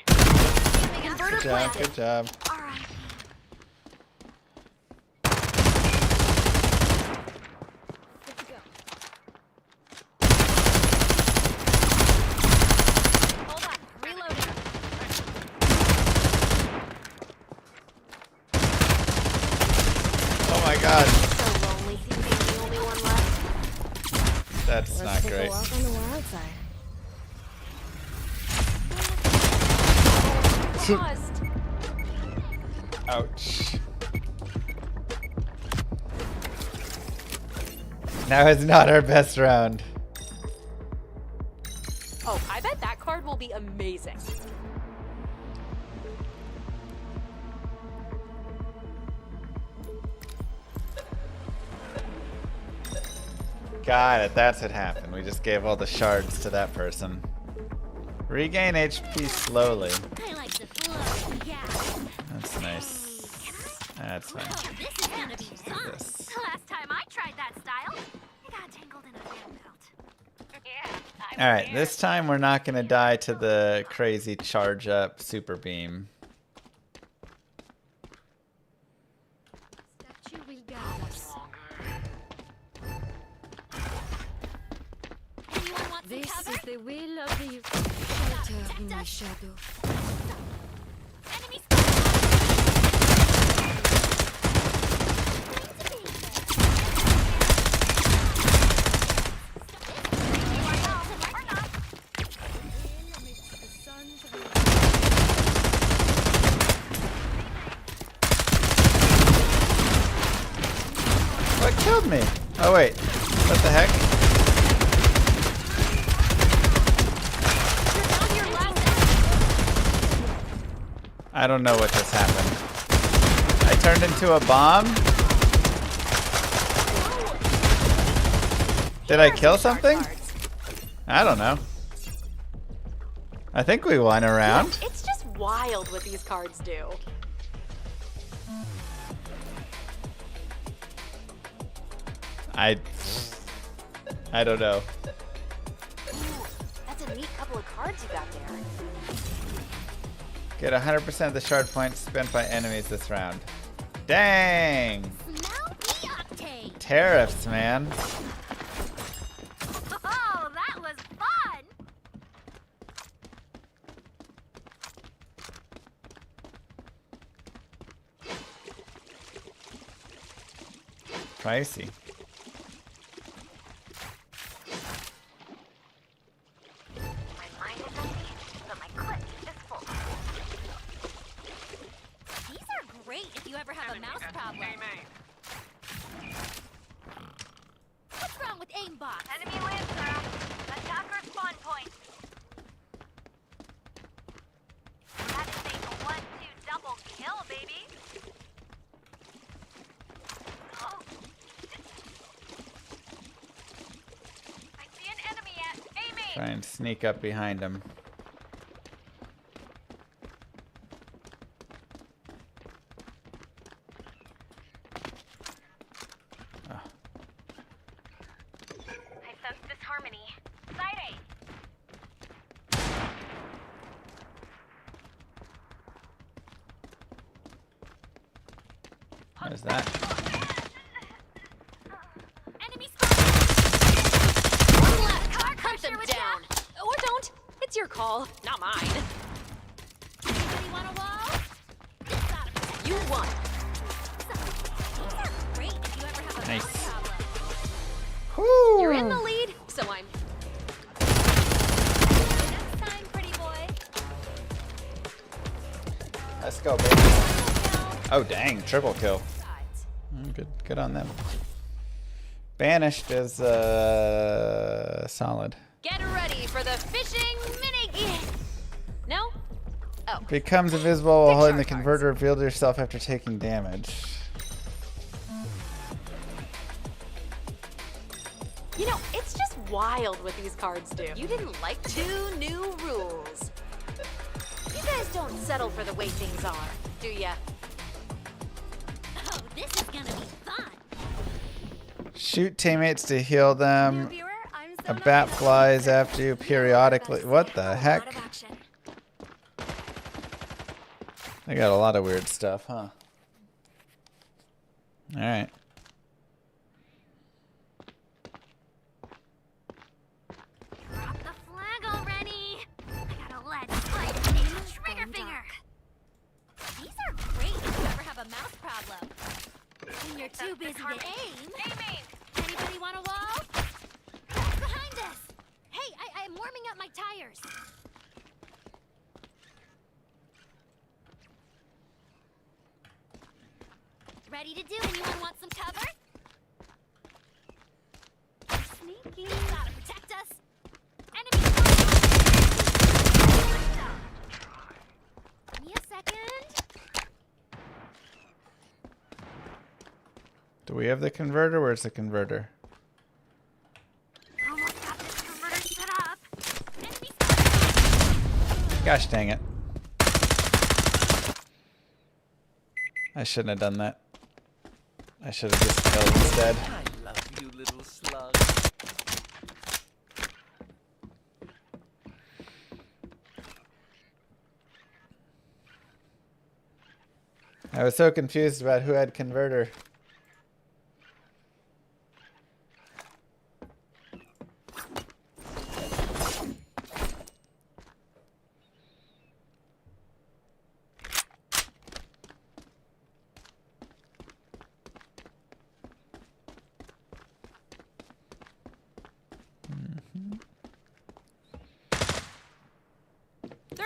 Inverter Good job. planted. Good job. All right. Good to go. Hold on. Reloading. Oh my god. So lonely, being the only one left. That's Let's not take great. a walk on the wild side. Paused. Ouch. Now is not our best round. Oh, I bet that card will be amazing. Got it. That's what happened. We just gave all the shards to that person. Regain HP slowly. I like the flow. Yeah. That's nice. That's fine. Oh, this is gonna be fun. This. Last time I tried that style, I got tangled in a fan belt. Yeah. All right. This time we're not gonna die to the crazy charge up super beam. Statue will guide us. Anyone want some This cover? is the will of the Shelter in my shadow. Enemy What killed me? Oh wait. What the heck? I don't know what just happened. I turned into a bomb? Did I kill something? I don't know. I think we won a round. It's just wild what these cards do. I don't know. That's a neat couple of cards you got there. Get 100% of the shard points spent by enemies this round. Dang! Tariffs, man. Oh, that was fun! Pricey. My mind is empty, but my clip is full. These are great if you ever have a mouse problem. What's wrong with aimbot? Enemy Lancer. Attacker spawn point. That is a 1-2 double kill, baby. Oh. I see an enemy at aiming. Try and sneak up behind him. I sense disharmony. Side A. What is that? Enemy One left. Hunt them down. Or don't. It's your call, not mine. Anybody want a wall? You won. These are great if you ever have a Nice. mouse problem. You're in the lead, so I'm. Next time, pretty boy. Let's go, baby. Oh, dang. Triple kill. Good on them. Banished is solid. Get ready for the fishing mini-game. No? Oh. Becomes invisible while holding the converter. Reveal yourself after taking damage. You know, it's just wild what these cards do. You didn't like 2 new rules. You guys don't settle for the way things are, do ya? Oh, this is gonna be fun. Shoot teammates to heal them. A bat flies after you periodically. What the heck? They got a lot of weird stuff, huh? Alright. Drop the flag already. I got a lead spike. Trigger finger. These are great if you ever have a mouse problem. When you're too busy to aim. Aiming. Anybody want a wall? Behind us. Hey, I'm warming up my tires. Ready to do? Anyone want some cover? Sneaky. Gotta protect us. Enemy. Give me a second. Do we have the converter? Where's the converter? Almost got this converter set up. Enemy. Gosh dang it. I shouldn't have done that. I should have just killed instead. I love you, little slug. I was so confused about who had converter.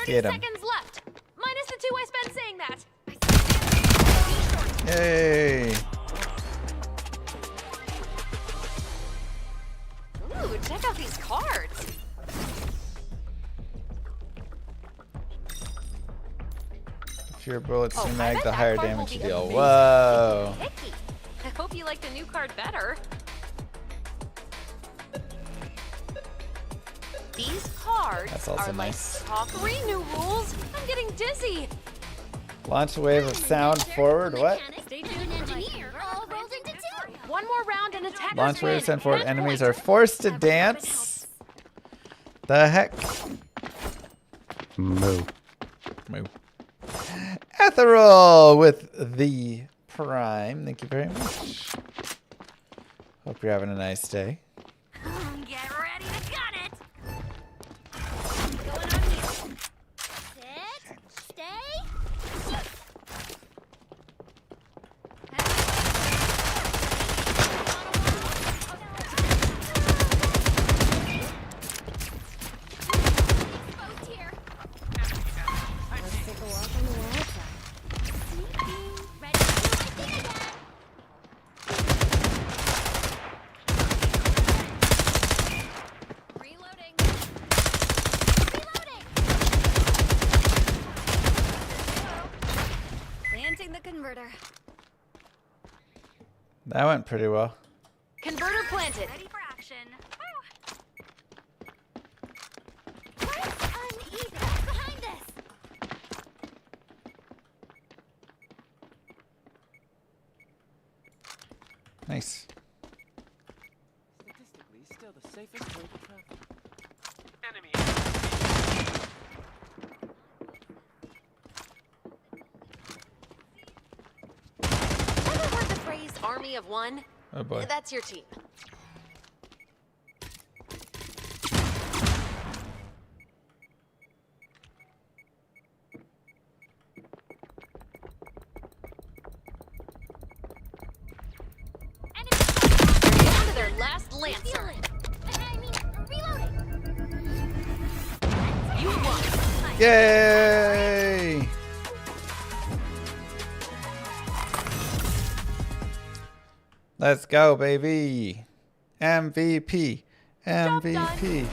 Get 'em. Seconds left. Minus the 2 I spent saying that. Yay! Ooh, check out these cards. If your bullets Oh, do I mag, bet the that higher card will damage you be deal. amazing. Whoa! Picky. I hope you like the new card better. These cards That's also are like nice. talkery new rules. I'm getting dizzy. Launch a wave of sound forward. What? Stay tuned, engineer. All rolled into 2. One more round and attackers Launch wave win. of sound forward. Net Enemies point. are forced to dance. The heck? Moo. Moo. Ethereal with the prime. Thank you very much. Hope you're having a nice day. Get ready to gun it. Going on here. Sit. Stay. Shoot. Exposed here. Let's take a walk on the wild side. Sneaking. Ready to do my thing again. Reloading. Reloading. Planting the converter. That went pretty well. Converter planted. Ready for action. Where's uneven? Behind us. Nice. Statistically, still the safest way to travel. Enemy. Ever heard the phrase "army of one"? Oh boy. That's your team. They're down to their last lancer. Reloading. You won. Yay! Let's go, baby. MVP. MVP.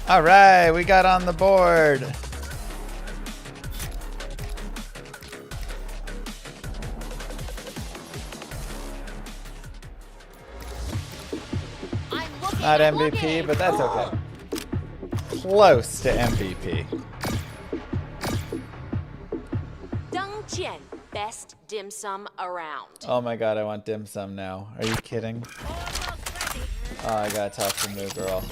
All right, we got on the board. Not MVP, but that's okay. Close to MVP. Dung Chien, best dim sum around. Oh my god, I want dim sum now. Are you kidding? Oh, I gotta talk to Moo Girl.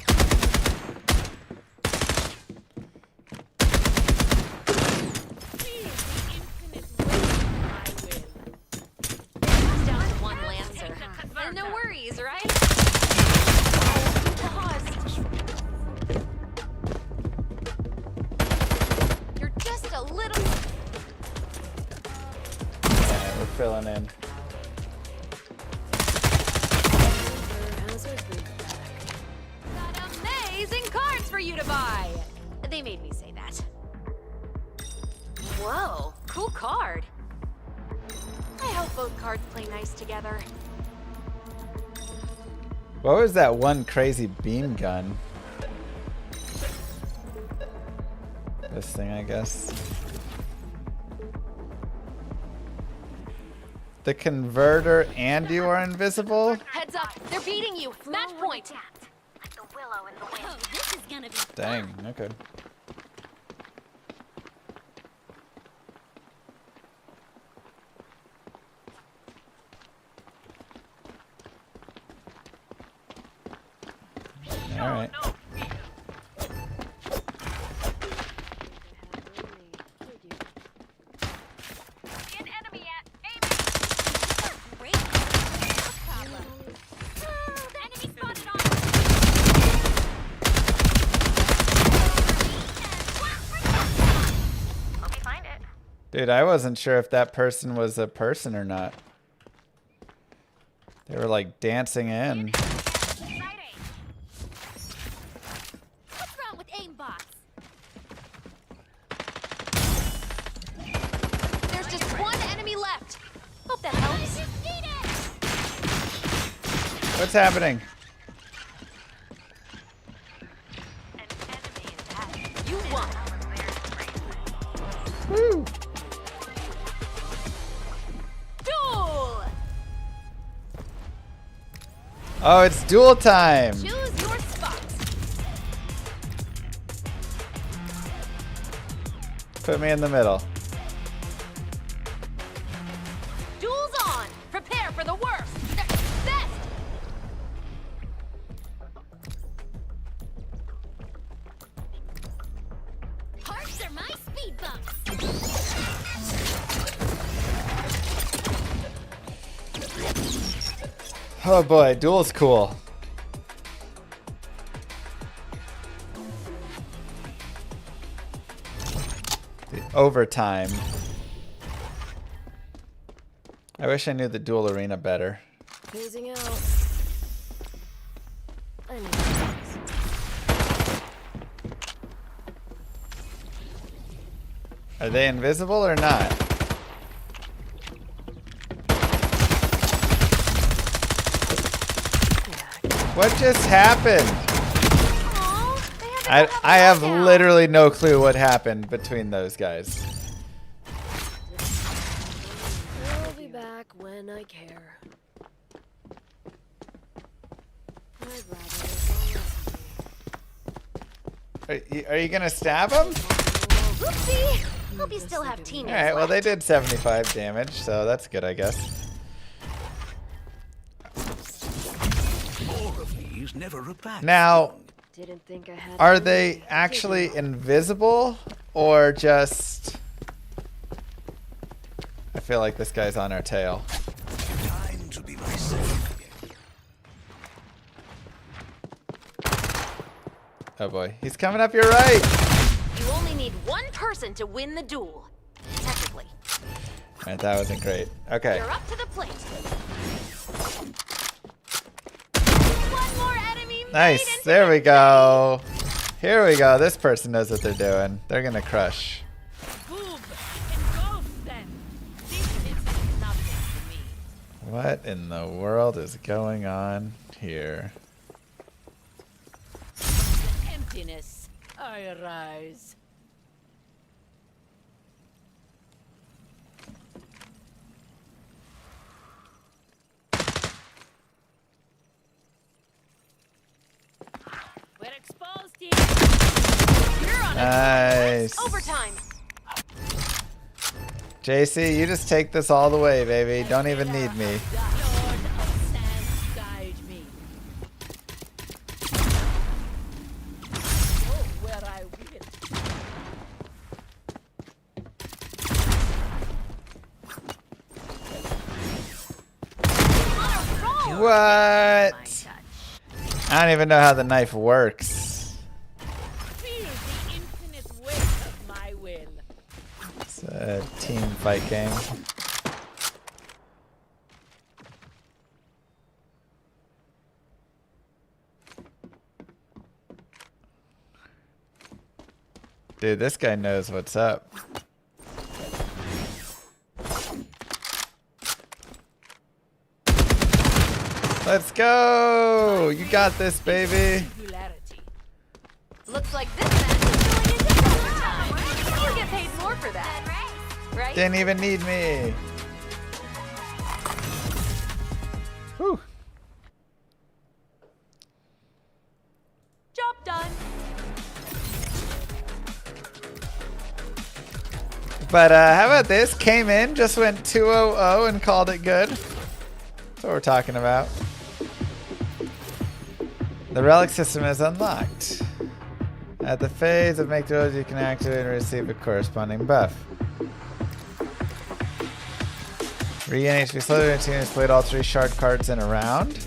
Down to one Lancer. No worries, right? You're just a little... Alright, we're filling in. Got amazing cards for you to buy. They made me say that. Whoa, cool card. I hope both cards play nice together. What was that one crazy beam gun? This thing, I guess. The converter and you are invisible? Heads up, they're beating you. Match point. Like the willow in the wind. Oh, this is gonna be Dang, okay. Alright. an enemy at aim. Great. Problem. The enemy spotted on. Hope you find it. Dude, I wasn't sure if that person was a person or not. They were like dancing in. What's wrong with aimbots? There's just one enemy left. Hope that helps. What's happening? You won. Woo! Duel. Oh, it's duel time! Choose your spot. Put me in the middle. Duel's on. Prepare for the worst. Best. Hearts are my speed bumps. Oh boy, duel's cool. The overtime. I wish I knew the duel arena better. Phasing out. Are they invisible or not? What just happened? I have literally no clue what happened between those guys. I'll be back when I care. Are you gonna stab them? Oopsie. Hope you still have teammates. Alright, well they did 75 damage, so that's good, I guess. Never a bad Now, Didn't think I had are they actually invisible or just... I feel like this guy's on our tail. time to be myself again. Oh boy, he's coming up your right! You only need one person to win the duel. Technically. Alright, that wasn't great. Okay. You're up to the plate. One more enemy. Nice, there we go. Here we go, this person knows what they're doing. They're gonna crush. Boom! Engulf them! This is nothing to What in the world is going on here? Emptiness, I arise. We're exposed here. You're on Nice. Overtime. JC, you just take this all the way, baby. Don't even need me. Lord of Sands, guide me. Go where I will. What? I don't even know how the knife works. Feel the infinite weight of my will. It's a team fight game. Dude, this guy knows what's up. Let's go! You got this, baby. Looks like this match is going into overtime. You get paid more for that, right? Didn't even need me. Whew. Job done. But how about this? Came in, just went 2-0-0 and called it good. That's what we're talking about. The relic system is unlocked. At the phase of make throws, you can activate and receive a corresponding buff. Regain HP slowly when team has played all 3 shard cards in a round.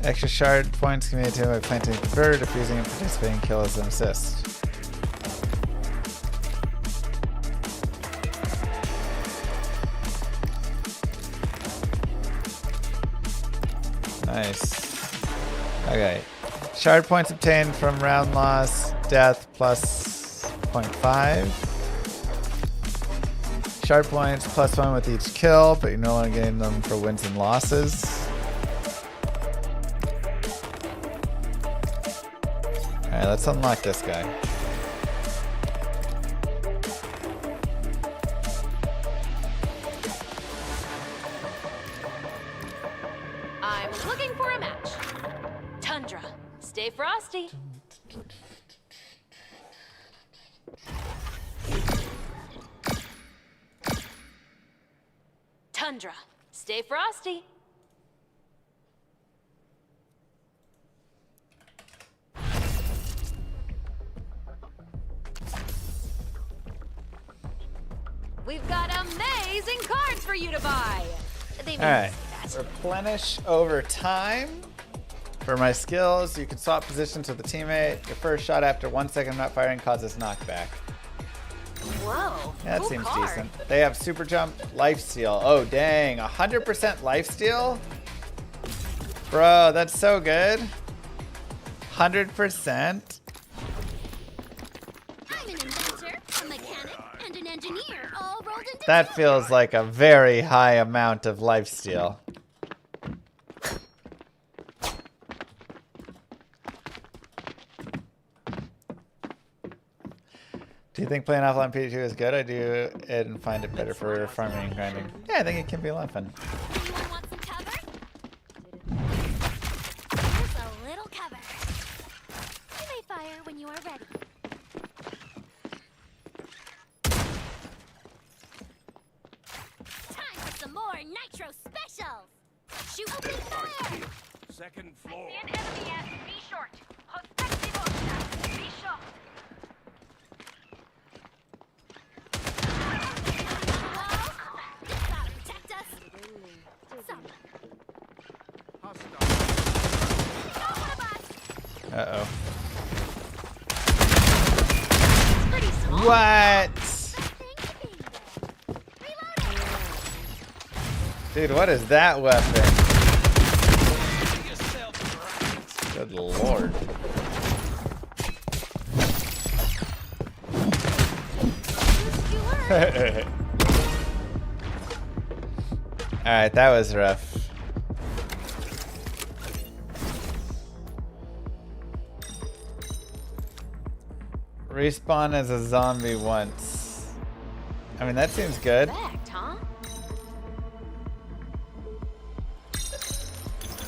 Extra shard points can be obtained by planting a bird, defusing and participating kill as an assist. Nice. Okay. Shard points obtained from round loss, death plus 0.5. Shard points plus 1 with each kill, but you're no longer getting them for wins and losses. Alright, let's unlock this guy. I'm looking for a match. Tundra, stay frosty. Tundra, stay frosty. We've got amazing cards for you to buy. They mean Alright. that. Replenish over time. For my skills, you can swap positions with a teammate. Your first shot after 1 second not firing causes knockback. Whoa. Yeah, that cool seems card. decent. They have super jump, life steal. Oh dang, 100% life steal? Bro, that's so good. 100%. I'm an inventor, a mechanic, and an engineer all rolled into That feels like a very high amount of life steal. Do you think playing offline PT2 is good? I do it and find it better for farming and grinding. Yeah, I think it can be a lot of fun. Anyone want some cover? Here's a little cover. You may fire when you are ready. Time for some more nitro specials. Shoot open fire. Second floor. An enemy at B short. Hospectivo. B short. This gotta protect us. Some. Not one of us. Uh-oh. It's pretty small. What? Thanks for being there. Reloading. Dude, what is that weapon? Good lord. Alright, that was rough. Respawn as a zombie once. I mean, that seems good. Fact, huh?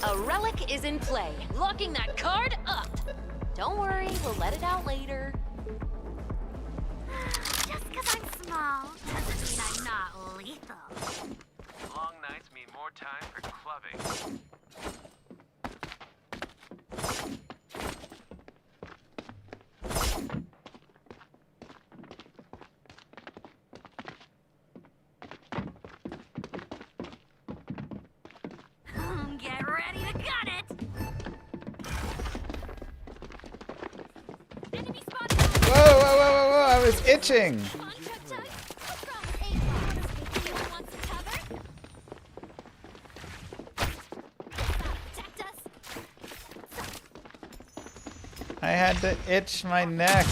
A relic is in play. Locking that card up. Don't worry, we'll let it out later. Just because I'm small doesn't mean I'm not lethal. Long nights mean more time for clubbing. Get ready to gun it! Enemy spotted! Whoa, whoa, whoa, whoa, whoa, I was itching. Contract type? What's wrong with 8 bombs? Anyone want some cover? Protect us! I had to itch my neck.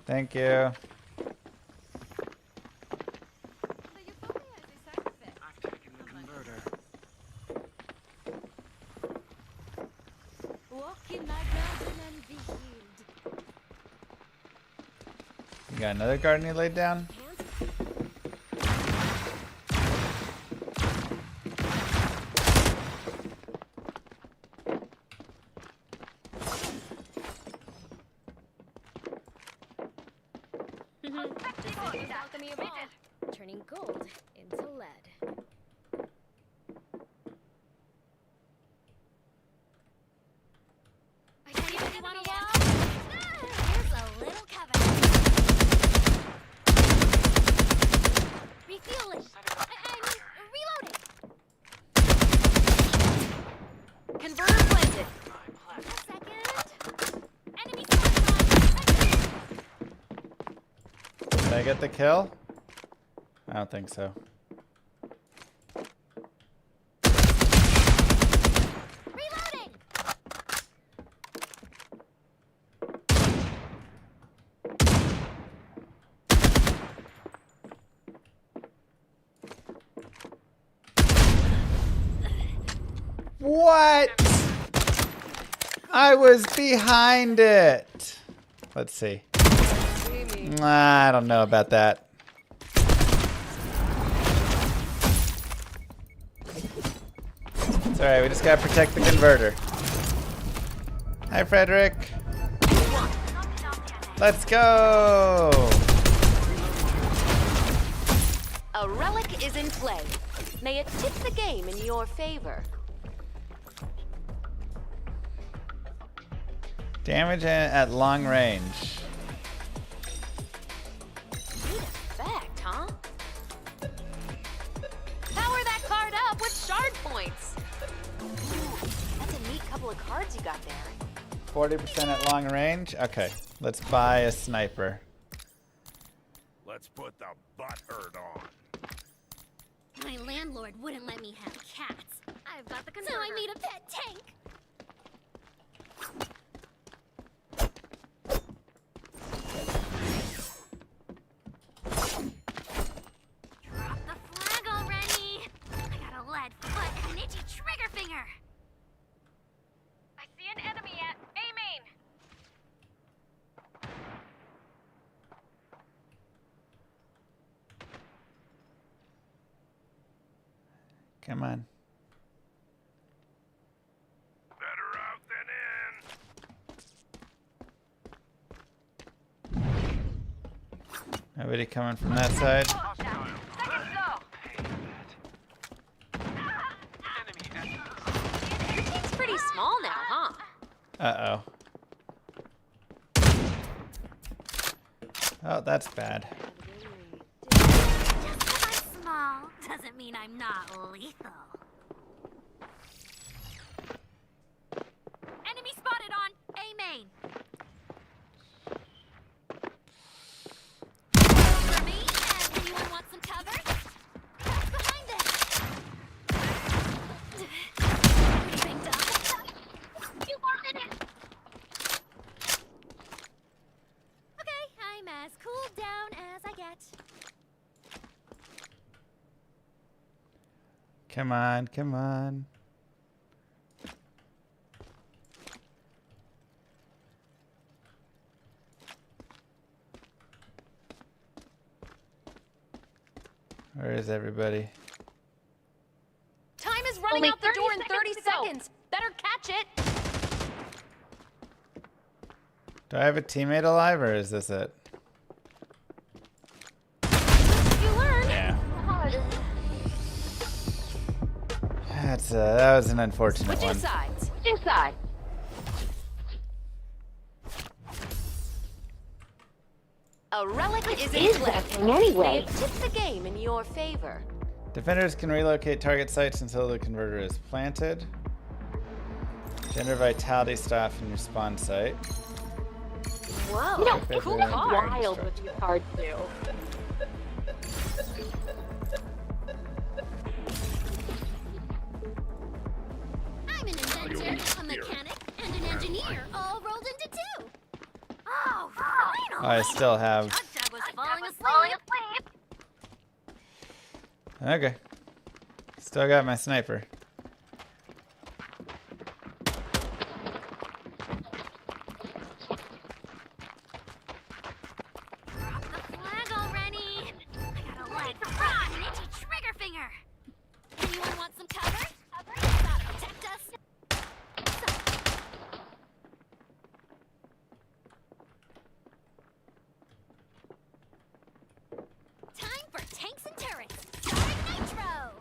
Thank you. You got another garden you laid down? Turning gold into lead. I see what you want to walk. Here's a little cover. Refueling. I mean, reloading. Converter planted. A second. Enemy spotted. Did I get the kill? I don't think so. Reloading. What? I was behind it. Let's see. I don't know about that. It's alright, we just gotta protect the converter. Hi, Frederick. Let's go! A relic is in play. May it tip the game in your favor. Damage at long range. Neat effect, huh? Power that card up with shard points. Ooh, that's a neat couple of cards you got there. 40% at long range? Okay, let's buy a sniper. Let's put the butt hurt on. My landlord wouldn't let me have cats. I've got the converter. So I made a pet tank. Drop the flag already. I got a lead foot and an itchy trigger finger. I see an enemy at A main. Come on. Better out than in. Nobody coming from that side? Your team's pretty small now, huh? Uh-oh. Oh, that's bad. Just 'cause I'm small doesn't mean I'm not lethal. Enemy spotted on A main. For me, and anyone want some cover? What's behind this? Come on, come on. Where is everybody? Time is running out the door in 30 seconds. Better catch it. Do I have a teammate alive or is this it? You learn. Yeah. That was an unfortunate Switching one. sides. Switching sides. A relic is in play. Anyway, tip the game in your favor. Defenders can relocate target sites until the converter is planted. Gender vitality staff in your spawn site. Whoa, You know, cool they're card. wild with these cards too. I'm an inventor, a mechanic, and an engineer, all rolled into two. Oh, finally! I still have. Doug was falling asleep. Okay. Still got my sniper. Drop the flag already. I got a lead frog and itchy trigger finger. Anyone want some cover? Gotta protect us. Time for tanks and turrets. Starring Nitro.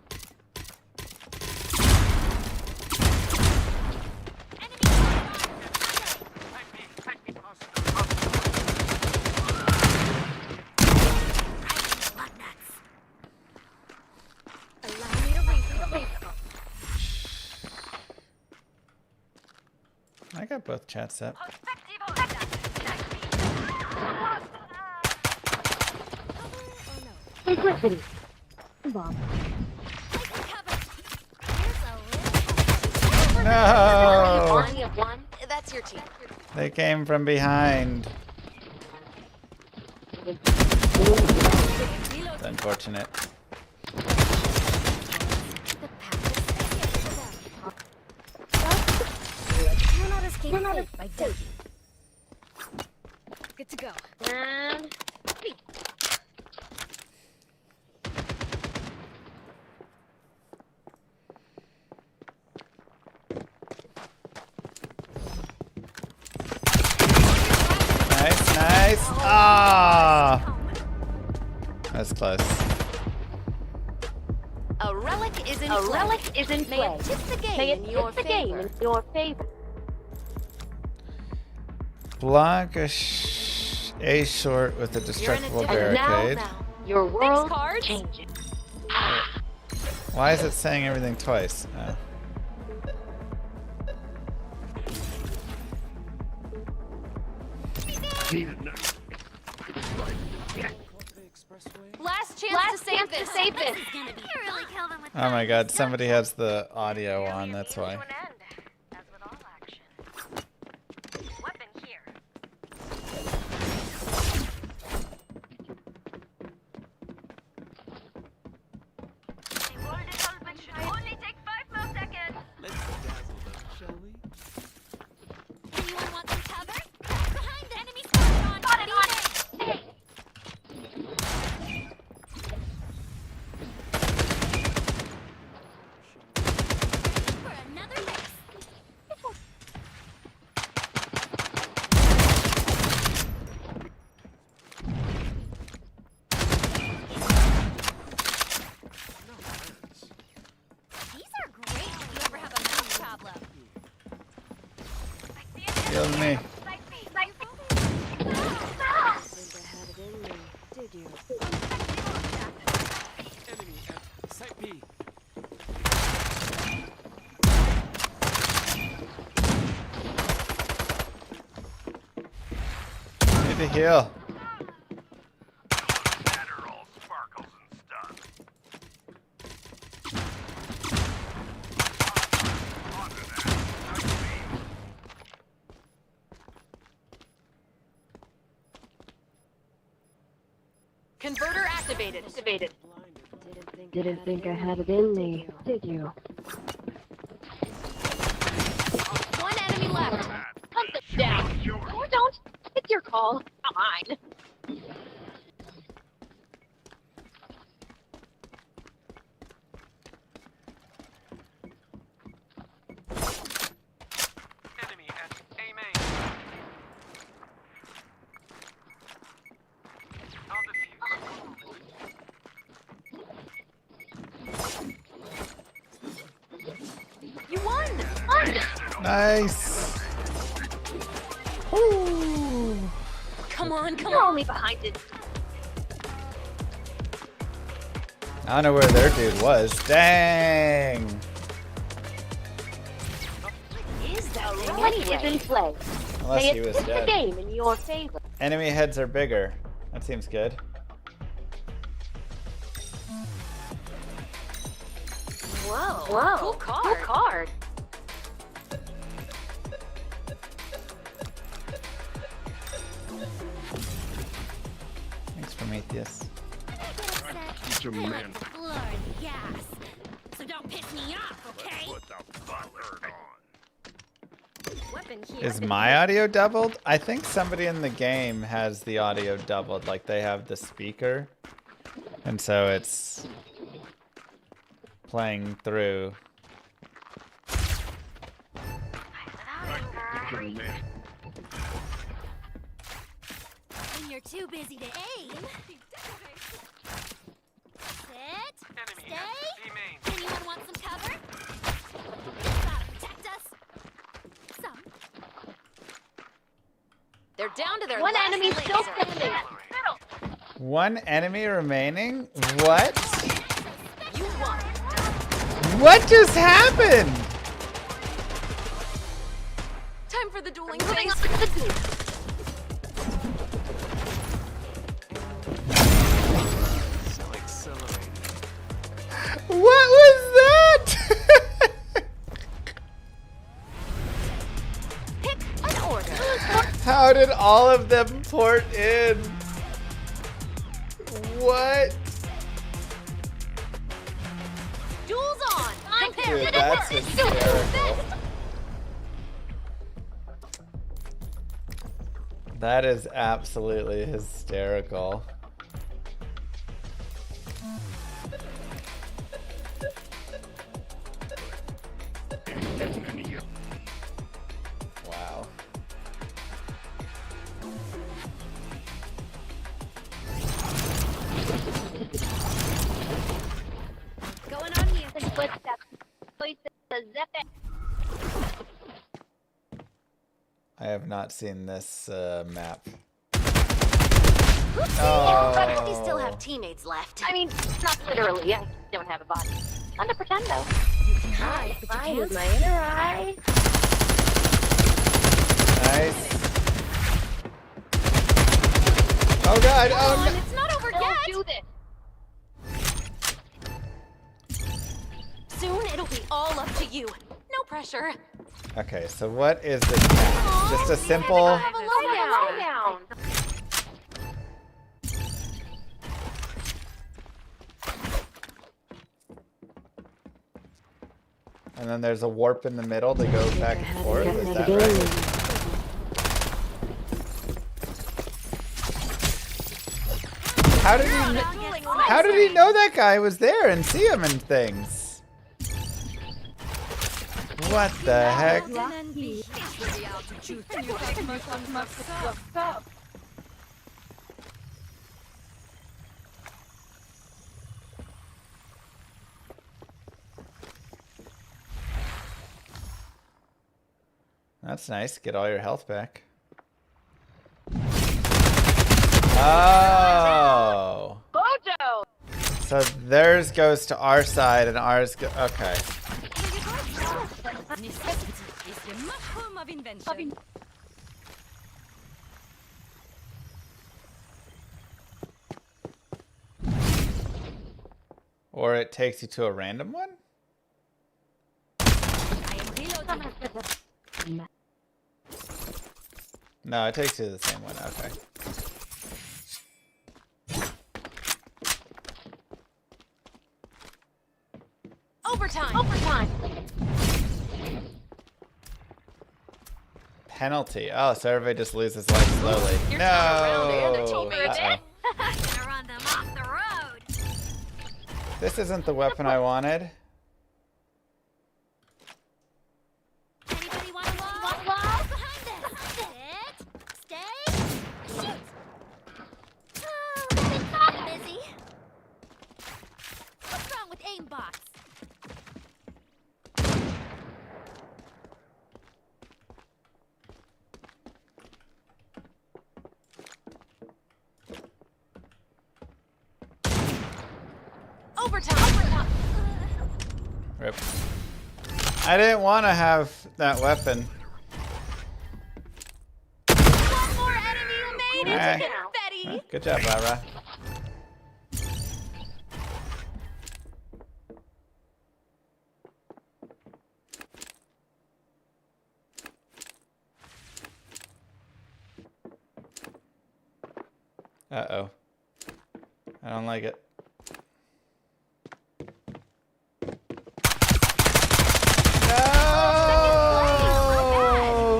Allow me to refill. I got both chats up. No! Only have one. That's your team. They came from behind. It's unfortunate. You're not escaping by Doug. Good to go. And Nice, nice. Ah! That's close. a relic is in play. Relic is in play. May it tip the game in your favor. Block a short with a destructible barricade. Now, your world changes. Why is it saying everything twice? Oh. Last chance to save this. Oh my god, somebody has the audio on, that's why. Anyone want some cover? Behind the enemy spawn. Spotted on it. For another race. These are great if you ever have a mouse problem. Kill me. Need to heal. Converter activated. Didn't think Didn't think I had it in me, did you? One enemy left. Hunt them down. Or don't. It's your call, not mine. You won! Nice. Woo. Come on, come on. Only behind it. I don't know where their dude was. Dang. Is that What is in play? Unless May he it was tip the dead. game in your favor. Enemy heads are bigger. That seems good. Whoa. Cool card. Cool card. Thanks, Prometheus. Get man. The floor and gas. So don't piss me off, okay? Put the butler on. Weapon here. Is my audio doubled? I think somebody in the game has the audio doubled. Like they have the speaker. And so it's playing through. When you're too busy to aim. Sit. Stay. Anyone want some cover? Gotta protect us. Some. They're down to their One last enemy still laser. standing. One enemy remaining? What? You won. What just happened? Time for the dueling Moving phase. on to the duel. What was that? Pick an order. How did all of them port in? What? Duel's on. I'm Dude, that's hysterical. That is absolutely hysterical. Wow. Going on here. Footsteps. Zip it. I have not seen this map. But we still have teammates left. I mean, not literally. I don't have a body. Fun to pretend though. Hi, fine with my inner eye. Nice. Oh god, Come oh on, no. it's not over Don't yet. do this. Soon it'll be all up to you. No pressure. Okay, so what is this map? Just a simple... Have a lie down. And then there's a warp in the middle to go back and forth. Is that right? How did he know that guy was there and see him and things? What the heck? That's nice. Get all your health back. Oh. Bojo! So theirs goes to our side and ours go... Okay. Necessity is the mushroom of invention. Or it takes you to a random one? I am reloading. No, it takes you to the same one. Okay. penalty. Oh, so everybody just loses life slowly. You're No. around and a teammate. Uh-oh. Gonna run them off the road. This isn't the weapon I wanted. Anybody want a wall? Behind this. Sit. Stay. Shoot. Oh, I'm busy. What's wrong with aimbots? Overtime. Rip. I didn't want to have that weapon. One more enemy remaining. Alright. Betty. Good job, Lara. Uh-oh. I don't like it.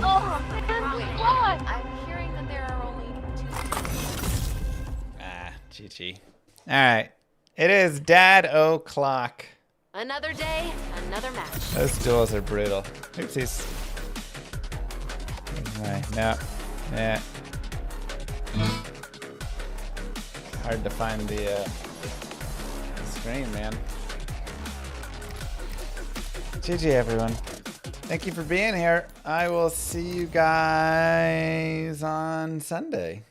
Oh, man, what? I'm hearing that there are only 2. Ah, GG. Alright. It is Dad O'Clock. Another day, another match. Those duels are brutal. Oopsies. Alright, no. Yeah. Hard to find the screen, man. GG, everyone. Thank you for being here. I will see you guys on Sunday.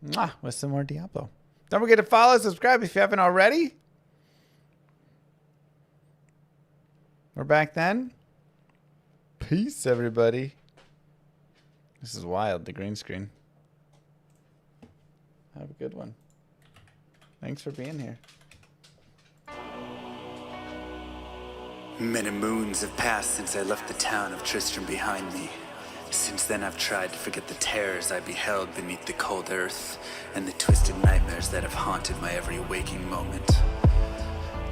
Mwah, with some more Diablo. Don't forget to follow, subscribe if you haven't already. We're back then. Peace, everybody. This is wild, the green screen. Have a good one. Thanks for being here. Many moons have passed since I left the town of Tristram behind me. Since then I've tried to forget the terrors I beheld beneath the cold earth and the twisted nightmares that have haunted my every waking moment.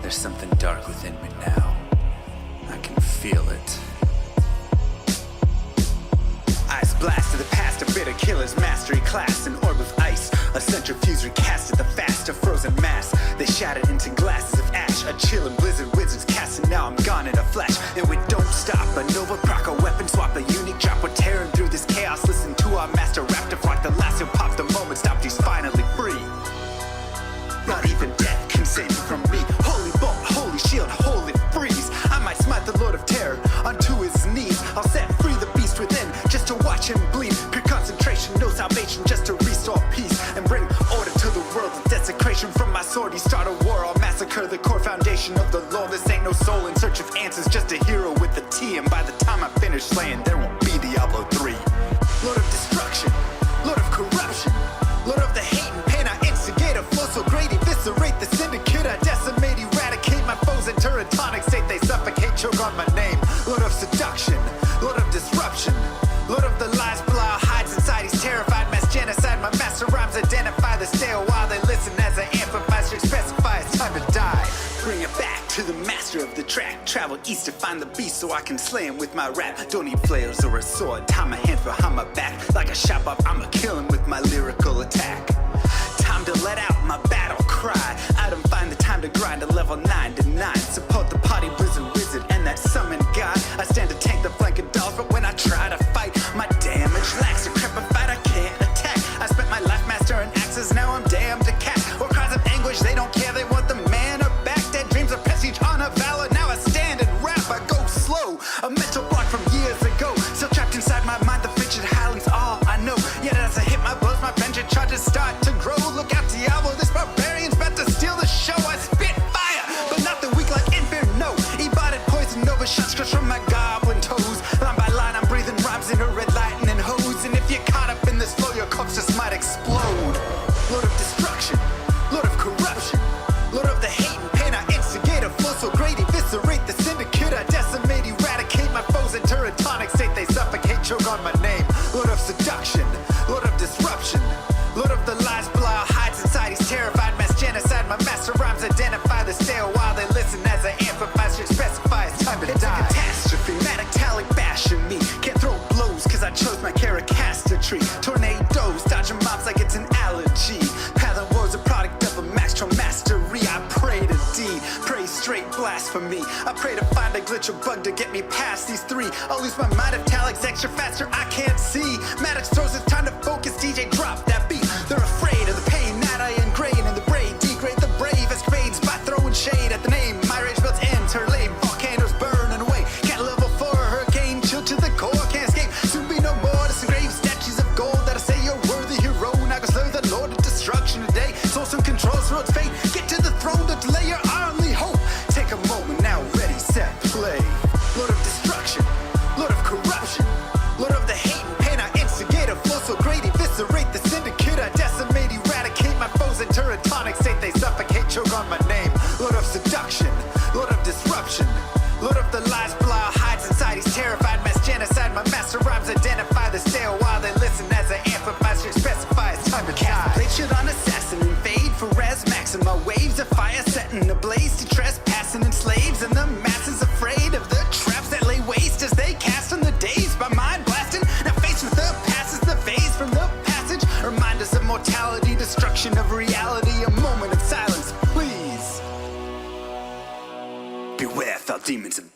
There's something dark within me now. I can feel it. Ice blast to the past, a bitter killer's mastery class, an orb of ice, a centrifuge recasted the fast, a frozen mass. They shattered into glasses of ash, a chill and blizzard wizards cast, and now I'm gone in a flash. And we don't stop, a Nova proc, a weapon swap, a unique drop. We're tearing through this chaos, listen to our master raptor flock. The last who popped the moment stopped, he's finally free. Not even death can save me from me. Holy bolt, holy shield, holy freeze. I might smite the Lord of Terror onto his knees. I'll set free the beast within just to watch him bleed. Pure concentration, no salvation, just to restore peace and bring order to the world. With desecration from my sword, he start a war. I'll massacre the core foundation of the law. This ain't no soul in search of answers, just a hero with a T. And by the time I finish slaying, there won't be Diablo 3. Lord of destruction, Lord of corruption, Lord of the hate and pain. I instigate a flow so great, eviscerate the syndicate. I decimate, eradicate my foes in turretonic state. They suffocate, choke on my name. Lord of seduction, Lord of disruption, Lord of the lies, Belial hides inside. He's terrified, mass genocide. My master rhymes identify the stale while they listen as I amplify. Strict specify it's time to die. Bring it back to the master of the track. Travel east to find the beast so I can slay him with my rap. Don't need flails or a sword. Tie my hand behind my back. Like a shot up, I'ma kill him with my lyrical attack. Time to let out my battle cry. I don't find the time to grind a level 9 to 9. Support the party wizard and that summon god. I stand to tank the flanking dolls, but when I try to fight, my damage lacks. Decrepified, I can't attack. I spent my life mastering axes, now I'm damned to cat. Or cries of anguish, they don't care, they want the mana back. Dead dreams of prestige, honor, valor. Now I stand and rap, I go slow. A mental block from years ago, still trapped inside my mind. The frigid highlands, all I know. Yet as I hit my blows, my vengeance charges start to grow. Look out, Diablo, this barbarian's about to steal the show. I spit fire, but not the weak like Inferno. E-bodied poison over shots crush from my goblin toes. Line by line, I'm breathing rhymes into red lightning hose. And if you're caught up in this flow, your corpse just might explode. Lord of destruction, Lord of corruption, Lord of the hate and pain. I instigate a flow so great, eviscerate the syndicate. I decimate, eradicate my foes in turretonic state. They suffocate, choke on my name. Lord of seduction, Lord of disruption, Lord of the lies, Belial hides inside. He's terrified, mass genocide. My master rhymes identify the stale while they listen as I amplify. Strict specify it's time to die. It's a catastrophe, matalic bashing me. Can't throw tree. Tornadoes, dodging mobs like it's an allergy. Paladin war's a product of a maxtron mastery. I pray to D, pray straight blasphemy. I pray to find a glitch or bug to get me past these three. I'll lose my mind if Talik's extra faster, I can't see. Maddox throws it's time to focus, DJ drop that beat. They're afraid of the pain that I ingrain in the braid. Degrade the brave escapades by throwing shade at the name. My rage builds interlame, volcanoes burning away. Cat level 4, hurricane, chill to the core, can't escape. Soon be no more disengraved statues of gold that'll say you're worthy hero. Now go slay the lord of destruction today. Soul some controls through its fate. Get to the throne to delay your only hope. Take a moment now, ready, set, play. Lord of destruction, Lord of corruption, Lord of the hate and pain. I instigate a flow so great, eviscerate the syndicate. I decimate, eradicate my foes in teratonic state. They suffocate, choke on my name. Lord of seduction, Lord of disruption, Lord of the lies, Belial hides inside. He's terrified, mass genocide. My master rhymes identify the stale while they listen as I amplify. Should specify it's time to die. Blade shit on assassin, invade for res maxima. Waves of fire setting ablaze to trespassing and slaves. And the masses afraid of the traps that lay waste as they cast on the days by mind blasting. Now faced with the past is the phase from the passage. Remind us of mortality, destruction of reality. A moment of silence, please. Beware, foul demons of